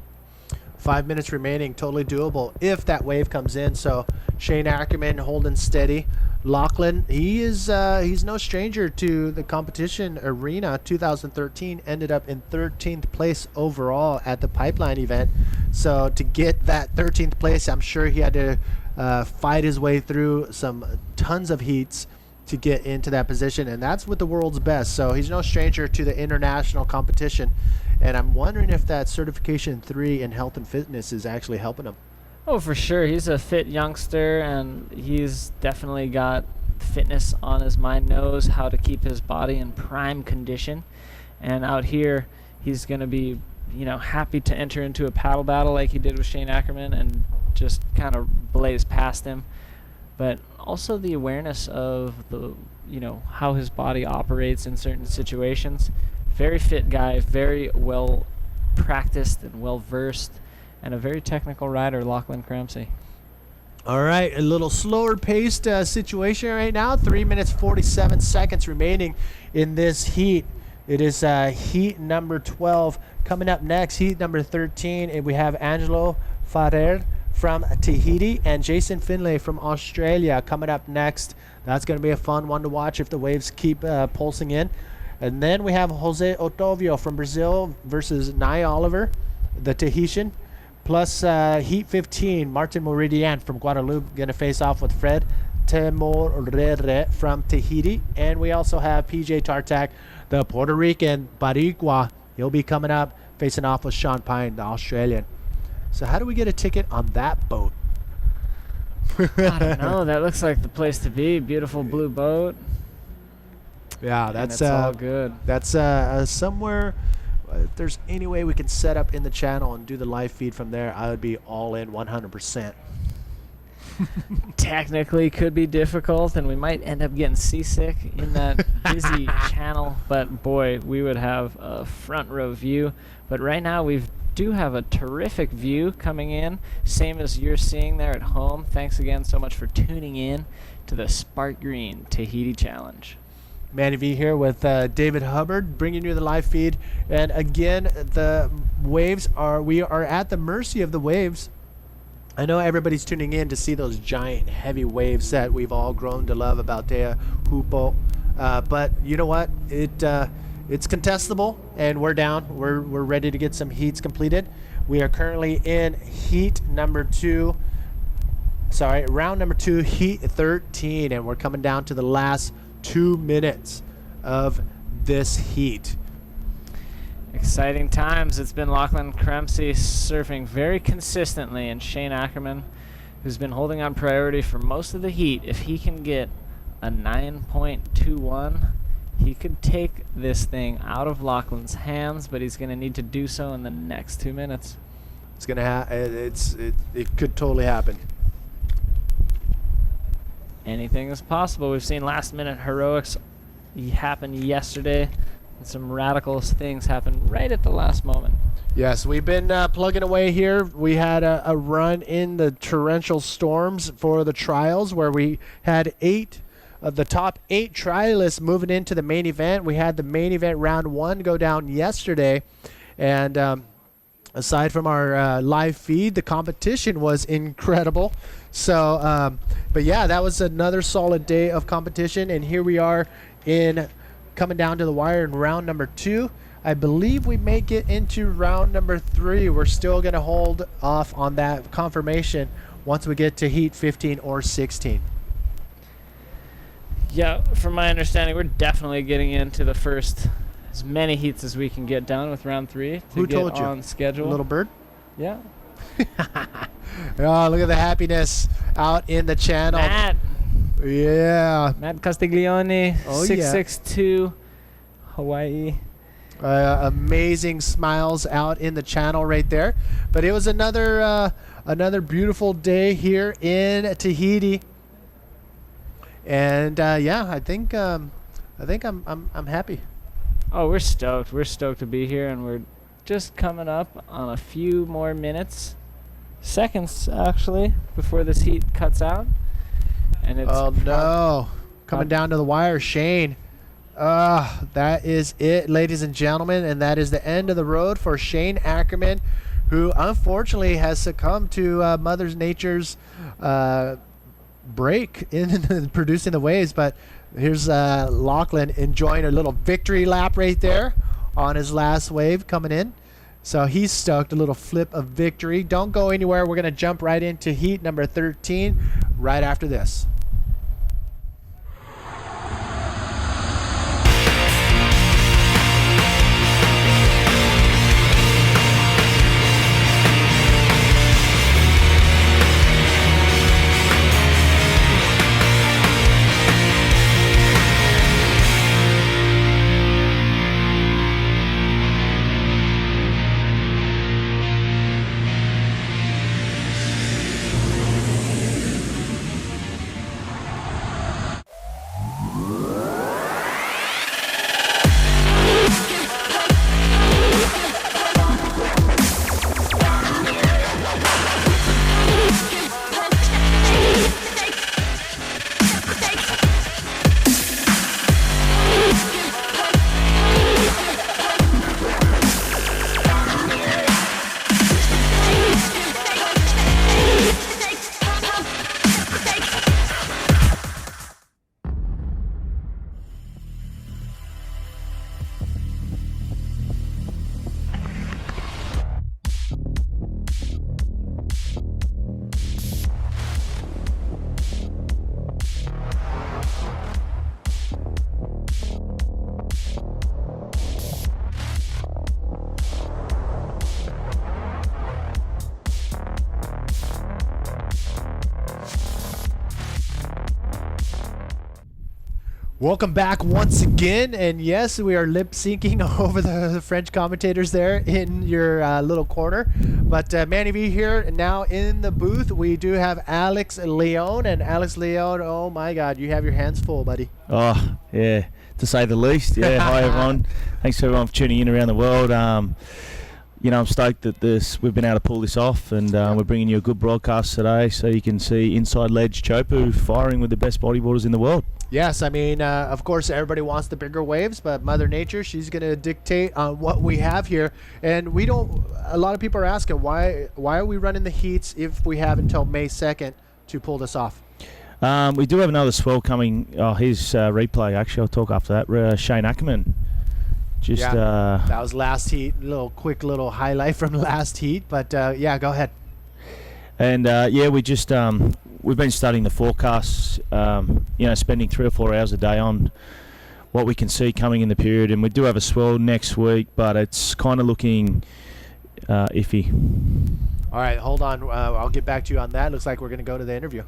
5 minutes remaining, totally doable if that wave comes in. So Shane Ackerman holding steady. Lachlan, he's no stranger to the competition arena. 2013 ended up in 13th place overall at the Pipeline event. So to get that 13th place, I'm sure he had to fight his way through tons of heats to get into that position, and that's with the world's best. So he's no stranger to the international competition, and I'm wondering if that certification 3 in health and fitness is actually helping him. Oh, for sure. He's a fit youngster, and he's definitely got fitness on his mind, knows how to keep his body in prime condition. And out here, he's going to be, happy to enter into a paddle battle like he did with Shane Ackerman and just kind of blaze past him. But also the awareness of how his body operates in certain situations. Very fit guy, very well practiced and well versed, and a very technical rider, Lachlan Cramsey. All right, a little slower paced situation right now. 3 minutes 47 seconds remaining in this heat. It is heat number 12. Coming up next, heat number 13, and we have Angelo Ferrer from Tahiti and Jason Finlay from Australia coming up next. That's going to be a fun one to watch if the waves keep pulsing in. And then we have Jose Otovio from Brazil versus Nye Oliver, the Tahitian. Plus Heat 15, Martin Meridian from Guadeloupe going to face off with Fred Temorere from Tahiti. And we also have PJ Tartak, the Puerto Rican Barigua. He'll be coming up facing off with Sean Pine, the Australian. So how do we get a ticket on that boat? I don't know. That looks like the place to be. Beautiful blue boat. Yeah, And that's it's all good. That's somewhere. If there's any way we can set up in the channel and do the live feed from there, I would be all in 100%. Technically could be difficult, and we might end up getting seasick in that busy channel, but boy, we would have a front row view. But right now we do have a terrific view coming in, same as you're seeing there at home. Thanks again so much for tuning in to the Sparkgreen Tahiti Challenge. Manny V here with David Hubbard, bringing you the live feed. And again, the waves we are at the mercy of the waves. I know everybody's tuning in to see those giant, heavy waves that we've all grown to love about Te Hupo. But you know what? It's contestable, and we're down. We're ready to get some heats completed. We are currently in heat number 2. Sorry, round number 2, heat 13, and we're coming down to the last 2 minutes of this heat. Exciting times. It's been Lachlan Kremsey surfing very consistently, and Shane Ackerman, who's been holding on priority for most of the heat. If he can get a 9.21, he could take this thing out of Lachlan's hands, but he's going to need to do so in the next 2 minutes. It's gonna it could totally happen. Anything is possible. We've seen last-minute heroics happen yesterday, and some radical things happen right at the last moment. Yes, we've been plugging away here. We had a run in the torrential storms for the trials where we had 8 of the top 8 trialists moving into the main event. We had the main event round 1 go down yesterday, and aside from our live feed, the competition was incredible. So, but yeah, that was another solid day of competition, and here we are coming down to the wire in round number 2. I believe we may get into round number 3. We're still going to hold off on that confirmation once we get to heat 15 or 16. Yeah, from my understanding, we're definitely getting into the first as many heats as we can get done with round 3 to Who get told you? on schedule. Little bird? Yeah. Oh, look at the happiness out in the channel. Matt. Yeah. Matt Castiglione, Oh, 662, Hawaii. Amazing smiles out in the channel right there. But it was another beautiful day here in Tahiti. And yeah, I think I'm happy. Oh, we're stoked. We're stoked to be here, and we're just coming up on a few more seconds actually, before this heat cuts out. And it's no, coming down to the wire, Shane. That is it, ladies and gentlemen, and that is the end of the road for Shane Ackerman, who unfortunately has succumbed to Mother Nature's break in producing the waves. But here's Lachlan enjoying a little victory lap right there on his last wave coming in. So he's stoked, a little flip of victory. Don't go anywhere. We're going to jump right into heat number 13 right after this. Welcome back once again, and yes, we are lip syncing over the French commentators there in your little corner. But Manny V here, and now in the booth we do have Alex Leon, and Alex Leon, oh my God, you have your hands full, buddy. Oh yeah, to say the least. Yeah, hi everyone. Thanks to everyone for tuning in around the world. You know, I'm stoked that we've been able to pull this off, and we're bringing you a good broadcast today, so you can see inside ledge Chopu firing with the best bodyboarders in the world. Yes, I mean, of course, everybody wants the bigger waves, but Mother Nature, she's going to dictate on what we have here. And we don't, a lot of people are asking, why are we running the heats if we have until May 2nd to pull this off? We do have another swell coming. Oh, here's replay, actually. I'll talk after that. Shane Ackerman. That was last heat, quick little highlight from last heat. But, yeah, go ahead. And, yeah, we've been studying the forecasts, you know, spending 3 or 4 hours a day on what we can see coming in the period. And we do have a swell next week, but it's kind of looking iffy. All right, hold on. I'll get back to you on that. Looks like we're going to go to the interview.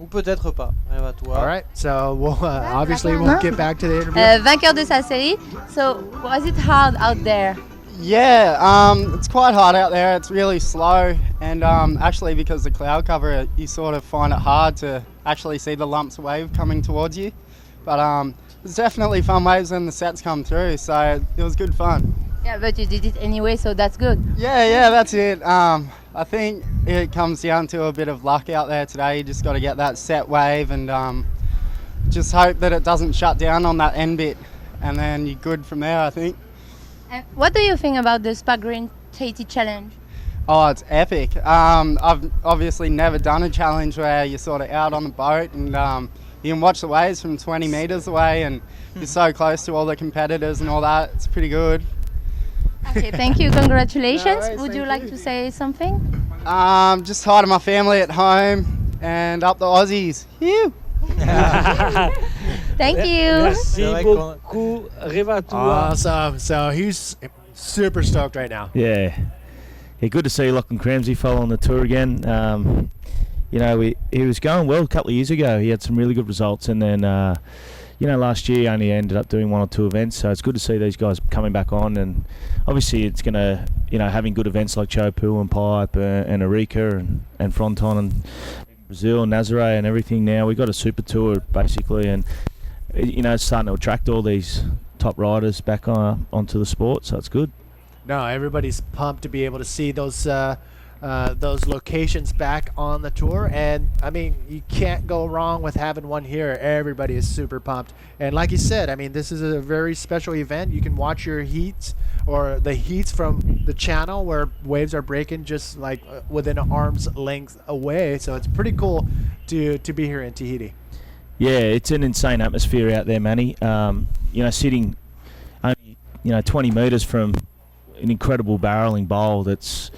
Ou peut-être pas. À toi. All right, so obviously we'll get back to the interview. Vainqueur de sa série. So, was it hard out there? Yeah, it's quite hard out there. It's really slow, and actually because the cloud cover, you sort of find it hard to actually see the lumps of wave coming towards you. But it's definitely fun waves when the sets come through, so it was good fun. Yeah, but you did it anyway, so that's good. Yeah, that's it. I think it comes down to a bit of luck out there today. You just got to get that set wave and just hope that it doesn't shut down on that end bit, and then you're good from there, I think. And what do you think about the Sparkgreen Tahiti challenge? Oh, it's epic. I've obviously never done a challenge where you're sort of out on the boat and you can watch the waves from 20 meters away, and you're so close to all the competitors and all that. It's pretty good. Okay, thank you. Congratulations. No worries, Would you like to say something? Just hi to my family at home and up the Aussies. Phew. Thank you. Merci beaucoup. Awesome. So he's super stoked right now. Yeah, good to see Lachlan Cramsey follow on the tour again. You know, he was going well a couple of years ago. He had some really good results, and then you know, last year he only ended up doing 1 or 2 events. So it's good to see these guys coming back on, and obviously it's gonna, you know, having good events like Chopu and Pipe and Arica and Fronton and Brazil and Nazare and everything. Now we've got a super tour basically, and you know, it's starting to attract all these top riders back onto the sport, so it's good. No, everybody's pumped to be able to see those locations back on the tour, and I mean, you can't go wrong with having one here. Everybody is super pumped, and like you said, I mean, this is a very special event. You can watch your heats or the heats from the channel where waves are breaking just like within an arm's length away, so it's pretty cool to be here in Tahiti. Yeah, it's an insane atmosphere out there, Manny. You know, sitting only 20 meters from an incredible barreling bowl that's,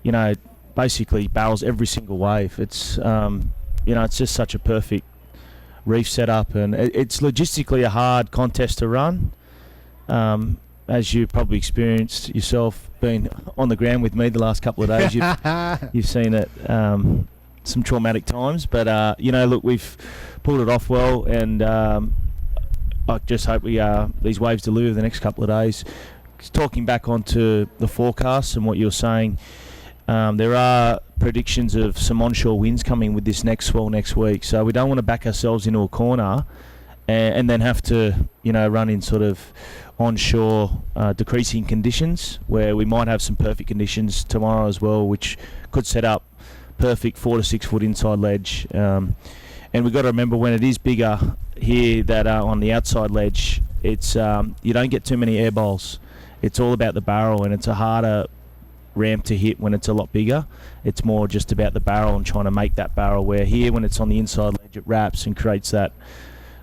you know, basically barrels every single wave. It's you know, it's just such a perfect reef setup, and it's logistically a hard contest to run. As you probably experienced yourself, being on the ground with me the last couple of days, you've seen it some traumatic times. But you know, look, we've pulled it off well, and I just hope these waves deliver the next couple of days. Talking back onto the forecasts and what you're saying, there are predictions of some onshore winds coming with this next swell next week, so we don't want to back ourselves into a corner and then have to, you know, run in sort of onshore decreasing conditions, where we might have some perfect conditions tomorrow as well, which could set up perfect 4 to 6 foot inside ledge. And we've got to remember, when it is bigger here, that on the outside ledge, it's you don't get too many air bowls. It's all about the barrel, and it's a harder ramp to hit when it's a lot bigger. It's more just about the barrel and trying to make that barrel, where here when it's on the inside ledge, it wraps and creates that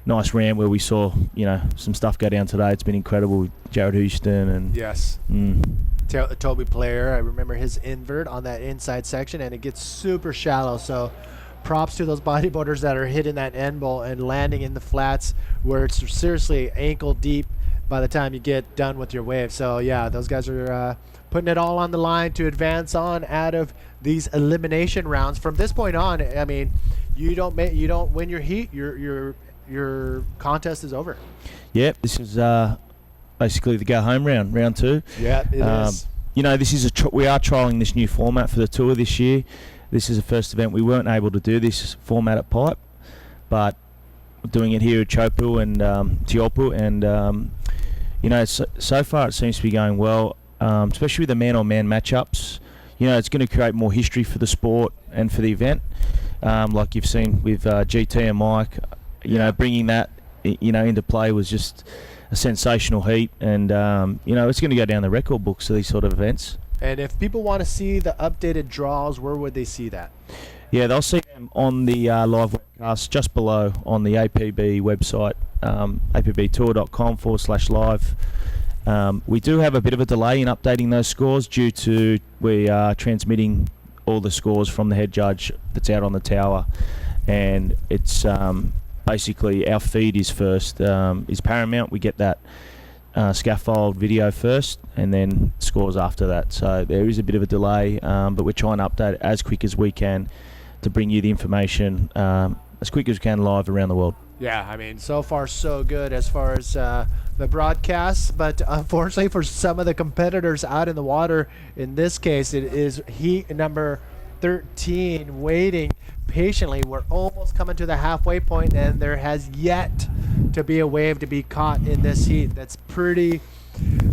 nice ramp where we saw, you know, some stuff go down today. It's been incredible with Jared Houston and yes, Toby Player. I remember his invert on that inside section, and it gets super shallow. So props to those bodyboarders that are hitting that end bowl and landing in the flats where it's seriously ankle deep. by the time you get done with your wave. So yeah, those guys are putting it all on the line to advance on out of these elimination rounds. From this point on, I mean, you don't win your heat, your contest is over. Yep, this is basically the go home round, round 2. Yeah, it is. You know, this is we are trialling this new format for the tour this year. This is the first event. We weren't able to do this format at Pipe, but we're doing it here at Chopu and Teopu, and you know, so far it seems to be going well, especially with the man-on-man matchups. You know, it's going to create more history for the sport and for the event, like you've seen with GT and Mike. You know, bringing that into play was just a sensational heat, and you know, it's going to go down the record books of these sort of events. And if people want to see the updated draws, where would they see that? Yeah, they'll see them on the live webcast just below on the APB website, apbtour.com/live. We do have a bit of a delay in updating those scores due to we are transmitting all the scores from the head judge that's out on the tower, and it's basically our feed is first, is paramount. We get that scaffold video first, and then scores after that. So there is a bit of a delay, but we're trying to update it as quick as we can to bring you the information as quick as we can live around the world. Yeah, I mean, so far so good as far as the broadcasts, but unfortunately for some of the competitors out in the water, in this case, it is heat number 13 waiting patiently. We're almost coming to the halfway point, and there has yet to be a wave to be caught in this heat. That's pretty,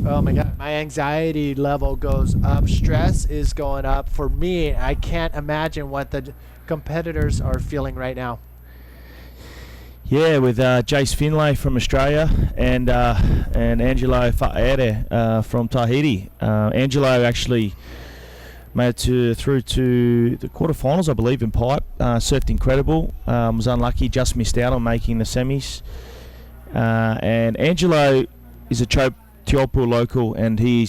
oh my God, my anxiety level goes up. Stress is going up. For me, I can't imagine what the competitors are feeling right now. Yeah, with Jace Finlay from Australia and Angelo Fa'ere from Tahiti. Angelo actually made it through to the quarterfinals, I believe, in Pipe. Surfed incredible. Was unlucky, just missed out on making the semis. And Angelo is a Teopu local, and he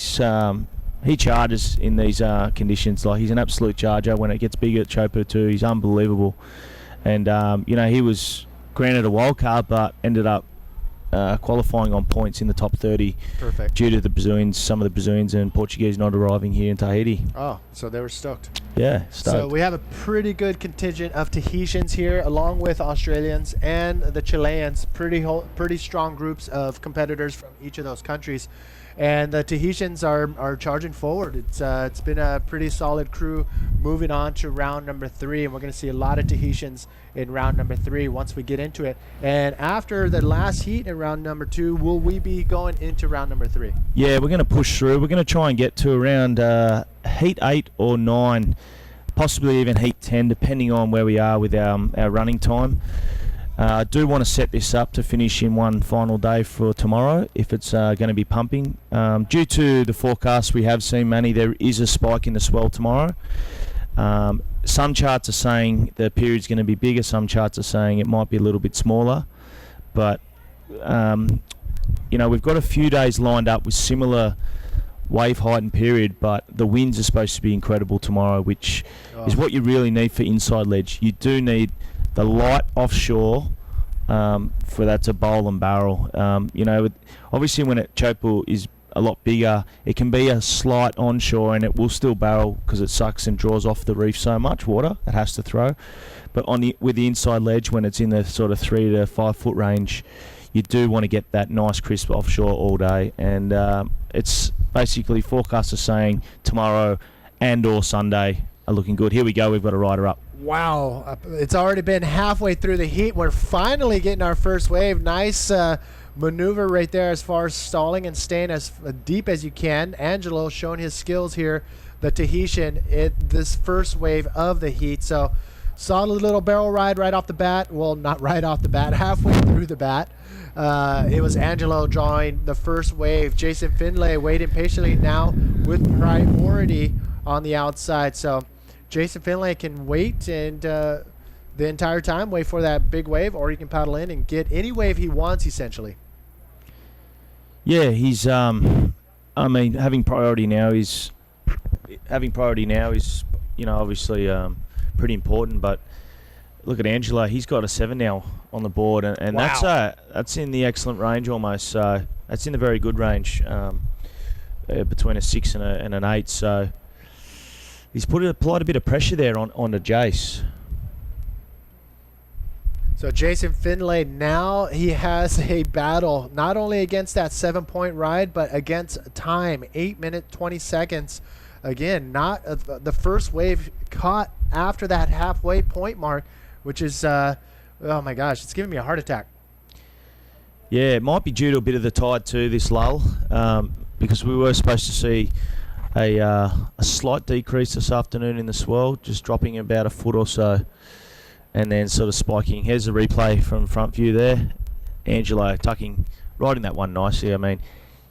charges in these conditions. Like, he's an absolute charger. When it gets big at Chopu too, he's unbelievable. And you know, he was granted a wild card, but ended up qualifying on points in the top 30. Perfect. Due to the Brazilians, some of the Brazilians and Portuguese not arriving here in Tahiti. Oh, so they were stoked. Yeah, stoked. So we have a pretty good contingent of Tahitians here, along with Australians and the Chileans. Pretty strong groups of competitors from each of those countries. And the Tahitians are charging forward. It's been a pretty solid crew moving on to round number 3, and we're going to see a lot of Tahitians in round number 3 once we get into it. And after the last heat in round number 2, will we be going into round number 3? Yeah, we're going to push through. We're going to try and get to around heat 8 or 9, possibly even heat 10, depending on where we are with our running time. I do want to set this up to finish in one final day for tomorrow if it's going to be pumping. Due to the forecast we have seen, Manny, there is a spike in the swell tomorrow. Some charts are saying the period's going to be bigger. Some charts are saying it might be a little bit smaller. But, you know, we've got a few days lined up with similar wave height and period, but the winds are supposed to be incredible tomorrow, which is what you really need for inside ledge. You do need the light offshore for that to bowl and barrel. You know, obviously when Chopu is a lot bigger, it can be a slight onshore and it will still barrel because it sucks and draws off the reef so much water it has to throw. But with the inside ledge, when it's in the sort of 3 to 5 foot range, you do want to get that nice crisp offshore all day. And it's basically forecasters saying tomorrow and or Sunday are looking good. Here we go, we've got a rider up. Wow, it's already been halfway through the heat. We're finally getting our first wave. Nice maneuver right there as far as stalling and staying as deep as you can. Angelo showing his skills here, the Tahitian, this first wave of the heat. So solid little barrel ride right off the bat. Well, not right off the bat, halfway through the bat. It was Angelo drawing the first wave. Jason Finlay waiting patiently now with priority on the outside. So Jason Finlay can wait and the entire time wait for that big wave, or he can paddle in and get any wave he wants, essentially. Yeah, he's I mean, having priority now is you know, obviously pretty important. But look at Angelo, he's got a 7 now on the board, and wow. that's in the excellent range almost. So That's in the very good range, between a 6 and an 8. So he's applied a bit of pressure there onto Jace. So Jason Finlay, now he has a battle not only against that 7-point ride, but against time, 8 minutes 20 seconds. Again, not the first wave caught after that halfway point mark, which is, oh my gosh, it's giving me a heart attack. Yeah, it might be due to a bit of the tide too, this lull, because we were supposed to see a slight decrease this afternoon in the swell, just dropping about a foot or so, and then sort of spiking. Here's the replay from front view there. Angelo tucking right in that one nicely. I mean,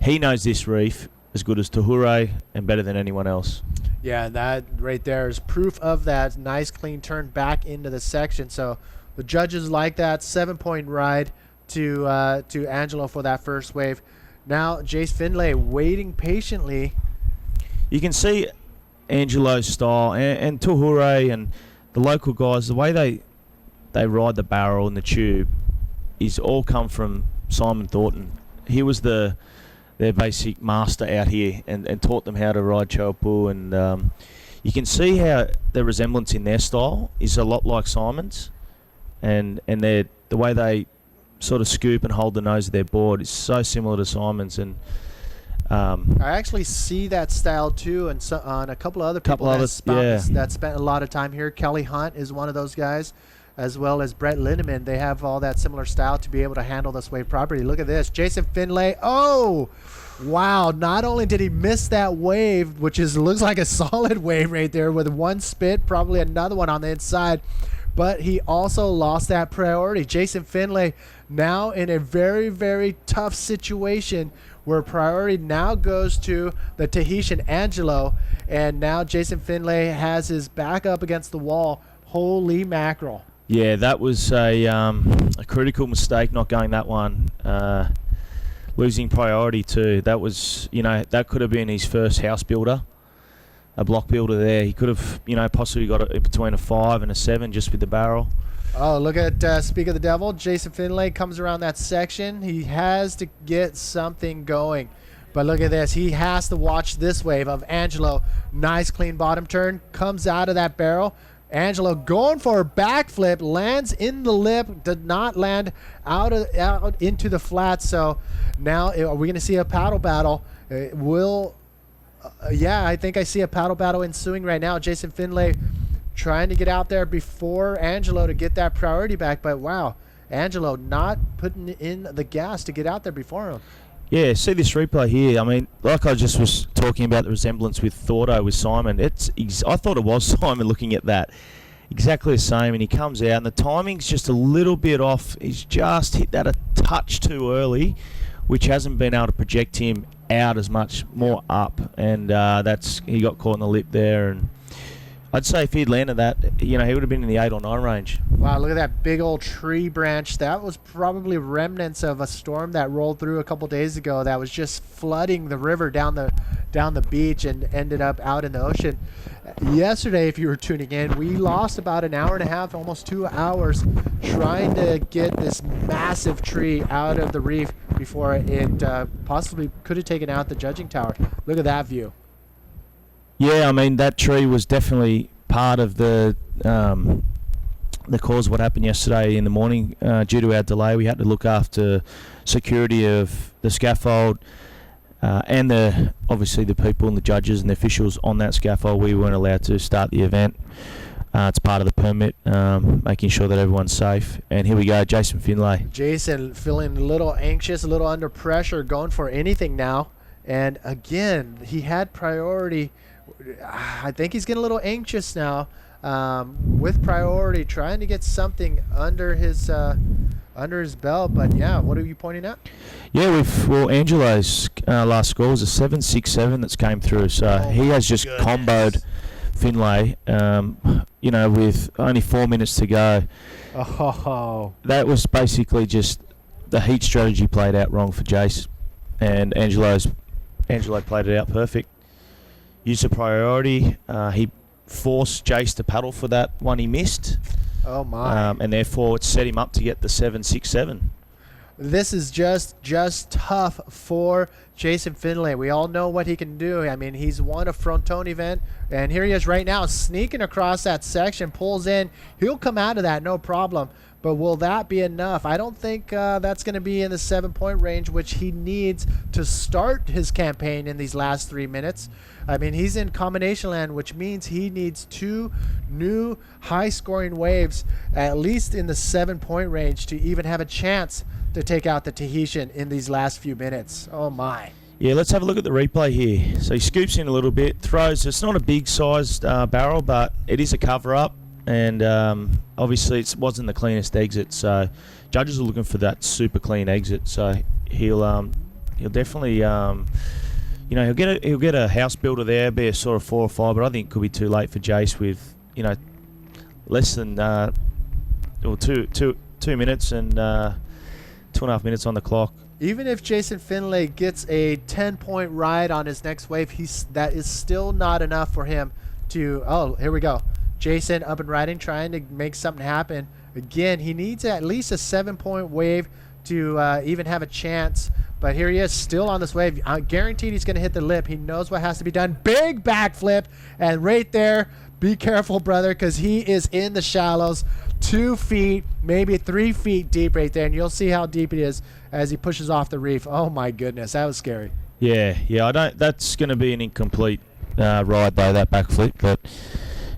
he knows this reef as good as Tahure and better than anyone else. Yeah, that right there is proof of that. Nice clean turn back into the section. So the judges like that 7-point ride to Angelo for that first wave. Now Jace Finlay waiting patiently. You can see Angelo's style and Tahure and the local guys, the way they ride the barrel and the tube is all come from Simon Thornton. He was their basic master out here and taught them how to ride Chopu, and you can see how the resemblance in their style is a lot like Simon's, and the way they sort of scoop and hold the nose of their board is so similar to Simon's. And I actually see that style too, and on a couple of other people that spent a lot of time here. Kelly Hunt is one of those guys, as well as Brett Lindemann. They have all that similar style to be able to handle this wave properly. Look at this, Jason Finlay. Oh, wow! Not only did he miss that wave, which looks like a solid wave right there with one spit, probably another one on the inside, but he also lost that priority. Jason Finlay now in a very, very tough situation where priority now goes to the Tahitian Angelo, and now Jason Finlay has his back up against the wall. Holy mackerel. Yeah, that was a critical mistake not going that one. Losing priority too. That was, that could have been his first house builder, a block builder there. He could have, possibly got it between a 5 and a 7 just with the barrel. Oh, look at Speak of the Devil. Jason Finlay comes around that section. He has to get something going. But look at this. He has to watch this wave of Angelo. Nice clean bottom turn. Comes out of that barrel. Angelo going for a backflip. Lands in the lip. Did not land out into the flat. So now are we going to see a paddle battle? Yeah, I think I see a paddle battle ensuing right now. Jason Finlay trying to get out there before Angelo to get that priority back, but wow, Angelo not putting in the gas to get out there before him. Yeah, see this replay here. I mean, like I just was talking about the resemblance with Thordo with Simon. I thought it was Simon looking at that. Exactly the same, and he comes out, and the timing's just a little bit off. He's just hit that a touch too early, which hasn't been able to project him out as much more up, and he got caught in the lip there. And I'd say if he'd landed that, he would have been in the 8 or 9 range. Wow, look at that big old tree branch. That was probably remnants of a storm that rolled through a couple days ago that was just flooding the river down the beach and ended up out in the ocean. Yesterday, if you were tuning in, we lost about an hour and a half, almost 2 hours, trying to get this massive tree out of the reef before it possibly could have taken out the judging tower. Look at that view. Yeah, I mean, that tree was definitely part of the cause of what happened yesterday in the morning. Due to our delay, we had to look after security of the scaffold and obviously the people and the judges and the officials on that scaffold. We weren't allowed to start the event. It's part of the permit, making sure that everyone's safe. And here we go, Jason Finlay. Jason feeling a little anxious, a little under pressure, going for anything now. And again, he had priority. I think he's getting a little anxious now with priority, trying to get something under his belt. But yeah, what are you pointing at? Yeah, Angelo's last score was a 7.67 that's came through. So he has just comboed Finlay, with only 4 minutes to go. Oh, that was basically just the heat strategy played out wrong for Jace, and Angelo played it out perfect. Used a priority. He forced Jace to paddle for that one he missed. Oh my! And therefore it set him up to get the 7.67. this is just tough for Jason Finlay. We all know what he can do. I mean, he's won a fronton event, and here he is right now sneaking across that section, pulls in. He'll come out of that, no problem. But will that be enough? I don't think that's going to be in the 7-point range, which he needs to start his campaign in these last 3 minutes. I mean, he's in combination land, which means he needs 2 new high-scoring waves, at least in the 7-point range, to even have a chance to take out the Tahitian in these last few minutes. Oh, my. Yeah, let's have a look at the replay here. So he scoops in a little bit, throws. It's not a big-sized barrel, but it is a cover-up. And obviously it wasn't the cleanest exit, so judges are looking for that super clean exit. So he'll definitely he'll get a house builder there, be a sort of 4 or 5, but I think it could be too late for Jace with less than 2 minutes and 2.5 minutes on the clock. Even if Jason Finlay gets a 10-point ride on his next wave, that is still not enough for him to. Oh, here we go. Jason up and riding, trying to make something happen. Again, he needs at least a 7-point wave to even have a chance. But here he is, still on this wave. Guaranteed he's going to hit the lip. He knows what has to be done. Big backflip. And right there, be careful, brother, because he is in the shallows. 2 feet, maybe 3 feet deep right there. And you'll see how deep it is as he pushes off the reef. Oh, my goodness. That was scary. Yeah. That's going to be an incomplete ride, though, that backflip. But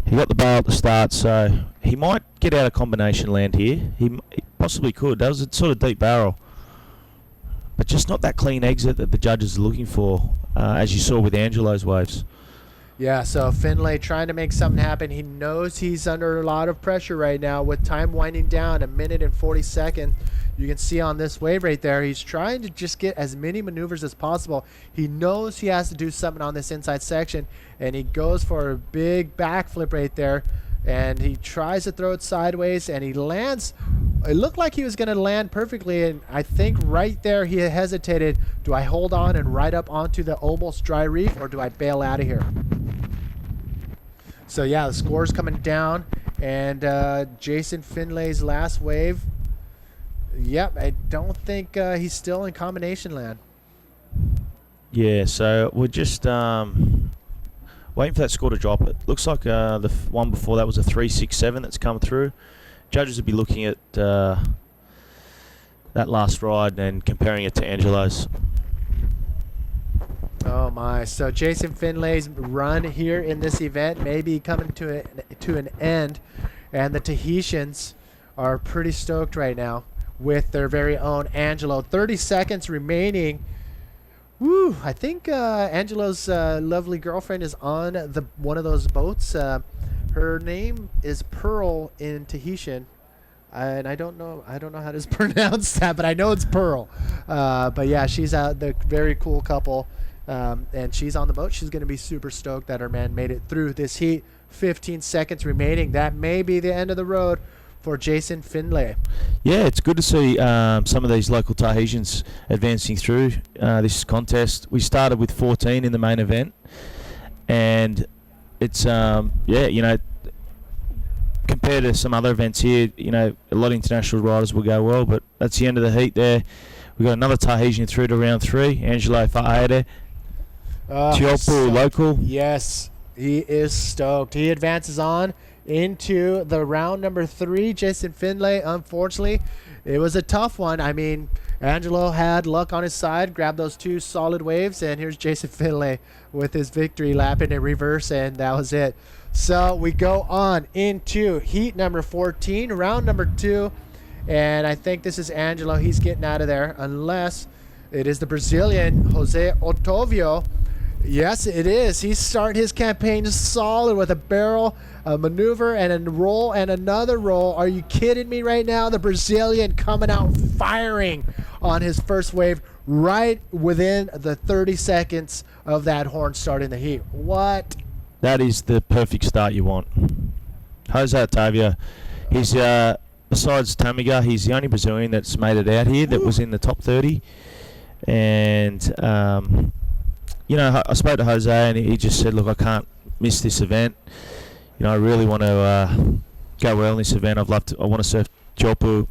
he got the barrel at the start, so he might get out of combination land here. He possibly could. That was a sort of deep barrel. But just not that clean exit that the judges are looking for, as you saw with Angelo's waves. Yeah, so Finlay trying to make something happen. He knows he's under a lot of pressure right now with time winding down, 1 minute and 40 seconds. You can see on this wave right there, he's trying to just get as many maneuvers as possible. He knows he has to do something on this inside section, and he goes for a big backflip right there, and he tries to throw it sideways, and he lands. It looked like he was going to land perfectly, and I think right there he hesitated. Do I hold on and ride up onto the almost dry reef, or do I bail out of here? So yeah, the score's coming down, and Jason Finlay's last wave. Yep, I don't think he's still in combination land. Yeah, so we're just waiting for that score to drop. It looks like the one before that was a 3.67 that's come through. Judges will be looking at that last ride and comparing it to Angelo's. Oh my! So Jason Finlay's run here in this event may be coming to an end, and the Tahitians are pretty stoked right now with their very own Angelo. 30 seconds remaining. Woo! I think Angelo's lovely girlfriend is on one of those boats. Her name is Pearl in Tahitian, and I don't know how to pronounce that, but I know it's Pearl. But yeah, she's the very cool couple, and she's on the boat. She's going to be super stoked that her man made it through this heat. 15 seconds remaining. That may be the end of the road for Jason Finlay. Yeah, it's good to see some of these local Tahitians advancing through this contest. We started with 14 in the main event, and it's compared to some other events here, a lot of international riders will go well, but that's the end of the heat there. We've got another Tahitian through to round 3, Angelo Fa'aere. Tiopu local. Yes, he is stoked. He advances on into the round number 3. Jason Finlay, unfortunately, it was a tough one. I mean, Angelo had luck on his side, grabbed those 2 solid waves, and here's Jason Finlay with his victory lap in reverse, and that was it. So we go on into heat number 14, round number 2, and I think this is Angelo. He's getting out of there unless it is the Brazilian Jose Otávio. Yes, it is. He's starting his campaign solid with a barrel, a maneuver, and a roll, and another roll. Are you kidding me right now? The Brazilian coming out firing on his first wave right within the 30 seconds of that horn starting the heat. What? That is the perfect start you want. Jose Otávio, he's besides Tamiga, he's the only Brazilian that's made it out here that was in the top 30. And I spoke to Jose, and he just said, look, I can't miss this event. I really want to go well in this event. I want to surf Tiopu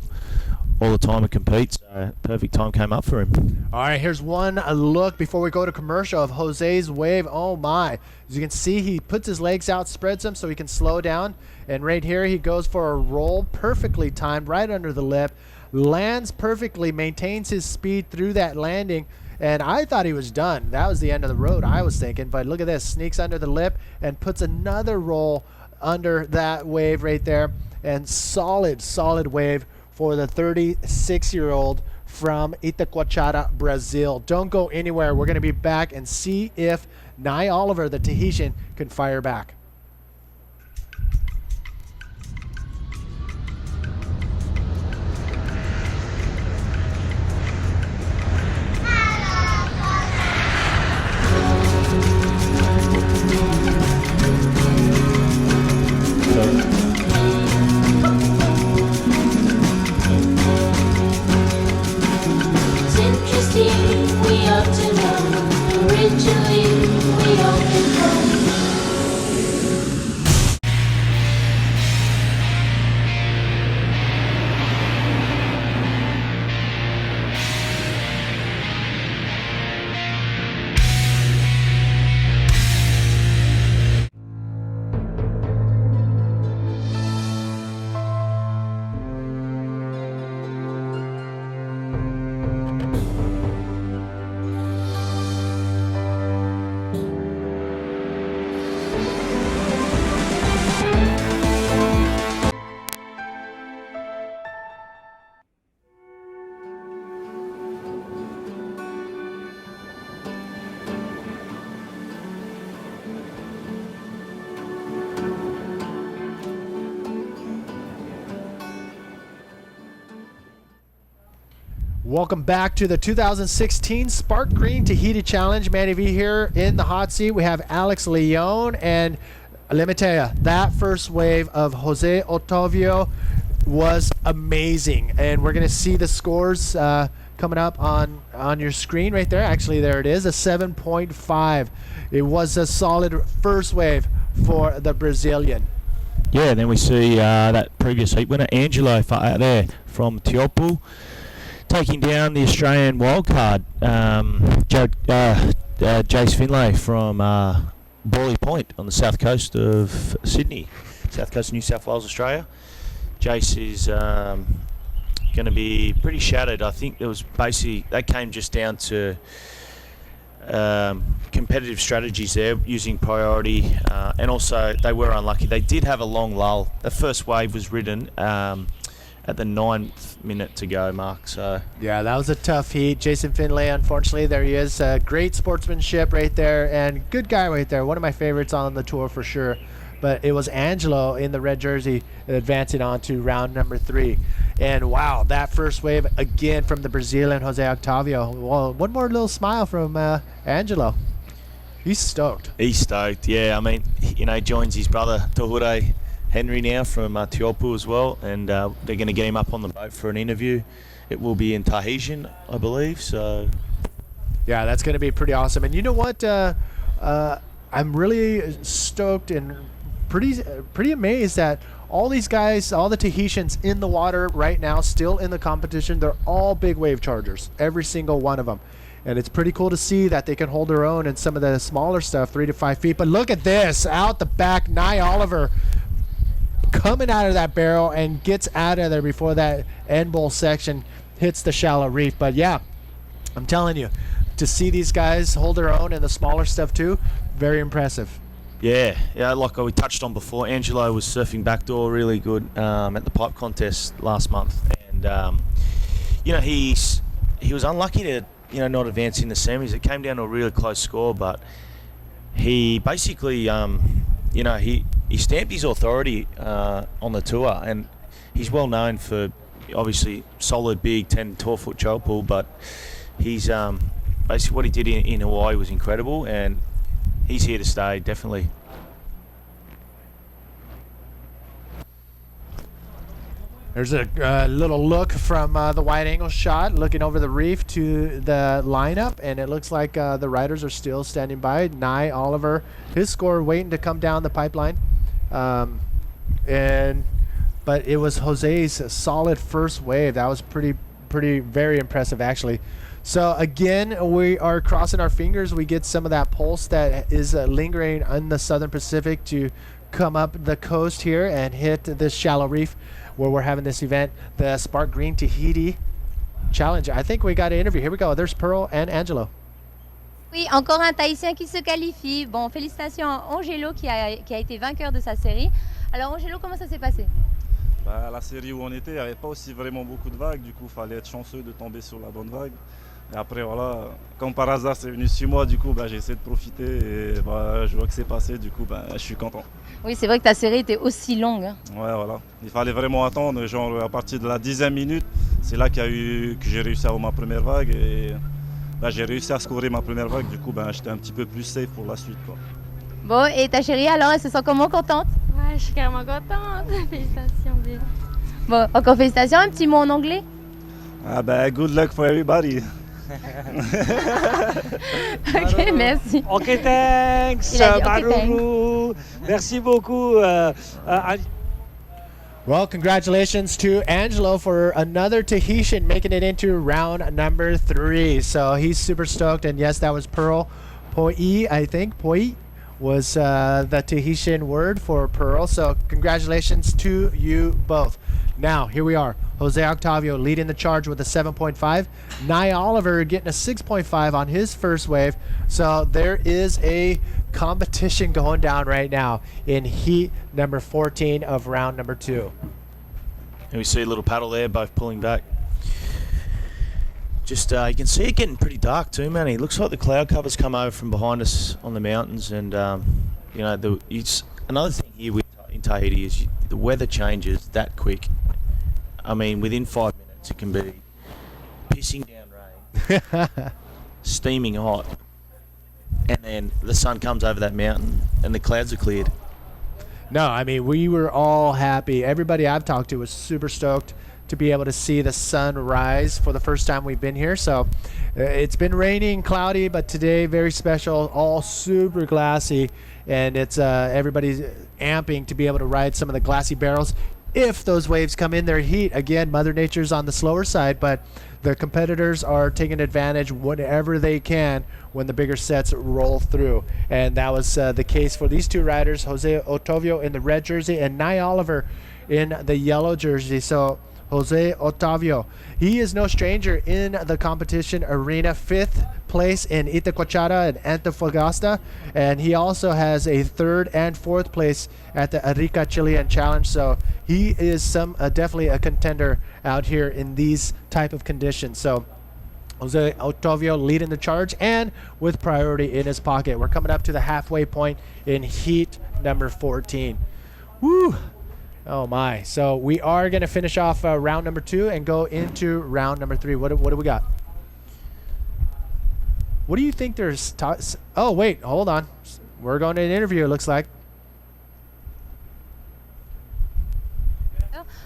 all the time and compete. So perfect time came up for him. All right, here's one look before we go to commercial of Jose's wave. Oh my. As you can see, he puts his legs out, spreads them so he can slow down. And right here, he goes for a roll, perfectly timed, right under the lip. Lands perfectly, maintains his speed through that landing. And I thought he was done. That was the end of the road, I was thinking. But look at this. Sneaks under the lip and puts another roll under that wave right there. And solid wave for the 36-year-old from Itacoatiara, Brazil. Don't go anywhere. We're going to be back and see if Nye Oliver, the Tahitian, can fire back. It's interesting, we ought to know. Originally, we ought to know. Welcome back to the 2016 Sparkgreen Tahiti Challenge. Manny V here in the hot seat. We have Alex Leon, and let me tell you, that first wave of Jose Otavio was amazing. And we're going to see the scores coming up on your screen right there. Actually, there it is, a 7.5. It was a solid first wave for the Brazilian. Yeah, and then we see that previous heat winner, Angelo, out there from Teopu, taking down the Australian wildcard, Jace Finlay from Borley Point on the south coast of Sydney, south coast of New South Wales, Australia. Jace is going to be pretty shattered. I think it was basically, that came just down to competitive strategies there, using priority, and also they were unlucky. They did have a long lull. The first wave was ridden at the 9th minute to go, Mark. So yeah, that was a tough heat. Jason Finlay, unfortunately, there he is. Great sportsmanship right there, and good guy right there. One of my favorites on the tour for sure. But it was Angelo in the red jersey advancing on to round number 3. And wow, that first wave again from the Brazilian Jose Octavio. Well, one more little smile from Angelo. He's stoked. He's stoked, yeah. I mean, you know, joins his brother Tohure Henry now from Teopu as well, and they're going to get him up on the boat for an interview. It will be in Tahitian, I believe. So yeah, that's going to be pretty awesome. And you know what? I'm really stoked and pretty amazed that all these guys, all the Tahitians in the water right now, still in the competition, they're all big wave chargers, every single one of them. And it's pretty cool to see that they can hold their own in some of the smaller stuff, 3 to 5 feet. But look at this, out the back, Nye Oliver coming out of that barrel and gets out of there before that end bowl section hits the shallow reef. But yeah, I'm telling you, to see these guys hold their own in the smaller stuff too, very impressive. yeah, like we touched on before, Angelo was surfing backdoor really good at the pipe contest last month, and you know, he was unlucky to not advance in the semis. It came down to a really close score, but he basically he stamped his authority on the tour, and he's well known for obviously solid big 10, 12-foot choke pull, but he's basically what he did in Hawaii was incredible, and he's here to stay, definitely. There's a little look from the wide angle shot, looking over the reef to the lineup, and it looks like the riders are still standing by. Nye Oliver, his score waiting to come down the pipeline. And but it was Jose's solid first wave. That was very impressive, actually. So again, we are crossing our fingers. We get some of that pulse that is lingering in the Southern Pacific to come up the coast here and hit this shallow reef where we're having this event, the Sparkgreen Tahiti Challenge. I think we got an interview. Here we go. There's Pearl and Angelo. Oui, encore un Tahitien qui se qualifie. Bon, félicitations à Angelo qui a été vainqueur de sa série. Alors Angelo, comment ça s'est passé? Bah, la série où on était, il n'y avait pas aussi vraiment beaucoup de vagues, du coup il fallait être chanceux de tomber sur la bonne vague. Et après voilà, comme par hasard c'est venu sur moi, du coup bah, j'ai essayé de profiter et bah, je vois que c'est passé, du coup bah, je suis content. Oui, c'est vrai que ta série était aussi longue. Hein. Ouais voilà, il fallait vraiment attendre, genre à partir de la 10e minute, c'est là que j'ai réussi à avoir ma première vague et bah, j'ai réussi à scorer ma première vague, du coup bah, j'étais un petit peu plus safe pour la suite, quoi. Bon, et ta chérie alors, elle se sent comment, contente? Ouais, je suis carrément contente. Félicitations, babe. Bon, encore félicitations, un petit mot en anglais? Ah bah, good luck for everybody. Ok, merci. Ok, thanks, Il a dit, ok, Maruru. Merci beaucoup. Well, congratulations to Angelo for another Tahitian making it into round number 3. So he's super stoked. And yes, that was Pearl Poi, I think. Poi was the Tahitian word for Pearl. So congratulations to you both. Now, here we are. Jose Octavio leading the charge with a 7.5. Nye Oliver getting a 6.5 on his first wave. So there is a competition going down right now in heat number 14 of round number 2. And we see a little paddle there, both pulling back. Just you can see it getting pretty dark too, man. It looks like the cloud cover's come over from behind us on the mountains, and you know, it's another thing here in Tahiti is the weather changes that quick. I mean, within 5 minutes it can be pissing down rain, steaming hot, and then the sun comes over that mountain and the clouds are cleared. No, I mean, we were all happy. Everybody I've talked to was super stoked to be able to see the sun rise for the first time we've been here. So it's been raining, cloudy, but today very special, all super glassy, and it's everybody's amping to be able to ride some of the glassy barrels. If those waves come in their heat, again, Mother Nature's on the slower side, but the competitors are taking advantage whenever they can when the bigger sets roll through. And that was the case for these two riders, Jose Otavio in the red jersey and Nye Oliver in the yellow jersey. So Jose Otavio, he is no stranger in the competition arena, 5th place in Itacochara and Antofagasta, and he also has a 3rd and 4th place at the Arica Chilean Challenge. So he is definitely a contender out here in these type of conditions. So Jose Otavio leading the charge and with priority in his pocket. We're coming up to the halfway point in heat number 14. Woo! Oh my. So we are going to finish off round number 2 and go into round number 3. What do we got? What do you think there's... Oh, wait. Hold on. We're going to an interview, it looks like.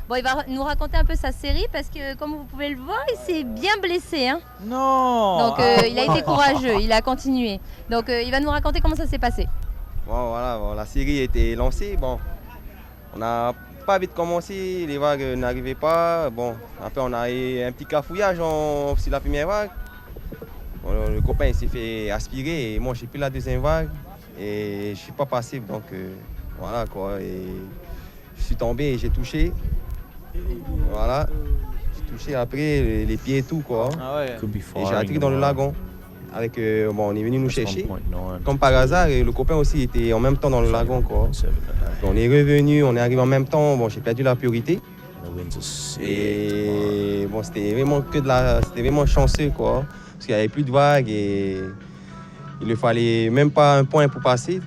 Bon, il va nous raconter un peu sa série parce que, comme vous pouvez le voir, il s'est bien blessé. Hein. Non. Donc, il a été courageux, il a continué. Donc, il va nous raconter comment ça s'est passé. Bon, voilà, bon, la série a été lancée. Bon, on n'a pas vite commencé, les vagues n'arrivaient pas. Bon, après, on a eu un petit cafouillage sur la première vague. Bon, le copain s'est fait aspirer et moi, j'ai pris la deuxième vague et je ne suis pas passé. Donc, voilà quoi. Et je suis tombé et j'ai touché. Voilà, j'ai touché après les pieds et tout quoi. Ah ouais. Et j'ai atterri dans le lagon. Avec, bon, on est venu nous chercher. Comme par hasard, et le copain aussi était en même temps dans le lagon quoi. On est revenu, on est arrivé en même temps. Bon, j'ai perdu la priorité. Et bon, c'était vraiment chanceux quoi, parce qu'il n'y avait plus de vagues et il ne fallait même pas un point pour passer.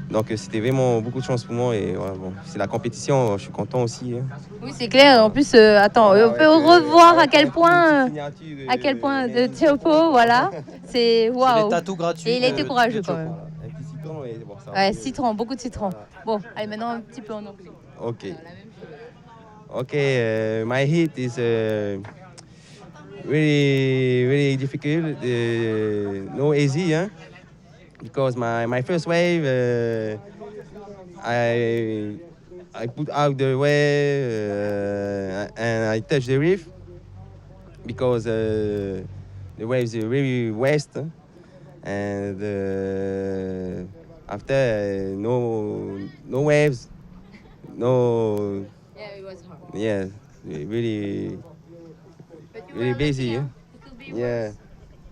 Donc c'était vraiment beaucoup de chance pour moi et voilà, bon, c'est la compétition, je suis content aussi. Hein. Oui, c'est clair. En plus, attends, on peut revoir à quel point de Tiopo, voilà. C'est waouh. Les tatous gratuits. Et il a été courageux quand même. Un petit citron et bon, ça. Ouais, citron, beaucoup de citron. Bon, allez maintenant un petit peu en anglais. Ok. Okay, my heat is really difficult, no easy, huh? Because my first wave, I I put out the wave and I touch the reef because the waves are really west and after no waves, no. Yeah, it was hard. Yeah, really But you really were busy. lucky, Yeah. huh? It could be Yeah, worse.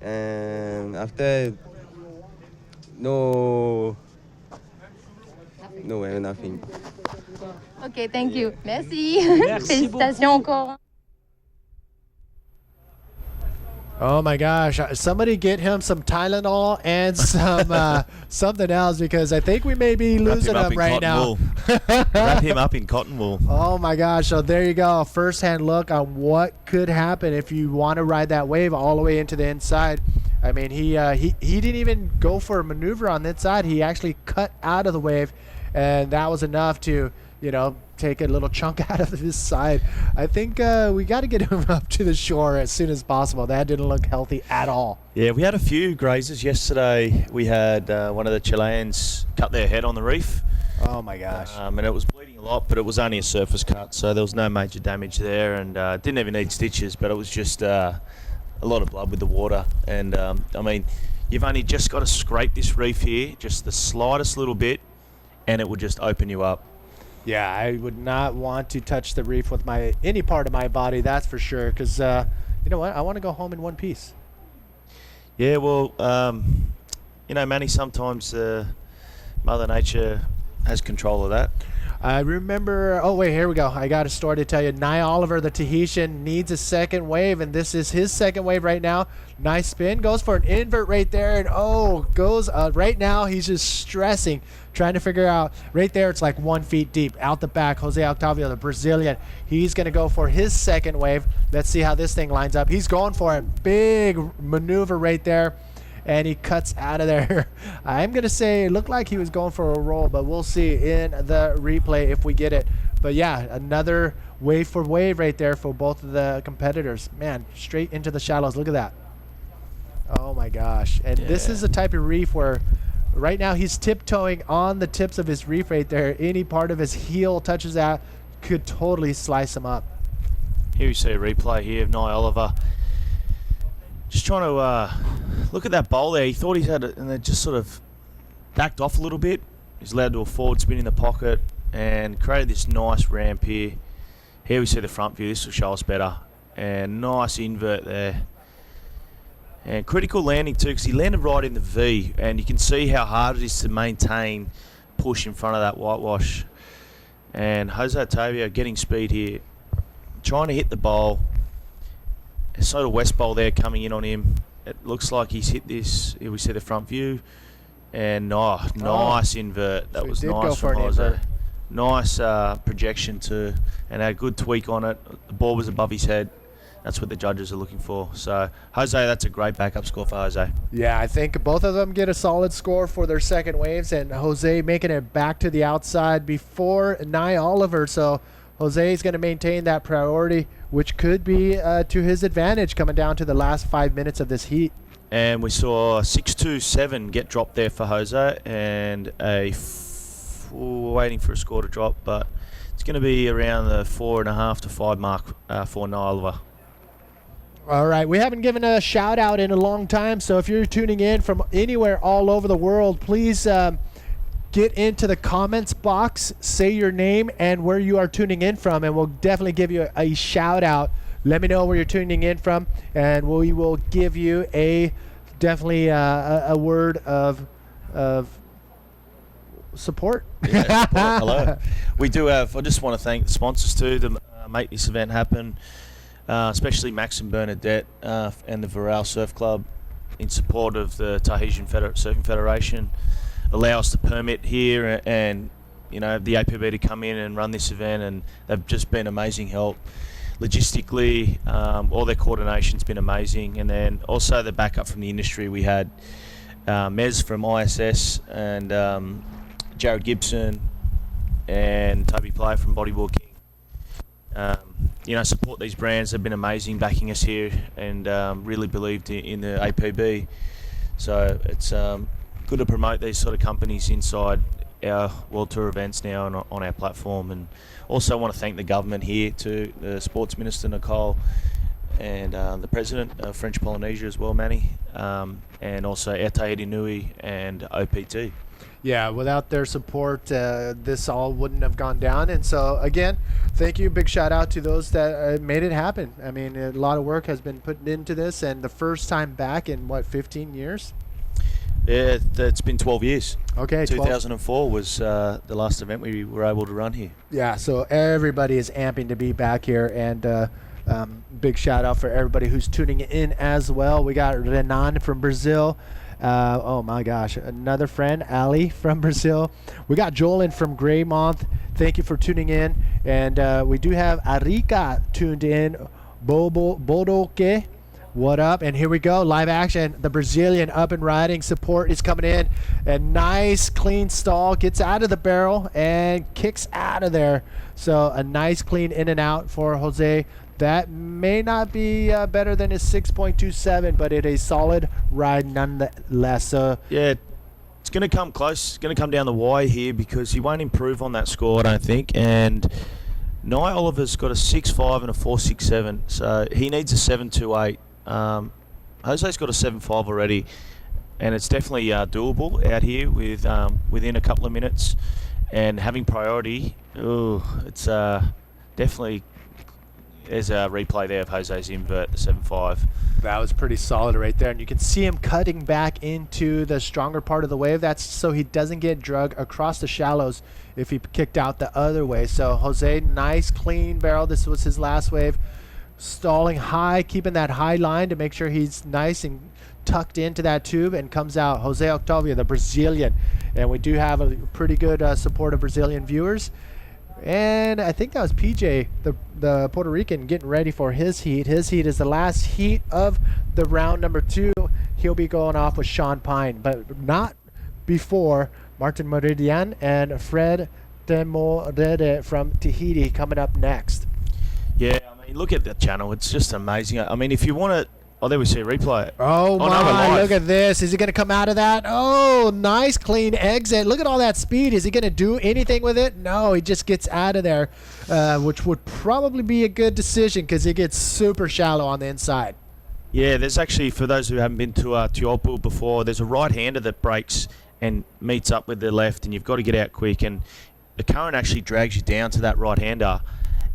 and after no nothing. Ok, thank you. Merci. Merci Félicitations encore. Oh my gosh! Somebody get him some Tylenol and some something else because I think we may be Wrap losing him up him in right cotton now. wool. Wrap him up in cotton wool. Oh my gosh! So there you go, a first-hand look on what could happen if you want to ride that wave all the way into the inside. I mean, he didn't even go for a maneuver on the inside. He actually cut out of the wave, and that was enough to take a little chunk out of his side. I think we got to get him up to the shore as soon as possible. That didn't look healthy at all. Yeah, we had a few grazers yesterday. We had one of the Chileans cut their head on the reef. Oh my gosh. And it was bleeding a lot, but it was only a surface cut, so there was no major damage there, and didn't even need stitches, but it was just a lot of blood with the water. And I mean, you've only just got to scrape this reef here, just the slightest little bit, and it will just open you up. Yeah, I would not want to touch the reef with any part of my body, that's for sure, because you know what? I want to go home in one piece. Yeah, well, Manny, sometimes Mother Nature has control of that. I remember, oh wait, here we go. I got a story to tell you. Nye Oliver, the Tahitian, needs a second wave, and this is his second wave right now. Nice spin, goes for an invert right there, and goes right now. He's just stressing, trying to figure out. Right there, it's like 1 feet deep. Out the back, Jose Octavio, the Brazilian. He's going to go for his second wave. Let's see how this thing lines up. He's going for a big maneuver right there. And he cuts out of there. I'm going to say it looked like he was going for a roll, but we'll see in the replay if we get it. But yeah, another wave for wave right there for both of the competitors. Man, straight into the shallows. Look at that. Oh my gosh. And this is the type of reef where right now he's tiptoeing on the tips of his reef right there. Any part of his heel touches that could totally slice him up. Here you see a replay here of Nye Oliver. Just trying to look at that bowl there. He thought he had it, and it just sort of backed off a little bit. He's allowed to do a forward spin in the pocket and created this nice ramp here. Here we see the front view. This will show us better. And nice invert there. And critical landing too, because he landed right in the V, and you can see how hard it is to maintain push in front of that whitewash. And Jose Octavio getting speed here, trying to hit the bowl. So the west bowl there coming in on him. It looks like he's hit this. Here we see the front view, and nice invert. That So he was did go nice for from an Jose. invert. Nice projection too, and a good tweak on it. The ball was above his head. That's what the judges are looking for. So Jose, that's a great backup score for Jose. Yeah, I think both of them get a solid score for their second waves, and Jose making it back to the outside before Nye Oliver. So Jose is going to maintain that priority, which could be to his advantage coming down to the last 5 minutes of this heat. And we saw 6-2-7 get dropped there for Jose, and we're waiting for a score to drop, but it's going to be around the 4.5 to 5 mark for Nye Oliver. All right, we haven't given a shout out in a long time, so if you're tuning in from anywhere all over the world, please get into the comments box, say your name and where you are tuning in from, and we'll definitely give you a shout out. Let me know where you're tuning in from, and we will give you a word of support. Yeah, support. Hello. We do have, I just want to thank the sponsors too that make this event happen, especially Max and Bernadette and the Varel Surf Club in support of the Tahitian Surfing Federation. Allow us to permit here and the APB to come in and run this event, and they've just been amazing help. Logistically, all their coordination's been amazing, and then also the backup from the industry. We had Mez from ISS and Jared Gibson and Toby Player from Bodyboarding. Support these brands. They've been amazing backing us here and really believed in the APB. So it's good to promote these sort of companies inside our World Tour events now on our platform. And also want to thank the government here too, the Sports Minister Nicole, and the President of French Polynesia as well, Manny, and also Air Tahiti Nui and OPT. Yeah, without their support, this all wouldn't have gone down. And so, again, thank you. Big shout out to those that made it happen. I mean, a lot of work has been put into this, and the first time back in, 15 years? Yeah, it's been 12 years. Okay, 2004 was the last event we were able to run here. Yeah, so everybody is amping to be back here, and big shout out for everybody who's tuning in as well. We got Renan from Brazil. Oh my gosh, another friend, Ali from Brazil. We got Jolin from Greymouth. Thank you for tuning in. And we do have Arika tuned in. Bodoke, what up? And here we go, live action. The Brazilian up and riding. Support is coming in. A nice clean stall, gets out of the barrel and kicks out of there. So a nice clean in and out for Jose. That may not be better than his 6.27, but it is a solid ride nonetheless. So yeah, it's going to come close. It's going to come down the wire here because he won't improve on that score, I don't think. And Nye Oliver's got a 6.5 and a 4.67, so he needs a 7.28. Jose's got a 7.5 already, and it's definitely doable out here with within a couple of minutes. And having priority, it's definitely. There's a replay there of Jose's invert, the 7.5. That was pretty solid right there. And you can see him cutting back into the stronger part of the wave. That's so he doesn't get drug across the shallows if he kicked out the other way. So Jose, nice clean barrel. This was his last wave. Stalling high, keeping that high line to make sure he's nice and tucked into that tube, and comes out Jose Octavio, the Brazilian. And we do have a pretty good support of Brazilian viewers. And I think that was PJ, the Puerto Rican, getting ready for his heat. His heat is the last heat of the round number 2. He'll be going off with Sean Pine, but not before Martin Meridian and Fred Demorede from Tahiti coming up next. Yeah, I mean, look at that channel. It's just amazing. I mean, if you want to... Oh, there we see a replay. Oh, no, my, look at this. Is he going to come out of that? Oh, nice clean exit. Look at all that speed. Is he going to do anything with it? No, he just gets out of there, which would probably be a good decision because he gets super shallow on the inside. Yeah, there's actually, for those who haven't been to Tiopu before, there's a right-hander that breaks and meets up with the left, and you've got to get out quick. And the current actually drags you down to that right-hander.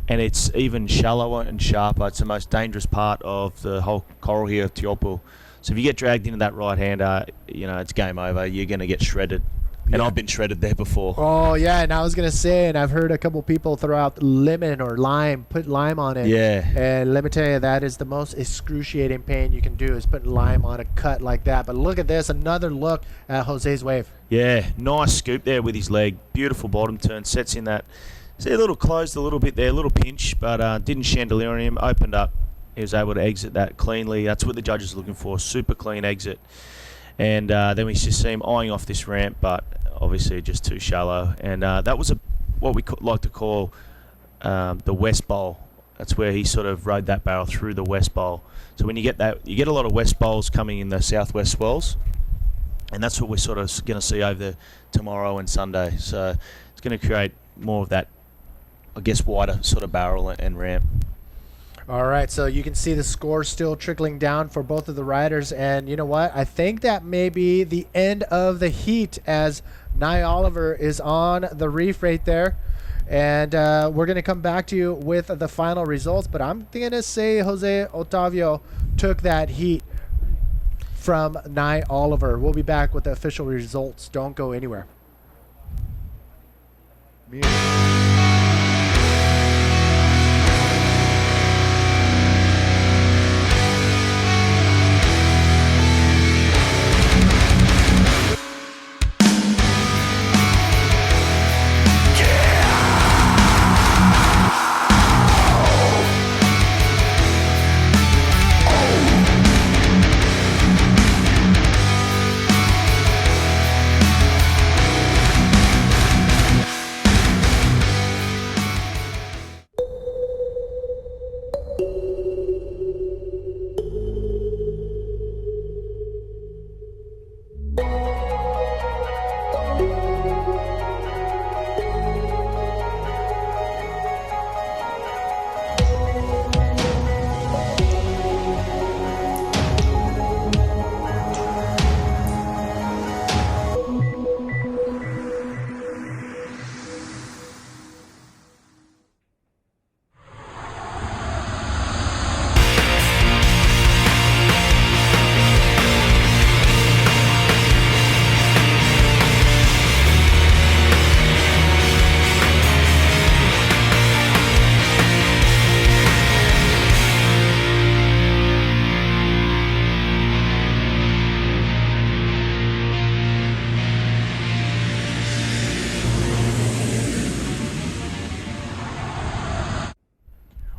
And it's even shallower and sharper. It's the most dangerous part of the whole coral here of Tiopu. So if you get dragged into that right-hander, it's game over. You're going to get shredded. And I've been shredded there before. Oh, yeah, and I was going to say, and I've heard a couple people throw out lemon or lime, put lime on it. Yeah. And let me tell you, that is the most excruciating pain you can do, is putting lime on a cut like that. But look at this, another look at Jose's wave. Yeah, nice scoop there with his leg. Beautiful bottom turn, sets in that. See, a little closed a little bit there, a little pinch, but didn't chandelier him, opened up. He was able to exit that cleanly. That's what the judges are looking for, super clean exit. And then we just see him eyeing off this ramp, but obviously just too shallow. And that was what we like to call the west bowl. That's where he sort of rode that barrel through the west bowl. So when you get that, you get a lot of west bowls coming in the southwest swells. And that's what we're sort of going to see over tomorrow and Sunday. So it's going to create more of that, I guess, wider sort of barrel and ramp. All right, so you can see the score still trickling down for both of the riders. And you know what? I think that may be the end of the heat, as Nye Oliver is on the reef right there. And we're going to come back to you with the final results. But I'm going to say Jose Octavio took that heat from Nye Oliver. We'll be back with the official results. Don't go anywhere.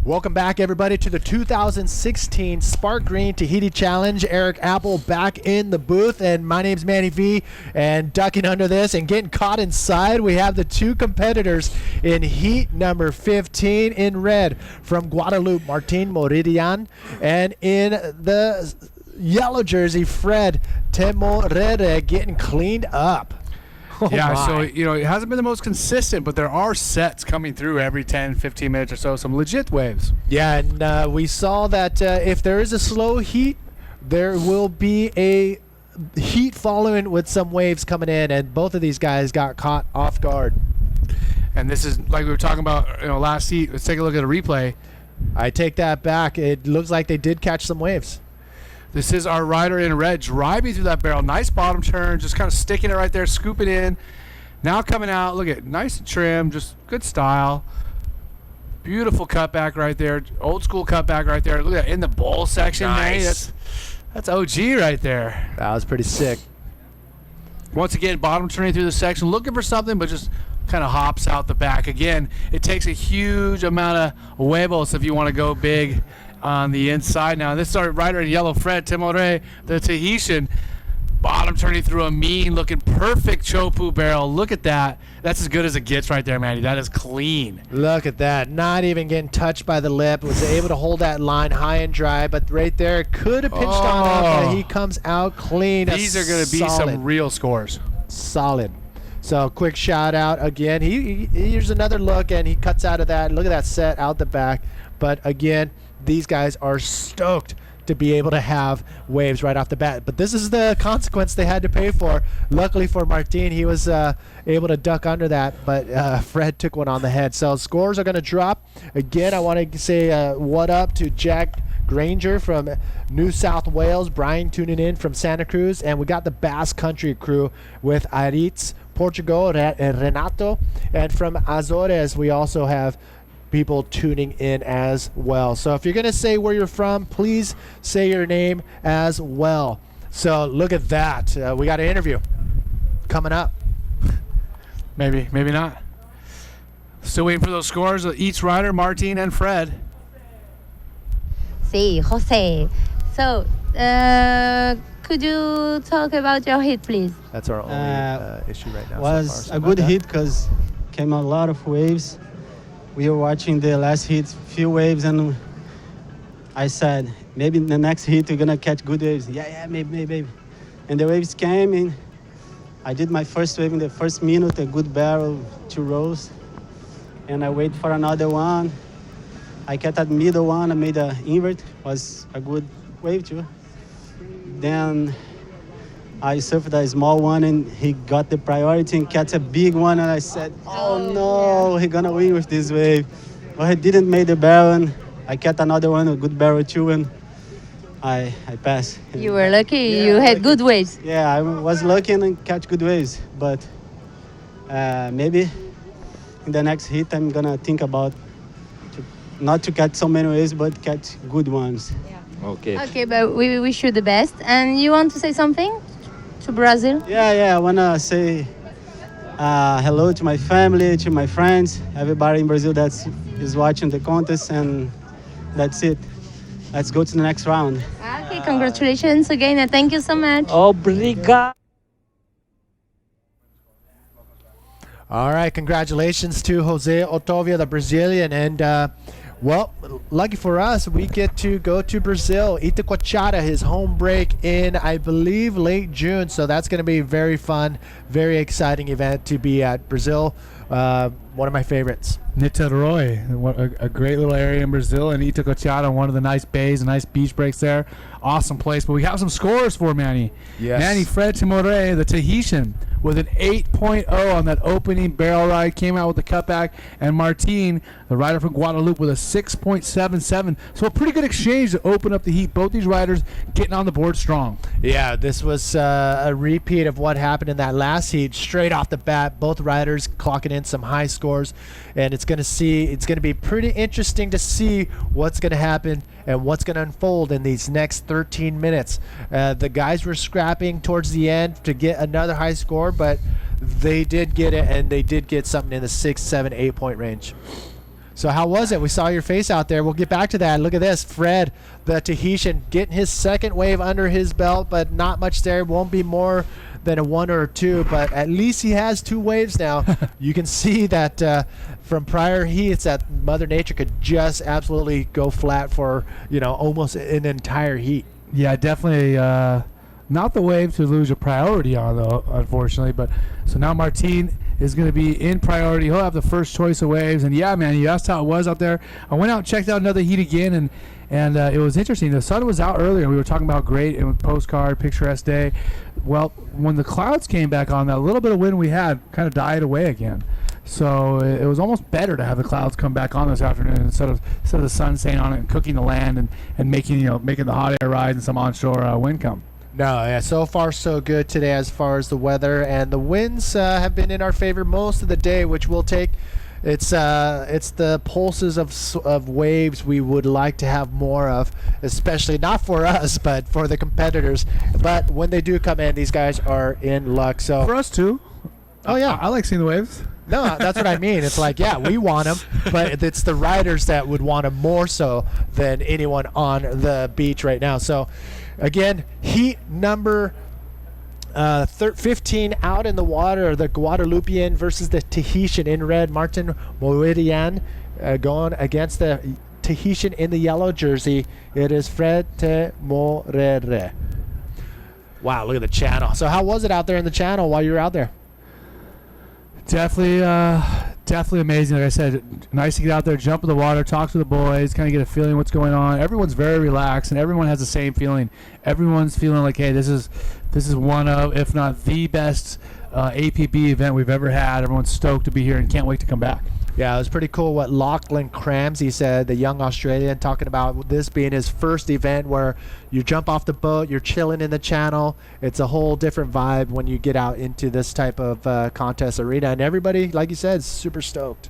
Welcome back, everybody, to the 2016 Sparkgreen Tahiti Challenge. Eric Apple back in the booth, and my name's Manny V. And ducking under this and getting caught inside, we have the two competitors in heat number 15 in red from Guadalupe, Martin Moridian, and in the yellow jersey, Fred Temorere, getting cleaned up. Yeah, my. so, it hasn't been the most consistent, but there are sets coming through every 10, 15 minutes or so, some legit waves. Yeah, and we saw that if there is a slow heat, there will be a heat following with some waves coming in, and both of these guys got caught off guard. And this is, like we were talking about, last heat. Let's take a look at a replay. I take that back. It looks like they did catch some waves. This is our rider in red driving through that barrel. Nice bottom turn, just kind of sticking it right there, scooping in. Now coming out, look at nice and trim, just good style. Beautiful cutback right there, old school cutback right there. Look at that in the bowl section. Nice. Man, that's OG right there. That was pretty sick. Once again, bottom turning through the section, looking for something, but just kind of hops out the back. Again, it takes a huge amount of huevos if you want to go big on the inside. Now this is our rider in yellow, Fred Temore, the Tahitian, bottom turning through a mean looking perfect chopu barrel. Look at that. That's as good as it gets right there, Manny. That is clean. Look at that. Not even getting touched by the lip. Was able to hold that line high and dry, but right there could have pitched on up, but he comes out clean. These are going to be some real scores. Solid. So quick shout out again. Here's another look, and he cuts out of that. Look at that set out the back. But again, these guys are stoked to be able to have waves right off the bat. But this is the consequence they had to pay for. Luckily for Martin, he was able to duck under that, but Fred took one on the head. So scores are going to drop. Again, I want to say what up to Jack Granger from New South Wales, Brian tuning in from Santa Cruz, and we got the Basque Country crew with Aritz, Portugal, Renato, and from Azores we also have people tuning in as well. So if you're going to say where you're from, please say your name as well. So look at that. We got an interview coming up. Maybe not. Still waiting for those scores of each rider, Martin and Fred. See, Jose. So, could you talk about your hit, please? That's our only issue right now. Was so far, a good hit because came a lot of waves. We were watching the last hit, few waves, and I said, maybe in the next hit we're gonna catch good waves. Yeah, maybe. And the waves came, and I did my first wave in the first minute, a good barrel, 2 rows. And I wait for another one. I kept that middle one, I made an invert, was a good wave too. Then I surfed a small one and he got the priority and catch a big one, and I said, oh no, he's gonna win with this wave. But he didn't make the barrel, and I catch another one, a good barrel too, and I passed. You were lucky, you had good waves. Yeah, I was lucky and catch good waves, but maybe in the next hit I'm gonna think about not to catch so many waves, but catch good ones. Okay. Okay, but we wish you the best. And you want to say something to Brazil? Yeah, I wanna say hello to my family, to my friends, everybody in Brazil that is watching the contest, and that's it. Let's go to the next round. Okay, congratulations again, and thank you so much. Obrigado. All right, congratulations to Jose Otávio, the Brazilian, and well, lucky for us, we get to go to Brazil, Itacoatiara, his home break in, I believe, late June. So that's going to be very fun, very exciting event to be at. Brazil, one of my favorites. Niterói, a great little area in Brazil, and Itacoatiara, one of the nice bays, nice beach breaks there. Awesome place. But we have some scores for Manny. Yes. Manny Fred Temore, the Tahitian, with an 8.0 on that opening barrel ride, came out with the cutback, and Martin, the rider from Guadalupe, with a 6.77. So a pretty good exchange to open up the heat. Both these riders getting on the board strong. Yeah, this was a repeat of what happened in that last heat. Straight off the bat, both riders clocking in some high scores, and it's going to be pretty interesting to see what's going to happen and what's going to unfold in these next 13 minutes. The guys were scrapping towards the end to get another high score, but they did get it, and they did get something in the 6, 7, 8 point range. So how was it? We saw your face out there. We'll get back to that. Look at this. Fred, the Tahitian, getting his second wave under his belt, but not much there. Won't be more than a 1 or a 2, but at least he has 2 waves now. You can see that from prior heats that Mother Nature could just absolutely go flat for, almost an entire heat. Yeah, definitely not the wave to lose your priority on, though, unfortunately. But so now Martin is going to be in priority. He'll have the first choice of waves. And yeah, man, you asked how it was out there. I went out and checked out another heat again, and it was interesting. The sun was out earlier. We were talking about great and postcard, picturesque day. Well, when the clouds came back on, that little bit of wind we had kind of died away again. So it was almost better to have the clouds come back on this afternoon instead of the sun staying on it and cooking the land and making the hot air rise and some onshore wind come. No, yeah, so far so good today as far as the weather, and the winds have been in our favor most of the day, which we'll take. It's the pulses of waves we would like to have more of, especially not for us, but for the competitors. But when they do come in, these guys are in luck. So for us too. Oh yeah, I like seeing the waves. No, that's what I mean. It's like, yeah, we want them, but it's the riders that would want them more so than anyone on the beach right now. So, again, heat number 15 out in the water, the Guadalupian versus the Tahitian in red. Martin Moirian going against the Tahitian in the yellow jersey. It is Fred Te Morere. Wow, look at the channel. So how was it out there in the channel while you were out there? Definitely amazing. Like I said, nice to get out there, jump in the water, talk to the boys, kind of get a feeling what's going on. Everyone's very relaxed, and everyone has the same feeling. Everyone's feeling like, hey, this is one of, if not the best APB event we've ever had. Everyone's stoked to be here and can't wait to come back. Yeah, it was pretty cool what Lachlan Cramsey said, the young Australian, talking about this being his first event where you jump off the boat, you're chilling in the channel. It's a whole different vibe when you get out into this type of contest arena. And everybody, like you said, is super stoked.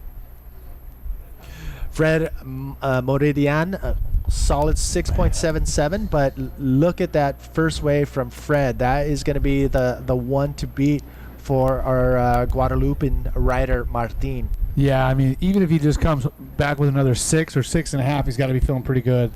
Fred Moridian, solid 6.77, but look at that first wave from Fred. That is going to be the one to beat for our Guadalupean rider, Martin. Yeah, I mean, even if he just comes back with another 6 or 6.5, he's got to be feeling pretty good.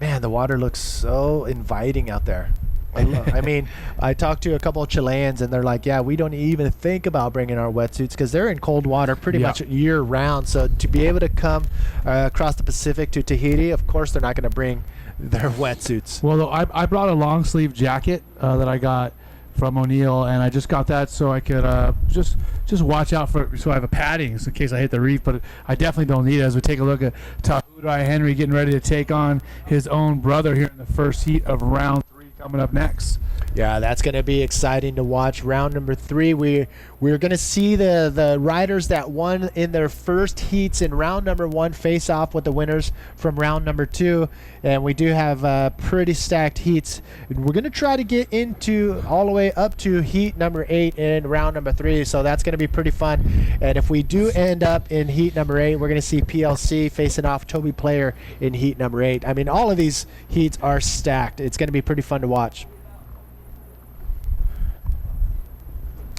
Man, the water looks so inviting out there. I mean, I talked to a couple of Chileans, and they're like, yeah, we don't even think about bringing our wetsuits because they're in cold water pretty much year-round. So to be able to come across the Pacific to Tahiti, of course they're not going to bring their wetsuits. Well, I brought a long-sleeve jacket that I got from O'Neill, and I just got that so I could just watch out for, so I have a padding in case I hit the reef, but I definitely don't need it. As we take a look at Tahudai Henry getting ready to take on his own brother here in the first heat of round 3 coming up next. Yeah, that's going to be exciting to watch. Round number 3, we're going to see the riders that won in their first heats in round number 1 face off with the winners from round number 2. And we do have pretty stacked heats. We're going to try to get into all the way up to heat number 8 in round number 3. So that's going to be pretty fun. And if we do end up in heat number 8, we're going to see PLC facing off Toby Player in heat number 8. I mean, all of these heats are stacked. It's going to be pretty fun to watch.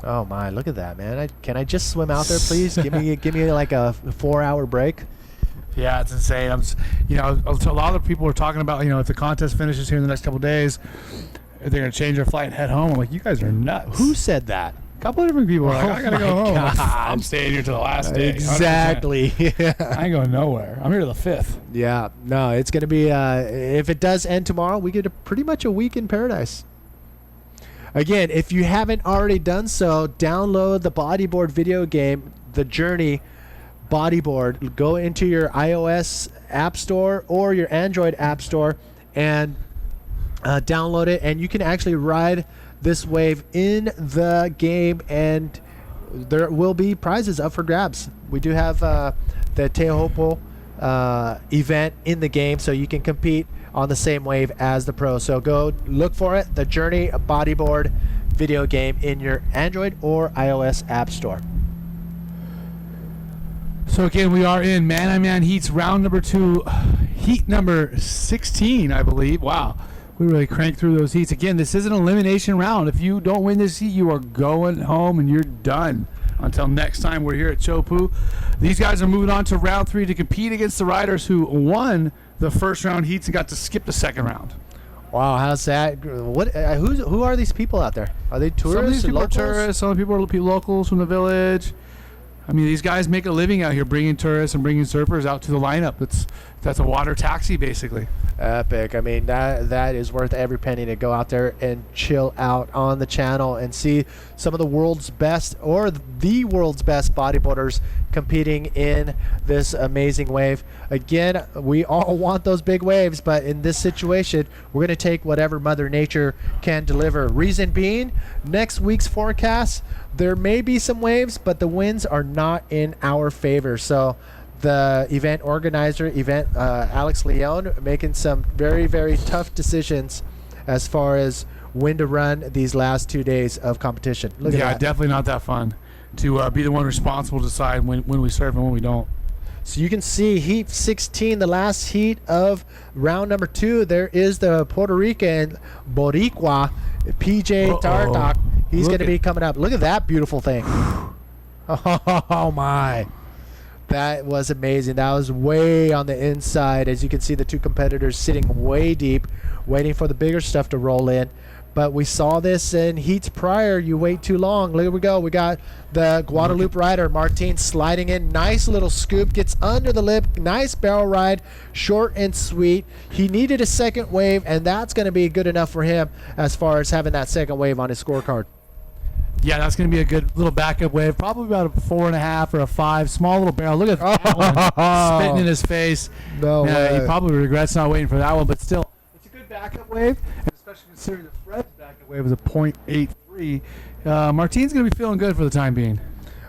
Oh my! Look at that, man! Can I just swim out there, please? give me like a 4-hour break. Yeah, it's insane. A lot of people are talking about, if the contest finishes here in the next couple of days, they're gonna change their flight and head home. I'm like, you guys are nuts. Who said that? A couple of different people are like, I gotta go home. I'm staying here till the last day. Exactly. 100%. I ain't going nowhere. I'm here to the 5th. Yeah. No, it's gonna be. If it does end tomorrow, we get pretty much a week in paradise. Again, if you haven't already done so, download the bodyboard video game, The Journey Bodyboard. Go into your iOS app store or your Android app store and download it, and you can actually ride this wave in the game, and there will be prizes up for grabs. We do have the Teohopo event in the game, so you can compete on the same wave as the pro. So go look for it, the Journey Bodyboard video game, in your Android or iOS app store. So again, we are in man-on-man heats, round number 2, heat number 16, I believe. Wow, we really cranked through those heats. Again, this is an elimination round. If you don't win this heat, you are going home and you're done. Until next time, we're here at Chopu. These guys are moving on to round 3 to compete against the riders who won the first round heats and got to skip the second round. Wow, how's that? What? Who are these people out there? Are they tourists? Some of these people locals? are tourists. Some people are locals from the village. I mean, these guys make a living out here bringing tourists and bringing surfers out to the lineup. That's a water taxi, basically. Epic. I mean, that is worth every penny to go out there and chill out on the channel and see some of the world's best or the world's best bodyboarders competing in this amazing wave. Again, we all want those big waves, but in this situation, we're going to take whatever Mother Nature can deliver. Reason being, next week's forecast, there may be some waves, but the winds are not in our favor. So the event organizer, Alex Leone, making some very, very tough decisions as far as when to run these last 2 days of competition. Look at that. Definitely not that fun to be the one responsible to decide when we surf and when we don't. So you can see heat 16, the last heat of round number 2. There is the Puerto Rican Boricua, PJ Tartak. He's going to be coming up. Look at that beautiful thing. Oh, my. That was amazing. That was way on the inside. As you can see, the two competitors sitting way deep, waiting for the bigger stuff to roll in. But we saw this in heats prior. You wait too long. Look, we go. We got the Guadalupe rider, Martin, sliding in. Nice little scoop. Gets under the lip. Nice barrel ride. Short and sweet. He needed a second wave, and that's going to be good enough for him as far as having that second wave on his scorecard. Yeah, that's going to be a good little backup wave. Probably about a 4.5 or a 5. Small little barrel. Look at that one. Spitting in his face. No way. He probably regrets not waiting for that one, but still, it's a good backup wave, and especially considering the Fred's backup wave was a 0.83. Martin's going to be feeling good for the time being.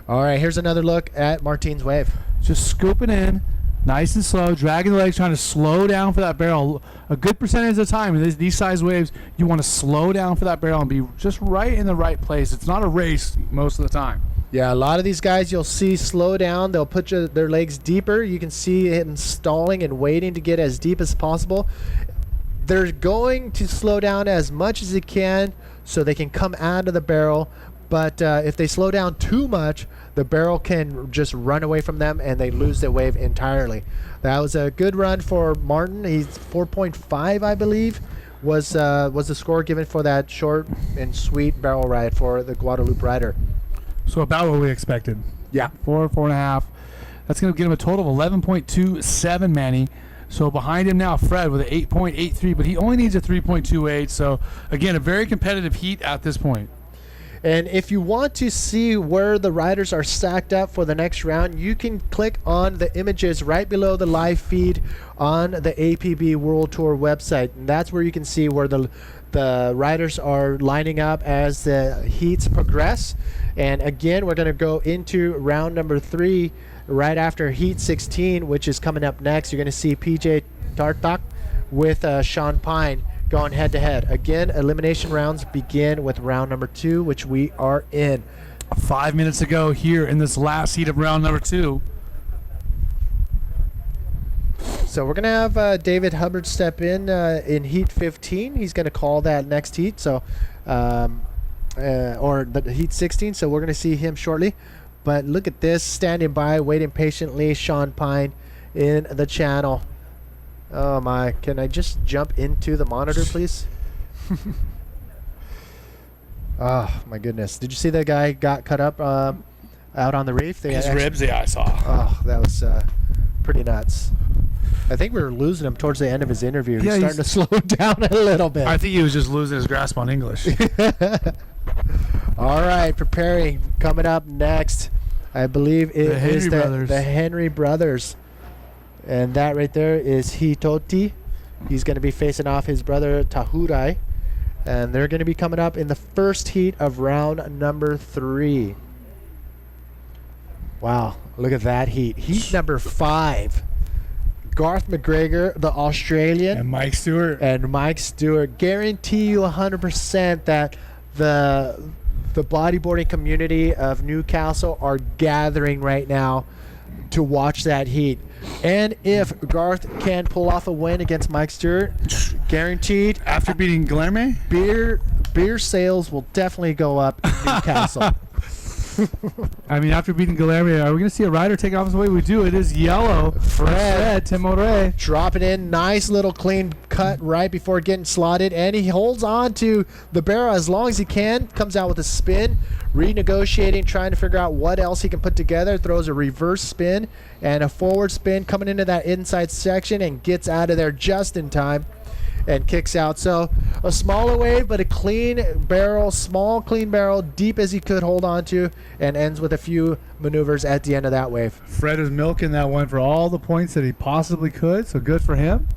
All right, here's another look at Martin's wave. Just scooping in, nice and slow, dragging the legs, trying to slow down for that barrel. A good percentage of the time in these size waves, you want to slow down for that barrel and be just right in the right place. It's not a race most of the time. Yeah, a lot of these guys you'll see slow down. They'll put their legs deeper. You can see him stalling and waiting to get as deep as possible. They're going to slow down as much as they can so they can come out of the barrel. But if they slow down too much, the barrel can just run away from them and they lose their wave entirely. That was a good run for Martin. He's 4.5, I believe, was the score given for that short and sweet barrel ride for the Guadalupe rider. So about what we expected. Yeah. 4.5. That's going to get him a total of 11.27, Manny. So behind him now, Fred with an 8.83, but he only needs a 3.28. So, again, a very competitive heat at this point. And if you want to see where the riders are stacked up for the next round, you can click on the images right below the live feed on the APB World Tour website. And that's where you can see where the riders are lining up as the heats progress. And again, we're going to go into round number 3 right after heat 16, which is coming up next. You're going to see PJ Tartak with Sean Pine going head-to-head. Again, elimination rounds begin with round number 2, which we are in. 5 minutes ago here in this last heat of round number 2. So we're going to have David Hubbard step in heat 15. He's going to call that next heat, so or the heat 16, so we're going to see him shortly. But look at this, standing by, waiting patiently, Sean Pine in the channel. Oh my, can I just jump into the monitor, please? Oh my goodness. Did you see that guy got cut up out on the reef? His ribs, yeah, I saw. Oh, that was pretty nuts. I think we were losing him towards the end of his interview. Yeah, he's starting to slow down a little bit. I think he was just losing his grasp on English. All right, preparing. Coming up next, I believe it is the Henry brothers. And that right there is Hitoti. He's going to be facing off his brother Tahurai. And they're going to be coming up in the first heat of round number 3. Wow, look at that heat. Heat number 5. Garth McGregor, the Australian. And Mike Stewart. Guarantee you 100% that the bodyboarding community of Newcastle are gathering right now to watch that heat. And if Garth can pull off a win against Mike Stewart, guaranteed. After beating Guilherme? Beer sales will definitely go up in Newcastle. I mean, after beating Guilherme, are we going to see a rider take off his way? We do. It is yellow. Fred Timore. Drop it in. Nice little clean cut right before getting slotted. And he holds on to the barrel as long as he can. Comes out with a spin. Renegotiating, trying to figure out what else he can put together. Throws a reverse spin and a forward spin coming into that inside section and gets out of there just in time and kicks out. So a smaller wave, but a clean barrel, small clean barrel, deep as he could hold on to, and ends with a few maneuvers at the end of that wave. Fred is milking that one for all the points that he possibly could, so good for him.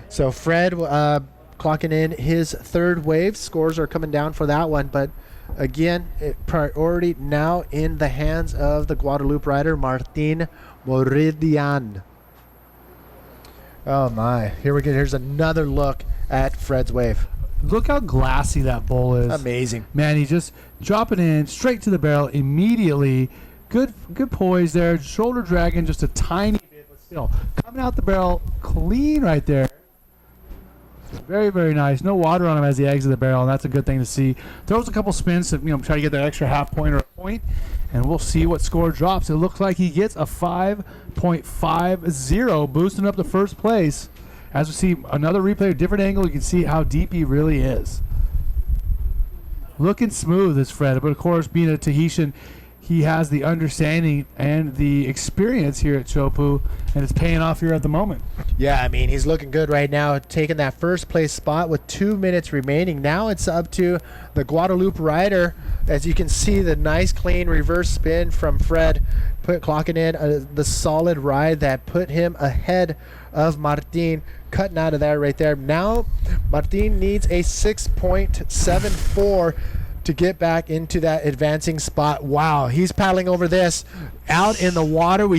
So Fred clocking in his third wave. Scores are coming down for that one, but again, priority now in the hands of the Guadeloupe rider, Martin Moridian. Oh my, here we go. Here's another look at Fred's wave. Look how glassy that bowl is. Amazing. Man, he just drop it in straight to the barrel immediately. Good poise there. Shoulder dragging just a tiny bit, but still coming out the barrel clean right there. Very, very nice. No water on him as he exits the barrel, and that's a good thing to see. Throws a couple spins to try to get that extra half point or a point, and we'll see what score drops. It looks like he gets a 5.50, boosting up to first place. As we see another replay, a different angle, you can see how deep he really is. Looking smooth is Fred, but of course, being a Tahitian, he has the understanding and the experience here at Chopu, and it's paying off here at the moment. Yeah, I mean, he's looking good right now, taking that first place spot with 2 minutes remaining. Now it's up to the Guadeloupe rider. As you can see, the nice clean reverse spin from Fred, clocking in the solid ride that put him ahead of Martin, cutting out of there right there. Now Martin needs a 6.74 to get back into that advancing spot. Wow, he's paddling over this. Out in the water,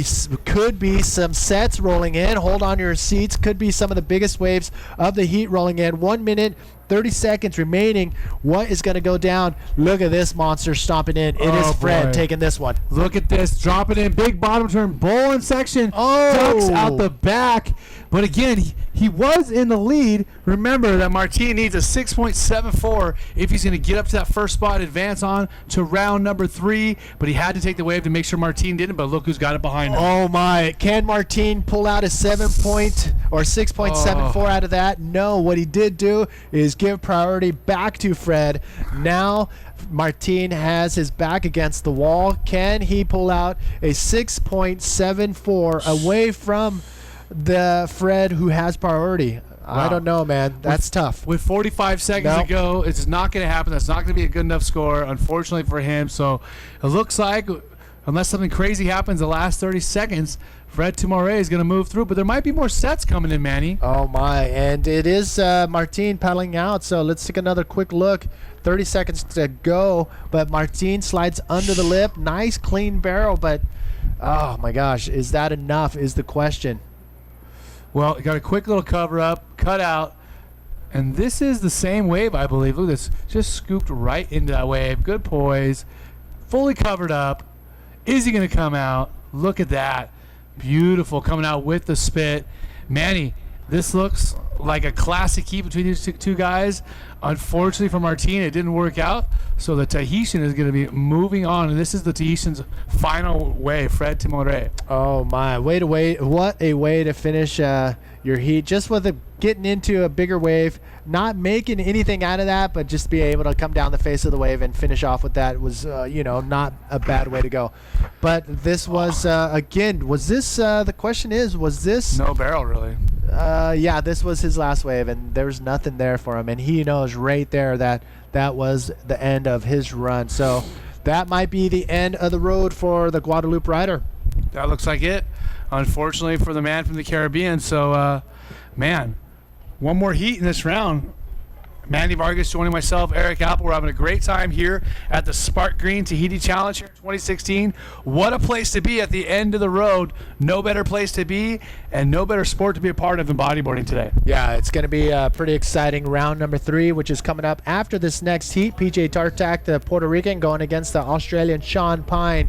could be some sets rolling in. Hold on to your seats. Could be some of the biggest waves of the heat rolling in. 1 minute, 30 seconds remaining. What is going to go down? Look at this monster stomping in. It is Fred taking this one. Look at this. Dropping in. Big bottom turn. Bowling section. Ducks out the back. But again, he was in the lead. Remember that Martin needs a 6.74 if he's going to get up to that first spot, advance on to round number 3. But he had to take the wave to make sure Martin didn't. But look who's got it behind him. Oh my! Can Martin pull out a 6.74 out of that? No. What he did do is give priority back to Fred. Now Martin has his back against the wall. Can he pull out a 6.74 away from the Fred who has priority? I don't know, man. That's tough. With 45 seconds to go, it's not going to happen. That's not going to be a good enough score, unfortunately for him. So it looks like, unless something crazy happens the last 30 seconds, Fred Timore is going to move through. But there might be more sets coming in, Manny. Oh, my. And it is Martin paddling out. So let's take another quick look. 30 seconds to go. But Martin slides under the lip. Nice, clean barrel. But, oh, my gosh. Is that enough is the question. Well, got a quick little cover up, cut out, and this is the same wave, I believe. Look at this, just scooped right into that wave. Good poise, fully covered up. Is he going to come out? Look at that. Beautiful, coming out with the spit. Manny, this looks like a classic heat between these two guys. Unfortunately for Martin, it didn't work out, so the Tahitian is going to be moving on, and this is the Tahitian's final wave, Fred Timore. Oh, my. What a way to finish your heat. Just with getting into a bigger wave, not making anything out of that, but just be able to come down the face of the wave and finish off with that was, not a bad way to go. But this was, again, was this, the question is, was this... No barrel, really. Yeah, this was his last wave, and there was nothing there for him. And he knows right there that that was the end of his run. So that might be the end of the road for the Guadeloupe rider. That looks like it, unfortunately, for the man from the Caribbean. So, man, one more heat in this round. Manny Vargas joining myself, Eric Apple. We're having a great time here at the Sparkgreen Tahiti Challenge here in 2016. What a place to be at the end of the road. No better place to be and no better sport to be a part of than bodyboarding today. Yeah, it's going to be pretty exciting. Round number 3, which is coming up after this next heat. PJ Tartak, the Puerto Rican, going against the Australian Sean Pine.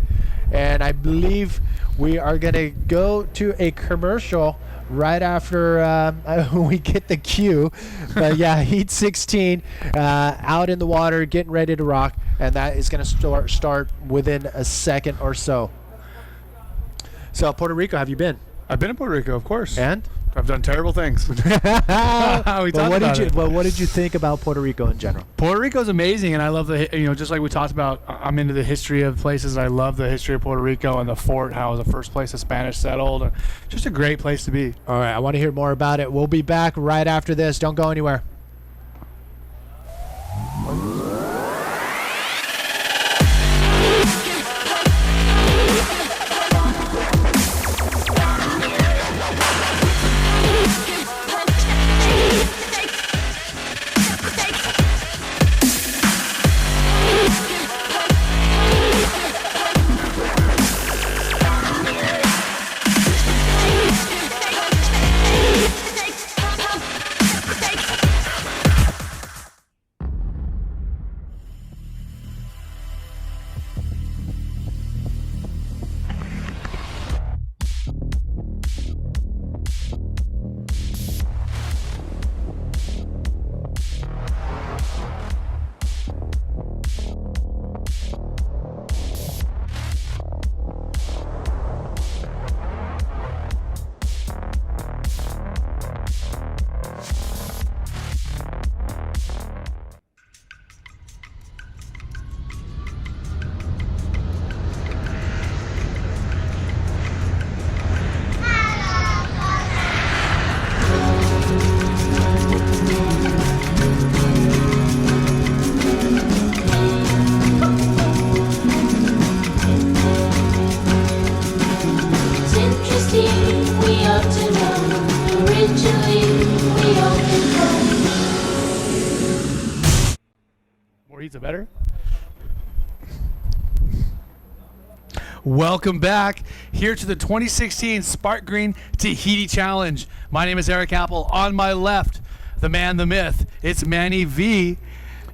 And I believe we are going to go to a commercial right after we get the cue. But yeah, heat 16 out in the water, getting ready to rock. and that is going to start within a second or so. So, Puerto Rico, have you been? I've been in Puerto Rico, of course. And? I've done terrible things. What did you think about Puerto Rico in general? Puerto Rico is amazing, and I love just like we talked about, I'm into the history of places. I love the history of Puerto Rico and the fort, how it was the first place the Spanish settled. Just a great place to be. All right, I want to hear more about it. We'll be back right after this. Don't go anywhere. Better. Welcome back here to the 2016 Sparkgreen Tahiti Challenge. My name is Eric Apple. On my left, the man, the myth, it's Manny V.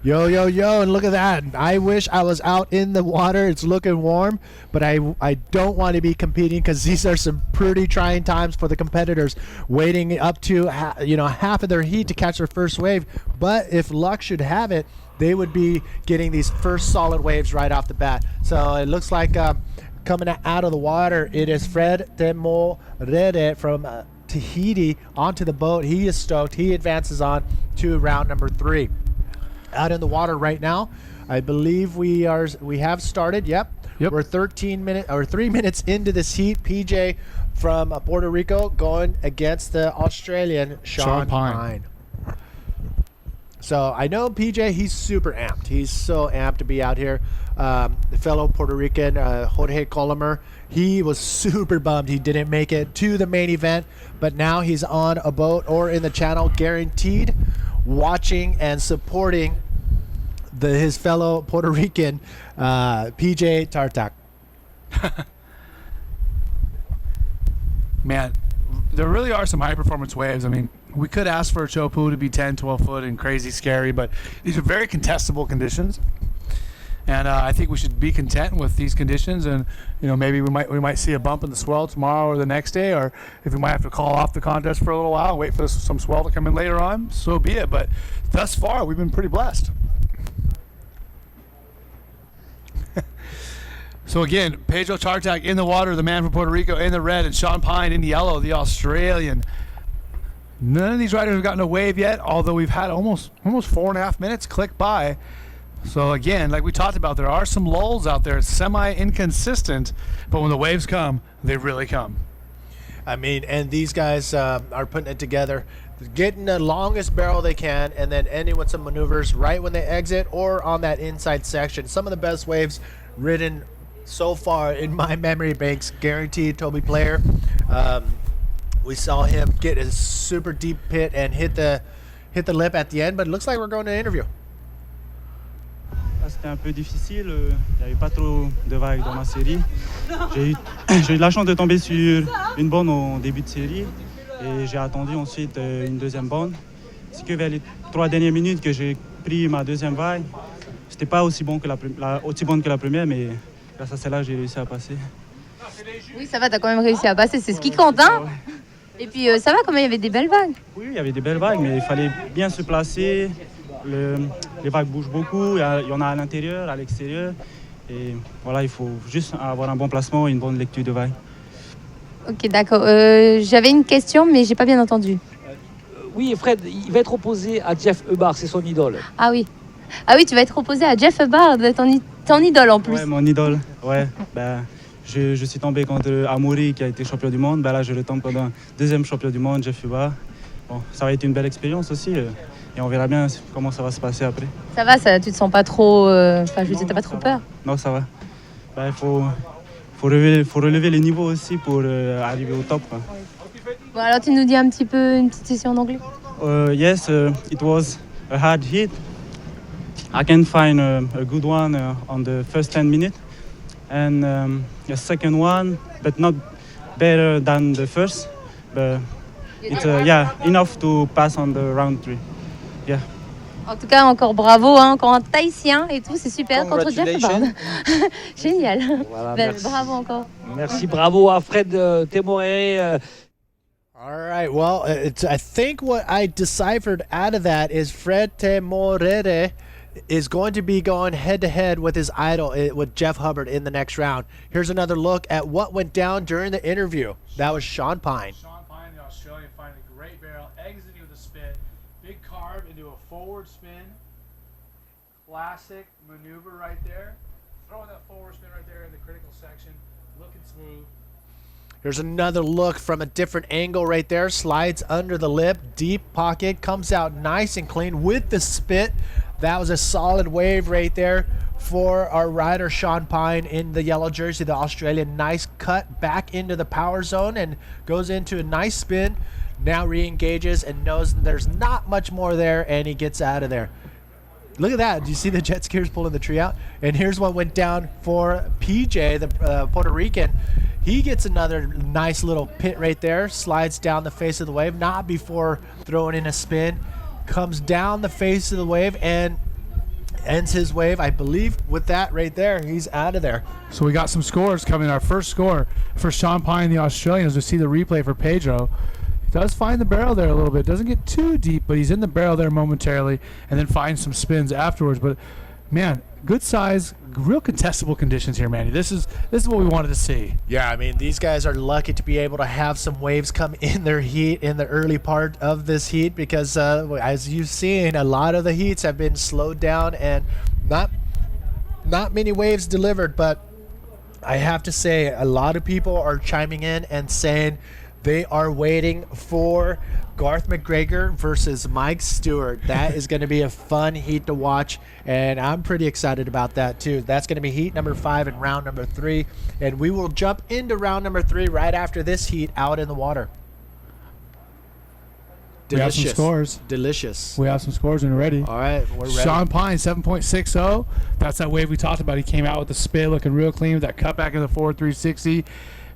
Yo, yo, yo, and look at that. I wish I was out in the water. It's looking warm, but I don't want to be competing because these are some pretty trying times for the competitors, waiting up to half of their heat to catch their first wave. But if luck should have it, they would be getting these first solid waves right off the bat. So it looks like coming out of the water, it is Fred Temorere from Tahiti onto the boat. He is stoked. He advances on to round number 3. Out in the water right now, I believe we have started. Yep. We're 3 minutes into this heat. PJ from Puerto Rico going against the Australian Sean Pine. So I know PJ, he's super amped. He's so amped to be out here. The fellow Puerto Rican, Jorge Colomer, he was super bummed he didn't make it to the main event, but now he's on a boat or in the channel, guaranteed, watching and supporting his fellow Puerto Rican, PJ Tartak. Man, there really are some high-performance waves. I mean, we could ask for a Chopu to be 10, 12 foot and crazy scary, but these are very contestable conditions. And I think we should be content with these conditions, and maybe we might see a bump in the swell tomorrow or the next day, or if we might have to call off the contest for a little while and wait for some swell to come in later on, so be it. But thus far, we've been pretty blessed. So again, Pedro Tartak in the water, the man from Puerto Rico in the red, and Sean Pine in the yellow, the Australian. None of these riders have gotten a wave yet, although we've had almost 4.5 minutes click by. So again, like we talked about, there are some lulls out there, semi-inconsistent, but when the waves come, they really come. I mean, and these guys are putting it together, getting the longest barrel they can, and then ending with some maneuvers right when they exit or on that inside section. Some of the best waves ridden so far in my memory banks, guaranteed Toby Player. We saw him get a super deep pit and hit the lip at the end, but it looks like we're going to interview. C'était un peu difficile, il n'y avait pas trop de vagues dans ma série. J'ai eu de la chance de tomber sur une bonne au début de série et j'ai attendu ensuite une deuxième bonne. C'est que vers les 3 dernières minutes que j'ai pris ma deuxième vague. C'était pas aussi bonne que la première, mais grâce à celle-là, j'ai réussi à passer. Oui, ça va, t'as quand même réussi à passer, c'est ce qui compte, hein. Et puis ça va, quand même, il y avait des belles vagues. Oui, il y avait des belles vagues, mais il fallait bien se placer, les vagues bougent beaucoup, il y en a à l'intérieur, à l'extérieur. Et voilà, il faut juste avoir un bon placement et une bonne lecture de vague. Ok, d'accord. J'avais une question, mais j'ai pas bien entendu. Oui, Fred, il va être opposé à Jeff Hubbard, c'est son idole. Ah oui. Ah oui, tu vas être opposé à Jeff Hubbard, ton idole en plus. Ouais, mon idole. Ouais, ben, je suis tombé contre Amaury qui a été champion du monde. Ben là, je retombe contre un deuxième champion du monde, Jeff Hubbard. Bon, ça va être une belle expérience aussi. Et on verra bien comment ça va se passer après. Ça va, tu te sens pas trop... Enfin, je veux dire, t'as pas trop peur? Non, ça va. Ben, il faut relever les niveaux aussi pour arriver au top. Quoi. Bon, alors tu nous dis un petit peu une petite session en anglais? Yes, it was a hard hit. I can find a good one on the first 10 minutes. And the second one, but not better than the first. But it's enough to pass on the round 3. Yeah. En tout cas, encore bravo, hein, encore un Tahitien et tout, c'est super contre Jeff Hubbard. Génial. Voilà, Ben, merci. bravo encore. Merci, bravo à Fred Temorere. All right. Well, I think what I deciphered out of that is Fred Temorere is going to be going head-to-head with his idol, with Jeff Hubbard, in the next round. Here's another look at what went down during the interview. That was Sean Pine. Sean Pine, the Australian, finding a great barrel, exiting with a spin, big carve into a forward spin. Classic maneuver right there. Throwing that forward spin right there in the critical section, looking smooth. Here's another look from a different angle right there. Slides under the lip, deep pocket, comes out nice and clean with the spit. That was a solid wave right there for our rider Sean Pine in the yellow jersey, the Australian. Nice cut back into the power zone and goes into a nice spin. Now re-engages and knows there's not much more there, and he gets out of there. Look at that. Do you see the jet skiers pulling the tree out? And here's what went down for PJ, the Puerto Rican. He gets another nice little pit right there, slides down the face of the wave, not before throwing in a spin, comes down the face of the wave and ends his wave, I believe, with that right there. He's out of there. So we got some scores coming. Our first score for Sean Pine, the Australian, as we see the replay for Pedro. He does find the barrel there a little bit. Doesn't get too deep, but he's in the barrel there momentarily and then finds some spins afterwards. But, man, good size, real contestable conditions here, Manny. This is what we wanted to see. Yeah, I mean, these guys are lucky to be able to have some waves come in their heat in the early part of this heat because, as you've seen, a lot of the heats have been slowed down and not many waves delivered. But I have to say, a lot of people are chiming in and saying they are waiting for Garth McGregor versus Mike Stewart. That is going to be a fun heat to watch, and I'm pretty excited about that too. That's going to be heat number 5 and round number 3, and we will jump into round number 3 right after this heat out in the water. We have some scores. Delicious. We have some scores and we're ready. All right, we're ready. Sean Pine, 7.60. That's that wave we talked about. He came out with the spin looking real clean with that cutback in the forward 360.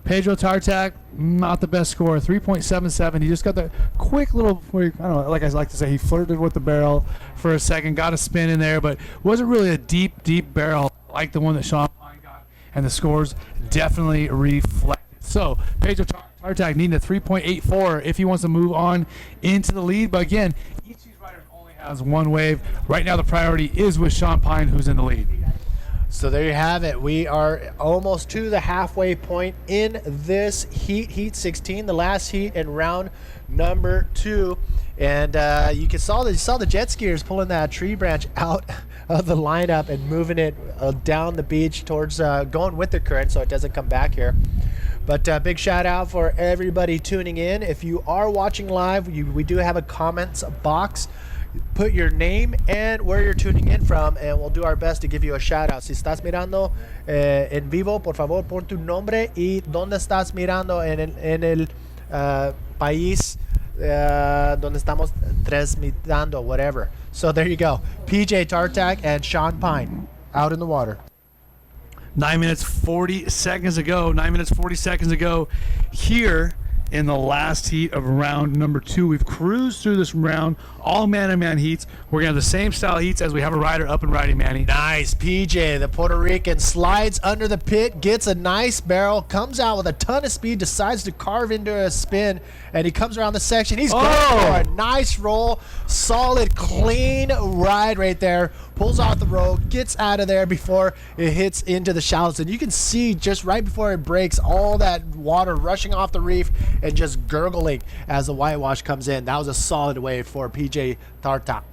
Pedro Tartak, not the best score, 3.77. He just got that quick little, I don't know, like I like to say, he flirted with the barrel for a second, got a spin in there, but wasn't really a deep barrel like the one that Sean Pine got. And the scores definitely reflect. So Pedro Tartak needing a 3.84 if he wants to move on into the lead. But again, each of these riders only has one wave. Right now the priority is with Sean Pine, who's in the lead. So there you have it. We are almost to the halfway point in this heat 16, the last heat in round number 2. And you saw the jet skiers pulling that tree branch out of the lineup and moving it down the beach towards going with the current so it doesn't come back here. But big shout out for everybody tuning in. If you are watching live, we do have a comments box. Put your name and where you're tuning in from, and we'll do our best to give you a shout out. Si estás mirando en vivo, por favor, pon tu nombre y dónde estás mirando en el país donde estamos transmitiendo, whatever. So there you go. PJ Tartak and Sean Pine out in the water. 9 minutes 40 seconds ago here in the last heat of round number 2. We've cruised through this round, all man-to-man heats. We're going to have the same style heats as we have a rider up and riding, Manny. Nice. PJ, the Puerto Rican, slides under the pit, gets a nice barrel, comes out with a ton of speed, decides to carve into a spin, and he comes around the section. He's going for a nice roll. Solid, clean ride right there. Pulls off the road, gets out of there before it hits into the shallows. And you can see just right before it breaks, all that water rushing off the reef and just gurgling as the whitewash comes in. That was a solid wave for PJ Tartak.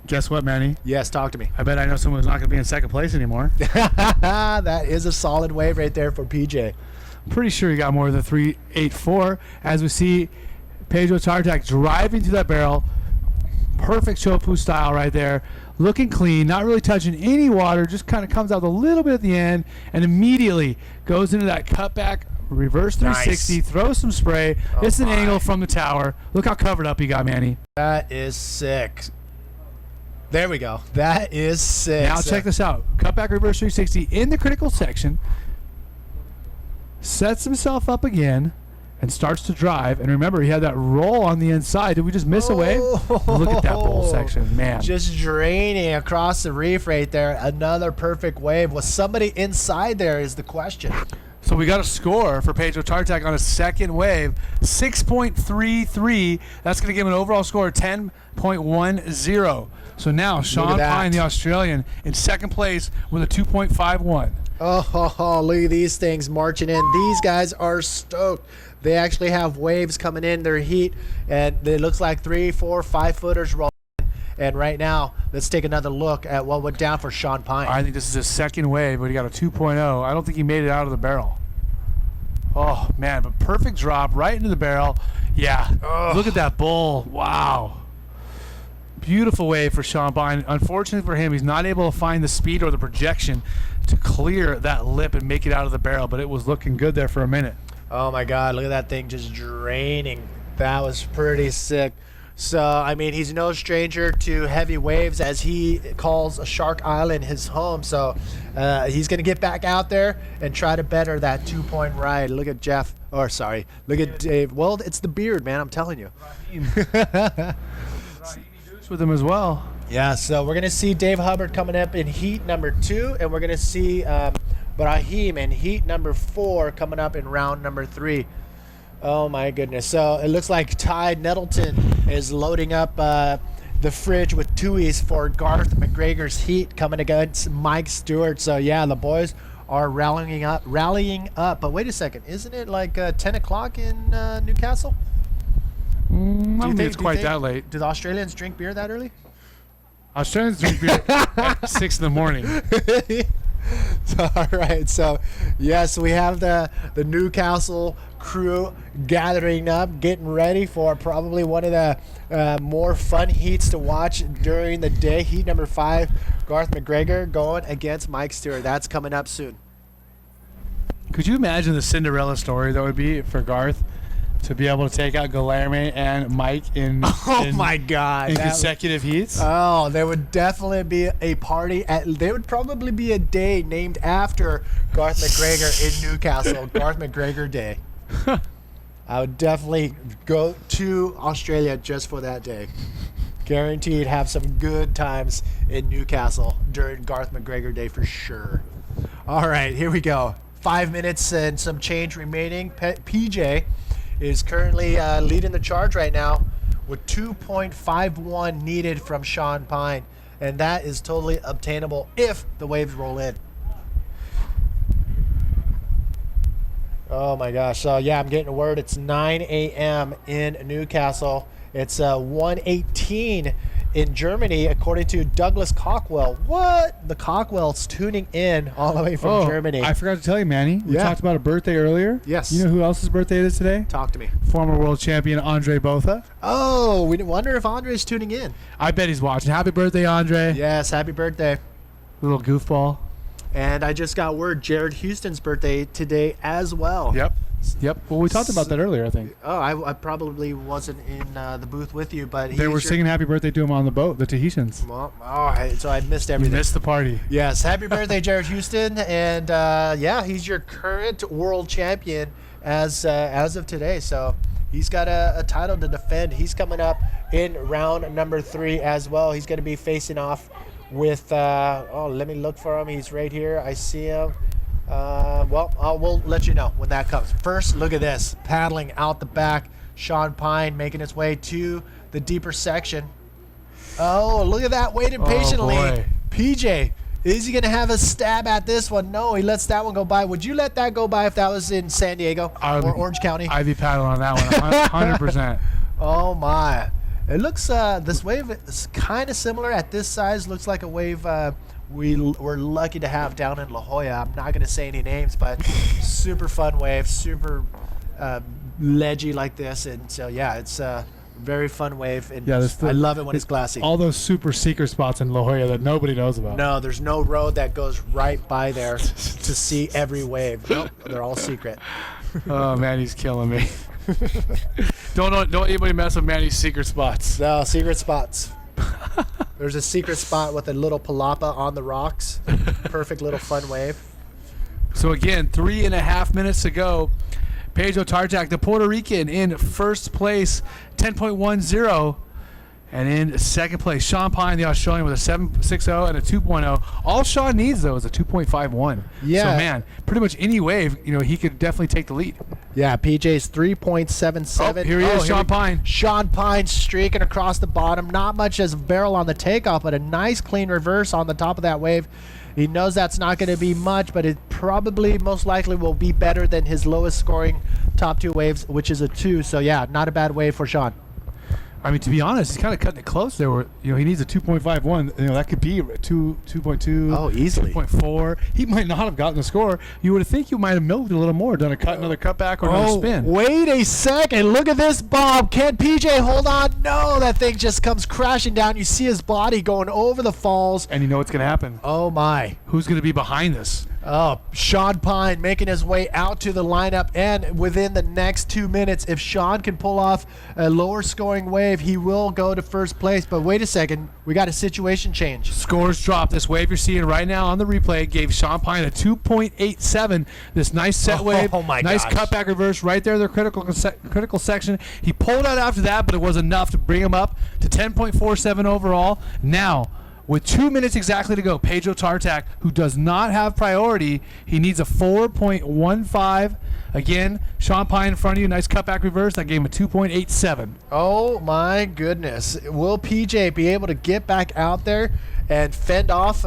Guess what, Manny? Yes, talk to me. I bet I know someone who's not going to be in second place anymore. That is a solid wave right there for PJ. Pretty sure he got more than 3.84 as we see Pedro Tartak driving through that barrel. Perfect Chopu style right there. Looking clean, not really touching any water, just kind of comes out a little bit at the end and immediately goes into that cutback, reverse 360, Nice. throws some spray. Oh It's an my. angle from the tower. Look how covered up he got, Manny. That is sick. There we go. That is sick. Now check this out. Cutback, reverse 360 in the critical section. Sets himself up again and starts to drive. And remember, he had that roll on the inside. Did we just miss a wave? Look at that bowl section, man. Just draining across the reef right there. Another perfect wave. Was somebody inside there is the question. So we got a score for Pedro Tartak on a second wave, 6.33. That's going to give him an overall score of 10.10. So now Sean that. Pine, the Australian, in second place with a 2.51. Oh, look at these things marching in. These guys are stoked. They actually have waves coming in their heat, and it looks like 3, 4, 5 footers rolling. And right now, let's take another look at what went down for Sean Pine. I think this is his second wave, but he got a 2.0. I don't think he made it out of the barrel. Oh, man, but perfect drop right into the barrel. Yeah, look at that bull. Wow. Beautiful wave for Sean Pine. Unfortunately for him, he's not able to find the speed or the projection to clear that lip and make it out of the barrel, but it was looking good there for a minute. Oh my God, look at that thing just draining. That was pretty sick. So, I mean, he's no stranger to heavy waves, as he calls Shark Island his home. So he's going to get back out there and try to better that 2-point ride. Look at Jeff. Or, sorry. Look at Dave. Well, it's the beard, man. I'm telling you. With him as well. Yeah, so we're going to see Dave Hubbard coming up in heat number 2. And we're going to see Brahim in heat number 4 coming up in round number 3. Oh my goodness. So it looks like Ty Nettleton is loading up the fridge with tuies for Garth McGregor's heat coming against Mike Stewart. So yeah, the boys are rallying up. But wait a second, isn't it like 10 o'clock in Newcastle? I don't think it's quite that late. Do the Australians drink beer that early? Australians drink beer at 6 in the morning. So, all right, so yes, we have the Newcastle crew gathering up, getting ready for probably one of the more fun heats to watch during the day. Heat number 5, Garth McGregor going against Mike Stewart. That's coming up soon. Could you imagine the Cinderella story that would be for Garth to be able to take out Guilherme and Mike in My God, in that consecutive heats? Oh, there would definitely be a party. There would probably be a day named after Garth McGregor in Newcastle, Garth McGregor Day. I would definitely go to Australia just for that day. Guaranteed have some good times in Newcastle during Garth McGregor Day for sure. All right, here we go. 5 minutes and some change remaining. PJ is currently leading the charge right now with 2.51 needed from Sean Pine, and that is totally obtainable if the waves roll in. Oh my gosh. So yeah, I'm getting a word. It's 9 a.m. in Newcastle. It's 1:18 in Germany, according to Douglas Cockwell. What? The Cockwell's tuning in all the way from Germany. I forgot to tell you, Manny. We Yeah. talked about a birthday earlier. Yes. You know who else's birthday it is today? Talk to me. Former world champion Andre Botha. Oh, we wonder if Andre's tuning in. I bet he's watching. Happy birthday, Andre. Yes, happy birthday. Little goofball. And I just got word Jared Houston's birthday today as well. Yep. Well, we talked about that earlier, I think. Oh, I probably wasn't in the booth with you, but They were singing happy birthday to him on the boat, the Tahitians. Well, so I missed You everything. missed the party. Yes, happy birthday, Jared Houston, and yeah, he's your current world champion as of today. So he's got a title to defend. He's coming up in round number 3 as well. He's going to be facing off with, let me look for him. He's right here. I see him. We'll let you know when that comes. First, look at this. Paddling out the back. Sean Pine making his way to the deeper section. Oh, look at that. Waiting patiently. Boy. PJ, is he going to have a stab at this one? No, he lets that one go by. Would you let that go by if that was in San Diego or Orange County? I'd be paddling on that one 100%. Oh, my. It looks, this wave is kind of similar at this size. Looks like a wave we're lucky to have down in La Jolla. I'm not going to say any names, but super fun wave, super ledgy like this. And so, yeah, it's a very fun wave. And I love it when it's glassy. All those super secret spots in La Jolla that nobody knows about. No, there's no road that goes right by there to see every wave. Nope, they're all secret. Oh, man, he's killing me. Don't anybody mess with Manny's secret spots. No, secret spots. There's a secret spot with a little palapa on the rocks. Perfect little fun wave. So again, 3.5 minutes to go. Pedro Tartak, the Puerto Rican, in first place, 10.10. And in second place, Sean Pine, the Australian, with a 7.60 and a 2.0. All Sean needs, though, is a 2.51. Yeah. So, man, pretty much any wave, he could definitely take the lead. Yeah, PJ's 3.77. Oh, here he is, Sean Pine. Sean Pine streaking across the bottom. Not much as a barrel on the takeoff, but a nice clean reverse on the top of that wave. He knows that's not going to be much, but it probably most likely will be better than his lowest scoring top 2 waves, which is a 2. So, yeah, not a bad wave for Sean. I mean, to be honest, he's kind of cutting it close there. He needs a 2.51. That could be a 2.2. Oh, easily. 2.4. He might not have gotten the score. You would think you might have milked a little more, done another cutback or another spin. Wait a second. Look at this, Bob. Can PJ hold on? No, that thing just comes crashing down. You see his body going over the falls. And you know what's going to happen. Oh, my. Who's going to be behind this? Oh, Sean Pine making his way out to the lineup, and within the next 2 minutes, if Sean can pull off a lower scoring wave, he will go to first place. But wait a second, we got a situation change. Scores dropped. This wave you're seeing right now on the replay gave Sean Pine a 2.87. This nice set wave, nice cutback reverse right there, the critical section. He pulled out after that, but it was enough to bring him up to 10.47 overall. Now, with 2 minutes exactly to go, Pedro Tartak, who does not have priority, he needs a 4.15. Again, Sean Pine in front of you, nice cutback reverse. That gave him a 2.87. Oh, my goodness. Will PJ be able to get back out there and fend off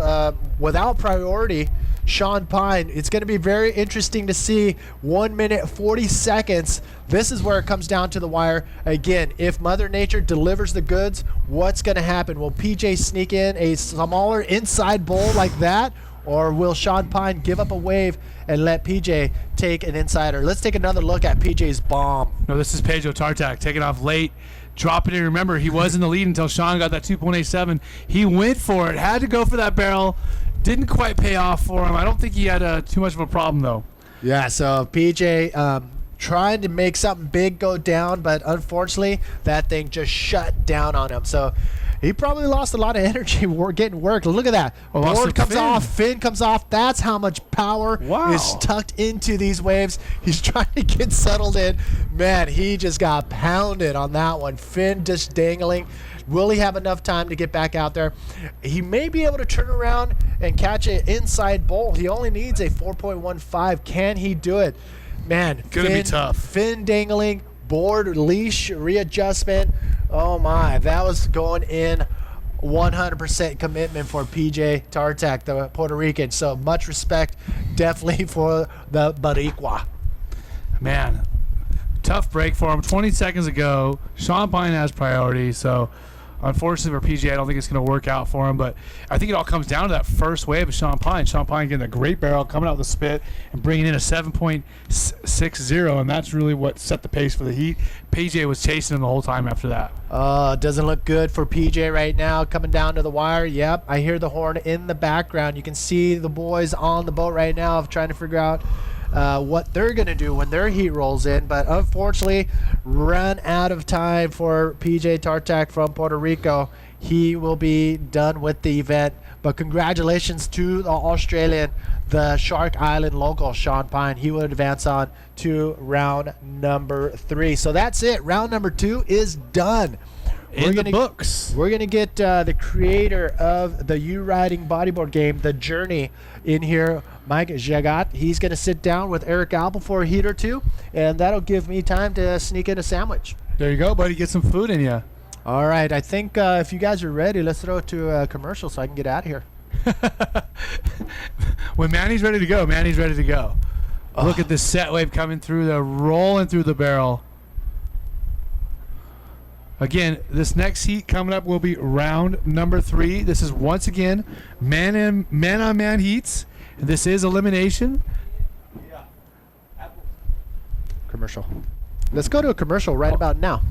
without priority Sean Pine? It's going to be very interesting to see. 1 minute, 40 seconds. This is where it comes down to the wire. Again, if Mother Nature delivers the goods, what's going to happen? Will PJ sneak in a smaller inside bowl like that? Or will Sean Pine give up a wave and let PJ take an insider? Let's take another look at PJ's bomb. No, this is Pedro Tartak taking off late, dropping it. Remember, he was in the lead until Sean got that 2.87. He went for it, had to go for that barrel. Didn't quite pay off for him. I don't think he had too much of a problem, though. Yeah, so PJ trying to make something big go down, but unfortunately, that thing just shut down on him. So he probably lost a lot of energy getting worked. Look at that. Board comes off, fin comes off. That's how much power is tucked into these waves. He's trying to get settled in. Man, he just got pounded on that one. Fin just dangling. Will he have enough time to get back out there? He may be able to turn around and catch an inside bowl. He only needs a 4.15. Can he do it? Man, gonna be tough. Fin dangling, board leash readjustment. Oh my, that was going in. 100% commitment for PJ Tartak, the Puerto Rican. So much respect, definitely, for the Boricua. Man, tough break for him. 20 seconds ago, Sean Pine has priority, so unfortunately for PJ, I don't think it's going to work out for him, but I think it all comes down to that first wave of Sean Pine. Sean Pine getting a great barrel, coming out with a spit, and bringing in a 7.60, and that's really what set the pace for the heat. PJ was chasing him the whole time after that. Doesn't look good for PJ right now, coming down to the wire. Yep, I hear the horn in the background. You can see the boys on the boat right now trying to figure out what they're going to do when their heat rolls in, but unfortunately run out of time for PJ Tartak from Puerto Rico. He will be done with the event But congratulations to the Australian, the Shark Island local, Sean Pine. He will advance on to round number 3. So that's it. Round number 2 is done. In the books. We're going to get the creator of the U-Riding bodyboard game, The Journey, in here, Mike Jagat. He's going to sit down with Eric Apple for a heat or two, and that'll give me time to sneak in a sandwich. There you go, buddy. Get some food in you. All right. I think if you guys are ready, let's throw it to a commercial so I can get out of here. When Manny's ready to go, Manny's ready to go. Look at this set wave coming through there, rolling through the barrel. Again, this next heat coming up will be round number 3. This is once again man-on-man heats. This is elimination. Commercial. Let's go to a commercial right about now.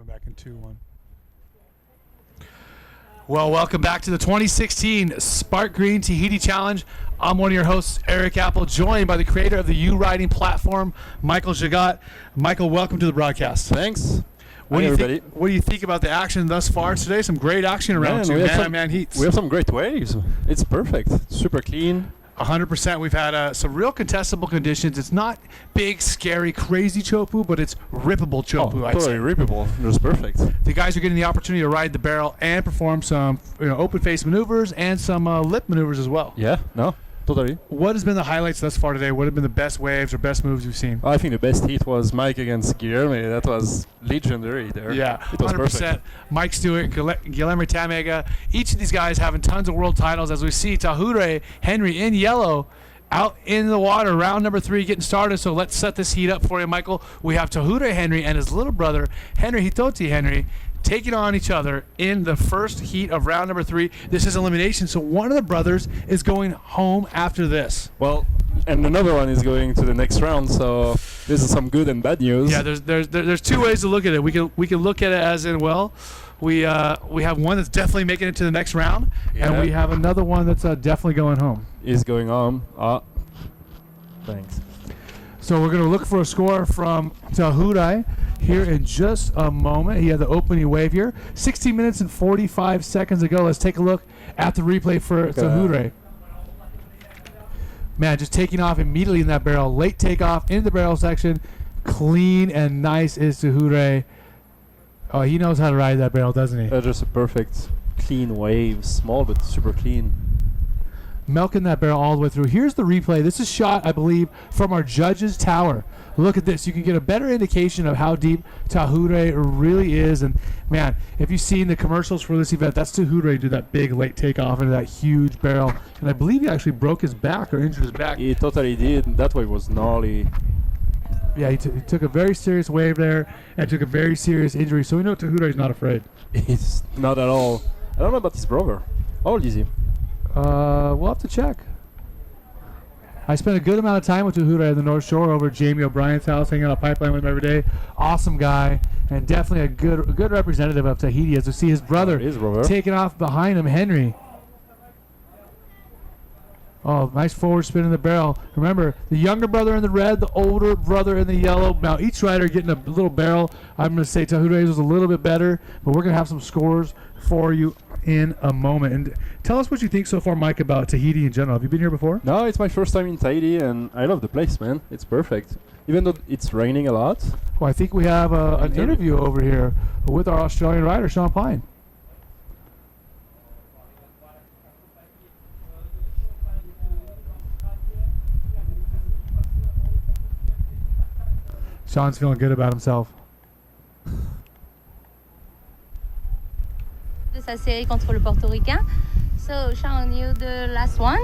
Back in 2-1. Well, welcome back to the 2016 Sparkgreen Tahiti Challenge. I'm one of your hosts, Eric Apple, joined by the creator of the U-Riding platform, Michael Jagat. Michael, welcome to the broadcast. Thanks. What Hi, do you everybody. think? What do you think about the action thus far today? Some great action around two man-on-man heats. We have some great waves. It's perfect. Super clean. 100%. We've had some real contestable conditions. It's not big, scary, crazy chopu, but it's rippable chopu. I'd say. Totally rippable. It was perfect. The guys are getting the opportunity to ride the barrel and perform some open face maneuvers and some lip maneuvers as well. Yeah, no, totally. What has been the highlights thus far today? What have been the best waves or best moves you've seen? I think the best heat was Mike against Guilherme. That was legendary there. Yeah, it was 100%. perfect. Mike Stewart, Guilherme Tamega, each of these guys having tons of world titles as we see Tahure Henry in yellow out in the water. Round number 3 getting started, so let's set this heat up for you, Michael. We have Tahure Henry and his little brother, Henry Hitoti Henry, taking on each other in the first heat of round number 3. This is elimination, so one of the brothers is going home after this. Well, and another one is going to the next round, so this is some good and bad news. Yeah, there's 2 ways to look at it. We can look at it as in, well, we have one that's definitely making it to the next round, and we have another one that's definitely going home. Is going home. Thanks. So we're going to look for a score from Tahure here in just a moment. He had the opening wave here. 16 minutes and 45 seconds ago. Let's take a look at the replay for Tahure. Man, just taking off immediately in that barrel. Late takeoff into the barrel section. Clean and nice is Tahure. Oh, he knows how to ride that barrel, doesn't he? Just a perfect, clean wave. Small, but super clean. Milking that barrel all the way through. Here's the replay. This is shot, I believe, from our judges' tower. Look at this. You can get a better indication of how deep Tahure really is. And, man, if you've seen the commercials for this event, that's Tahure do that big late takeoff into that huge barrel. And I believe he actually broke his back or injured his back. He totally did. That wave was gnarly. Yeah, he took a very serious wave there and took a very serious injury. So we know Tahure is not afraid. He's not at all. I don't know about his brother. How old is he? We'll have to check. I spent a good amount of time with Tahure at the North Shore over at Jamie O'Brien's house, hanging out a pipeline with him every day. Awesome guy, and definitely a good representative of Tahiti. As we see his brother taking off behind him, Henry. Oh, nice forward spin in the barrel. Remember, the younger brother in the red, the older brother in the yellow. Now, each rider getting a little barrel. I'm going to say Tahure's was a little bit better, but we're going to have some scores for you in a moment. And tell us what you think so far, Mike, about Tahiti in general. Have you been here before? No, it's my first time in Tahiti, and I love the place, man. It's perfect. Even though it's raining a lot. Well, I think we have an interview over here with our Australian rider, Sean Pine. Sean's feeling good about himself. sa série contre le Portoricain. So, Sean, you're the last one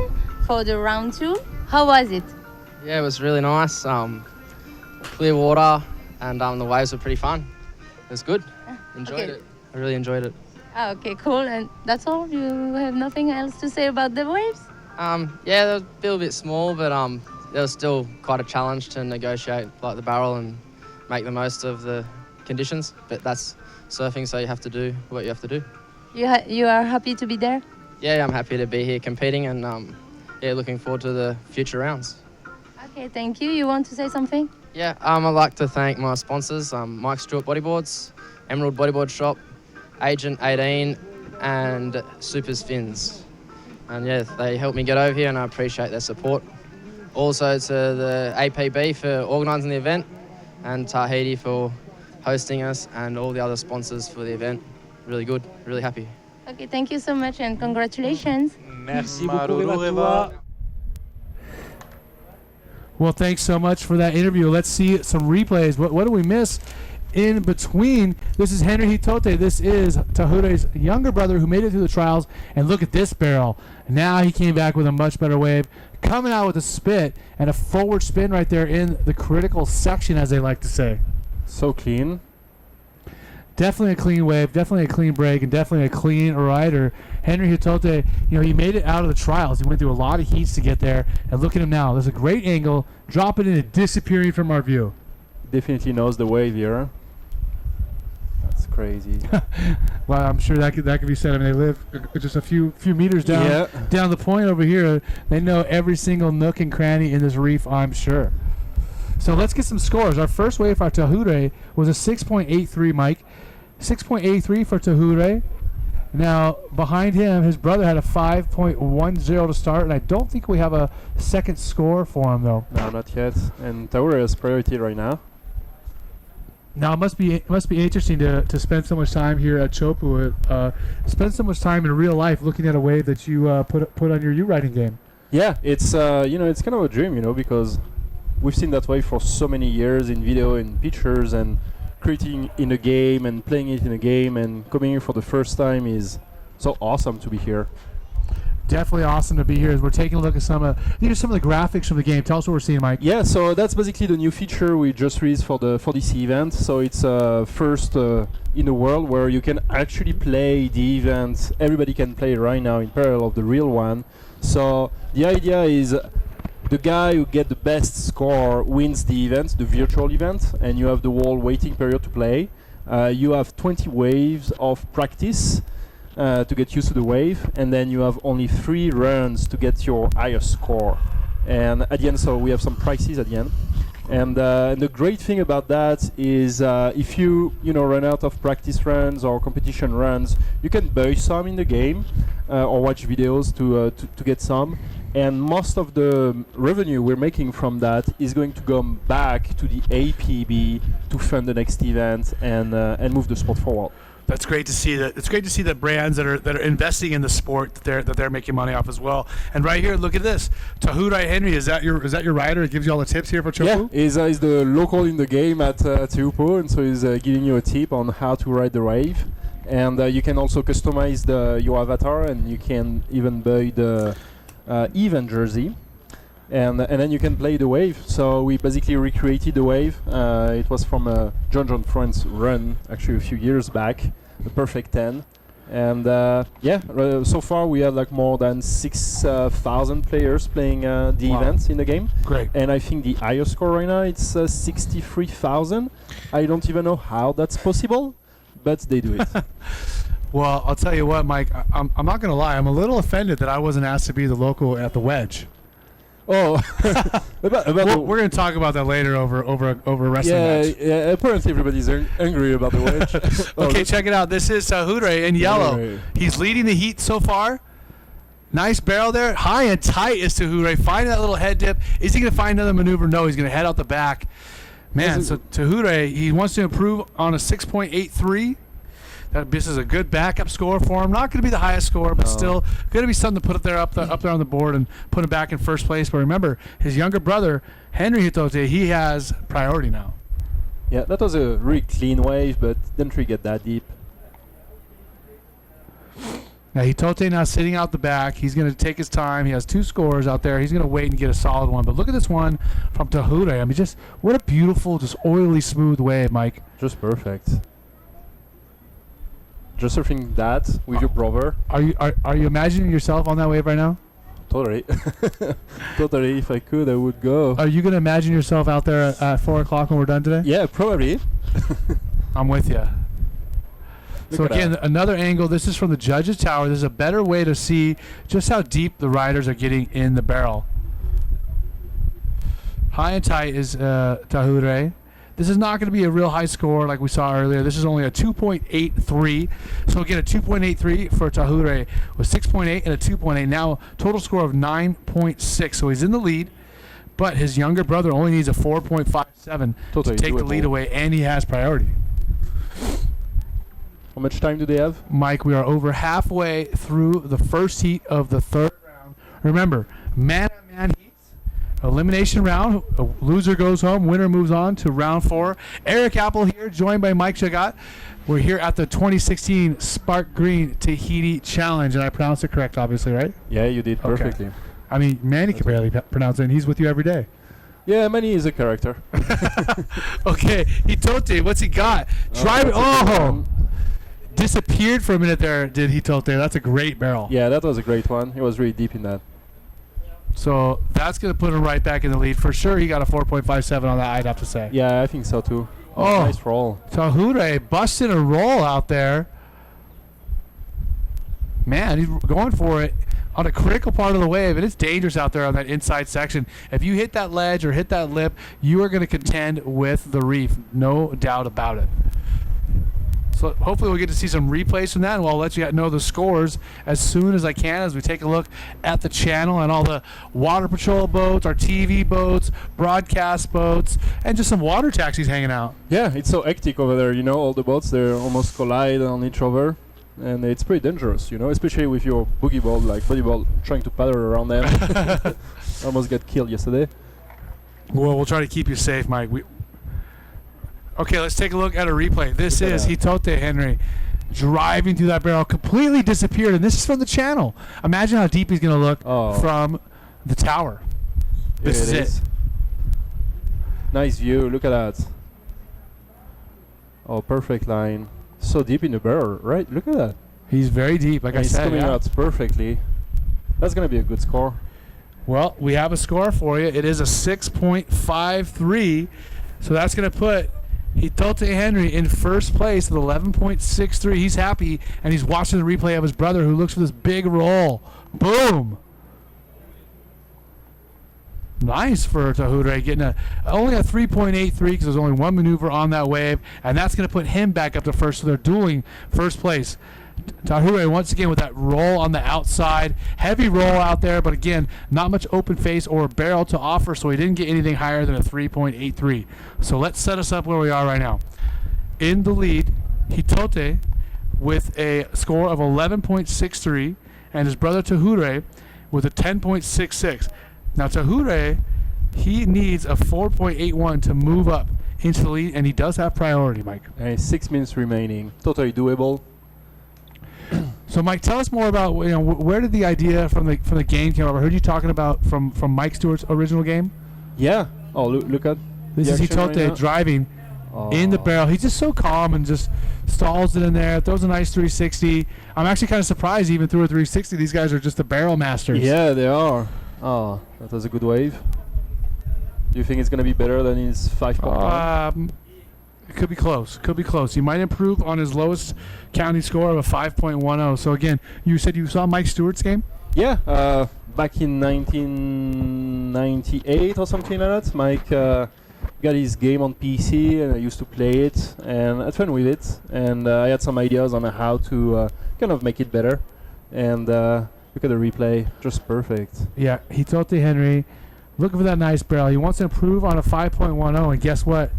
for the round 2. How was it? Yeah, it was really nice. Clear water, and the waves were pretty fun. It was good. Enjoyed it. I really enjoyed it. Ah, okay, cool. And that's all? You have nothing else to say about the waves? Yeah, they were a little bit small, but there was still quite a challenge to negotiate like the barrel and make the most of the conditions. But that's surfing, so you have to do what you have to do. You are happy to be there? Yeah, I'm happy to be here competing, and yeah, looking forward to the future rounds. Okay, thank you. You want to say something? Yeah, I'd like to thank my sponsors, Mike Stewart Bodyboards, Emerald Bodyboard Shop, Agent 18, and Supers Fins. And yeah, they helped me get over here, and I appreciate their support. Also to the APB for organising the event, and Tahiti for hosting us, and all the other sponsors for the event. Really good, really happy. Okay, thank you so much and congratulations. Merci beaucoup, Eva. Well, thanks so much for that interview. Let's see some replays. What do we miss in between? This is Henry Hitote. This is Tahure's younger brother who made it through the trials. And look at this barrel. Now he came back with a much better wave, coming out with a spit and a forward spin right there in the critical section, as they like to say. So clean. Definitely a clean wave, definitely a clean break, and definitely a clean rider. Henry Hitote, he made it out of the trials. He went through a lot of heats to get there. And look at him now. There's a great angle, dropping in and disappearing from our view. Definitely knows the wave here. That's crazy. Well, I'm sure that could be said. I mean, they live just a few meters down the point over here. They know every single nook and cranny in this reef, I'm sure. So let's get some scores. Our first wave for Tahure was a 6.83, Mike. 6.83 for Tahure. Now, behind him, his brother had a 5.10 to start, and I don't think we have a second score for him, though. No, not yet. And Tahure is priority right now. Now, it must be interesting to spend so much time here at Chopu, spend so much time in real life looking at a wave that you put on your U-riding game. Yeah, it's it's kind of a dream, because we've seen that wave for so many years in video and pictures, and creating in a game and playing it in a game and coming here for the first time is so awesome to be here. Definitely awesome to be here. As we're taking a look at some of the graphics from the game. Tell us what we're seeing, Mike. Yeah, so that's basically the new feature we just released for this event. So it's first in the world where you can actually play the event. Everybody can play right now in parallel of the real one. So the idea is the guy who get the best score wins the event, the virtual event, and you have the whole waiting period to play. You have 20 waves of practice to get used to the wave, and then you have only 3 runs to get your highest score. And at the end, so we have some prizes at the end. And the great thing about that is if you run out of practice runs or competition runs, you can buy some in the game or watch videos to get some. And most of the revenue we're making from that is going to go back to the APB to fund the next event and move the sport forward. That's great to see that. It's great to see that brands that are investing in the sport that they're making money off as well. And right here, look at this. Tahure Henry, is that your rider? It gives you all the tips here for Chopu? Yeah, he's the local in the game at Teupo, and so he's giving you a tip on how to ride the wave. And you can also customize your avatar, and you can even buy the event jersey. And then you can play the wave. So we basically recreated the wave. It was from a John France run, actually a few years back, the perfect 10. And so far we have more than 6,000 players playing the events in the game. Great. And I think the highest score right now it's 63,000. I don't even know how that's possible, but they do it. Well, I'll tell you what, Mike. I'm not going to lie. I'm a little offended that I wasn't asked to be the local at the wedge. Oh, we're going to talk about that later over a wrestling match. Yeah, apparently everybody's angry about the wedge. Okay, check it out. This is Tahure in yellow. He's leading the heat so far. Nice barrel there. High and tight is Tahure. Finding that little head dip. Is he going to find another maneuver? No, he's going to head out the back. Man, so Tahure, he wants to improve on a 6.83. This is a good backup score for him. Not going to be the highest score, but still going to be something to put up there on the board and put him back in first place. But remember, his younger brother, Henry Hitote, he has priority now. Yeah, that was a really clean wave, but didn't really get that deep. Now Hitote now sitting out the back. He's going to take his time. He has 2 scores out there. He's going to wait and get a solid one. But look at this one from Tahiti. I mean, just what a beautiful, just oily, smooth wave, Mike. Just perfect. Just surfing that with your brother. Are you imagining yourself on that wave right now? Totally. Totally. If I could, I would go. Are you going to imagine yourself out there at 4 o'clock when we're done today? Yeah, probably. I'm with you. So Look at again, that. another angle. This is from the judge's tower. This is a better way to see just how deep the riders are getting in the barrel. High and tight is Tahiti. This is not going to be a real high score like we saw earlier. This is only a 2.83. So again, a 2.83 for Tahiti with 6.8 and a 2.8. Now total score of 9.6. So he's in the lead, but his younger brother only needs a 4.57 Totally to take the doable. lead away, and he has priority. How much time do they have? Mike, we are over halfway through the first heat of the 3rd round. Remember, man-on-man heats, elimination round. A loser goes home, winner moves on to round 4. Eric Apple here, joined by Mike Chagat. We're here at the 2016 Sparkgreen Tahiti Challenge, and I pronounced it correct, obviously, right? Yeah, you did perfectly. I mean, Manny can barely pronounce it, and he's with you every day. Yeah, Manny is a character. Okay, Hitote, what's he got? Driving. Oh! Disappeared for a minute there, did Hitote. That's a great barrel. Yeah, that was a great one. He was really deep in that. So that's going to put him right back in the lead. For sure, he got a 4.57 on that, I'd have to say. Yeah, I think so too. Oh, Nice roll. Tahiti busting a roll out there. Man, he's going for it on a critical part of the wave, and it's dangerous out there on that inside section. If you hit that ledge or hit that lip, you are going to contend with the reef. No doubt about it. So hopefully we'll get to see some replays from that, and I'll let you know the scores as soon as I can as we take a look at the channel and all the water patrol boats, our TV boats, broadcast boats, and just some water taxis hanging out. Yeah, it's so hectic over there, you know, all the boats, they almost collide on each other. And it's pretty dangerous, you know, especially with your boogie board, like bodyboard, trying to paddle around them. Almost got killed yesterday. Well, we'll try to keep you safe, Mike. Okay, let's take a look at a replay. This is Hitote Henry driving through that barrel, completely disappeared, and this is from the channel. Imagine how deep he's going to look from the tower. This is it. Nice view, look at that. Oh, perfect line. So deep in the barrel, right? Look at that. He's very deep, like I said. He's coming out perfectly. That's going to be a good score. Well, we have a score for you. It is a 6.53, so that's going to put Hitote Henry in first place with 11.63. He's happy, and he's watching the replay of his brother who looks for this big roll. Boom! Nice for Tahiti, getting only a 3.83 because there's only one maneuver on that wave, and that's going to put him back up to first, so they're dueling first place. Tahiti once again with that roll on the outside. Heavy roll out there, but again, not much open face or barrel to offer, so he didn't get anything higher than a 3.83. So let's set us up where we are right now. In the lead, Hitote with a score of 11.63, and his brother Tahiti with a 10.66. Now Tahiti, he needs a 4.81 to move up into the lead, and he does have priority, Mike. And 6 minutes remaining. Totally doable. So, Mike, tell us more about where did the idea from the game come up? I heard you talking about from Mike Stewart's original game. Yeah. Oh, look at this is Hitote driving in the barrel. He's just so calm and just stalls it in there. Throws a nice 360. I'm actually kind of surprised even through a 360. These guys are just the barrel masters. Yeah, they are. Oh, that was a good wave. Do you think it's going to be better than his 5.1? It could be close. Could be close. He might improve on his lowest county score of a 5.10. So, again, you said you saw Mike Stewart's game? Yeah. Back in 1998 or something like that. Mike got his game on PC, and I used to play it, and I had fun with it. And I had some ideas on how to kind of make it better. And look at the replay. Just perfect. Yeah, Hitote Henry looking for that nice barrel. He wants to improve on a 5.10, and guess what?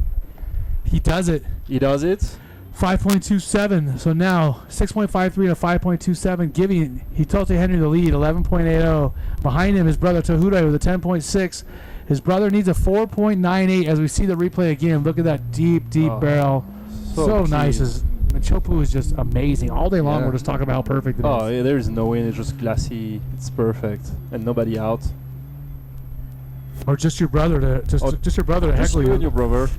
He does it. He does it. 5.27. So now 6.53 to 5.27, giving Hitote Henry the lead. 11.80. Behind him, his brother Tahiti with a 10.6. His brother needs a 4.98. As we see the replay again, look at that deep barrel. So nice. and Chopu is just amazing. All day long, Yeah. we're just talking about how perfect it is. Oh, yeah, there is no wind. It's just glassy. It's perfect, and nobody out. Or just your brother to just your brother to Just heckle you you. and your brother.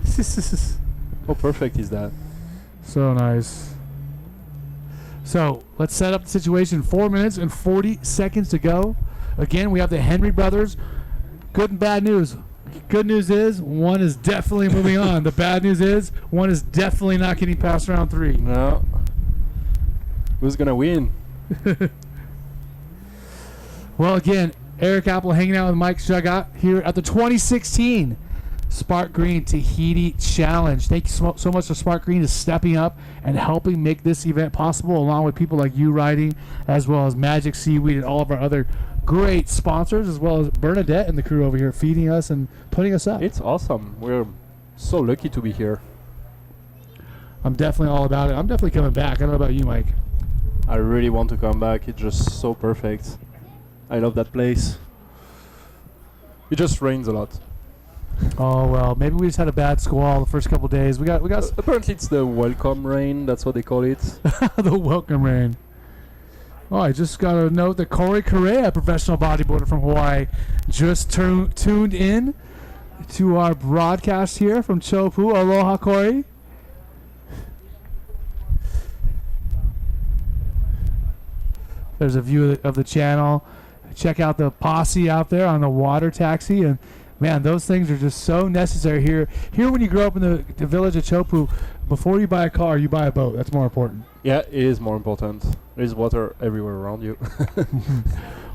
How perfect is that? So nice. So let's set up the situation. 4 minutes and 40 seconds to go. Again, we have the Henry brothers. Good and bad news. Good news is one is definitely moving on. The bad news is one is definitely not getting past round 3. No. Who's gonna win? Well, again, Eric Apple hanging out with Mike Shagat here at the 2016 Sparkgreen Tahiti Challenge. Thank you so much to Sparkgreen for stepping up and helping make this event possible, along with people like you riding, as well as Magic Seaweed and all of our other great sponsors, as well as Bernadette and the crew over here feeding us and putting us up. It's awesome. We're so lucky to be here. I'm definitely all about it. I'm definitely coming back. I don't know about you, Mike. I really want to come back. It's just so perfect. I love that place. It just rains a lot. Oh well, maybe we just had a bad squall the first couple days. We got apparently it's the welcome rain. That's what they call it. the welcome rain. Oh, I just got a note that Corey Correa, professional bodybuilder from Hawaii, just tuned in to our broadcast here from Chopu. Aloha, Corey. There's a view of the channel. Check out the posse out there on the water taxi, and man, those things are just so necessary here. Here, when you grow up in the village of Chopu, before you buy a car, you buy a boat. That's more important. Yeah, it is more important. There's water everywhere around you.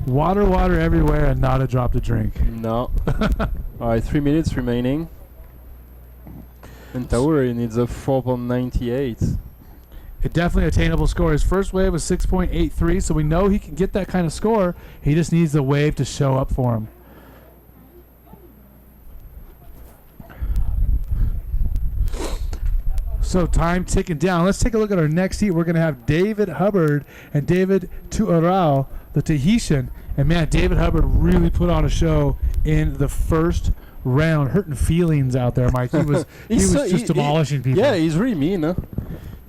Water everywhere, and not a drop to drink. No. All right, 3 minutes remaining. And Tauri needs a 4.98. A definitely attainable score. His first wave was 6.83, so we know he can get that kind of score. He just needs the wave to show up for him. So time ticking down. Let's take a look at our next heat. We're going to have David Hubbard and David Tuarau, the Tahitian. And man, David Hubbard really put on a show in the first round. Hurting feelings out there, Mike. He was just demolishing people. Yeah, he's really mean, huh?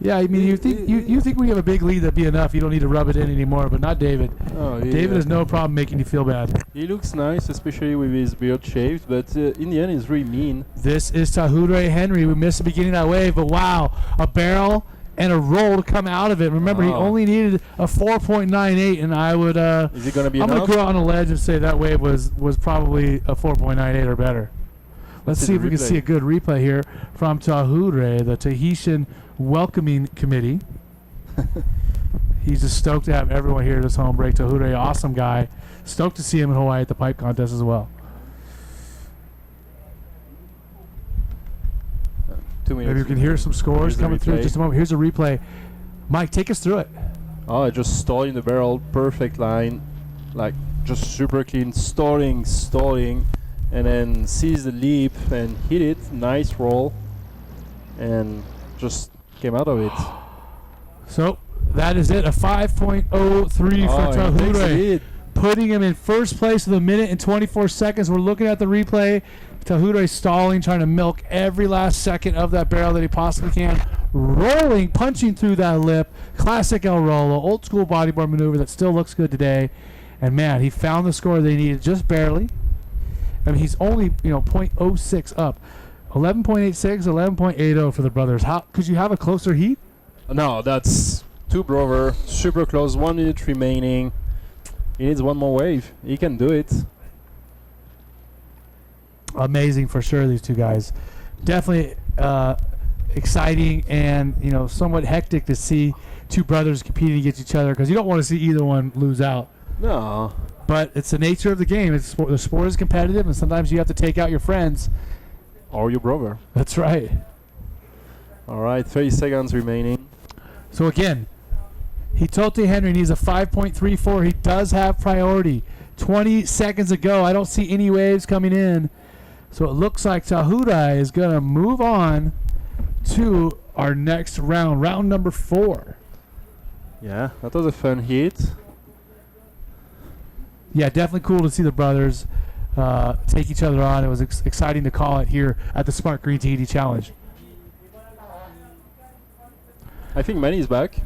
Yeah, I mean, you think when you have a big lead that'd be enough, you don't need to rub it in anymore, but not David. Oh, yeah. David has no problem making you feel bad. He looks nice, especially with his beard shaved, but in the end, he's really mean. This is Tahure Henry. We missed the beginning of that wave, but wow, a barrel and a roll to come out of it. Remember, he only needed a 4.98, and I would. Is it going to be I'm enough? going to go out on a ledge and say that wave was probably a 4.98 or better. Let's see if we can see a good replay here from Tahure, the Tahitian welcoming committee. He's just stoked to have everyone here at his home break. Tahure, awesome guy. Stoked to see him in Hawaii at the pipe contest as well. 2 minutes. Maybe we can hear some scores Here's the coming through in replay. just a moment. Here's a replay. Mike, take us through it. Oh, just stalling the barrel, perfect line, like just super clean, stalling, and then sees the leap and hit it, nice roll, and just came out of it. So that is it, a 5.03 for he takes the Tahure, lead. putting him in first place with a minute and 24 seconds. We're looking at the replay. Tahure stalling, trying to milk every last second of that barrel that he possibly can. Rolling, punching through that lip. Classic El Rolo, old school bodyboard maneuver that still looks good today. And man, he found the score they needed just barely. I mean, he's only 0.06 up. 11.86, 11.80 for the brothers. How could you have a closer heat? No, that's two brother, super close, 1 minute remaining. He needs one more wave. He can do it. Amazing for sure, these two guys. Definitely exciting and somewhat hectic to see two brothers competing against each other, because you don't want to see either one lose out. No. But it's the nature of the game. The sport is competitive, and sometimes you have to take out your friends. Or your brother. That's right. All right, 30 seconds remaining. So again, Hitote Henry needs a 5.34. He does have priority. 20 seconds ago, I don't see any waves coming in. So it looks like Tahure is going to move on to our next round, round number 4. Yeah, that was a fun hit. Yeah, definitely cool to see the brothers take each other on. It was exciting to call it here at the Sparkgreen Tahiti Challenge. I think Manny's back.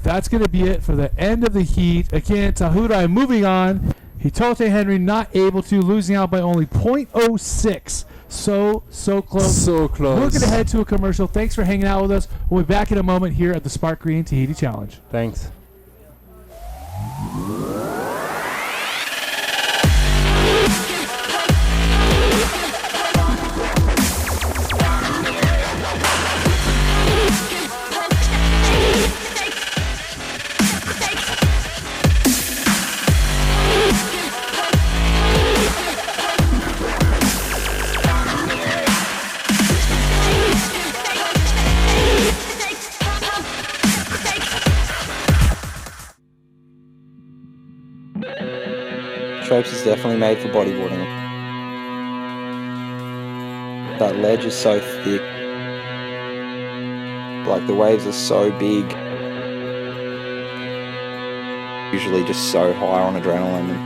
That's going to be it for the end of the heat. Again, Tahurai moving on. Hitote Henry not able to, losing out by only 0.06. So close. So close. We're going to head to a commercial. Thanks for hanging out with us. We'll be back in a moment here at the Sparkgreen Tahiti Challenge. Thanks. Shapes is definitely made for bodyboarding. That ledge is so thick. Like the waves are so big. Usually just so high on adrenaline.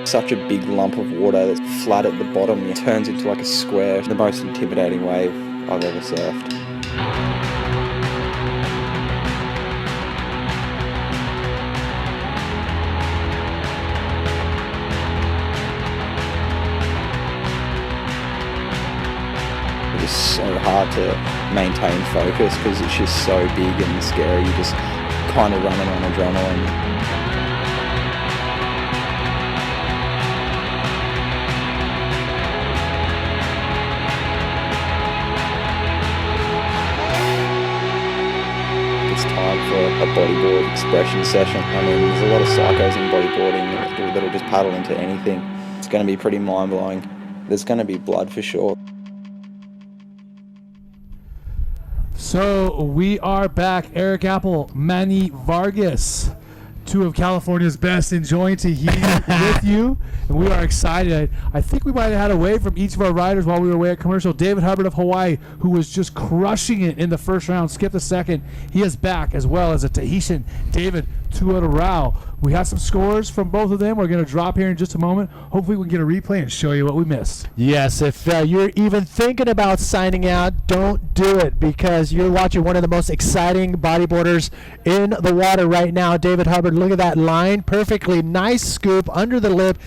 Such a big lump of water that's flat at the bottom. It turns into like a square. The most intimidating wave I've ever surfed. It's so hard to maintain focus because it's just so big and scary. You're just kind of running on adrenaline. It's time for a bodyboard expression session. I mean, there's a lot of psychos in bodyboarding that'll just paddle into anything. It's going to be pretty mind-blowing. There's going to be blood for sure. So we are back. Eric Apple, Manny Vargas, two of California's best, enjoying Tahiti with you. And we are excited. I think we might have had a wave from each of our riders while we were away at commercial. David Hubbard of Hawaii, who was just crushing it in the first round, skipped the second. He is back, as well as a Tahitian, David Tuarau. We have some scores from both of them. We're going to drop here in just a moment. Hopefully we can get a replay and show you what we missed. Yes, if you're even thinking about signing out, don't do it, because you're watching one of the most exciting bodyboarders in the water right now. David Hubbard, look at that line. Perfectly nice scoop under the lip.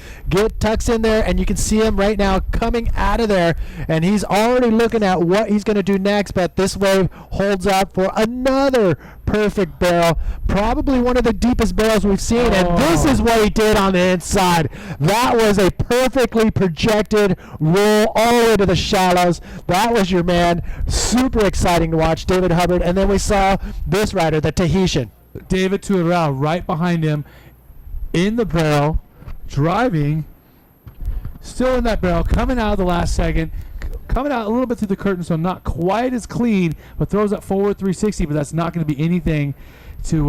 Tucks in there, and you can see him right now coming out of there, and he's already looking at what he's going to do next, but this wave holds up for another perfect barrel, probably one of the deepest barrels we've seen, and this is what he did on the inside. That was a perfectly projected roll all the way to the shallows. That was your man. Super exciting to watch, David Hubbard. And then we saw this rider, the Tahitian, David Tuarau, right behind him in the barrel, driving, still in that barrel, coming out of the last second, coming out a little bit through the curtain, so not quite as clean, but throws that forward 360, but that's not going to be anything to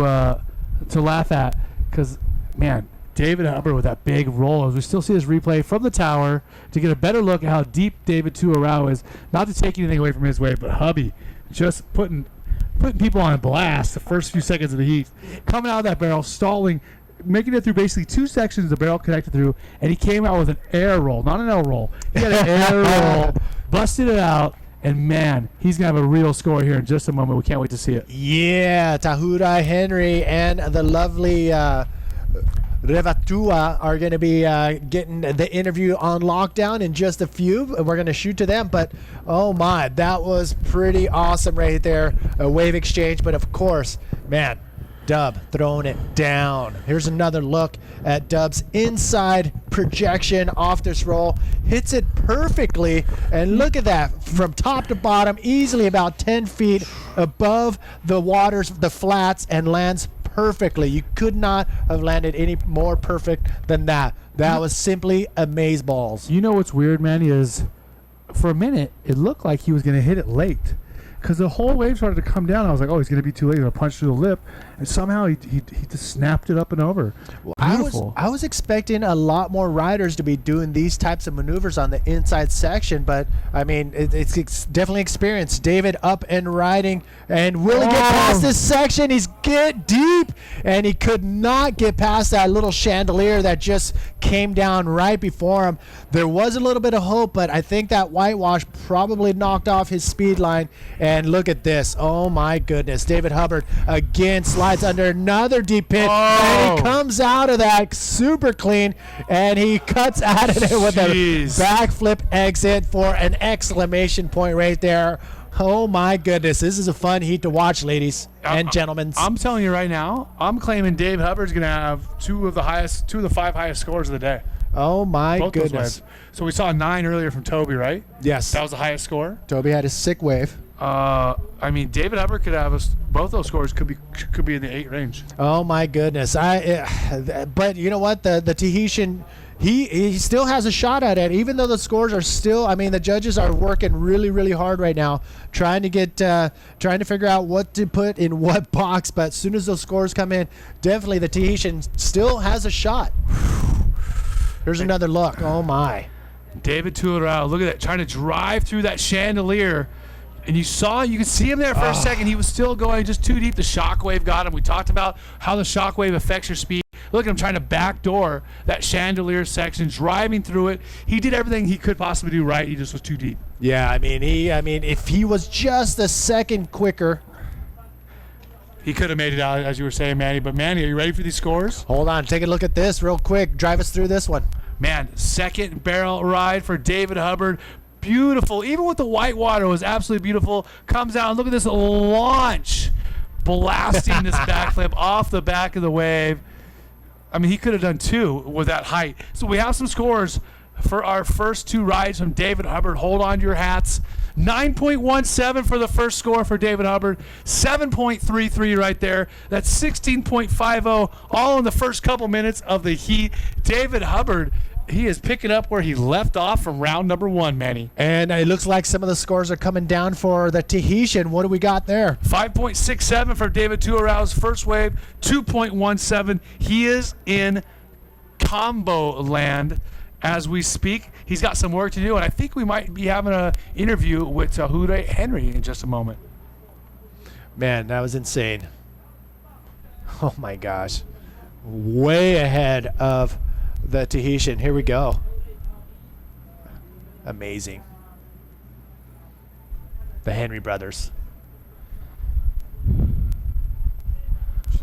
laugh at, because, man, David Hubbard with that big roll. As we still see this replay from the tower to get a better look at how deep David Tuarau is. Not to take anything away from his wave, but Hubby just putting people on blast the first few seconds of the heat. Coming out of that barrel, stalling, making it through basically two sections the barrel connected through, and he came out with an air roll, not an L roll. He had an air roll, busted it out, and man, he's going to have a real score here in just a moment. We can't wait to see it. Yeah, Tahurai Henry and the lovely Revatua are going to be getting the interview on lockdown in just a few. We're going to shoot to them, but oh my, that was pretty awesome right there. A wave exchange, but of course, man, Dub throwing it down. Here's another look at Dub's inside projection off this roll. Hits it perfectly, and look at that, from top to bottom, easily about 10 feet above the waters, the flats, and lands perfectly. You could not have landed any more perfect than that. That was simply amazeballs. You know what's weird, man, is for a minute, it looked like he was going to hit it late, because the whole wave started to come down. I was like, oh, he's going to be too late. He's going to punch through the lip. and somehow he just snapped it up and over. Well, Beautiful. I was expecting a lot more riders to be doing these types of maneuvers on the inside section, but I mean, it's definitely experience. David up and riding, and will he get past this section? He's get deep, and he could not get past that little chandelier that just came down right before him. There was a little bit of hope, but I think that whitewash probably knocked off his speed line. And look at this. Oh my goodness. David Hubbard again slides under another deep pit, and he comes out of that super clean, and he cuts out of it with a backflip exit for an exclamation point right there. Oh my goodness. This is a fun heat to watch, ladies and gentlemen. I'm telling you right now, I'm claiming Dave Hubbard's going to have two of the 5 highest scores of the day. Oh my Both those goodness. waves. So we saw 9 earlier from Toby, right? Yes. That was the highest score. Toby had a sick wave. I mean, David Hubbard could have both those scores could be in the 8 range. Oh my goodness. But you know what? The Tahitian, he still has a shot at it, even though the scores are still, I mean, the judges are working really, really hard right now, trying to figure out what to put in what box. But as soon as those scores come in, definitely the Tahitian still has a shot. Here's another look. Oh my. David Tuileau, look at that, trying to drive through that chandelier. And you could see him there for a second. He was still going just too deep. The shockwave got him. We talked about how the shockwave affects your speed. Look at him trying to backdoor that chandelier section, driving through it. He did everything he could possibly do right. He just was too deep. Yeah, I mean, if he was just a second quicker, he could have made it out, as you were saying, Manny. But Manny, are you ready for these scores? Hold on, take a look at this real quick. Drive us through this one. Man, second barrel ride for David Hubbard. Beautiful. Even with the white water, it was absolutely beautiful. Comes out, and look at this launch, blasting this backflip off the back of the wave. I mean, he could have done 2 with that height. So we have some scores for our first 2 rides from David Hubbard. Hold on to your hats. 9.17 for the first score for David Hubbard. 7.33 right there. That's 16.50 all in the first couple minutes of the heat. David Hubbard, he is picking up where he left off from round number 1, Manny. And it looks like some of the scores are coming down for the Tahitian. What do we got there? 5.67 for David Tuileau's first wave. 2.17. He is in combo land as we speak. He's got some work to do, and I think we might be having an interview with Tahiti Henry in just a moment. Man, that was insane. Oh my gosh. Way ahead of the Tahitian. Here we go. Amazing. The Henry brothers.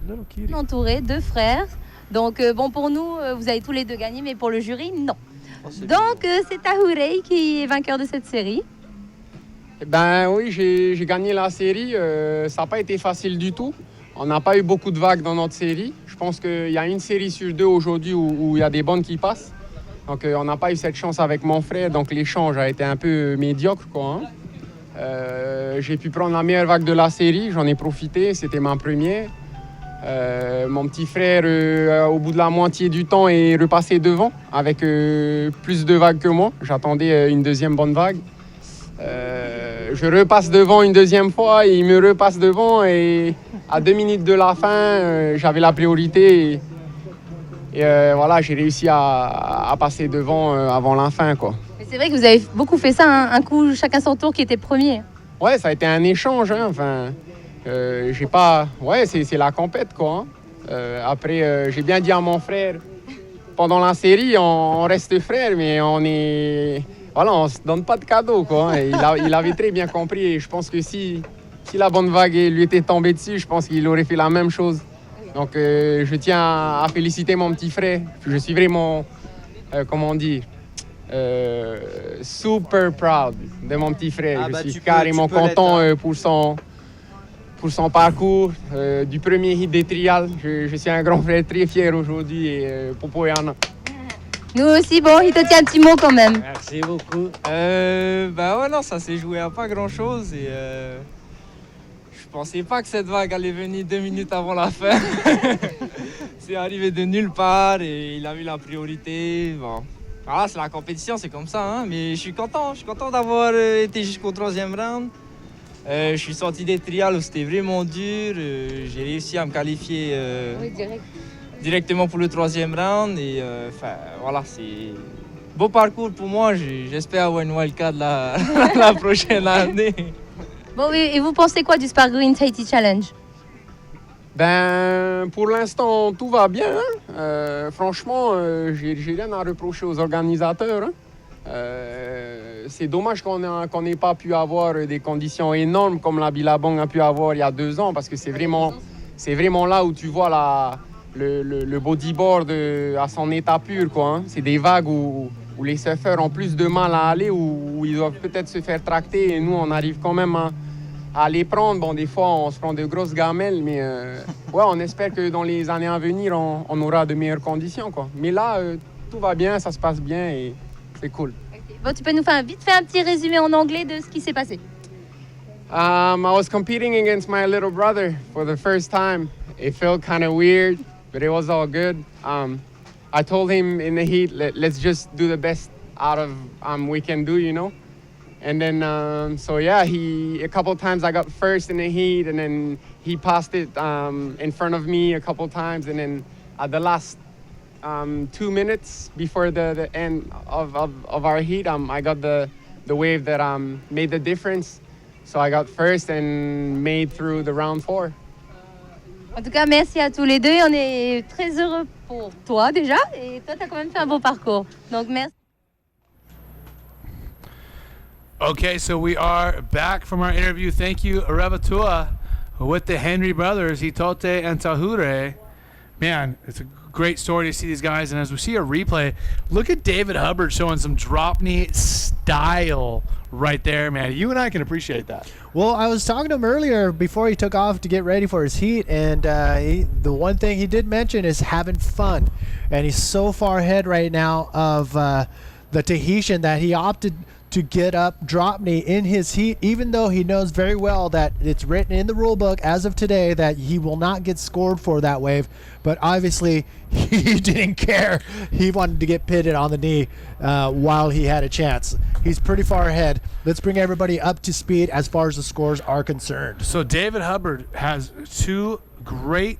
Little cutie. Entouré, 2 frères. Donc bon, pour nous, vous avez tous les 2 gagné, mais pour le jury, non. Donc c'est Tahiti qui est vainqueur de cette série. Ben oui, j'ai gagné la série. Ça n'a pas été facile du tout. On n'a pas eu beaucoup de vagues dans notre série. Je pense qu'il y a une série sur 2 aujourd'hui où il y a des bonnes qui passent. Donc on n'a pas eu cette chance avec mon frère. Donc l'échange a été un peu médiocre, quoi. J'ai pu prendre la meilleure vague de la série. J'en ai profité. C'était ma première. Mon petit frère, au bout de la moitié du temps, est repassé devant avec plus de vagues que moi. J'attendais une deuxième bonne vague. Je repasse devant une deuxième fois, et il me repasse devant et à 2 minutes de la fin, j'avais la priorité et voilà, j'ai réussi à passer devant avant la fin, quoi. Mais c'est vrai que vous avez beaucoup fait ça, hein, un coup chacun son tour qui était premier. Ouais, ça a été un échange, hein, enfin, j'ai pas, ouais, c'est la compète, quoi. Hein. Après, j'ai bien dit à mon frère, pendant la série, on reste frères, mais voilà, on se donne pas de cadeaux, quoi. Hein. Et il avait très bien compris. Et je pense que si la bonne vague lui était tombée dessus, je pense qu'il aurait fait la même chose. Donc, je tiens à féliciter mon petit frère. Je suis vraiment, comment dire, super proud de mon petit frère. Je suis carrément content pour son parcours, du premier hit des trials. Je suis un grand frère très fier aujourd'hui. Et Popo et Anna. Nous aussi, bon, il te tient un petit mot quand même. Merci beaucoup. Bah ouais, non, ça s'est joué à pas grand chose et je pensais pas que cette vague allait venir 2 minutes avant la fin. C'est arrivé de nulle part et il a eu la priorité. Bon, voilà, c'est la compétition, c'est comme ça, hein, mais je suis content d'avoir été jusqu'au 3e round. Je suis sorti des trials où c'était vraiment dur. J'ai réussi à me qualifier directement pour le 3e round. Et voilà, c'est beau parcours pour moi. J'espère avoir une wildcard la prochaine année. Bon, et vous pensez quoi du Sparkgreen Tahiti Challenge? Ben, pour l'instant, tout va bien. Hein. Franchement, j'ai rien à reprocher aux organisateurs. Hein. C'est dommage qu'on n'ait pas pu avoir des conditions énormes comme la Billabong a pu avoir il y a 2 ans, parce que c'est vraiment là où tu vois le bodyboard à son état pur, quoi. Hein. C'est des vagues où les surfeurs ont plus de mal à aller, où ils doivent peut-être se faire tracter, et nous, on arrive quand même à les prendre. Bon, des fois, on se prend de grosses gamelles, mais ouais, on espère que dans les années à venir, on aura de meilleures conditions, quoi. Mais là, tout va bien, ça se passe bien et c'est cool. Bon, tu peux nous faire vite fait un petit résumé en anglais de ce qui s'est passé? I was competing against my little brother for the first time. It felt kind of weird, but it was all good. I told him in the heat, let's just do the best out of we can do, you know? And then, so yeah, a couple times I got first in the heat, and then he passed it in front of me a couple times, and then at the last 2 minutes before the end of our heat, I got the wave that made the difference. So I got first and made through the round 4. En tout cas, merci à tous les deux. On est très heureux pour toi déjà, et toi, tu as quand même fait un beau parcours. Donc, merci. Okay, so we are back from our interview. Thank you, Arevatua, with the Henry brothers, Hitote and Tahure. Man, it's a great story to see these guys. And as we see a replay, look at David Hubbard showing some drop knee style right there, man. You and I can appreciate that. Well, I was talking to him earlier before he took off to get ready for his heat, and the one thing he did mention is having fun. And he's so far ahead right now of the Tahitian that he opted to get up drop knee in his heat, even though he knows very well that it's written in the rule book as of today that he will not get scored for that wave. But obviously he didn't care. He wanted to get pitted on the knee while he had a chance. He's pretty far ahead. Let's bring everybody up to speed as far as the scores are concerned. So David Hubbard has 2 great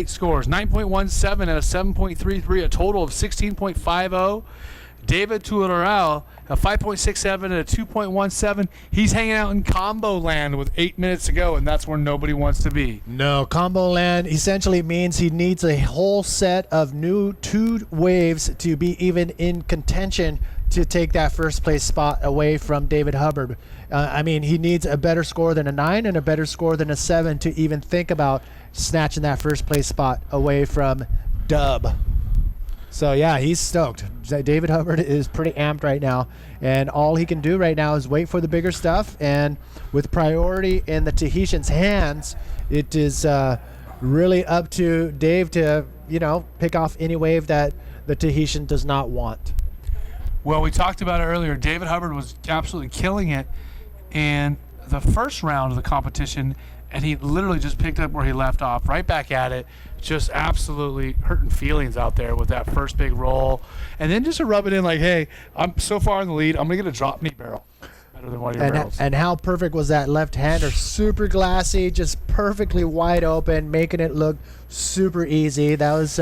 scores, 9.17 and a 7.33, a total of 16.50. David Tuileral, a 5.67 and a 2.17. He's hanging out in combo land with 8 minutes to go, and that's where nobody wants to be. No, combo land essentially means he needs a whole set of new 2 waves to be even in contention to take that first place spot away from David Hubbard. I mean, he needs a better score than a 9 and a better score than a 7 to even think about snatching that first place spot away from Dub. So yeah, he's stoked. David Hubbard is pretty amped right now, and all he can do right now is wait for the bigger stuff. And with priority in the Tahitians' hands, it is really up to Dave to, pick off any wave that the Tahitian does not want. Well, we talked about it earlier. David Hubbard was absolutely killing it in the first round of the competition, and he literally just picked up where he left off, right back at it. Just absolutely hurting feelings out there with that first big roll. And then just to rub it in like, hey, I'm so far in the lead, I'm going to get a drop knee barrel. Better than one of your barrels. And how perfect was that left-hander? Super glassy, just perfectly wide open, making it look super easy. That was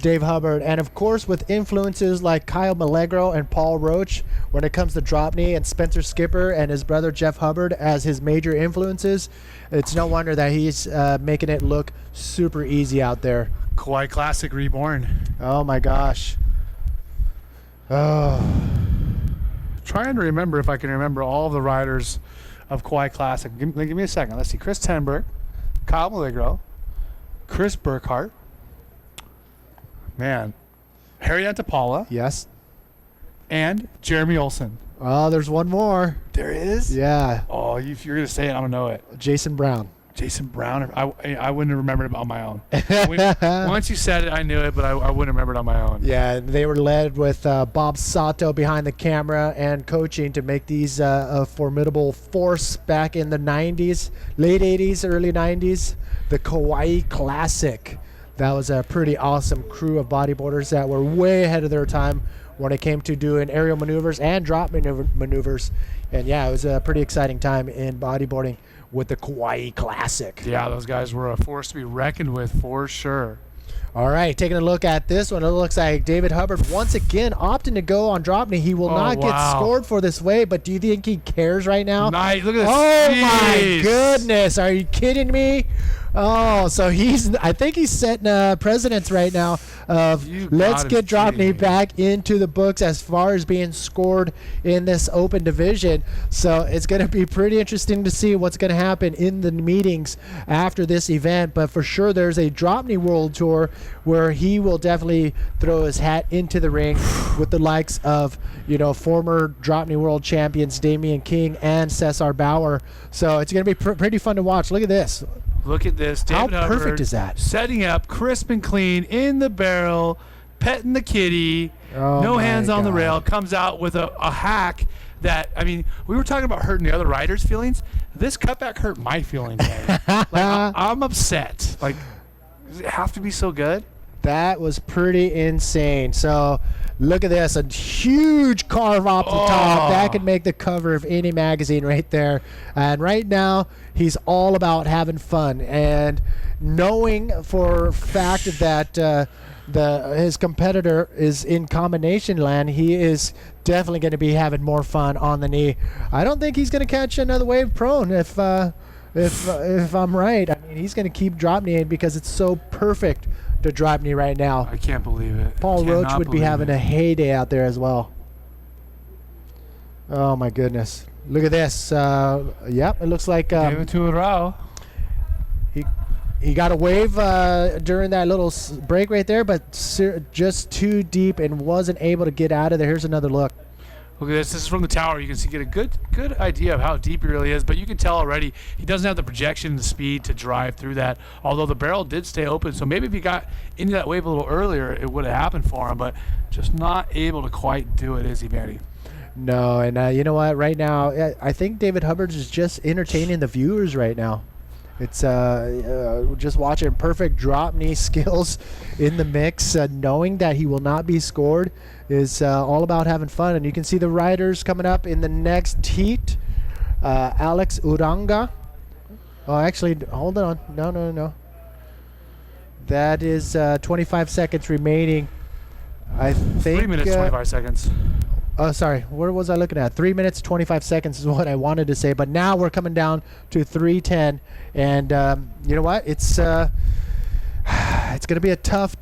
Dave Hubbard. And, of course, with influences like Kyle Milagro and Paul Roach when it comes to drop knee, and Spencer Skipper and his brother Jeff Hubbard as his major influences, it's no wonder that he's making it look super easy out there. Kauai Classic reborn. Oh, my gosh. Oh. Trying to remember if I can remember all of the riders of Kauai Classic. Give me a second. Let's see. Chris Tenberg, Kyle Milagro, Chris Burkhart, Harry Antipala. Yes. And Jeremy Olson. Oh, there's one more. There is? Yeah. Oh, if you're going to say it, I'm going to know it. Jason Brown. Jason Brown. I wouldn't have remembered it on my own. Once you said it, I knew it, but I wouldn't have remembered it on my own. Yeah, they were led with Bob Sato behind the camera and coaching to make these a formidable force back in the 90s, late 80s, early 90s. The Kauai Classic. That was a pretty awesome crew of bodyboarders that were way ahead of their time when it came to doing aerial maneuvers and drop maneuvers. And yeah, it was a pretty exciting time in bodyboarding with the Kauai Classic. Yeah, those guys were a force to be reckoned with for sure. All right, taking a look at this one, it looks like David Hubbard once again opting to go on drop knee. He will not get scored for this wave, but do you think he cares right now? Nice. Look at this. Oh, my goodness. Are you kidding me? Oh, so I think he's setting precedence right now of let's get drop knee back into the books as far as being scored in this open division. So it's going to be pretty interesting to see what's going to happen in the meetings after this event. But for sure, there's a drop knee world tour where he will definitely throw his hat into the ring with the likes of, former drop knee world champions Damian King and Cesar Bauer. So it's going to be pretty fun to watch. Look at this. Look at this. David How Hubbard perfect is that? Setting up crisp and clean in the barrel, petting the kitty, no hands on the rail, comes out with a hack that, we were talking about hurting the other riders' feelings. This cutback hurt my feelings, man. I'm upset. Does it have to be so good? That was pretty insane. So look at this, a huge carve off the top. That could make the cover of any magazine right there. And right now, he's all about having fun. And knowing for a fact that his competitor is in combination land, he is definitely going to be having more fun on the knee. I don't think he's going to catch another wave prone if I'm right. He's going to keep drop kneeing because it's so perfect to drop knee right now. I can't believe it. Paul Roach would be having a heyday out there as well. Oh my goodness! Look at this. Yep, it looks like David Tuarau. He got a wave during that little break right there, but just too deep and wasn't able to get out of there. Here's another look. Look at this. This is from the tower. You can get a good idea of how deep he really is, but you can tell already he doesn't have the projection and the speed to drive through that, although the barrel did stay open. So maybe if he got into that wave a little earlier, it would have happened for him, but just not able to quite do it, is he, Manny? No, and you know what? Right now, I think David Hubbard is just entertaining the viewers right now. It's just watching perfect drop knee skills in the mix, knowing that he will not be scored is all about having fun. And you can see the riders coming up in the next heat. Alex Uranga. Oh, actually, hold on. No. That is 25 seconds remaining. I think 3 minutes, 25 seconds. Oh, sorry. What was I looking at? 3 minutes, 25 seconds is what I wanted to say. But now we're coming down to 3:10. And you know what? It's going to be a tough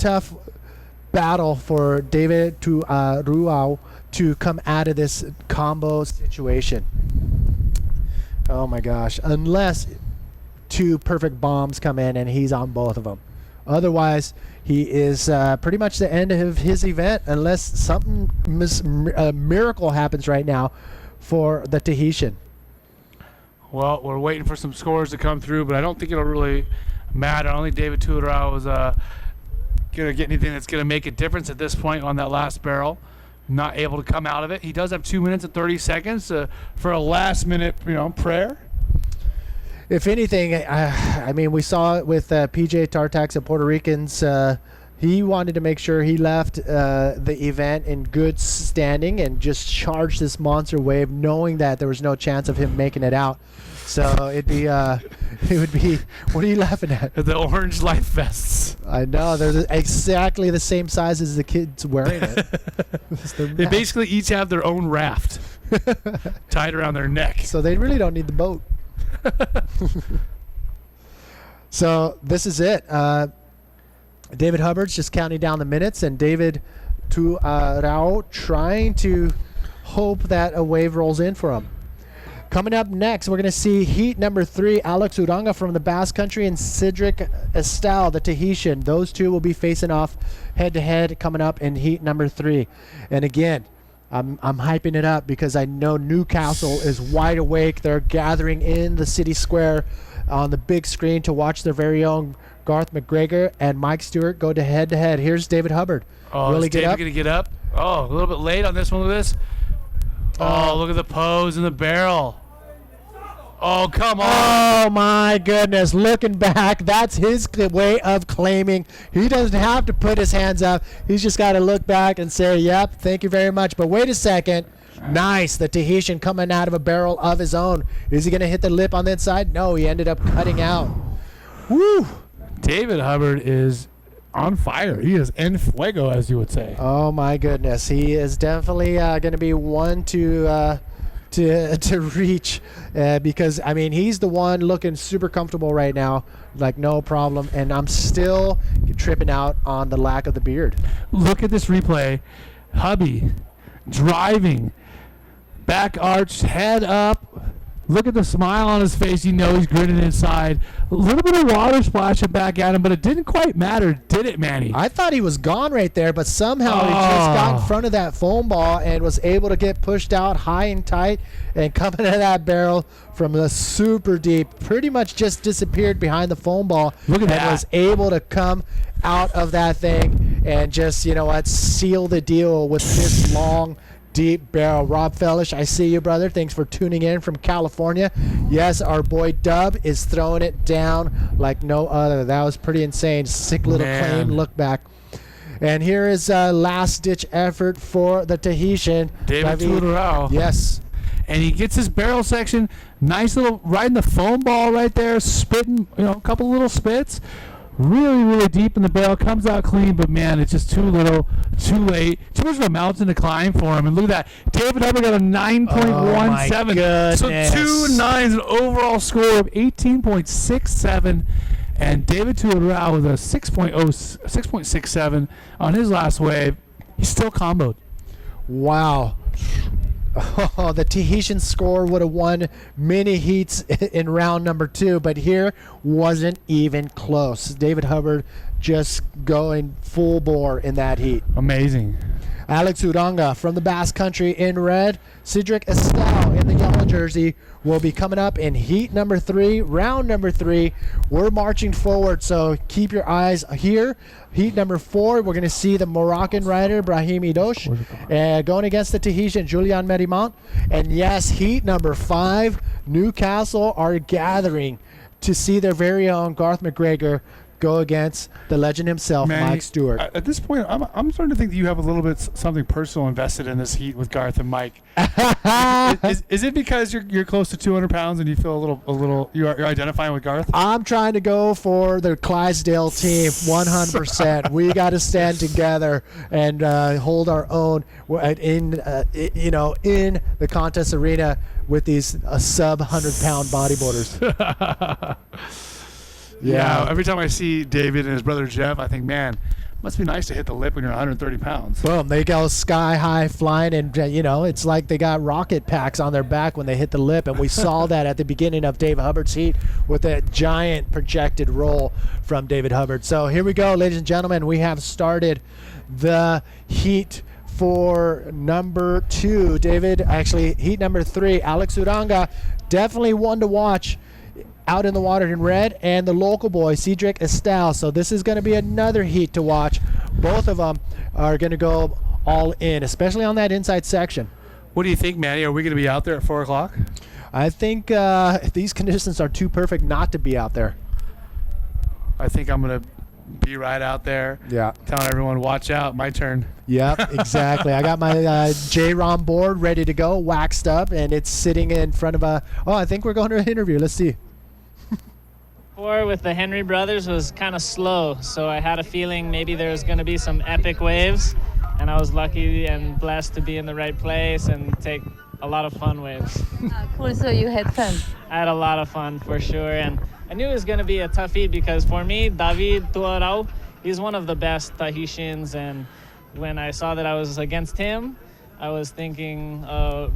battle for David Ruau to come out of this combo situation. Oh, my gosh. Unless two perfect bombs come in and he's on both of them. Otherwise, he is pretty much the end of his event unless something miracle happens right now for the Tahitian. Well, we're waiting for some scores to come through, but I don't think it'll really matter. I don't think David Tuarau is going to get anything that's going to make a difference at this point on that last barrel. Not able to come out of it. He does have 2 minutes and 30 seconds for a last-minute, prayer. If anything, we saw it with PJ Tartax and Puerto Ricans. He wanted to make sure he left the event in good standing and just charged this monster wave, knowing that there was no chance of him making it out. So it would be. What are you laughing at? The orange life vests. I know they're exactly the same size as the kids wearing it. They basically each have their own raft tied around their neck. So they really don't need the boat. So this is it. David Hubbard's just counting down the minutes, and David Tuarau trying to hope that a wave rolls in for him. Coming up next, we're going to see heat number 3, Alex Uranga from the Basque Country and Cedric Estelle, the Tahitian. Those two will be facing off head-to-head coming up in heat number 3. And again, I'm hyping it up because I know Newcastle is wide awake. They're gathering in the city square on the big screen to watch their very own Garth McGregor and Mike Stewart go to head-to-head. Here's David Hubbard. Oh, is David going to get up? Oh, a little bit late on this one. Look at this. Oh, look at the pose in the barrel. Oh, come on. Oh, my goodness. Looking back, that's his way of claiming. He doesn't have to put his hands up. He's just got to look back and say, yep, thank you very much. But wait a second. Nice. The Tahitian coming out of a barrel of his own. Is he going to hit the lip on the inside? No, he ended up cutting out. Woo! David Hubbard is on fire. He is en fuego, as you would say. Oh my goodness, he is definitely going to be one to reach because I mean he's the one looking super comfortable right now, like no problem. And I'm still tripping out on the lack of the beard. Look at this replay. Hubby driving, back arched, head up. Look at the smile on his face. You know he's grinning inside. A little bit of water splashing back at him, but it didn't quite matter, did it, Manny? I thought he was gone right there, but somehow he just got in front of that foam ball and was able to get pushed out high and tight and coming out of that barrel from the super deep. Pretty much just disappeared behind the foam ball. Look at that. And was able to come out of that thing and just, you know what, seal the deal with this long, deep barrel. Rob Fellish, I see you, brother. Thanks for tuning in from California. Yes, our boy Dub is throwing it down like no other. That was pretty insane. Sick little claim look back. And here is a last-ditch effort for the Tahitian. David Tutorau. Yes. And he gets his barrel section. Nice little, riding the foam ball right there, spitting, you know, a couple little spits. Really, really deep in the barrel. Comes out clean, but man, it's just too little, too late. Too much of a mountain to climb for him. And look at that. David Hubbard got a 9.17. So 2 nines, an overall score of 18.67. And David Tuorau with a 6.67 on his last wave. He's still comboed. Wow. Oh, the Tahitian score would have won many heats in round number 2, but here wasn't even close. David Hubbard just going full bore in that heat. Amazing. Alex Uranga from the Basque Country in red. Cedric Estelle in the yellow jersey will be coming up in heat number 3, round number 3. We're marching forward, so keep your eyes here. Heat number 4, we're going to see the Moroccan rider, Brahim Idosh, going against the Tahitian, Julian Merimont. And yes, heat number 5, Newcastle are gathering to see their very own Garth McGregor go against the legend himself, Mike Stewart. At this point, I'm starting to think that you have a little bit something personal invested in this heat with Garth and Mike. is it because you're close to 200 pounds and you feel a little you're identifying with Garth? I'm trying to go for the Clydesdale team 100%. We got to stand together and hold our own in the contest arena with these sub 100-pound bodyboarders. Yeah, every time I see David and his brother Jeff, I think, man, must be nice to hit the lip when you're 130 pounds. Boom, they go sky high flying, and it's like they got rocket packs on their back when they hit the lip, and we saw that at the beginning of David Hubbard's heat with that giant projected roll from David Hubbard. So here we go, ladies and gentlemen. We have started the heat for number 2. Heat number 3, Alex Uranga, definitely one to watch out in the water in red, and the local boy, Cedric Estelle. So this is going to be another heat to watch. Both of them are going to go all in, especially on that inside section. What do you think, Manny? Are we going to be out there at 4 o'clock? I think these conditions are too perfect not to be out there. I think I'm going to be right out there. Yeah. Telling everyone, watch out, my turn. Yep, exactly. I got my J-ROM board ready to go, waxed up, and it's sitting in front of I think we're going to an interview. Let's see. With the Henry brothers was kind of slow, so I had a feeling maybe there was going to be some epic waves, and I was lucky and blessed to be in the right place and take a lot of fun waves. Cool, so you had fun. I had a lot of fun for sure, and I knew it was going to be a tough heat because for me, David Tuorau, he's one of the best Tahitians, and when I saw that I was against him, I was thinking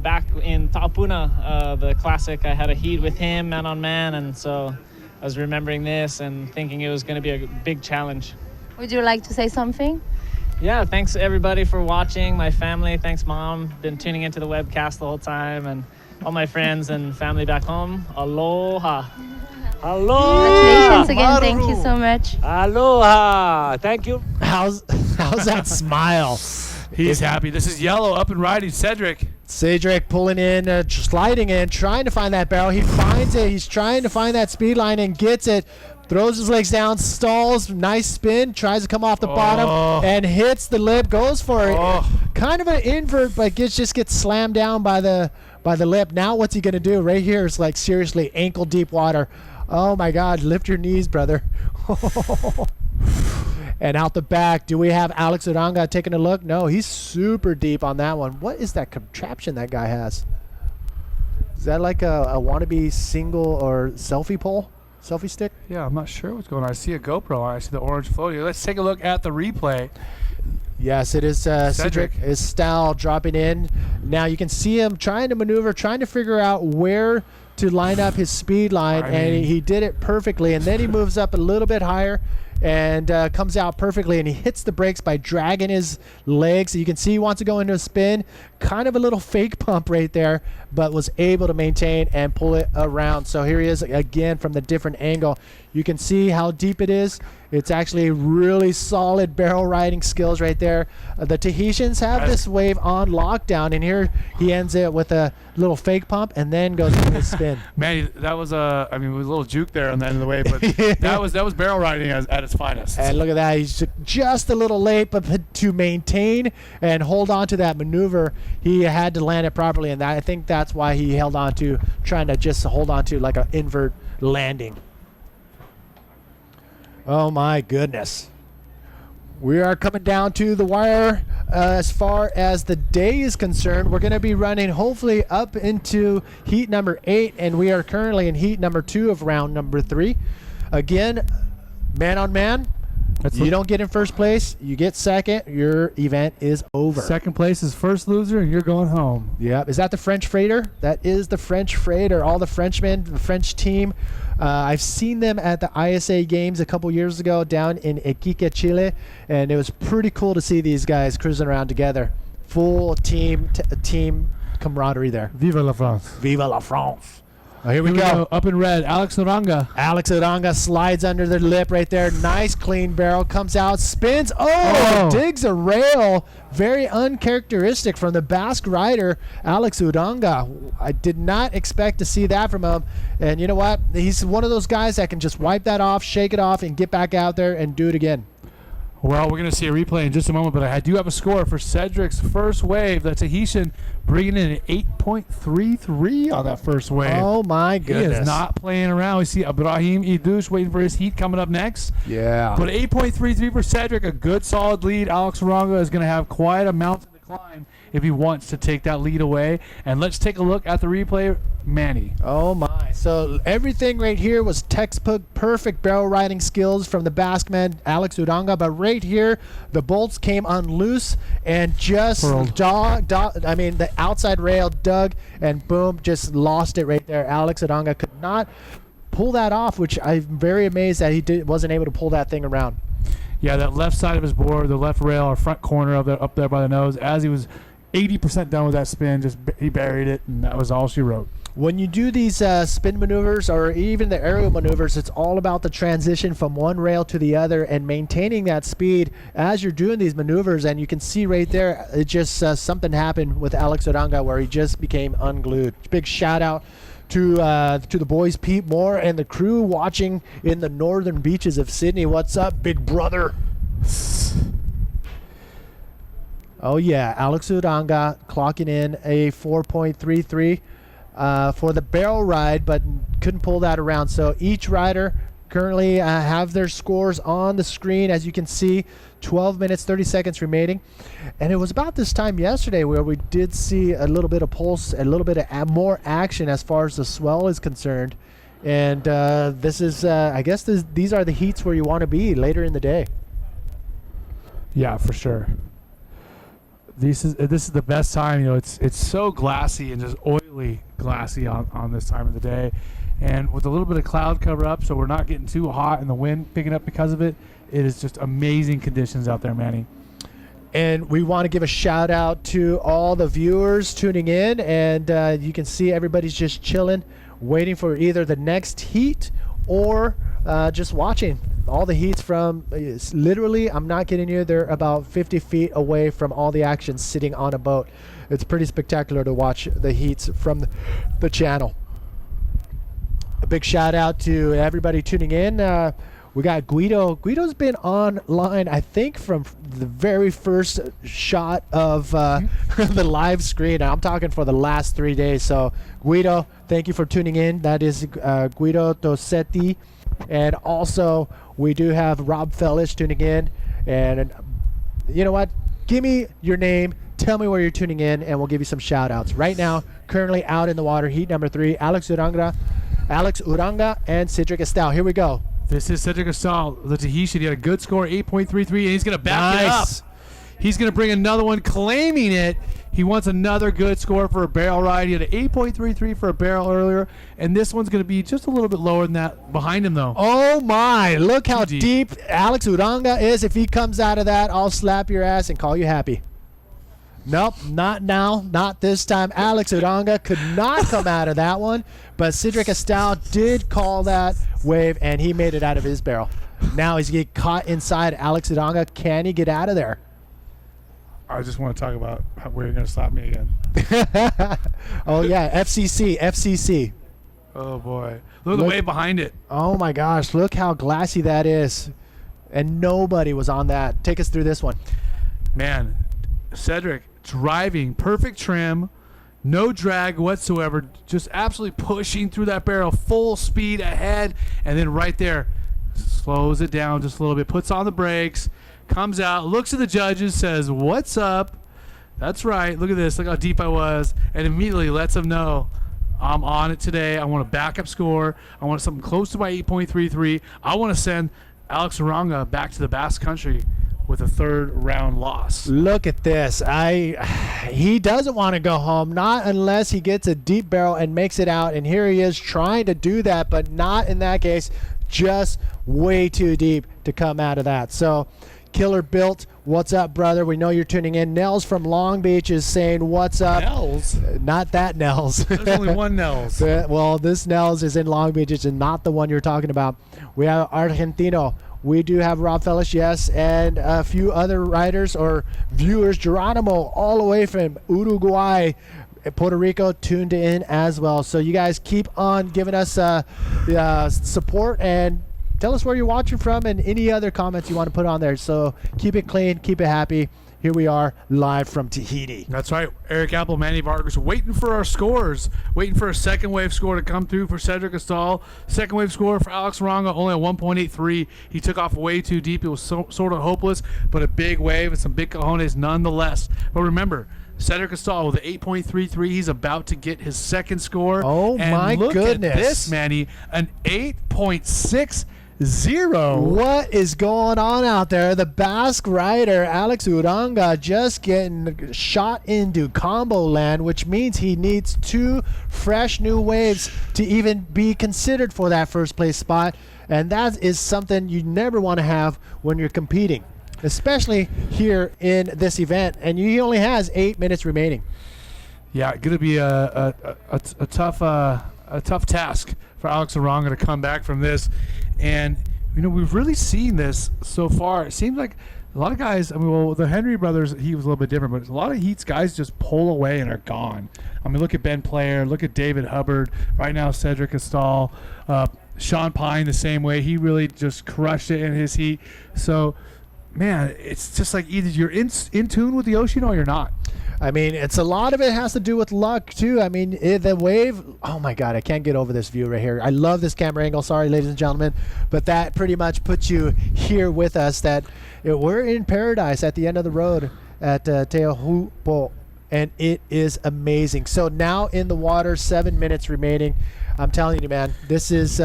back in Tapuna, the classic, I had a heat with him man on man, and so I was remembering this and thinking it was going to be a big challenge. Would you like to say something? Yeah, thanks everybody for watching. My family, thanks Mom, been tuning into the webcast the whole time, and all my friends and family back home. Aloha. Aloha. Congratulations again. Thank you so much. Aloha. Thank you. How's that smile? He's happy. This is yellow up and riding. Cedric pulling in, sliding in, trying to find that barrel. He finds it. He's trying to find that speed line and gets it. throws his legs down, stalls, nice spin, tries to come off the bottom, and hits the lip, goes for it. Kind of an invert, but just gets slammed down by the lip. Now what's he going to do? Right here is like seriously ankle deep water. Oh my God, lift your knees, brother. And out the back, do we have Alex Uranga taking a look? No, he's super deep on that one. What is that contraption that guy has? Is that like a wannabe single or selfie pole? Selfie stick? Yeah, I'm not sure what's going on. I see a GoPro on. I see the orange floating. Let's take a look at the replay. Yes, it is Cedric. His style dropping in. Now you can see him trying to maneuver, trying to figure out where to line up his speed line, and he did it perfectly. And then he moves up a little bit higher and comes out perfectly, and he hits the brakes by dragging his legs. You can see he wants to go into a spin. Kind of a little fake pump right there, but was able to maintain and pull it around. So here he is again from the different angle. You can see how deep it is. It's actually really solid barrel riding skills right there. The Tahitians have this wave on lockdown, and here he ends it with a little fake pump and then goes into his spin. Man, that was it was a little juke there on the end of the wave, but that was barrel riding at its finest. And look at that, he's just a little late, but to maintain and hold on to that maneuver, he had to land it properly, and I think that's why he held on to trying to just hold on to like an invert landing. Oh my goodness. We are coming down to the wire as far as the day is concerned. We're going to be running hopefully up into heat number 8, and we are currently in heat number 2 of round number 3. Again, man on man. You don't get in first place, you get second, your event is over. Second place is first loser, and you're going home. Yep. Is that the French freighter? That is the French freighter. All the Frenchmen, the French team. I've seen them at the ISA games a couple years ago down in Iquique, Chile, and it was pretty cool to see these guys cruising around together. Full team camaraderie there. Viva la France. Viva la France. Oh, here we go. Up in red, Alex Uranga. Alex Uranga slides under the lip right there. Nice clean barrel. Comes out, spins. Digs a rail. Very uncharacteristic from the Basque rider, Alex Uranga. I did not expect to see that from him. And you know what? He's one of those guys that can just wipe that off, shake it off, and get back out there and do it again. Well, we're going to see a replay in just a moment, but I do have a score for Cedric's first wave. The Tahitian bringing in an 8.33 on that first wave. Oh, my goodness. He is not playing around. We see Ibrahim Idouche waiting for his heat coming up next. Yeah. But 8.33 for Cedric, a good solid lead. Alex Uranga is going to have quite a mountain to climb if he wants to take that lead away. And let's take a look at the replay. Manny. Oh, my. So everything right here was textbook perfect barrel riding skills from the Basque man, Alex Uranga. But right here, the bolts came unloose and just the outside rail dug and boom, just lost it right there. Alex Uranga could not pull that off, which I'm very amazed that he wasn't able to pull that thing around. Yeah, that left side of his board, the left rail or front corner up there by the nose, as he was 80% done with that spin, he buried it, and that was all she wrote. When you do these spin maneuvers or even the aerial maneuvers, it's all about the transition from one rail to the other and maintaining that speed as you're doing these maneuvers. And you can see right there, it just something happened with Alex Uranga where he just became unglued. Big shout out to the boys, Pete Moore and the crew watching in the northern beaches of Sydney. What's up, big brother? Oh yeah, Alex Uranga clocking in a 4.33. For the barrel ride, but couldn't pull that around. So each rider currently have their scores on the screen. As you can see, 12 minutes, 30 seconds remaining. And it was about this time yesterday where we did see a little bit of pulse, a little bit of more action as far as the swell is concerned. And this is, I guess these are the heats where you want to be later in the day. Yeah, for sure. This is the best time. You know, it's so glassy and just oily glassy on this time of the day, and with a little bit of cloud cover up, so we're not getting too hot and the wind picking up because of it. It is just amazing conditions out there, Manny. And we want to give a shout out to all the viewers tuning in, and you can see everybody's just chilling, waiting for either the next heat or just watching. All the heats from, literally, I'm not kidding you, they're about 50 feet away from all the action sitting on a boat. It's pretty spectacular to watch the heats from the channel. a big shout out to everybody tuning in. We got Guido. Guido's been online, I think, from the very first shot of the live screen. I'm talking for the last 3 days. So, Guido, thank you for tuning in. That is Guido Tossetti. And also, we do have Rob Fellish tuning in. And you know what? Give me your name. Tell me where you're tuning in, and we'll give you some shout outs. Right now, currently out in the water, heat number 3, Alex Uranga, and Cedric Estel. Here we go. This is Cedric Estel, the Tahitian. He had a good score, 8.33, and he's going to back it up. He's going to bring another one, claiming it. He wants another good score for a barrel ride. He had an 8.33 for a barrel earlier, and this one's going to be just a little bit lower than that behind him, though. Oh, my. Look how deep Alex Uranga is. If he comes out of that, I'll slap your ass and call you happy. Nope, not now, not this time. Alex Uranga could not come out of that one, but Cedric Estel did call that wave, and he made it out of his barrel. Now he's getting caught inside Alex Uranga. Can he get out of there? I just want to talk about where you're going to stop me again. Oh, yeah, FCC. Oh, boy. Look at the wave behind it. Oh, my gosh. Look how glassy that is. And nobody was on that. Take us through this one. Man, Cedric driving, perfect trim, no drag whatsoever, just absolutely pushing through that barrel, full speed ahead, and then right there, slows it down just a little bit, puts on the brakes, comes out, looks at the judges, says, "What's up?" That's right. Look at this. Look how deep I was. And immediately lets them know, I'm on it today. I want a backup score. I want something close to my 8.33. I want to send Alex Uranga back to the Basque Country with a third round loss. Look at this. He doesn't want to go home, not unless he gets a deep barrel and makes it out. And here he is trying to do that, but not in that case. Just way too deep to come out of that. So, Killer Built, what's up, brother? We know you're tuning in. Nels from Long Beach is saying, what's up? Nels? Not that Nels. There's only one Nels. Well, this Nels is in Long Beach. It's not the one you're talking about. We have Argentino. We do have Rob Fellish, yes, and a few other writers or viewers. Geronimo, all the way from Uruguay, Puerto Rico, tuned in as well. So you guys keep on giving us support and tell us where you're watching from and any other comments you want to put on there. So keep it clean, keep it happy. Here we are live from Tahiti. That's right. Eric Apple, Manny Vargas, waiting for our scores. Waiting for a second wave score to come through for Cedric Estel. Second wave score for Alex Uranga, only a 1.83. He took off way too deep. It was sort of hopeless, but a big wave and some big cojones nonetheless. But remember, Cedric Estel with an 8.33. He's about to get his second score. Oh, and my look goodness. At this, Manny. An 8.60. What is going on out there? The Basque rider Alex Uranga just getting shot into combo land, which means he needs 2 fresh new waves to even be considered for that first place spot. And that is something you never want to have when you're competing, especially here in this event. And he only has 8 minutes remaining. Yeah, going to be a tough task for Alex Uranga to come back from this. And, you know, we've really seen this so far. It seems like a lot of guys, I mean, well, the Henry brothers, he was a little bit different, but a lot of heats guys just pull away and are gone. I mean, look at Ben Player, look at David Hubbard, right now Cedric Estel, Sean Pine the same way. He really just crushed it in his heat. So, man, it's just like either you're in tune with the ocean or you're not. I mean, it's a lot of it has to do with luck, too. I mean, the wave, oh, my God, I can't get over this view right here. I love this camera angle. Sorry, ladies and gentlemen. But that pretty much puts you here with us that we're in paradise at the end of the road at Teahupo, and it is amazing. So now in the water, 7 minutes remaining. I'm telling you, man, this is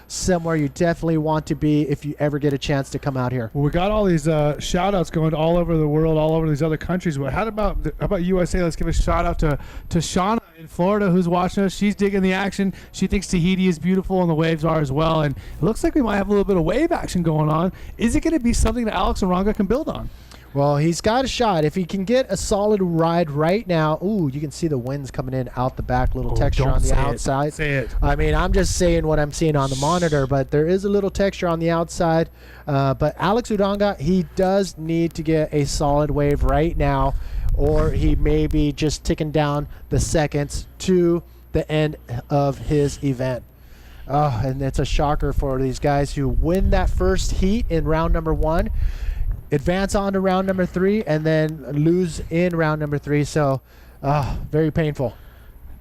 somewhere you definitely want to be if you ever get a chance to come out here. Well, we got all these shout-outs going all over the world, all over these other countries. But how about USA? Let's give a shout-out to Shauna in Florida who's watching us. She's digging the action. She thinks Tahiti is beautiful, and the waves are as well. And it looks like we might have a little bit of wave action going on. Is it going to be something that Alex Uranga can build on? Well, he's got a shot. If he can get a solid ride right now, ooh, you can see the winds coming in out the back, little texture on the outside. Say it. I mean, I'm just saying what I'm seeing on the monitor, but there is a little texture on the outside. But Alex Uranga, he does need to get a solid wave right now, or he may be just ticking down the seconds to the end of his event. Oh, and it's a shocker for these guys who win that first heat in round number 1, advance on to round number 3, and then lose in round number 3. So, very painful.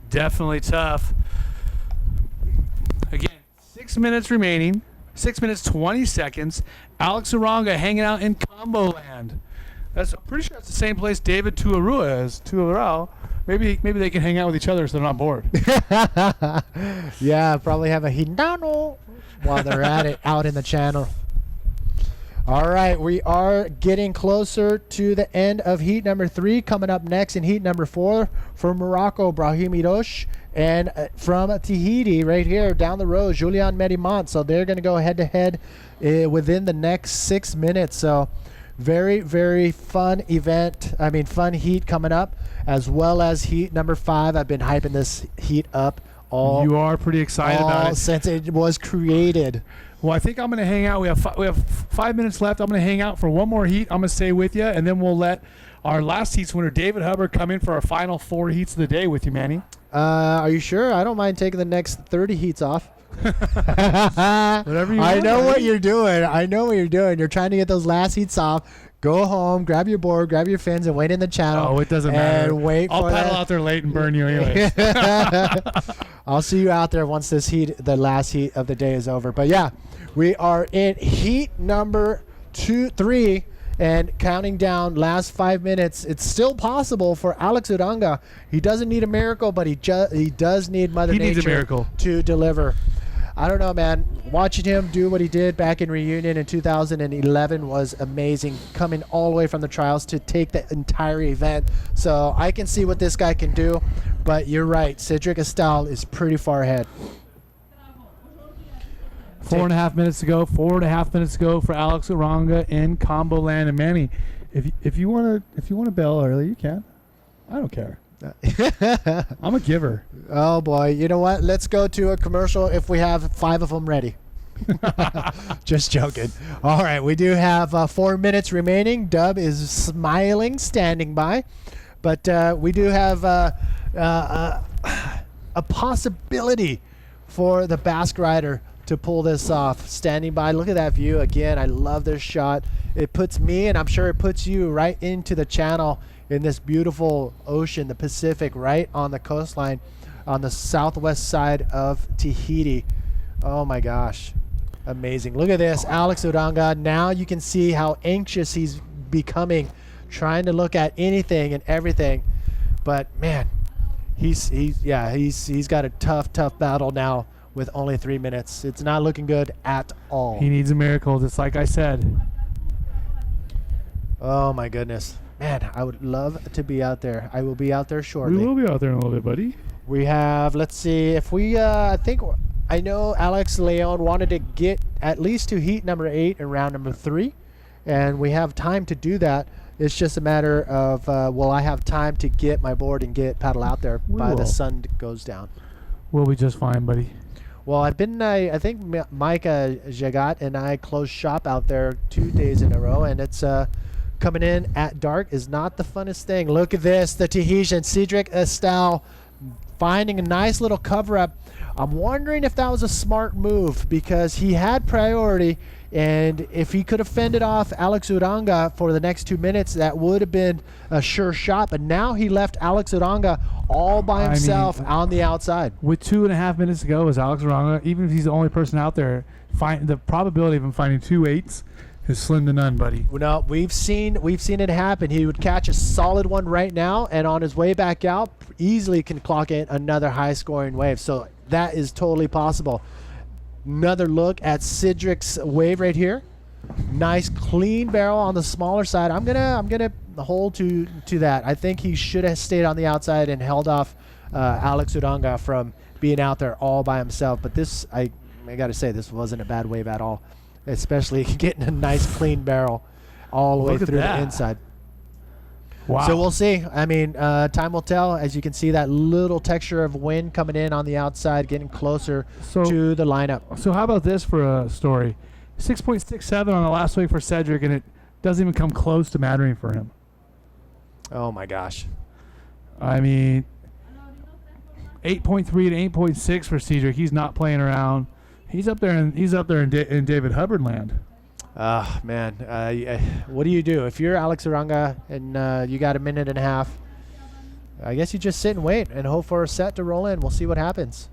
Definitely tough. Again, 6 minutes remaining. 6 minutes, 20 seconds. Alex Uranga hanging out in Combo Land. I'm pretty sure that's the same place David Tuarua is. Tuarau. Maybe they can hang out with each other so they're not bored. Yeah, probably have a hinano while they're at it out in the channel. All right, we are getting closer to the end of heat number 3. Coming up next in heat number 4 from Morocco, Brahim Irosh, and from Tahiti right here down the road, Julian Merimont. So they're going to go head-to-head within the next 6 minutes. So very, very fun event. I mean, fun heat coming up, as well as heat number 5. I've been hyping this heat up all. You are pretty excited about it since it was created. Well, I think I'm going to hang out. We have 5 minutes left. I'm going to hang out for one more heat. I'm going to stay with you, and then we'll let our last heats winner, David Hubbard, come in for our final 4 heats of the day with you, Manny. Are you sure? I don't mind taking the next 30 heats off. Whatever you want. I know what you're doing. You're trying to get those last heats off. Go home, grab your board, grab your fins, and wait in the channel. Oh, it doesn't matter. And wait I'll for paddle that. out there late and burn you anyway. I'll see you out there once this heat, the last heat of the day, is over. But yeah, we are in heat number 3, and counting down last 5 minutes. It's still possible for Alex Uranga. He doesn't need a miracle, but he does need Mother Nature needs a miracle to deliver. I don't know, man. Watching him do what he did back in Reunion in 2011 was amazing, coming all the way from the trials to take the entire event. So I can see what this guy can do, but you're right. Cedric Estal is pretty far ahead. 4.5 minutes to go. 4.5 minutes to go for Alex Uranga in Combo Land. And Manny, if you want to bail early, you can. I don't care. I'm a giver. Oh boy, you know what? Let's go to a commercial if we have 5 of them ready. Just joking. All right, we do have 4 minutes remaining. Dub is smiling, standing by, but we do have a possibility for the Basque rider to pull this off. Standing by. Look at that view again. I love this shot. It puts me, and I'm sure it puts you, right into the channel in this beautiful ocean, the Pacific, right on the coastline on the southwest side of Tahiti. Oh my gosh. Amazing. Look at this. Alex Uranga. Now you can see how anxious he's becoming, trying to look at anything and everything. But man, he's got a tough battle now with only 3 minutes. It's not looking good at all. He needs a miracle, just like I said. Oh my goodness. Man, I would love to be out there. I will be out there shortly. We will be out there in a little bit, buddy. We have, let's see, if we, I know Alex Leon wanted to get at least to heat number 8 in round number 3, and we have time to do that. It's just a matter of, will I have time to get my board and paddle out there by the sun goes down? We'll be just fine, buddy. Well, I think Mike Jagat and I closed shop out there 2 days in a row, and it's coming in at dark is not the funnest thing. Look at this, the Tahitian Cedric Estal finding a nice little cover up. I'm wondering if that was a smart move because he had priority, and if he could have fended off Alex Uranga for the next 2 minutes, that would have been a sure shot. But now he left Alex Uranga all by himself on the outside. With 2.5 minutes to go, is Alex Uranga, even if he's the only person out there, the probability of him finding 2 8s is slim to none, buddy. No, we've seen it happen. He would catch a solid one right now, and on his way back out, easily can clock in another high-scoring wave. So that is totally possible. Another look at Cedric's wave right here. Nice clean barrel on the smaller side. I'm gonna hold to that. I think he should have stayed on the outside and held off Alex Uranga from being out there all by himself. But this, I got to say, this wasn't a bad wave at all. Especially getting a nice clean barrel all the way through the inside. Wow. So we'll see. I mean, time will tell. As you can see, that little texture of wind coming in on the outside, getting closer to the lineup. So how about this for a story? 6.67 on the last wave for Cedric, and it doesn't even come close to mattering for him. Oh, my gosh. I mean, 8.3 to 8.6 for Cedric. He's not playing around. He's up there in David Hubbard land. Man. What do you do? If you're Alex Uranga and you got a minute and a half, I guess you just sit and wait and hope for a set to roll in. We'll see what happens.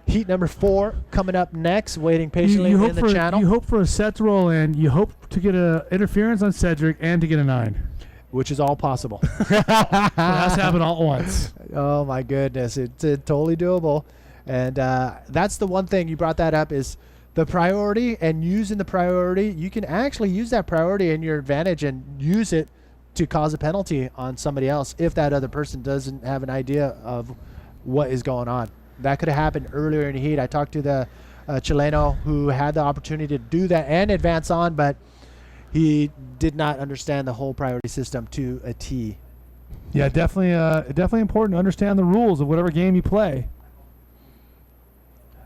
Heat number 4 coming up next, waiting patiently in the channel. You hope for a set to roll in. You hope to get an interference on Cedric and to get a 9. Which is all possible. It has to happen all at once. Oh, my goodness. It's totally doable. And that's the one thing, you brought that up, is the priority, and using the priority. You can actually use that priority in your advantage and use it to cause a penalty on somebody else if that other person doesn't have an idea of what is going on. That could have happened earlier in the heat. I talked to the Chileno who had the opportunity to do that and advance on, but he did not understand the whole priority system to a T. Yeah, definitely important to understand the rules of whatever game you play.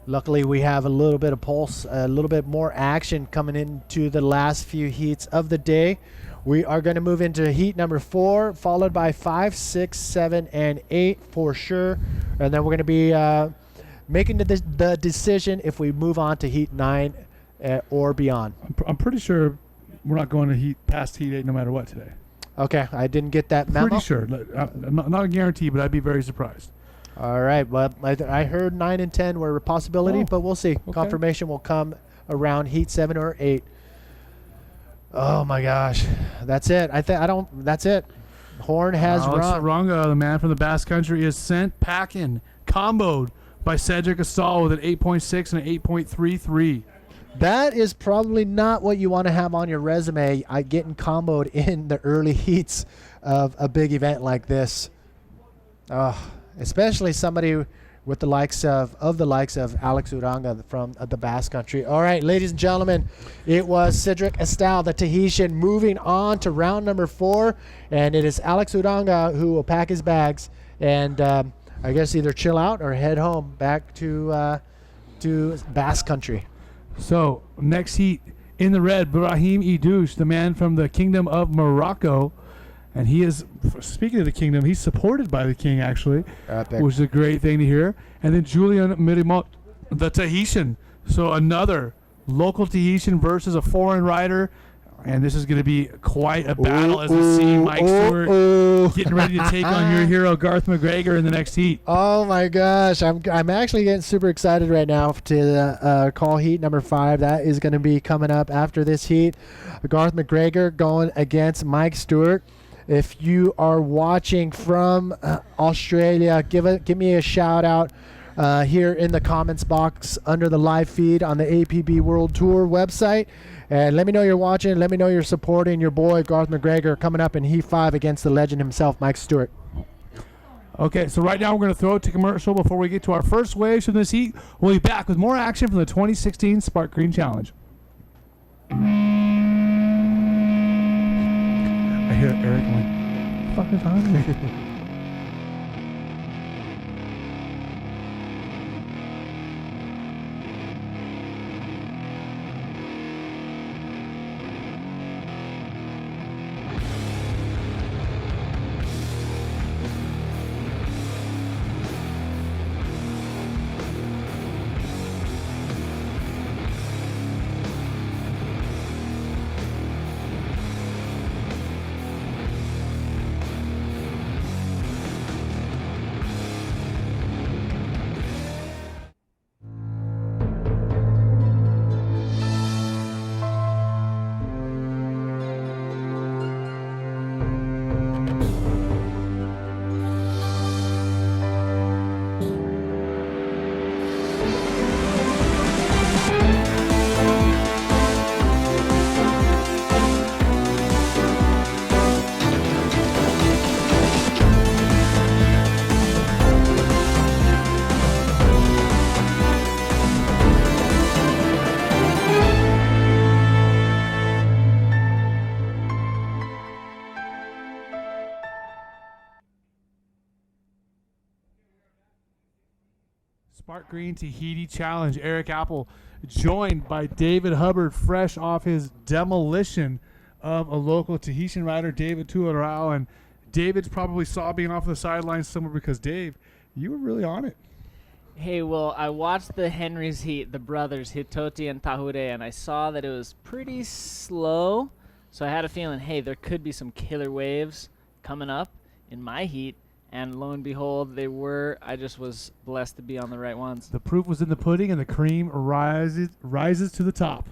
Luckily, we have a little bit of pulse, a little bit more action coming into the last few heats of the day. We are going to move into heat number 4, followed by 5, 6, 7, and 8 for sure. And then we're going to be making the decision if we move on to heat 9 or beyond. I'm pretty sure we're not going to past heat 8 no matter what today. Okay, I didn't get that memo. Pretty sure. Not a guarantee, but I'd be very surprised. All right. Well, I heard 9 and 10 were a possibility, but we'll see. Okay. Confirmation will come around heat 7 or 8. Oh my gosh, that's it. That's it. Horn has run. Ronga, the man from the Basque Country, is sent packing, comboed by Cedric Astal with an 8.6 and an 8.33. That is probably not what you want to have on your resume. Getting comboed in the early heats of a big event like this. Especially somebody with the likes of Alex Uranga from the Basque Country. All right, ladies and gentlemen, it was Cedric Astal, the Tahitian, moving on to round number 4, and it is Alex Uranga who will pack his bags and I guess either chill out or head home back to Basque Country. So next heat in the red, Brahim Idouche, the man from the Kingdom of Morocco. And he is, speaking of the kingdom, he's supported by the king, actually, which is a great thing to hear. And then Julian Mirimot, the Tahitian. So another local Tahitian versus a foreign rider. And this is going to be quite a battle as we see Mike Stewart getting ready to take on your hero, Garth McGregor, in the next heat. Oh, my gosh. I'm actually getting super excited right now to call heat number 5. That is going to be coming up after this heat. Garth McGregor going against Mike Stewart. If you are watching from Australia, give me a shout out here in the comments box under the live feed on the APB World Tour website. And let me know you're watching. Let me know you're supporting your boy Garth McGregor coming up in Heat 5 against the legend himself, Mike Stewart. Okay, so right now we're going to throw it to commercial before we get to our first waves from this heat. We'll be back with more action from the 2016 Sparkgreen Challenge. I hear Eric going, fuck is on? Sparkgreen Tahiti Challenge. Eric Apple joined by David Hubbard, fresh off his demolition of a local Tahitian rider, David Tuarau. And David's probably sobbing off the sidelines somewhere because, Dave, you were really on it. Hey, well, I watched the Henry's heat, the brothers, Hitoti and Tahure, and I saw that it was pretty slow. So I had a feeling, hey, there could be some killer waves coming up in my heat. And lo and behold, they were. I just was blessed to be on the right ones. The proof was in the pudding, and the cream rises to the top.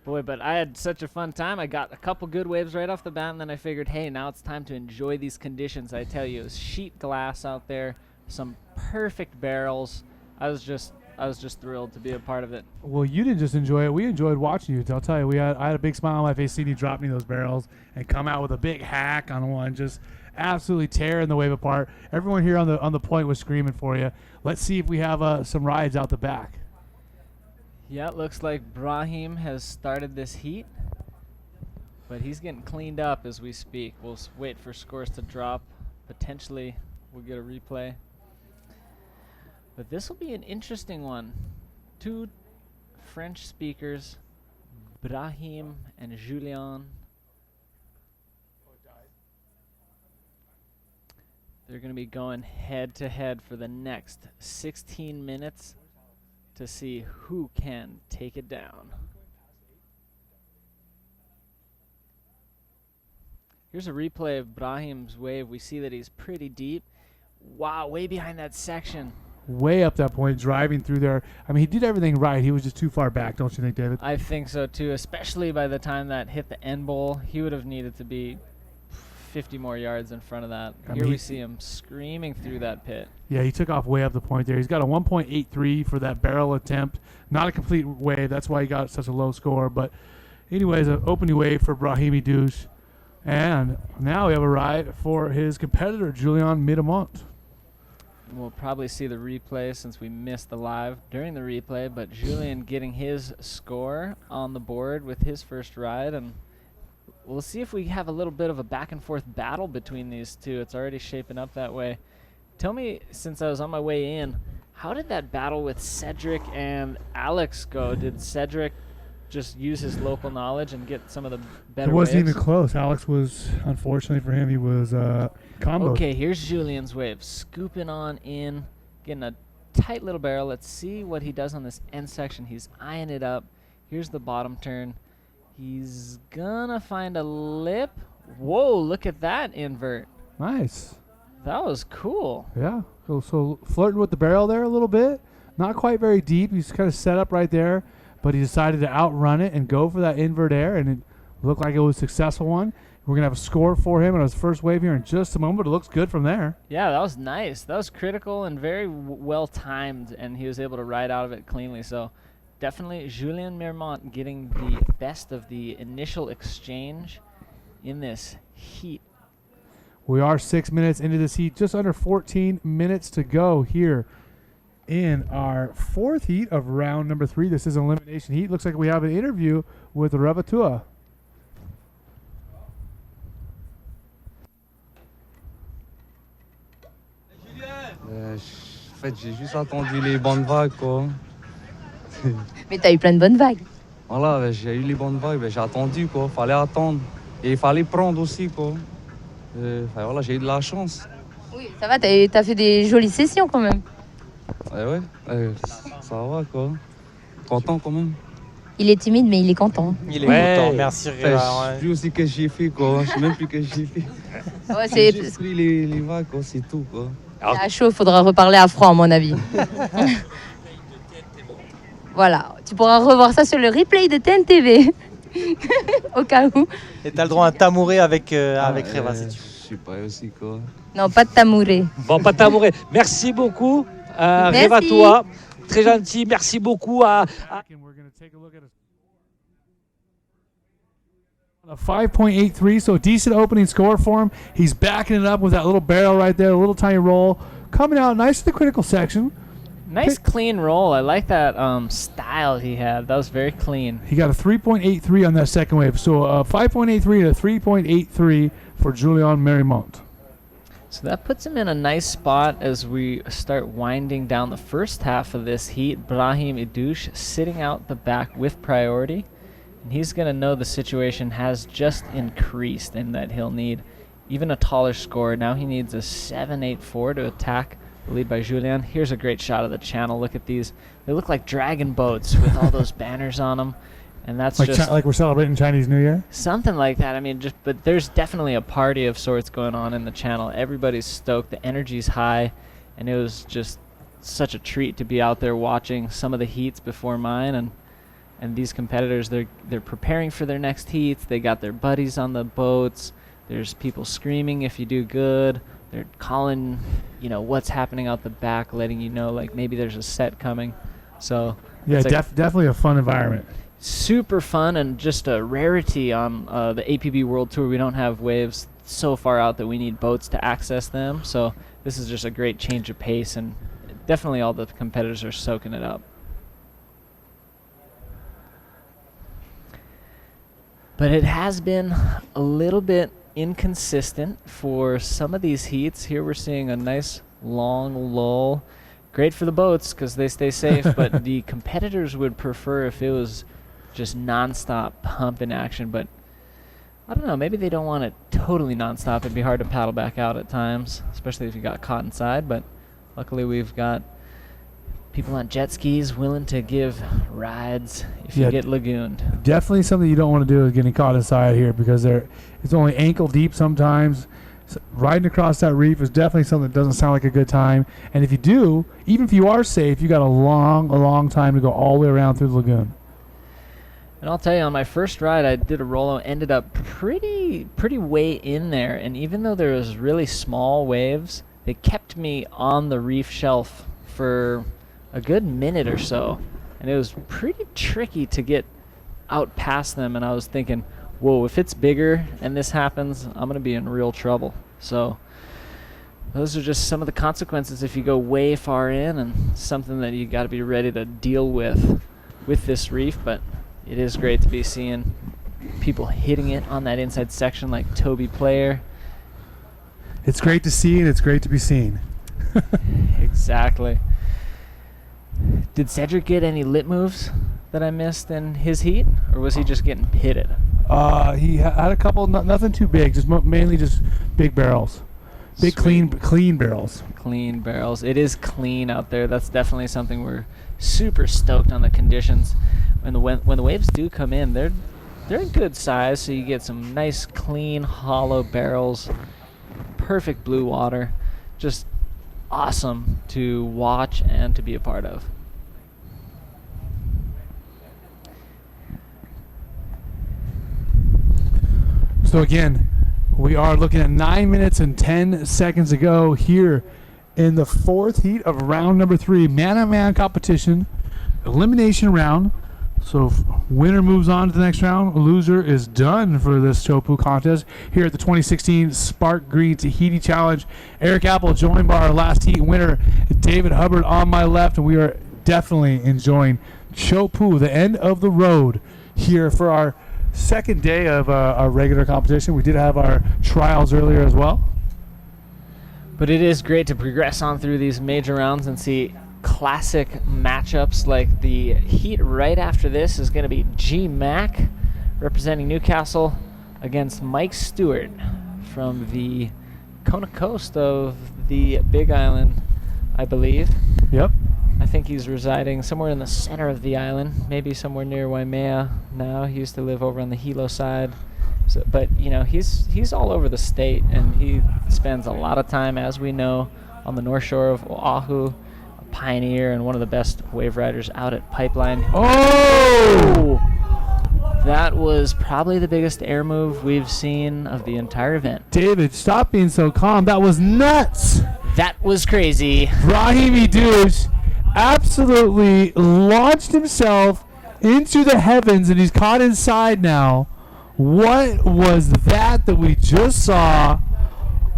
Boy, but I had such a fun time. I got a couple good waves right off the bat, and then I figured, hey, now it's time to enjoy these conditions. I tell you, it was sheet glass out there, some perfect barrels. I was just thrilled to be a part of it. Well, you didn't just enjoy it. We enjoyed watching you. I'll tell you, I had a big smile on my face seeing you drop me those barrels and come out with a big hack on one, just absolutely tearing the wave apart. Everyone here on the point was screaming for you. Let's see if we have some rides out the back. Yeah, it looks like Brahim has started this heat, but he's getting cleaned up as we speak. We'll wait for scores to drop. Potentially, we'll get a replay. But this will be an interesting one. Two French speakers, Brahim and Julien. They're going to be going head to head for the next 16 minutes to see who can take it down. Here's a replay of Brahim's wave. We see that he's pretty deep. Wow, way behind that section. Way up that point, driving through there. I mean, he did everything right. He was just too far back, don't you think, David? I think so, too, especially by the time that hit the end bowl. He would have needed to be 50 more yards in front of that. Here we see him screaming through that pit. Yeah, he took off way up the point there. He's got a 1.83 for that barrel attempt. Not a complete wave. That's why he got such a low score. But anyways, an opening wave for Brahimi Douche. And now we have a ride for his competitor, Julien Midamont. We'll probably see the replay since we missed the live during the replay, but Julien getting his score on the board with his first ride, and we'll see if we have a little bit of a back and forth battle between these two. It's already shaping up that way. Tell me, since I was on my way in, how did that battle with Cedric and Alex go? Did Cedric just use his local knowledge and get some of the better It wasn't waves? even close. Alex was, unfortunately for him, he was comboed. Okay, here's Julien's wave. Scooping on in, getting a tight little barrel. Let's see what he does on this end section. He's eyeing it up. Here's the bottom turn. He's gonna find a lip. Whoa, look at that invert. Nice. That was cool. Yeah. So flirting with the barrel there a little bit. Not quite very deep. He's kind of set up right there, but he decided to outrun it and go for that invert air, and it looked like it was a successful one. We're going to have a score for him on his first wave here in just a moment. It looks good from there. Yeah, that was nice. That was critical and very well timed, and he was able to ride out of it cleanly. So definitely Julien Mirmont getting the best of the initial exchange in this heat. We are 6 minutes into this heat, just under 14 minutes to go here in our fourth heat of round number 3. This is an elimination heat. Looks like we have an interview with Revatua. En fait, j'ai juste attendu les bonnes vagues, quoi. Mais t'as eu plein de bonnes vagues. Voilà, j'ai eu les bonnes vagues, j'ai attendu, quoi. Fallait attendre. Et il fallait prendre aussi, quoi. Voilà, j'ai eu de la chance. Oui, ça va, t'as fait des jolies sessions quand même. Ouais, ça va, quoi. Content quand même. Il est timide, mais il est content. Il est content, merci Je Réva. sais plus aussi que j'ai fait, quoi. Je sais même plus que j'ai fait. Ouais, J'ai juste pris les vagues, quoi, c'est tout, quoi. À chaud, il faudra reparler à froid, à mon avis. Voilà, tu pourras revoir ça sur le replay de TNTV. Au cas où. Et t'as le droit à un tamouré avec Réva si tu veux. Je sais pas aussi, quoi. Non, pas de tamouré. Bon, pas de tamouré. Merci beaucoup. Merci. Réva toi. Très gentil. Merci beaucoup à A 5.83, so a decent opening score for him. He's backing it up with that little barrel right there, a little tiny roll. Coming out nice to the critical section. Nice clean roll. I like that style he had. That was very clean. He got a 3.83 on that second wave. So a 5.83 and a 3.83 for Julien Mirmont. So that puts him in a nice spot as we start winding down the first half of this heat. Brahim Idouche sitting out the back with priority. And he's going to know the situation has just increased and that he'll need even a taller score. Now he needs a 7.84 to attack lead by Julien. Here's a great shot of the channel. Look at these. They look like dragon boats with all those banners on them. And that's Like, just like we're celebrating Chinese New Year? something like that. I mean, but there's definitely a party of sorts going on in the channel. Everybody's stoked. The energy's high. And it was just such a treat to be out there watching some of the heats before mine. And these competitors, they're preparing for their next heats. They got their buddies on the boats. There's people screaming if you do good. They're calling, what's happening out the back, letting you know, like, maybe there's a set coming. So Yeah, it's definitely a fun environment. super fun and just a rarity on the APB World Tour. We don't have waves so far out that we need boats to access them. So this is just a great change of pace, and definitely all the competitors are soaking it up. But it has been a little bit inconsistent for some of these heats. Here we're seeing a nice long lull. Great for the boats because they stay safe, but the competitors would prefer if it was just nonstop pump in action. But I don't know, maybe they don't want it totally nonstop. It'd be hard to paddle back out at times, especially if you got caught inside. But luckily we've got people on jet skis willing to give rides if you get lagooned. Definitely something you don't want to do is getting caught inside here because it's only ankle deep sometimes. So riding across that reef is definitely something that doesn't sound like a good time. And if you do, even if you are safe, you got a long time to go all the way around through the lagoon. And I'll tell you, on my first ride, I did a rollo, ended up pretty way in there. And even though there was really small waves, they kept me on the reef shelf for a good minute or so. And it was pretty tricky to get out past them. And I was thinking, whoa, if it's bigger and this happens, I'm going to be in real trouble. So those are just some of the consequences if you go way far in, and something that you got to be ready to deal with this reef. But it is great to be seeing people hitting it on that inside section like Toby Player. It's great to see and it's great to be seen. Exactly. Did Cedric get any lip moves that I missed in his heat, or was he just getting pitted? He had a couple, nothing too big, just mainly just big barrels. Big, clean barrels. Clean barrels. It is clean out there. That's definitely something we're super stoked on the conditions. When the waves do come in, they're in good size, so you get some nice, clean, hollow barrels. Perfect blue water. Just awesome to watch and to be a part of. So again, we are looking at 9 minutes and 10 seconds ago here in the fourth heat of round number 3, man-on-man competition, elimination round. So winner moves on to the next round. Loser is done for this Chopu contest here at the 2016 Sparkgreen Tahiti Challenge. Eric Apple joined by our last heat winner, David Hubbard, on my left, and we are definitely enjoying Chopu, the end of the road here for our second day of our regular competition. We did have our trials earlier as well. But it is great to progress on through these major rounds and see classic matchups. Like the heat right after this is going to be G Mac representing Newcastle against Mike Stewart from the Kona coast of the Big Island, I believe. Yep. I think he's residing somewhere in the center of the island, maybe somewhere near Waimea now. He used to live over on the Hilo side. So, but, he's all over the state, and he spends a lot of time, as we know, on the north shore of Oahu, a pioneer and one of the best wave riders out at Pipeline. Oh! That was probably the biggest air move we've seen of the entire event. David, stop being so calm. That was nuts. That was crazy. Brahimi Douche absolutely launched himself into the heavens, and he's caught inside now. What was that we just saw?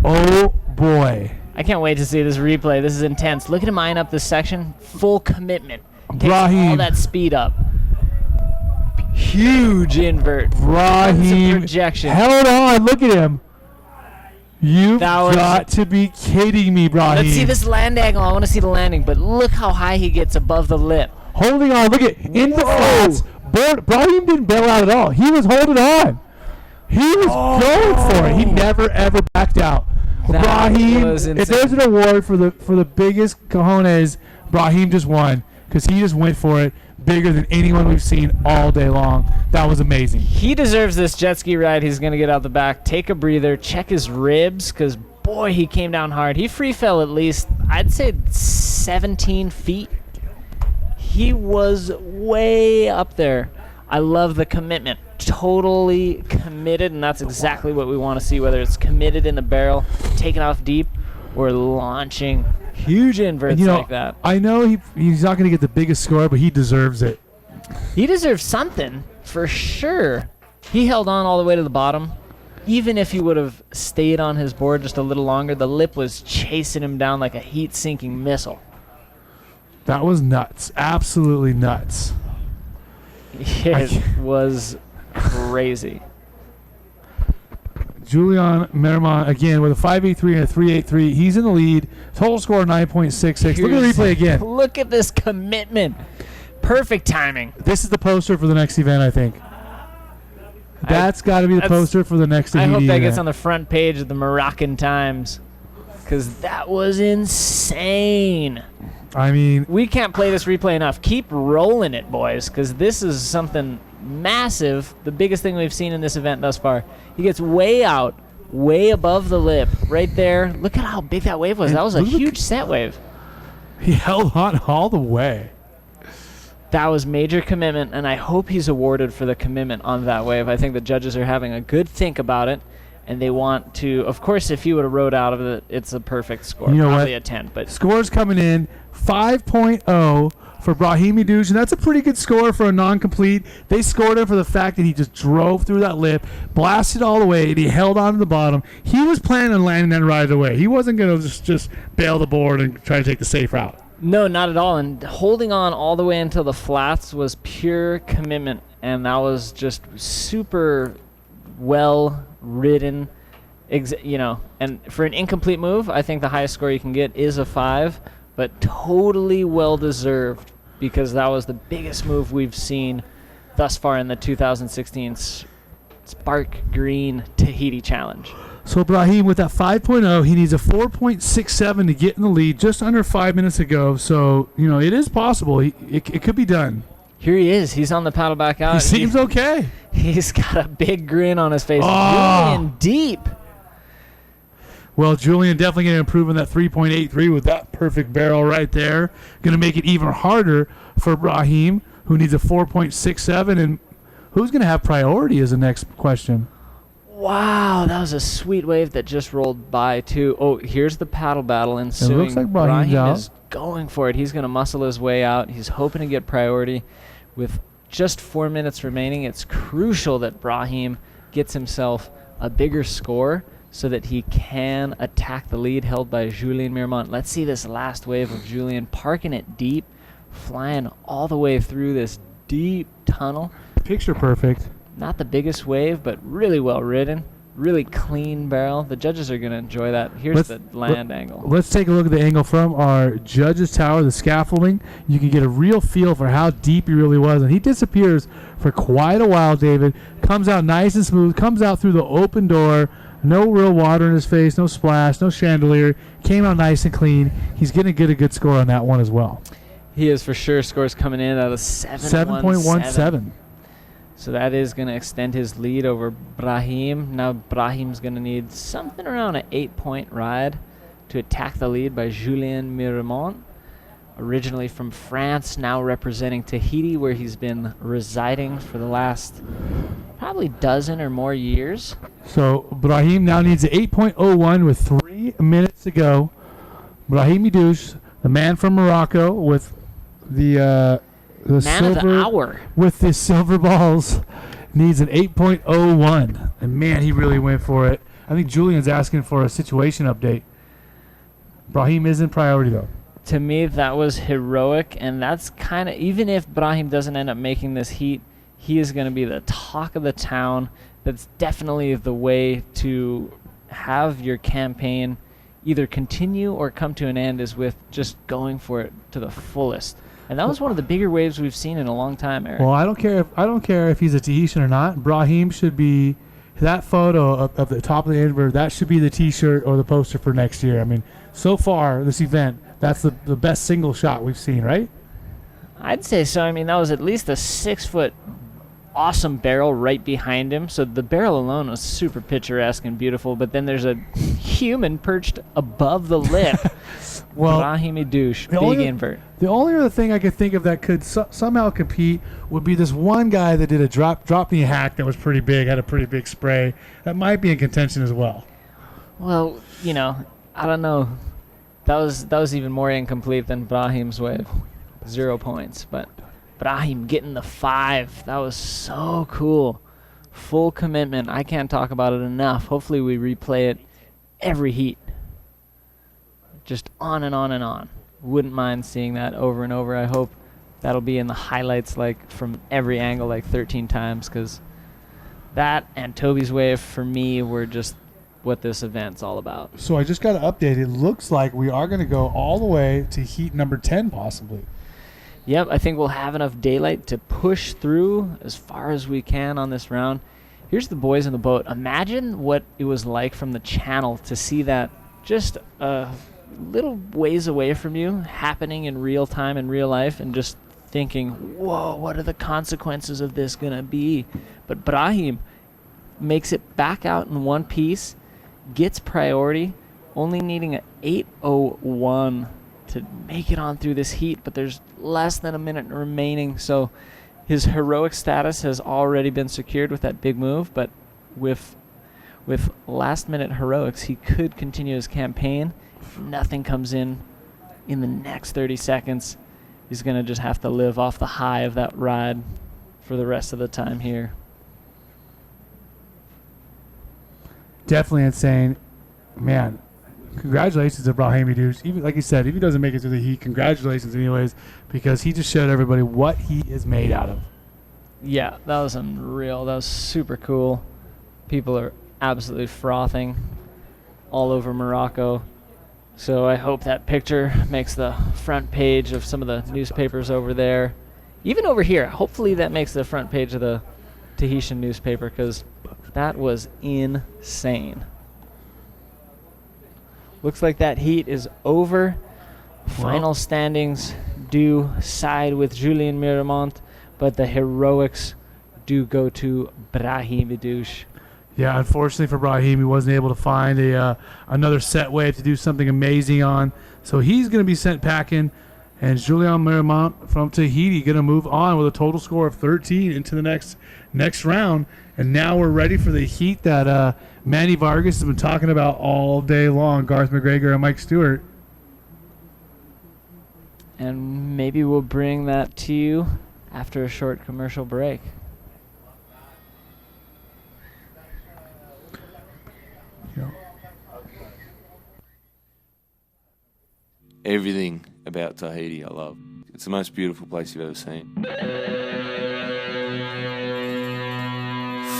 Oh, boy. I can't wait to see this replay. This is intense. Look at him eyeing up this section. Full commitment. Takes Brahim. all that speed up. Huge invert. Brahim. Projection. Held on. Look at him. You've got to be kidding me, Brahim. Let's see this land angle. I want to see the landing, but look how high he gets above the lip. Holding on. Look at in the flats. Brahim didn't bail out at all. He was holding on. He was going for it. He never, ever backed out. Brahim, was if insane. there's an award for the biggest cojones, Brahim just won because he just went for it bigger than anyone we've seen all day long. That was amazing. He deserves this jet ski ride. He's going to get out the back, take a breather, check his ribs, because, boy, he came down hard. He free fell at least, I'd say, 17 feet. He was way up there. I love the commitment. Totally committed, and that's exactly what we want to see, whether it's committed in the barrel, taking off deep, or launching huge inverts like that. I know he's not going to get the biggest score, but he deserves it. He deserves something, for sure. He held on all the way to the bottom. Even if he would have stayed on his board just a little longer, the lip was chasing him down like a heat-sinking missile. That was nuts. Absolutely nuts. It was crazy. Julian Mermont, again, with a 5.83 and a 3.83. He's in the lead. Total score 9.66. Look at the replay again. Look at this commitment. Perfect timing. This is the poster for the next event, I think. That's got to be the poster for the next event. I hope that gets on the front page of the Moroccan Times, because that was insane. I mean, we can't play this replay enough. Keep rolling it, boys, because this is something massive, the biggest thing we've seen in this event thus far. He gets way out, way above the lip, right there. Look at how big that wave was. That was a huge set wave. He held on all the way. That was major commitment, and I hope he's awarded for the commitment on that wave. I think the judges are having a good think about it, and they want to, of course, if he would have rode out of it, it's a perfect score. You know Probably what? a 10. But Scores coming in 5.0 for Brahimi Douche, and that's a pretty good score for a non-complete. They scored him for the fact that he just drove through that lip, blasted all the way, and he held on to the bottom. He was planning on landing that right away. He wasn't going to just bail the board and try to take the safe route. no, not at all. And holding on all the way until the flats was pure commitment, and that was just super well ridden. And for an incomplete move, I think the highest score you can get is a 5, but totally well deserved, because that was the biggest move we've seen thus far in the 2016 Sparkgreen Tahiti Challenge. So Brahim, with that 5.0, he needs a 4.67 to get in the lead, just under 5 minutes ago. So, it is possible. It could be done. Here he is. He's on the paddle back out. He seems okay. He's got a big grin on his face. Oh. Julian deep. Well, Julian definitely going to improve on that 3.83 with that perfect barrel right there. Going to make it even harder for Brahim, who needs a 4.67. And who's going to have priority is the next question. Wow, that was a sweet wave that just rolled by, too. Oh, here's the paddle battle ensuing. It looks like Brahim's out. is going for it. He's going to muscle his way out. He's hoping to get priority. With just 4 minutes remaining, it's crucial that Brahim gets himself a bigger score so that he can attack the lead held by Julien Mirmont. Let's see this last wave of Julien parking it deep, flying all the way through this deep tunnel. Picture perfect. Not the biggest wave, but really well ridden. Really clean barrel. The judges are going to enjoy that. Here's the land angle. Let's take a look at the angle from our judges tower, the scaffolding. You can get a real feel for how deep he really was. And he disappears for quite a while, David. Comes out nice and smooth. Comes out through the open door. No real water in his face. No splash. No chandelier. Came out nice and clean. He's going to get a good score on that one as well. He is for sure. Scores coming in at a 7.17. So that is going to extend his lead over Brahim. Now Brahim's going to need something around an 8-point ride to attack the lead by Julien Mirmont. Originally from France, now representing Tahiti, where he's been residing for the last probably dozen or more years. So Brahim now needs an 8.01 with 3 minutes to go. Brahimi Douche, the man from Morocco, with the Man silver of the hour. with the silver balls, needs an 8.01. And man, he really went for it. I think Julian's asking for a situation update. Brahim isn't priority though. To me, that was heroic, and that's kind of, even if Brahim doesn't end up making this heat, he is going to be the talk of the town. That's definitely the way to have your campaign either continue or come to an end, is with just going for it to the fullest. And that was one of the bigger waves we've seen in a long time, Eric. Well, I don't care if he's a Tahitian or not. Brahim should be that photo of the top of the Edinburgh, that should be the T-shirt or the poster for next year. I mean, so far this event, that's the best single shot we've seen, right? I'd say so. I mean, that was at least a 6-foot awesome barrel right behind him. So the barrel alone was super picturesque and beautiful. But then there's a human perched above the lip. Well, Brahimi douche, big invert. The only other thing I could think of that could somehow compete would be this one guy that did a drop knee hack that was pretty big, had a pretty big spray. That might be in contention as well. Well, you know, I don't know. That was even more incomplete than Brahim's wave. 0 points, but Brahim getting the 5. That was so cool. Full commitment. I can't talk about it enough. Hopefully we replay it every heat. Just on and on and on. Wouldn't mind seeing that over and over. I hope that'll be in the highlights, like from every angle, like 13 times, because that and Toby's wave for me were just what this event's all about. So I just got to update. It looks like we are going to go all the way to heat number 10 possibly. Yep, I think we'll have enough daylight to push through as far as we can on this round. Here's the boys in the boat. Imagine what it was like from the channel to see that just a little ways away from you happening in real time in real life, and just thinking, whoa, what are the consequences of this going to be? But Brahim makes it back out in one piece, gets priority, only needing an 8:01 to make it on through this heat, but there's less than a minute remaining, so his heroic status has already been secured with that big move. But with last minute heroics, he could continue his campaign. If nothing comes in the next 30 seconds, he's going to just have to live off the high of that ride for the rest of the time here. Definitely insane. Man, congratulations to Brahimi Douche. Even like you said, if he doesn't make it to the heat, congratulations anyways, because he just showed everybody what he is made out of. Yeah, that was unreal. That was super cool. People are absolutely frothing all over Morocco. So I hope that picture makes the front page of some of the newspapers over there. Even over here, hopefully that makes the front page of the Tahitian newspaper, because that was insane. Looks like that heat is over. Final standings do side with Julien Miramont, but the heroics do go to Brahim Vidouche. Yeah, unfortunately for Brahim, he wasn't able to find another set wave to do something amazing on. So he's going to be sent packing. And Julien Miramont from Tahiti going to move on with a total score of 13 into the next round. And now we're ready for the heat that Manny Vargas has been talking about all day long, Garth McGregor and Mike Stewart. And maybe we'll bring that to you after a short commercial break. Everything about Tahiti I love. It's the most beautiful place you've ever seen.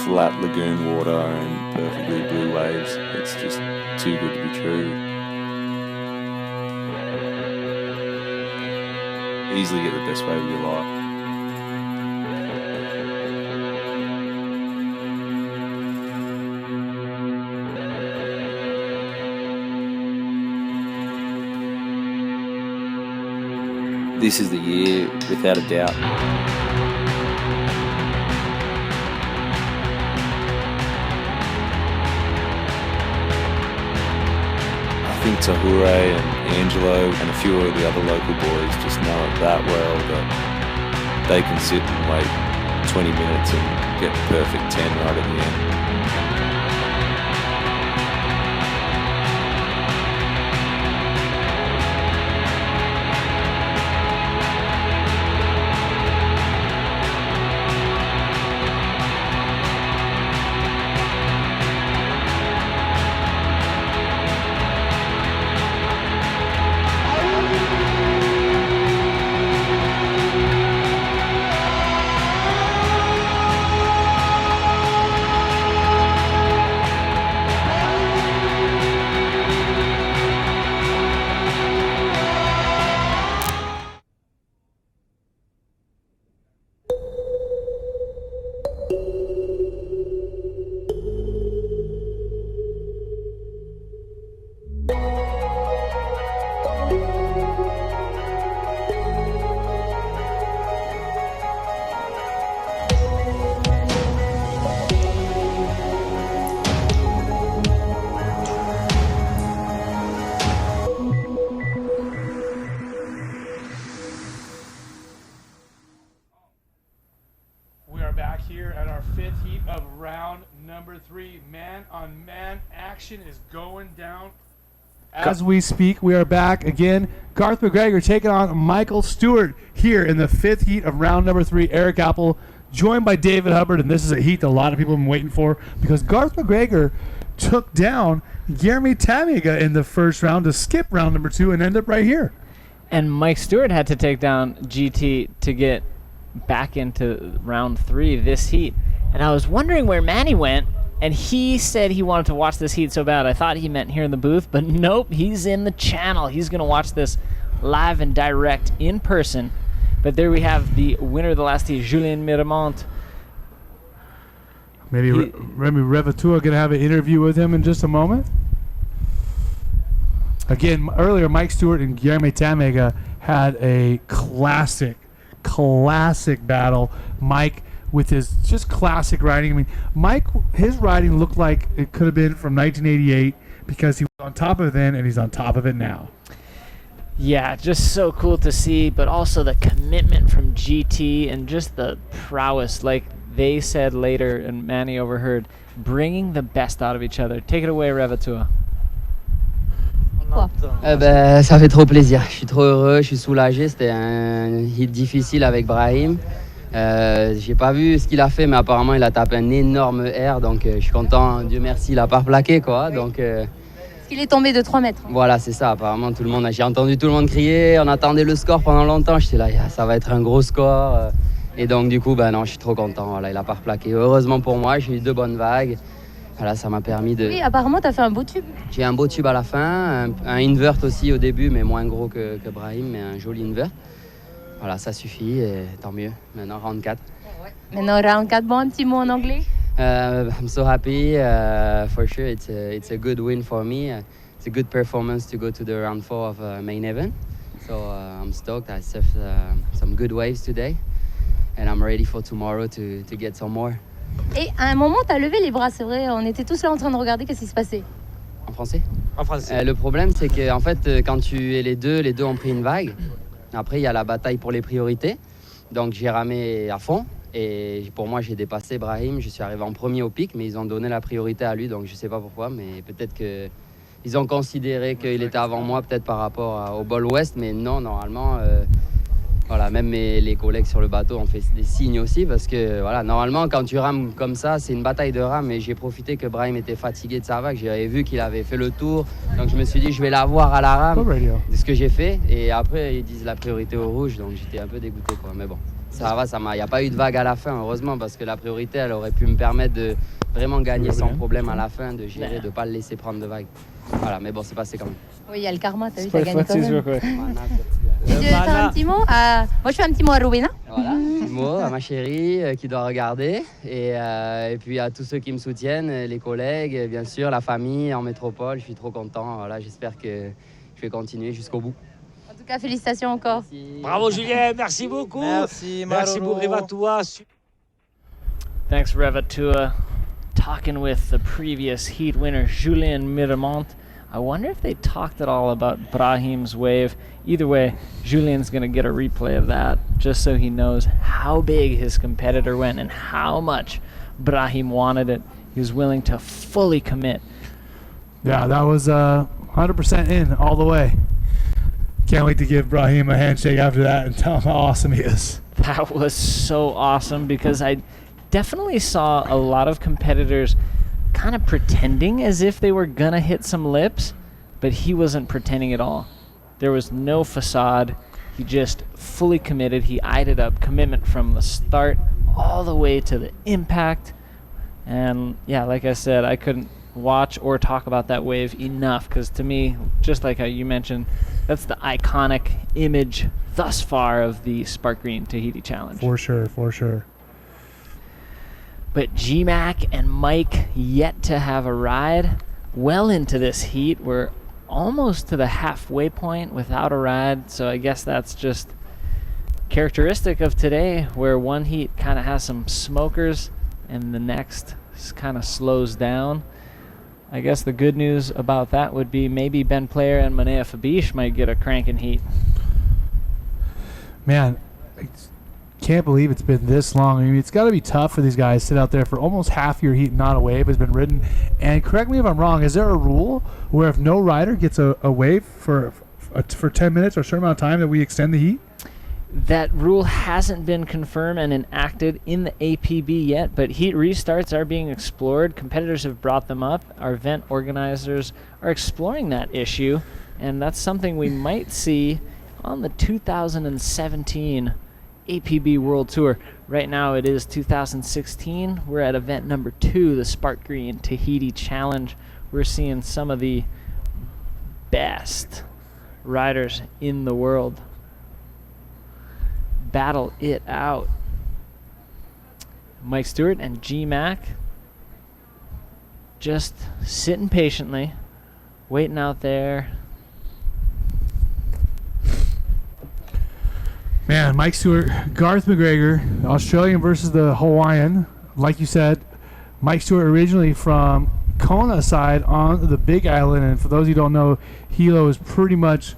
Flat lagoon water and perfectly blue waves. It's just too good to be true. Easily get the best wave of your life. This is the year, without a doubt. I think Tahure and Angelo and a few of the other local boys just know it that well that they can sit and wait 20 minutes and get the perfect 10 right at the end. man action is going down. As we speak, we are back again. Garth McGregor taking on Michael Stewart here in the 5th heat of round number 3. Eric Apple joined by David Hubbard, and this is a heat that a lot of people have been waiting for because Garth McGregor took down Jeremy Tamiga in the first round to skip round number 2 and end up right here. And Mike Stewart had to take down GT to get back into round 3 this heat. And I was wondering where Manny went, and he said he wanted to watch this heat so bad. I thought he meant here in the booth, but nope, he's in the channel. He's going to watch this live and direct in person. But there we have the winner of the last heat, Julien Miramont. Maybe Remy Revatua going to have an interview with him in just a moment. Again, earlier, Mike Stewart and Jeremy Tamiga had a classic battle. Mike with his just classic riding. I mean, Mike, his riding looked like it could have been from 1988 because he was on top of it then and he's on top of it now. Yeah, just so cool to see, but also the commitment from GT and just the prowess, like they said later and Manny overheard, bringing the best out of each other. Take it away, Revatua. Ça fait trop plaisir. Je suis trop heureux, je suis soulagé. C'était un hit difficile avec Brahim. J'ai pas vu ce qu'il a fait, mais apparemment il a tapé un énorme air, donc je suis content. Dieu merci, il a pas replaqué quoi. Donc Parce qu'il est tombé de 3 mètres. voilà, c'est ça. Apparemment tout le monde, j'ai entendu tout le monde crier. On attendait le score pendant longtemps. J'étais là, ça va être un gros score. Et donc du coup, non, je suis trop content. Voilà, il a pas replaqué. Heureusement pour moi, j'ai eu 2 bonnes vagues. Voilà, ça m'a permis de. Oui, apparemment, tu as fait un beau tube. J'ai un beau tube à la fin, un invert aussi au début, mais moins gros que Brahim, mais un joli invert. Voilà, ça suffit, et tant mieux. Maintenant, round 4. Maintenant, round 4, bon, un petit mot en anglais. I'm so happy, for sure. It's a good win for me. It's a good performance to go to the round 4 of main event. So I'm stoked. I surfed some good waves today, and I'm ready for tomorrow to get some more. Et à un moment, tu as levé les bras, c'est vrai. On était tous là en train de regarder qu'est-ce qui se passait. En français? En français. Le problème, c'est que en fait, quand tu es les deux ont pris une vague. Après, il y a la bataille pour les priorités. Donc, j'ai ramé à fond. Et pour moi, j'ai dépassé Brahim. Je suis arrivé en premier au pic, mais ils ont donné la priorité à lui. Donc, je ne sais pas pourquoi, mais peut-être qu'ils ont considéré qu'il était avant moi, peut-être par rapport au bol ouest. Mais non, normalement, voilà, même les collègues sur le bateau ont fait des signes aussi. Parce que, voilà, normalement, quand tu rames comme ça, c'est une bataille de rame. Et j'ai profité que Brahim était fatigué de sa vague. J'avais vu qu'il avait fait le tour. Donc, je me suis dit, je vais l'avoir à la rame. C'est ce que j'ai fait. Et après, ils disent la priorité au rouge. Donc, j'étais un peu dégoûté, quoi. Mais bon, ça va, il n'y a pas eu de vague à la fin, heureusement. Parce que la priorité, elle aurait pu me permettre de vraiment gagner sans problème à la fin, de gérer, de ne pas le laisser prendre de vague. Voilà, mais bon, c'est passé quand même. Oui, il y a le karma, t'as vu, t'as gagné quand même. Voilà, Tu veux faire un petit mot à... Moi, je fais un petit mot à Rowena. Voilà, un petit mot à ma chérie qui doit regarder. Et puis à tous ceux qui me soutiennent, les collègues, bien sûr, la famille en métropole. Je suis trop content. Voilà, j'espère que je vais continuer jusqu'au bout. En tout cas, félicitations encore. Merci. Bravo Julien, merci beaucoup. Merci, Merci pour Revatua. Thanks, Revatua. Talking with the previous heat winner, Julien Miramont. I wonder if they talked at all about Brahim's wave. Either way, Julien's going to get a replay of that just so he knows how big his competitor went and how much Brahim wanted it. He was willing to fully commit. Yeah, that was 100% in all the way. Can't wait to give Brahim a handshake after that and tell him how awesome he is. That was so awesome because I definitely saw a lot of competitors kind of pretending as if they were gonna hit some lips, but he wasn't pretending at all. There was no facade. He just fully committed. He eyed it up, commitment from the start all the way to the impact. And yeah, like I said, I couldn't watch or talk about that wave enough because to me, just like how you mentioned, that's the iconic image thus far of the Sparkgreen Tahiti Challenge. For sure, for sure. But G-Mac and Mike yet to have a ride. Well into this heat. We're almost to the halfway point without a ride. So I guess that's just characteristic of today where one heat kind of has some smokers and the next kind of slows down. I guess the good news about that would be maybe Ben Player and Manea Fabish might get a cranking heat. Man, can't believe it's been this long. I mean, it's got to be tough for these guys to sit out there for almost half your heat, not a wave has been ridden. And correct me if I'm wrong, is there a rule where if no rider gets a wave for 10 minutes or a certain amount of time that we extend the heat? That rule hasn't been confirmed and enacted in the APB yet, but heat restarts are being explored. Competitors have brought them up. Our event organizers are exploring that issue, and that's something we might see on the 2017 APB World Tour. Right now it is 2016. We're at event number 2, the Sparkgreen Tahiti Challenge. We're seeing some of the best riders in the world battle it out. Mike Stewart and G-Mac just sitting patiently, waiting out there. Man, Mike Stewart, Garth McGregor, Australian versus the Hawaiian. Like you said, Mike Stewart originally from Kona side on the Big Island, and for those of you who don't know, Hilo is pretty much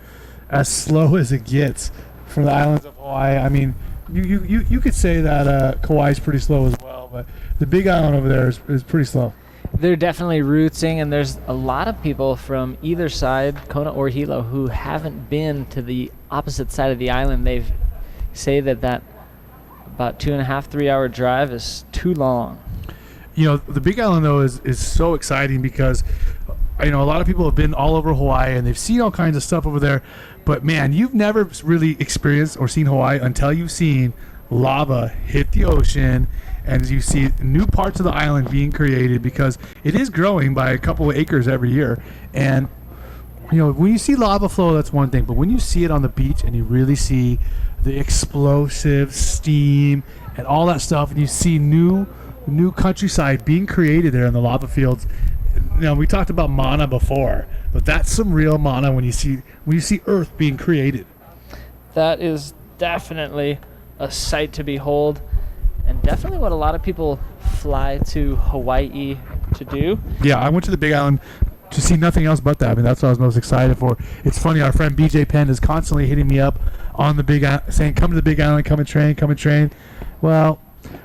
as slow as it gets from the islands of Hawaii. I mean, you could say that Kauai is pretty slow as well, but the Big Island over there is pretty slow. They're definitely rootsing, and there's a lot of people from either side, Kona or Hilo, who haven't been to the opposite side of the island. They say that about 2.5, 3 hour drive is too long. You know, the Big Island though is so exciting because a lot of people have been all over Hawaii and they've seen all kinds of stuff over there, but man, you've never really experienced or seen Hawaii until you've seen lava hit the ocean and you see new parts of the island being created, because it is growing by a couple of acres every year. And when you see lava flow, that's one thing, but when you see it on the beach and you really see the explosive steam and all that stuff, and you see new countryside being created there in the lava fields. We talked about mana before, but that's some real mana when you see Earth being created. That is definitely a sight to behold, and definitely what a lot of people fly to Hawaii to do. Yeah, I went to the Big Island to see nothing else but that. I mean, that's what I was most excited for. It's funny, our friend BJ Penn is constantly hitting me up on the Big Island, saying, come to the Big Island, come and train. Well,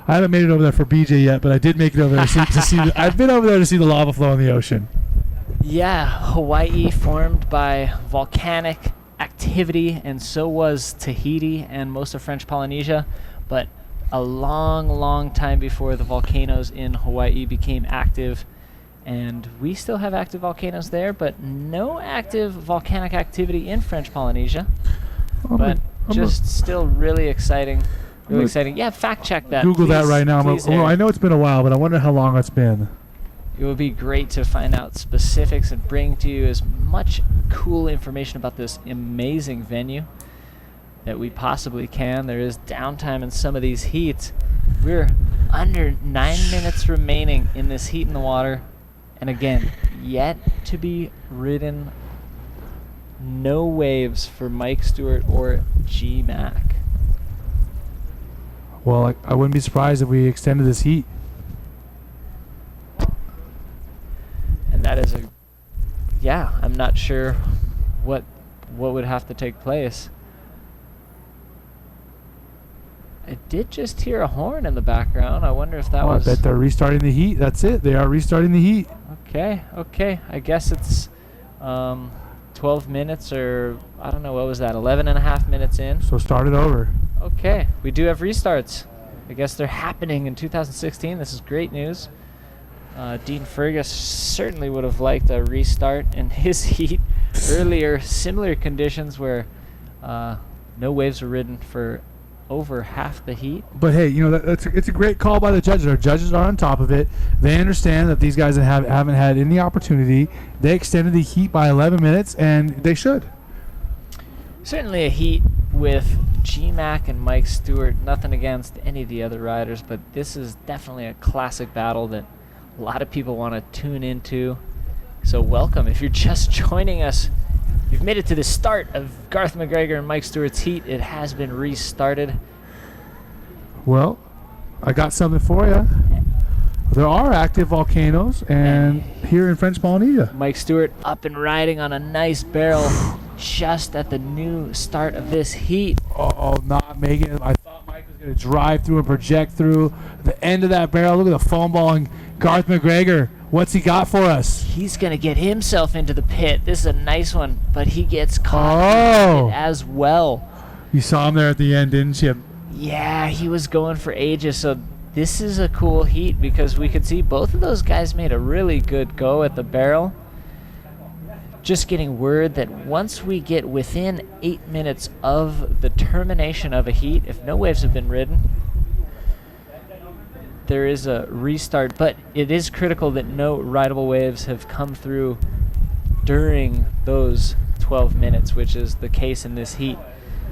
I haven't made it over there for BJ yet, but I did make it over there to see I've been over there to see the lava flow in the ocean. Yeah, Hawaii formed by volcanic activity, and so was Tahiti and most of French Polynesia, but a long time before the volcanoes in Hawaii became active. And we still have active volcanoes there, but no active volcanic activity in French Polynesia. Still really exciting. Really exciting. Yeah, fact check that. Google that right now. I know it's been a while, but I wonder how long it's been. It would be great to find out specifics and bring to you as much cool information about this amazing venue that we possibly can. There is downtime in some of these heats. We're under 9 minutes remaining in this heat in the water. And again, yet to be ridden. No waves for Mike Stewart or G-Mac. Well, I wouldn't be surprised if we extended this heat. And that is I'm not sure what would have to take place. I did just hear a horn in the background. I wonder if that was... I bet they're restarting the heat. That's it. They are restarting the heat. Okay. I guess it's 12 minutes or, I don't know, what was that, 11 and a half minutes in? So start it over. Okay. We do have restarts. I guess they're happening in 2016. This is great news. Dean Fergus certainly would have liked a restart in his heat earlier. Similar conditions where no waves were ridden for over half the heat. But hey, it's a great call by the judges. Our judges are on top of it. They understand that these guys haven't had any opportunity. They extended the heat by 11 minutes, and they should. Certainly a heat with G-Mac and Mike Stewart. Nothing against any of the other riders, but this is definitely a classic battle that a lot of people want to tune into. So welcome. If you're just joining us, you've made it to the start of Garth McGregor and Mike Stewart's heat. It has been restarted. Well, I got something for you. There are active volcanoes and here in French Polynesia. Mike Stewart up and riding on a nice barrel just at the new start of this heat. Oh, not making it. I thought Mike was Gonna drive through and project through the end of that barrel. Look at the foam ball and Garth McGregor. What's he got for us? He's going to get himself into the pit. This is a nice one, but he gets caught as well. You saw him there at the end, didn't you? Yeah, he was going for ages. So this is a cool heat because we could see both of those guys made a really good go at the barrel. Just getting word that once we get within 8 minutes of the termination of a heat, if no waves have been ridden, there is a restart. But it is critical that no rideable waves have come through during those 12 minutes, which is the case in this heat.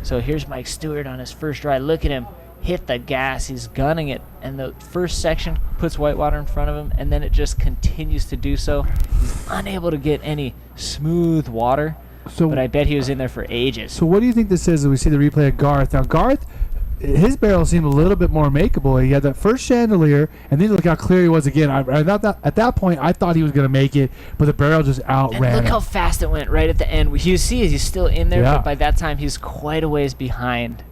So here's Mike Stewart on his first ride. Look at him hit the gas. He's gunning it. And the first section puts whitewater in front of him, and then it just continues to do so. He's unable to get any smooth water, but I bet he was in there for ages. So what do you think this is as we see the replay of Garth? Now, Garth, his barrel seemed a little bit more makeable. He had that first chandelier, and then look how clear he was again. At that point, I thought he was going to make it, but the barrel just outran and look him. how fast it went right at the end. You see he's still in there, Yeah. but by that time he's quite a ways behind.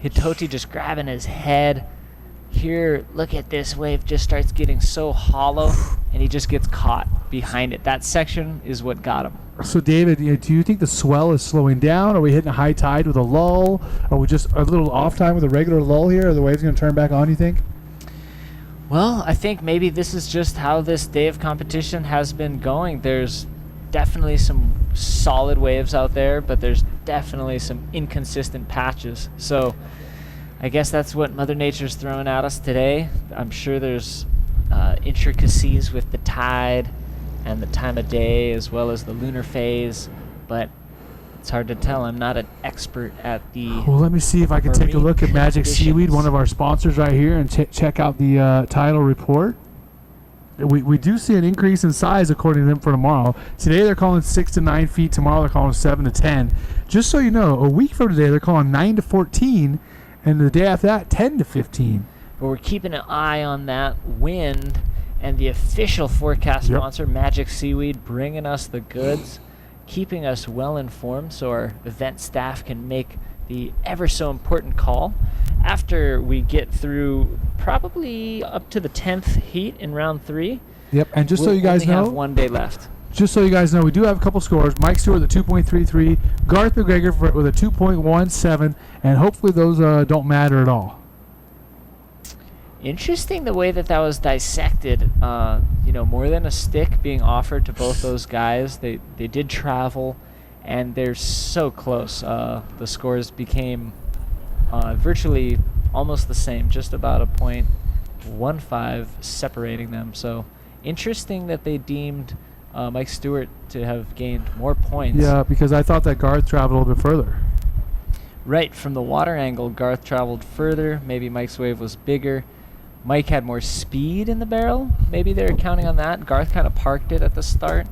Hitoti just grabbing his head. Here, look at this wave just starts getting so hollow, and he just gets caught behind it. That section is what got him. So, David, do you think the swell is slowing down? Are we hitting a high tide with a lull? Are we just a little off time with a regular lull here? Are the waves going to turn back on, you think? Well, I think maybe this is just how this day of competition has been going. There's definitely some solid waves out there, but there's definitely some inconsistent patches. So I guess that's what Mother Nature's throwing at us today. I'm sure there's intricacies with the tide and the time of day as well as the lunar phase, but it's hard to tell. I'm not an expert at the Well, let me see if I can take a look at Magic Seaweed, one of our sponsors right here, and check out the tidal report. We do see an increase in size according to them for tomorrow. Today they're calling 6 to 9 feet. Tomorrow they're calling 7 to 10. Just so you know, a week from today they're calling 9 to 14, and the day after that 10 to 15. But we're keeping an eye on that wind, and the official forecast sponsor, Magic Seaweed, bringing us the goods, keeping us well informed so our event staff can make the ever so important call after we get through probably up to the 10th heat in round 3. Yep, and just so you guys only know, have 1 day left. Just so you guys know, we do have a couple scores. Mike Stewart with a 2.33, Garth McGregor with a 2.17, and hopefully those don't matter at all. Interesting the way that was dissected. More than a stick being offered to both those guys. They did travel, and they're so close. The scores became virtually almost the same, just about a 0.15 separating them. So interesting that they deemed Mike Stewart to have gained more points. Yeah, because I thought that Garth traveled a little bit further. Right, from the water angle, Garth traveled further. Maybe Mike's wave was bigger. Mike had more speed in the barrel. Maybe they were counting on that. Garth kind of parked it at the start.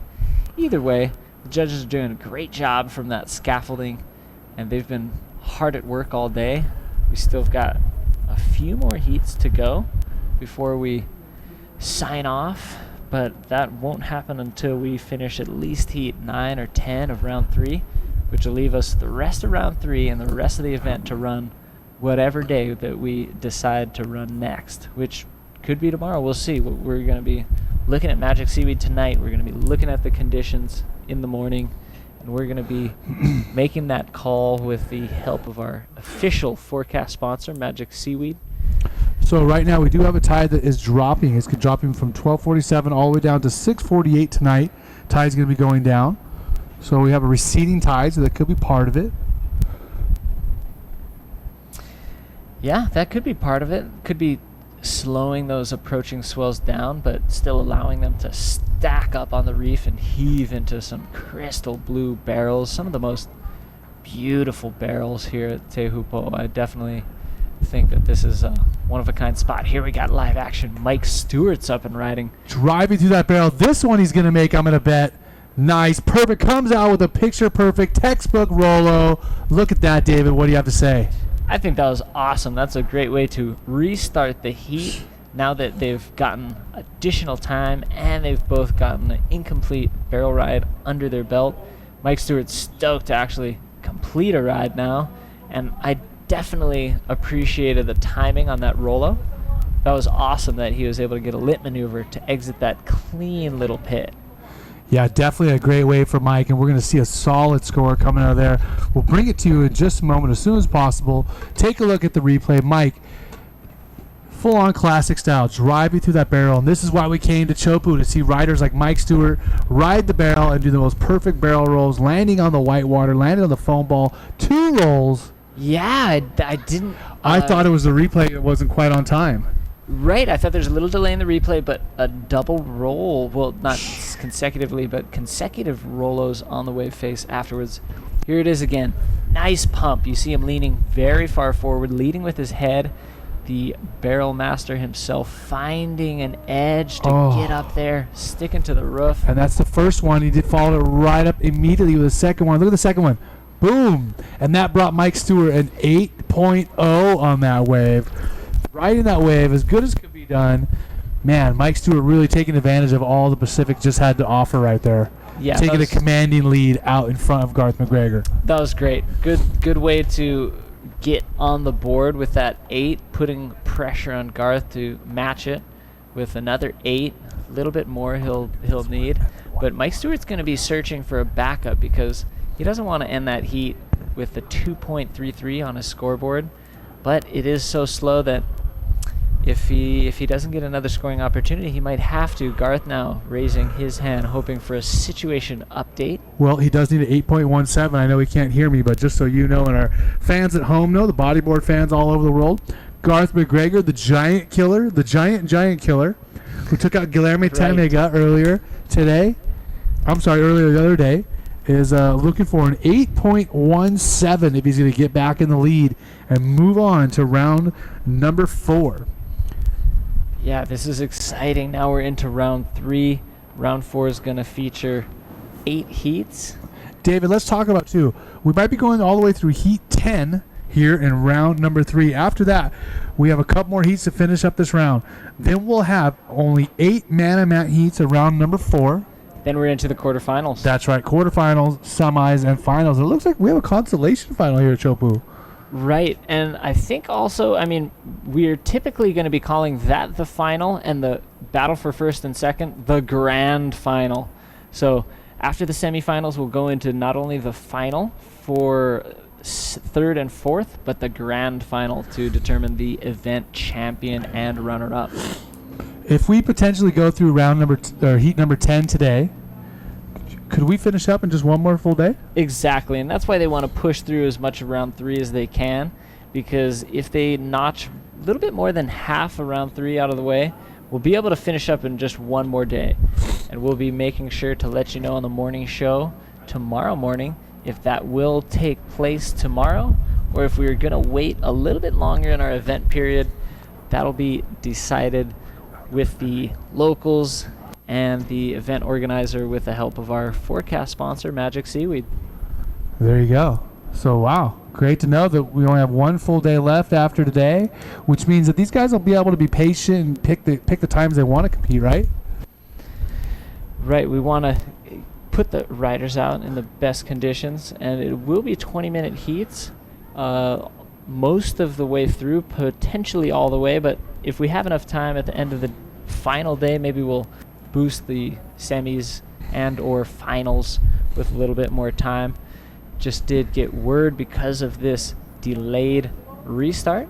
Either way, the judges are doing a great job from that scaffolding, and they've been hard at work all day. We still have got a few more heats to go before we sign off, but that won't happen until we finish at least heat 9 or 10 of round 3, which will leave us the rest of round 3 and the rest of the event to run whatever day that we decide to run next, which could be tomorrow. We'll see. We're going to be looking at Magic Seaweed tonight. We're going to be looking at the conditions in the morning, and we're going to be making that call with the help of our official forecast sponsor, Magic Seaweed. So right now we do have a tide that is dropping. It's dropping from 12:47 all the way down to 6:48 tonight. Tide's going to be going down. So we have a receding tide, so that could be part of it. Yeah, that could be part of it. Could be slowing those approaching swells down, but still allowing them to stack up on the reef and heave into some crystal blue barrels. Some of the most beautiful barrels here at Tehupo. I definitely think that this is a one-of-a-kind spot. Here we got live action. Mike Stewart's up and riding. Driving through that barrel. This one he's going to make, I'm going to bet. Nice. Perfect. Comes out with a picture-perfect textbook Rolo. Look at that, David. What do you have to say? I think that was awesome. That's a great way to restart the heat now that they've gotten additional time and they've both gotten an incomplete barrel ride under their belt. Mike Stewart's stoked to actually complete a ride now, and I definitely appreciated the timing on that Rolo. That was awesome that he was able to get a lit maneuver to exit that clean little pit. Yeah, definitely a great wave for Mike, and we're going to see a solid score coming out of there. We'll bring it to you in just a moment as soon as possible. Take a look at the replay. Mike, full-on classic style, driving through that barrel, and this is why we came to Chopu, to see riders like Mike Stewart ride the barrel and do the most perfect barrel rolls, landing on the white water, landing on the foam ball, 2 rolls. Yeah, I didn't... I thought it was the replay that wasn't quite on time. Right, I thought there's a little delay in the replay, but a double roll, well, not consecutively, but consecutive Rolos on the wave face afterwards. Here it is again. Nice pump. You see him leaning very far forward, leading with his head. The barrel master himself finding an edge to get up there, sticking to the roof. And that's the first one. He did follow it right up immediately with the second one. Look at the second one. Boom. And that brought Mike Stewart an 8.0 on that wave. Riding that wave as good as could be done. Man, Mike Stewart really taking advantage of all the Pacific just had to offer right there. Yeah, taking a commanding lead out in front of Garth McGregor. That was great. Good way to get on the board with that 8, putting pressure on Garth to match it with another 8. A little bit more he'll need. But Mike Stewart's going to be searching for a backup because he doesn't want to end that heat with the 2.33 on his scoreboard. But it is so slow that if he doesn't get another scoring opportunity, he might have to. Garth now raising his hand, hoping for a situation update. Well, he does need an 8.17. I know he can't hear me, but just so you know, and our fans at home know, the bodyboard fans all over the world, Garth McGregor, the giant killer, the giant killer, who took out Guilherme Tamega earlier the other day, is looking for an 8.17 if he's going to get back in the lead and move on to round number 4. Yeah, this is exciting. Now we're into round 3. Round 4 is going to feature 8 heats. David, let's talk about 2. We might be going all the way through heat 10 here in round number 3. After that, we have a couple more heats to finish up this round. Then we'll have only 8 man-to-man heats at round number 4. Then we're into the quarterfinals. That's right, quarterfinals, semis, and finals. It looks like we have a consolation final here at Chopu. Right, and I think also, we're typically going to be calling that the final and the battle for first and second the grand final. So after the semifinals, we'll go into not only the final for third and fourth, but the grand final to determine the event champion and runner-up. If we potentially go through heat number 10 today, could we finish up in just one more full day? Exactly, and that's why they want to push through as much of round 3 as they can, because if they notch a little bit more than half of round 3 out of the way, we'll be able to finish up in just one more day. And we'll be making sure to let you know on the morning show tomorrow morning if that will take place tomorrow, or if we're going to wait a little bit longer in our event period. That'll be decided with the locals and the event organizer with the help of our forecast sponsor, Magic Seaweed. There you go. So, wow. Great to know that we only have one full day left after today, which means that these guys will be able to be patient and pick the times they want to compete, right? Right. We want to put the riders out in the best conditions, and it will be 20-minute heats most of the way through, potentially all the way, but if we have enough time at the end of the final day, maybe we'll boost the semis and or finals with a little bit more time. Just did get word because of this delayed restart.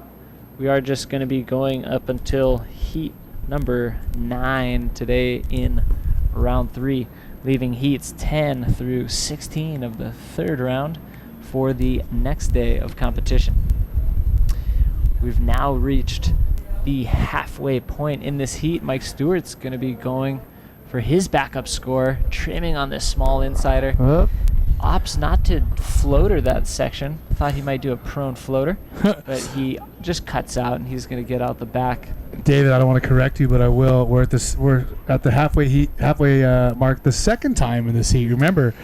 We are just going to be going up until heat number 9 today in round 3, leaving heats 10 through 16 of the third round for the next day of competition. We've now reached the halfway point in this heat. Mike Stewart's going to be going for his backup score, trimming on this small insider. Opts not to floater that section. Thought he might do a prone floater, but he just cuts out, and he's going to get out the back. David, I don't want to correct you, but I will. We're at the halfway mark, the second time in this heat. Remember,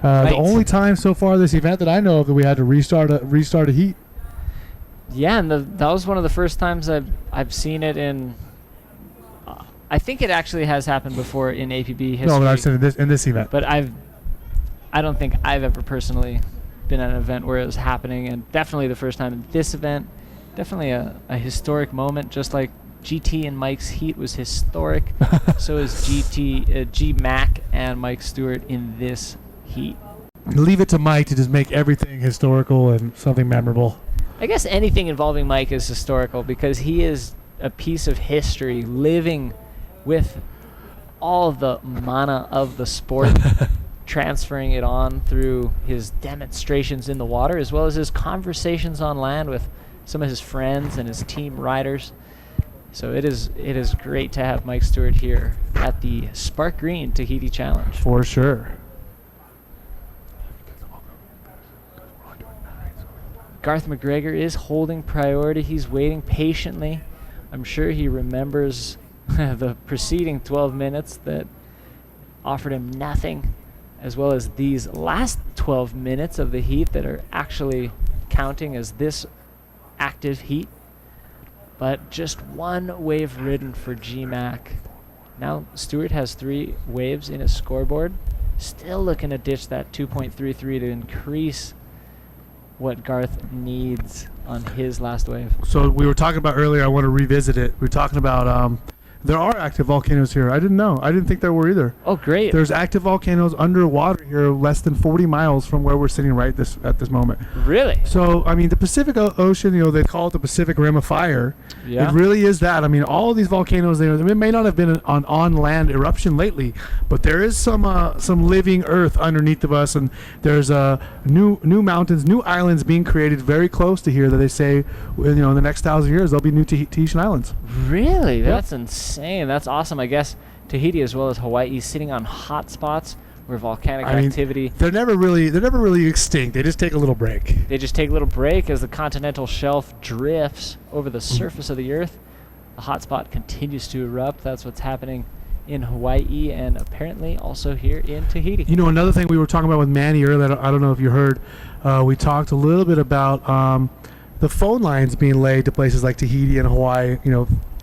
the only time so far this event that I know of that we had to restart a heat. Yeah, and that was one of the first times I've seen it in. I think it actually has happened before in APB history. No, but I've seen it in this event. But I don't think I've ever personally been at an event where it was happening, and definitely the first time in this event. Definitely a historic moment, just like GT and Mike's heat was historic. So is G Mac and Mike Stewart in this heat. Leave it to Mike to just make everything historical and something memorable. I guess anything involving Mike is historical because he is a piece of history living with all the mana of the sport, transferring it on through his demonstrations in the water as well as his conversations on land with some of his friends and his team riders. So it is great to have Mike Stewart here at the Sparkgreen Tahiti Challenge. For sure. Garth McGregor is holding priority. He's waiting patiently. I'm sure he remembers the preceding 12 minutes that offered him nothing, as well as these last 12 minutes of the heat that are actually counting as this active heat. But just one wave ridden for G-Mac. Now Stewart has 3 waves in his scoreboard. Still looking to ditch that 2.33 to increase what Garth needs on his last wave. So we were talking about earlier, I want to revisit it. We were talking about there are active volcanoes here. I didn't know. I didn't think there were either. Oh, great. There's active volcanoes underwater here less than 40 miles from where we're sitting right at this moment. Really? So, I mean, the Pacific Ocean, they call it the Pacific Rim of Fire. Yeah. It really is that. I mean, all of these volcanoes, they may not have been an on-land eruption lately, but there is some living earth underneath of us, and there's new mountains, new islands being created very close to here that they say, in the next 1,000 years, there'll be new Tahitian islands. Really? Yep. That's insane. That's awesome. I guess Tahiti as well as Hawaii sitting on hot spots where volcanic activity. They're never really extinct. They just take a little break. They just take a little break as the continental shelf drifts over the surface of the Earth. The hot spot continues to erupt. That's what's happening in Hawaii and apparently also here in Tahiti. Another thing we were talking about with Manny earlier, I don't know if you heard, we talked a little bit about the phone lines being laid to places like Tahiti and Hawaii,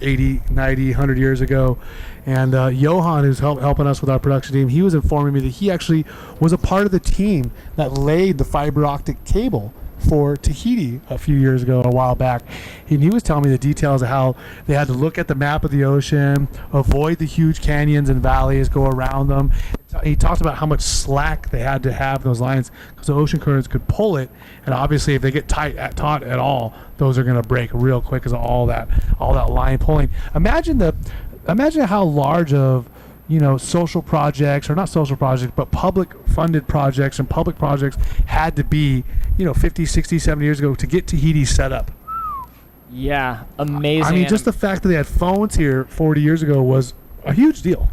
80, 90, 100 years ago. And Johan, who's helping us with our production team, he was informing me that he actually was a part of the team that laid the fiber optic cable for Tahiti a few years ago, a while back. And he was telling me the details of how they had to look at the map of the ocean, avoid the huge canyons and valleys, go around them. He talked about how much slack they had to have those lines because the ocean currents could pull it, and obviously if they get taut at all, those are going to break real quick because of all that line pulling. Imagine how large of social projects, or not social projects, but public funded projects and public projects had to be 50, 60, 70 years ago to get Tahiti set up. Yeah, amazing. I mean, just the fact that they had phones here 40 years ago was a huge deal.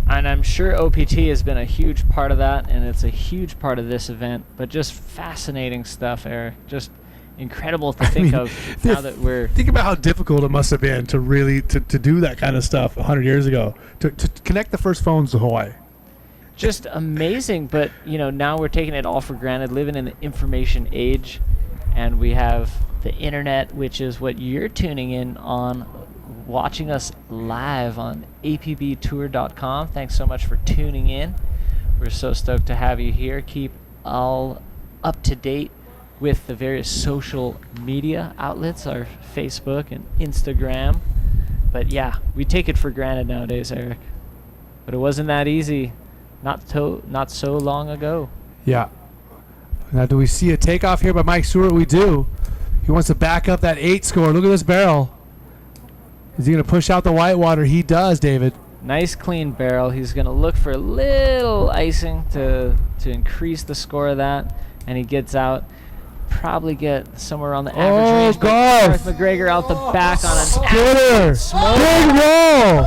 And I'm sure OPT has been a huge part of that, and it's a huge part of this event. But just fascinating stuff, Eric. Just incredible to think of now that we're... Think about how difficult it must have been to really to do that kind of stuff 100 years ago, to connect the first phones to Hawaii. Just amazing, but now we're taking it all for granted, living in the information age, and we have the internet, which is what you're tuning in on, watching us live on apbtour.com. Thanks so much for tuning in. We're so stoked to have you here. Keep all up to date with the various social media outlets, our Facebook and Instagram. But yeah, we take it for granted nowadays, Eric. But it wasn't that easy not so long ago. Yeah. Now, do we see a takeoff here by Mike Stewart? We do. He wants to back up that 8 score. Look at this barrel. Is he going to push out the whitewater? He does, David. Nice clean barrel. He's going to look for a little icing to increase the score of that. And he gets out. Probably get somewhere around the average range. Garth McGregor out the back on an Big roll.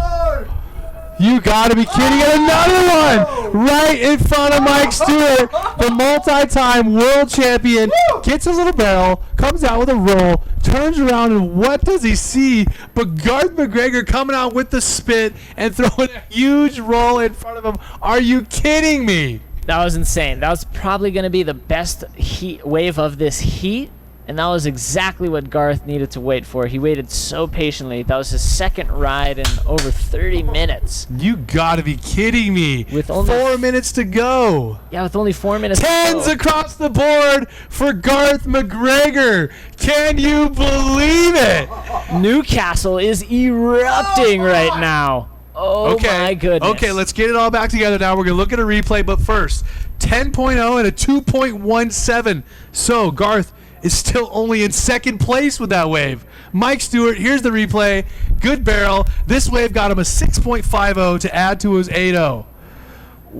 You got to be kidding. And another one right in front of Mike Stewart, the multi-time world champion. Gets a little barrel, comes out with a roll, turns around, and what does he see but Garth McGregor coming out with the spit and throwing a huge roll in front of him? Are you kidding me? That was insane. That was probably going to be the best heat wave of this heat, And that was exactly what Garth needed to wait for. He waited so patiently. That was his second ride in over 30 minutes. You gotta be kidding me. With only 4 minutes to go. Yeah, with only 4 minutes Tens to go. across the board for Garth McGregor. Can you believe it? Newcastle is erupting right now. Oh my goodness. Okay, let's get it all back together now. We're going to look at a replay, but first, 10.0 and a 2.17. So, Garth is still only in second place with that wave. Mike Stewart, here's the replay. Good barrel. This wave got him a 6.50 to add to his 8.0.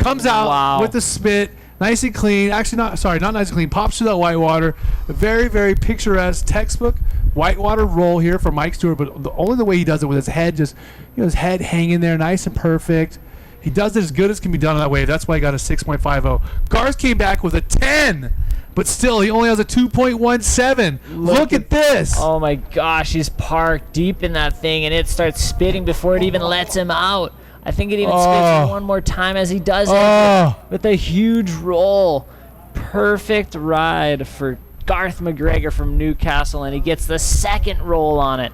Comes out with the spit. Nice and clean. Actually, not nice and clean. Pops through that whitewater. A very, very picturesque textbook whitewater roll here for Mike Stewart, but only the way he does it with his head just, his head hanging there nice and perfect. He does it as good as can be done on that wave. That's why he got a 6.50. Garth came back with a 10, but still he only has a 2.17. Look at this. Oh my gosh, he's parked deep in that thing, and it starts spitting before it even lets him out. I think it even spits one more time as he does it with a huge roll. Perfect ride for Garth McGregor from Newcastle, and he gets the second roll on it.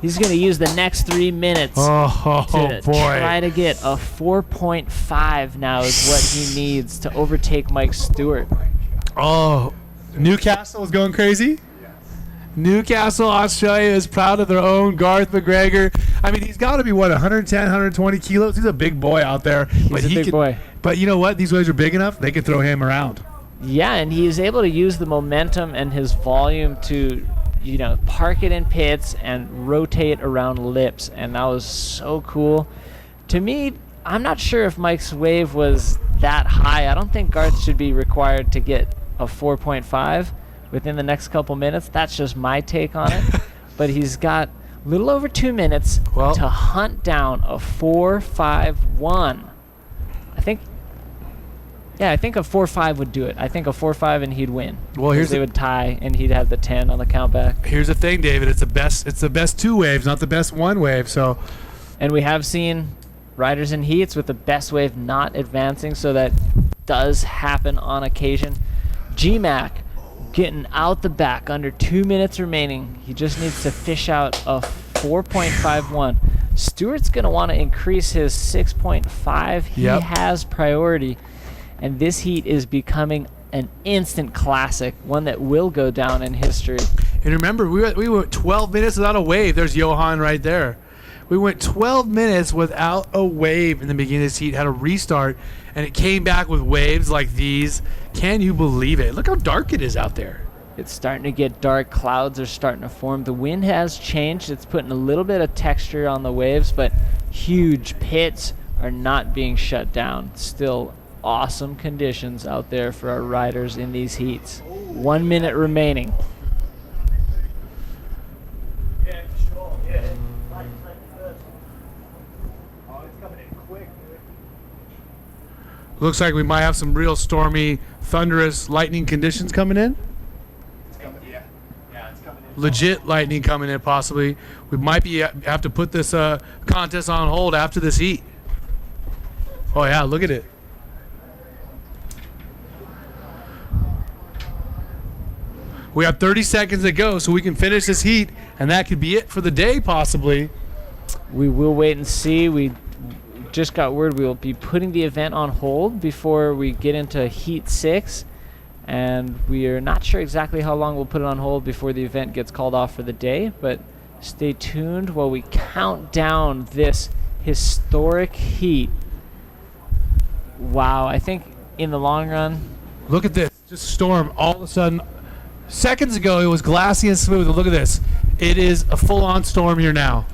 He's going to use the next 3 minutes to try to get a 4.5 now is what he needs to overtake Mike Stewart. Oh, Newcastle is going crazy? Newcastle, Australia is proud of their own Garth McGregor. I mean, he's got to be, 110, 120 kilos? He's a big boy out there. He's a big boy. But you know what? These waves are big enough. They can throw him around. Yeah, and he is able to use the momentum and his volume to, park it in pits and rotate around lips, and that was so cool. To me, I'm not sure if Mike's wave was that high. I don't think Garth should be required to get a 4.5 within the next couple minutes. That's just my take on it. But he's got a little over 2 minutes to hunt down a 4.51. I think a 4.5 would do it. I think a 4.5 and he'd win. Well, they would tie and he'd have the 10 on the count back. Here's the thing, David. It's the best two waves, not the best one wave. So, and we have seen riders in heats with the best wave not advancing, so that does happen on occasion. G-Mac getting out the back under 2 minutes remaining. He just needs to fish out a 4.51. Stewart's going to want to increase his 6.5. He has priority. And this heat is becoming an instant classic, one that will go down in history. And remember, we went 12 minutes without a wave. There's Johan right there. We went 12 minutes without a wave in the beginning of this heat, had a restart, and it came back with waves like these. Can you believe it? Look how dark it is out there. It's starting to get dark. Clouds are starting to form. The wind has changed. It's putting a little bit of texture on the waves, but huge pits are not being shut down. Still awesome conditions out there for our riders in these heats. 1 minute remaining. Looks like we might have some real stormy, thunderous lightning conditions coming in. It's coming in. Legit lightning coming in, possibly. We might have to put this contest on hold after this heat. Oh yeah, look at it. We have 30 seconds to go, so we can finish this heat, and that could be it for the day, possibly. We will wait and see. We just got word we will be putting the event on hold before we get into Heat 6, and we are not sure exactly how long we'll put it on hold before the event gets called off for the day, but stay tuned while we count down this historic heat. Wow, I think in the long run... Look at this. Just storm all of a sudden... Seconds ago, it was glassy and smooth. Look at this. It is a full-on storm here now.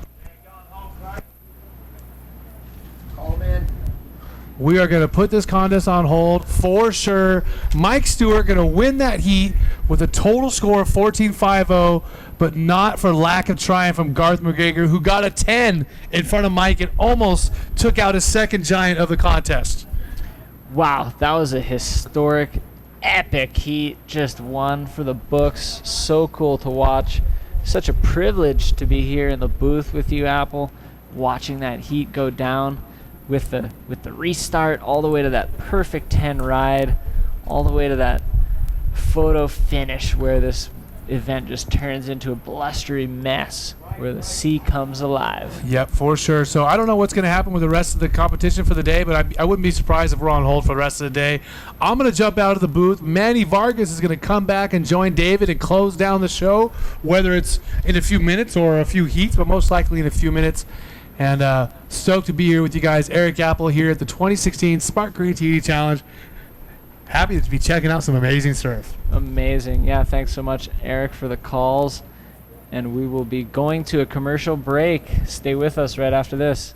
We are going to put this contest on hold for sure. Mike Stewart going to win that heat with a total score of 14.50, but not for lack of trying from Garth McGregor, who got a 10 in front of Mike and almost took out his second giant of the contest. Wow, that was a historic, epic heat. Just one for the books. So cool to watch. Such a privilege to be here in the booth with you, Apple, watching that heat go down with the restart all the way to that perfect 10 ride, all the way to that photo finish where this event just turns into a blustery mess where the sea comes alive. Yep, for sure. So I don't know what's going to happen with the rest of the competition for the day, but I wouldn't be surprised if we're on hold for the rest of the day. I'm going to jump out of the booth. Manny Vargas is going to come back and join David and close down the show, whether it's in a few minutes or a few heats, but most likely in a few minutes. And stoked to be here with you guys. Eric Apple here at the 2016 Sparkgreen Tahiti Challenge. Happy to be checking out some amazing surf. Amazing. Yeah, thanks so much, Eric, for the calls. And we will be going to a commercial break. Stay with us right after this.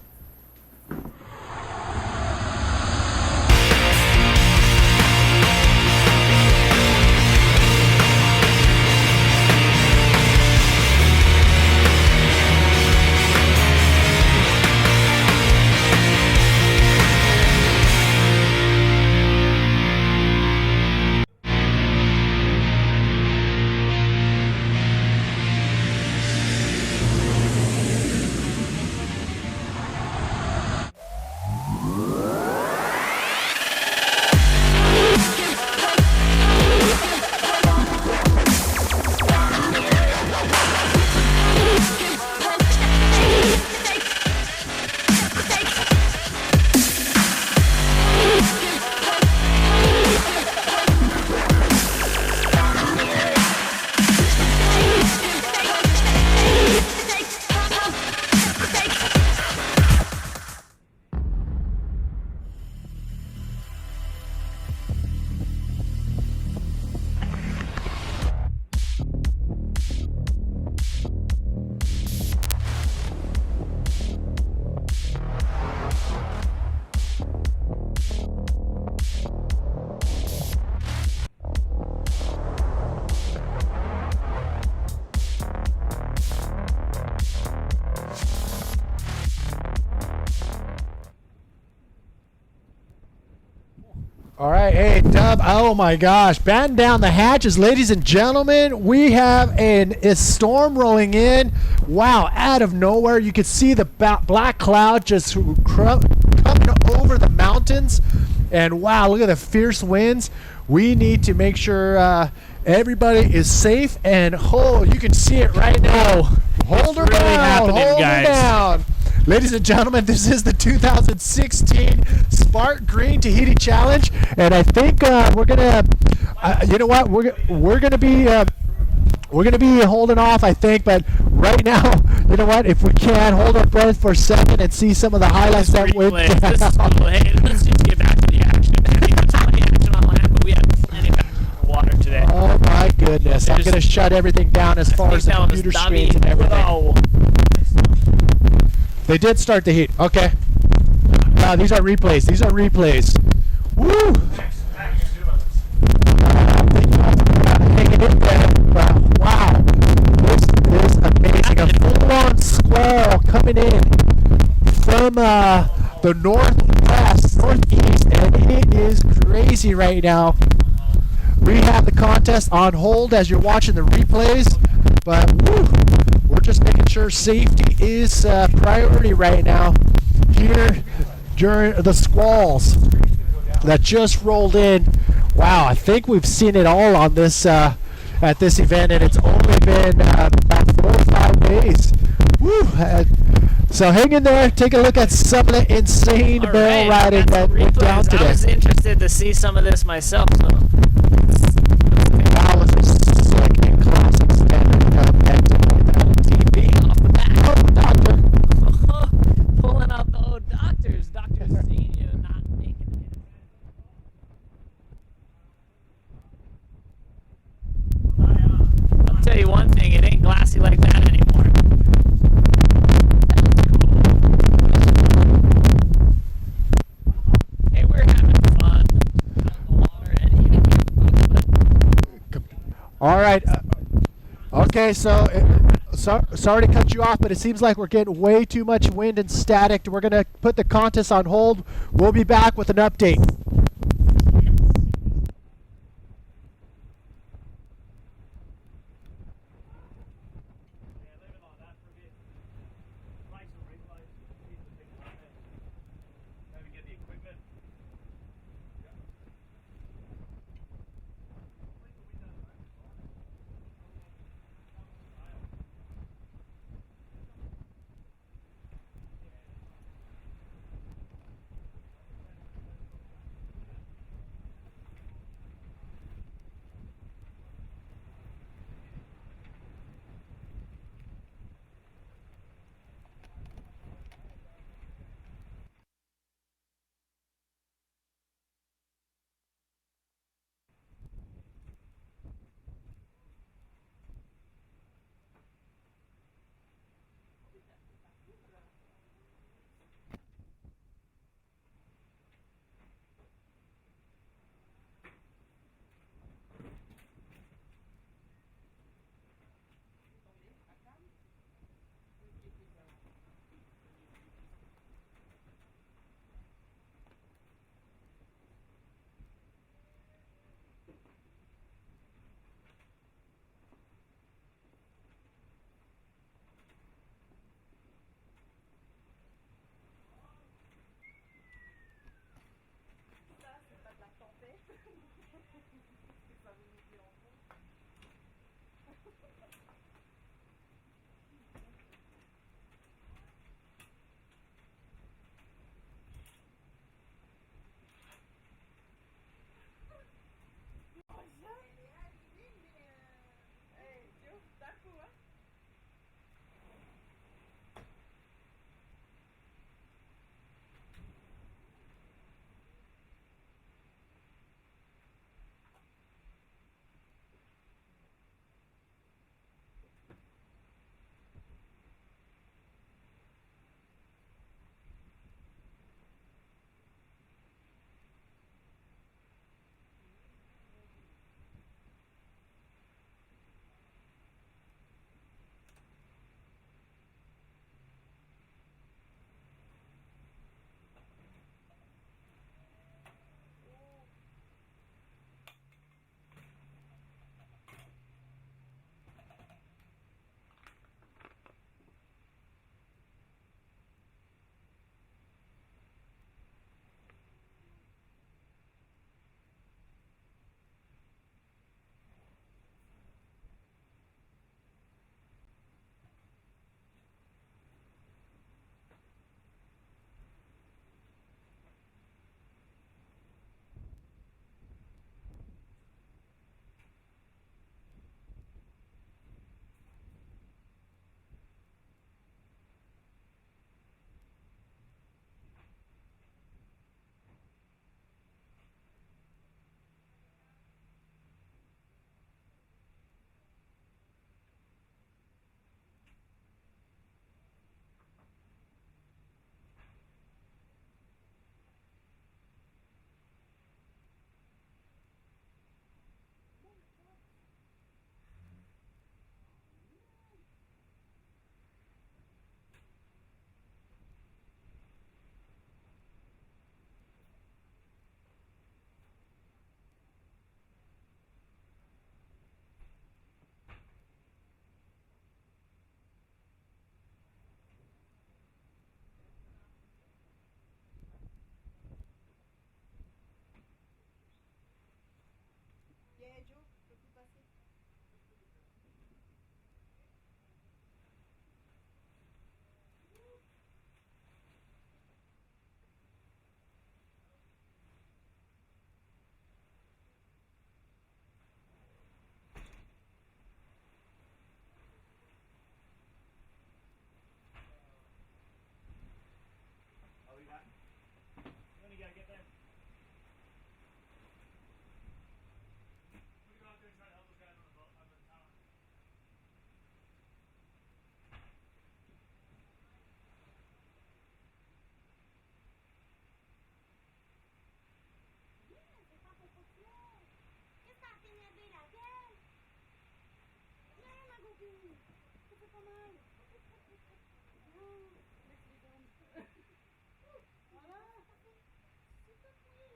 All right, hey, Dub, oh my gosh, batten down the hatches, ladies and gentlemen. We have a storm rolling in. Wow, out of nowhere, you can see the black cloud just coming over the mountains. And wow, look at the fierce winds. We need to make sure everybody is safe. And oh, you can see it right now. Hold her down, hold her down. Ladies and gentlemen, this is the 2016 Sparkgreen Tahiti Challenge, and I think we're gonna, you know what, we're gonna be holding off, I think. But right now, you know what, if we can hold our breath for a second and see some of the highlights that went down. This is cool. Hey, let's just get back to the action. I mean, there's plenty of action on land, but we had plenty of action on the water today. Oh my goodness! I'm gonna shut everything down as far as the computer screens and everything. They did start the heat. Okay. These are replays. These are replays. Woo! Hanging in there. Wow. This is amazing. A full-on squall coming in from the northeast, and it is crazy right now. We have the contest on hold as you're watching the replays, but woo, we're just making sure safety is priority right now here during the squalls that just rolled in. Wow, I think we've seen it all on this at this event, and it's only been about 4 or 5 days. Woo! So hang in there, take a look at some of the insane barrel riding that went down today. I was interested to see some of this myself. So. Wow, this is sick and classic standard TV off the back. Oh, doctor. Pulling out the old doctors. Dr. Senior not making it. I'll tell you one thing, it ain't glassy like that anymore. Hey, we're having fun. All right. Okay, so sorry to cut you off, but it seems like we're getting way too much wind and static. We're going to put the contest on hold. We'll be back with an update. Yeah, Joe, peux-tu passer? Oh, we got? When you gotta get there? We go out there and try to help those guys on the boat, on the tower. C'est pas ton caution. Qu'est-ce que t'as t'énervé la gueule? Viens, ma copine. Ça fait pas mal. Oh, laisse les hommes. Voilà. S'il te plaît,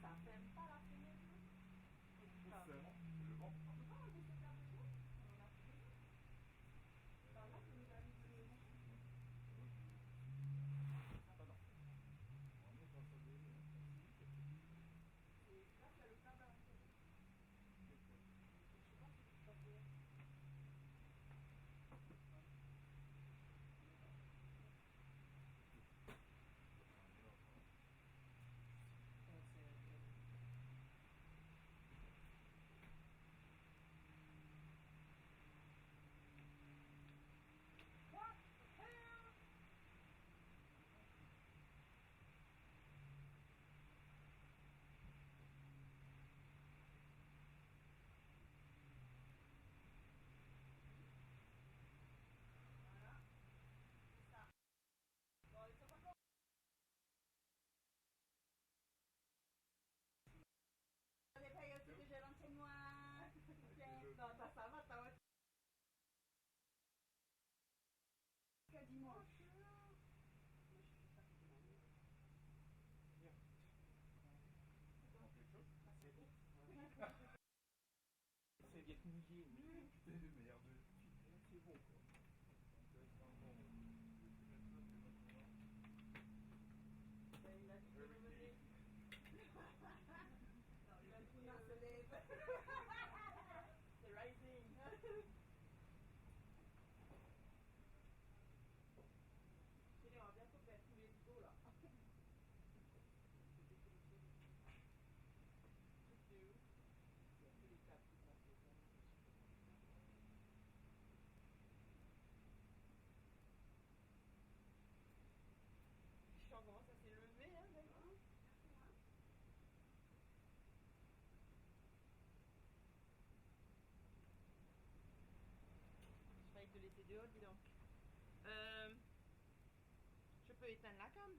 ça ferme pas la fenêtre. Forcément, c'est le vent. On peut pas enlever cette table jaune? On en a plus besoin. Par là, tu nous as mis le manger. Attends. Et là, tu as le câble à l'intérieur. Je sais pas si tu peux faire. What the hell? Voilà. C'est ça. Bon, il faut pas qu'on... Deve io ti dicevo non c'è niente. No, ta salva ta che dimanche. C'est bien mouillé, mais putain de merde. C'est bon quoi. Il a dit de revenir. Non, il a dit se lève. C'est rising. Chérie, on va bientôt faire tous les rideaux là. Je sens comment ça s'est levé hein, d'un coup. Je vais te laisser dehors, dis donc. Je peux éteindre la cam?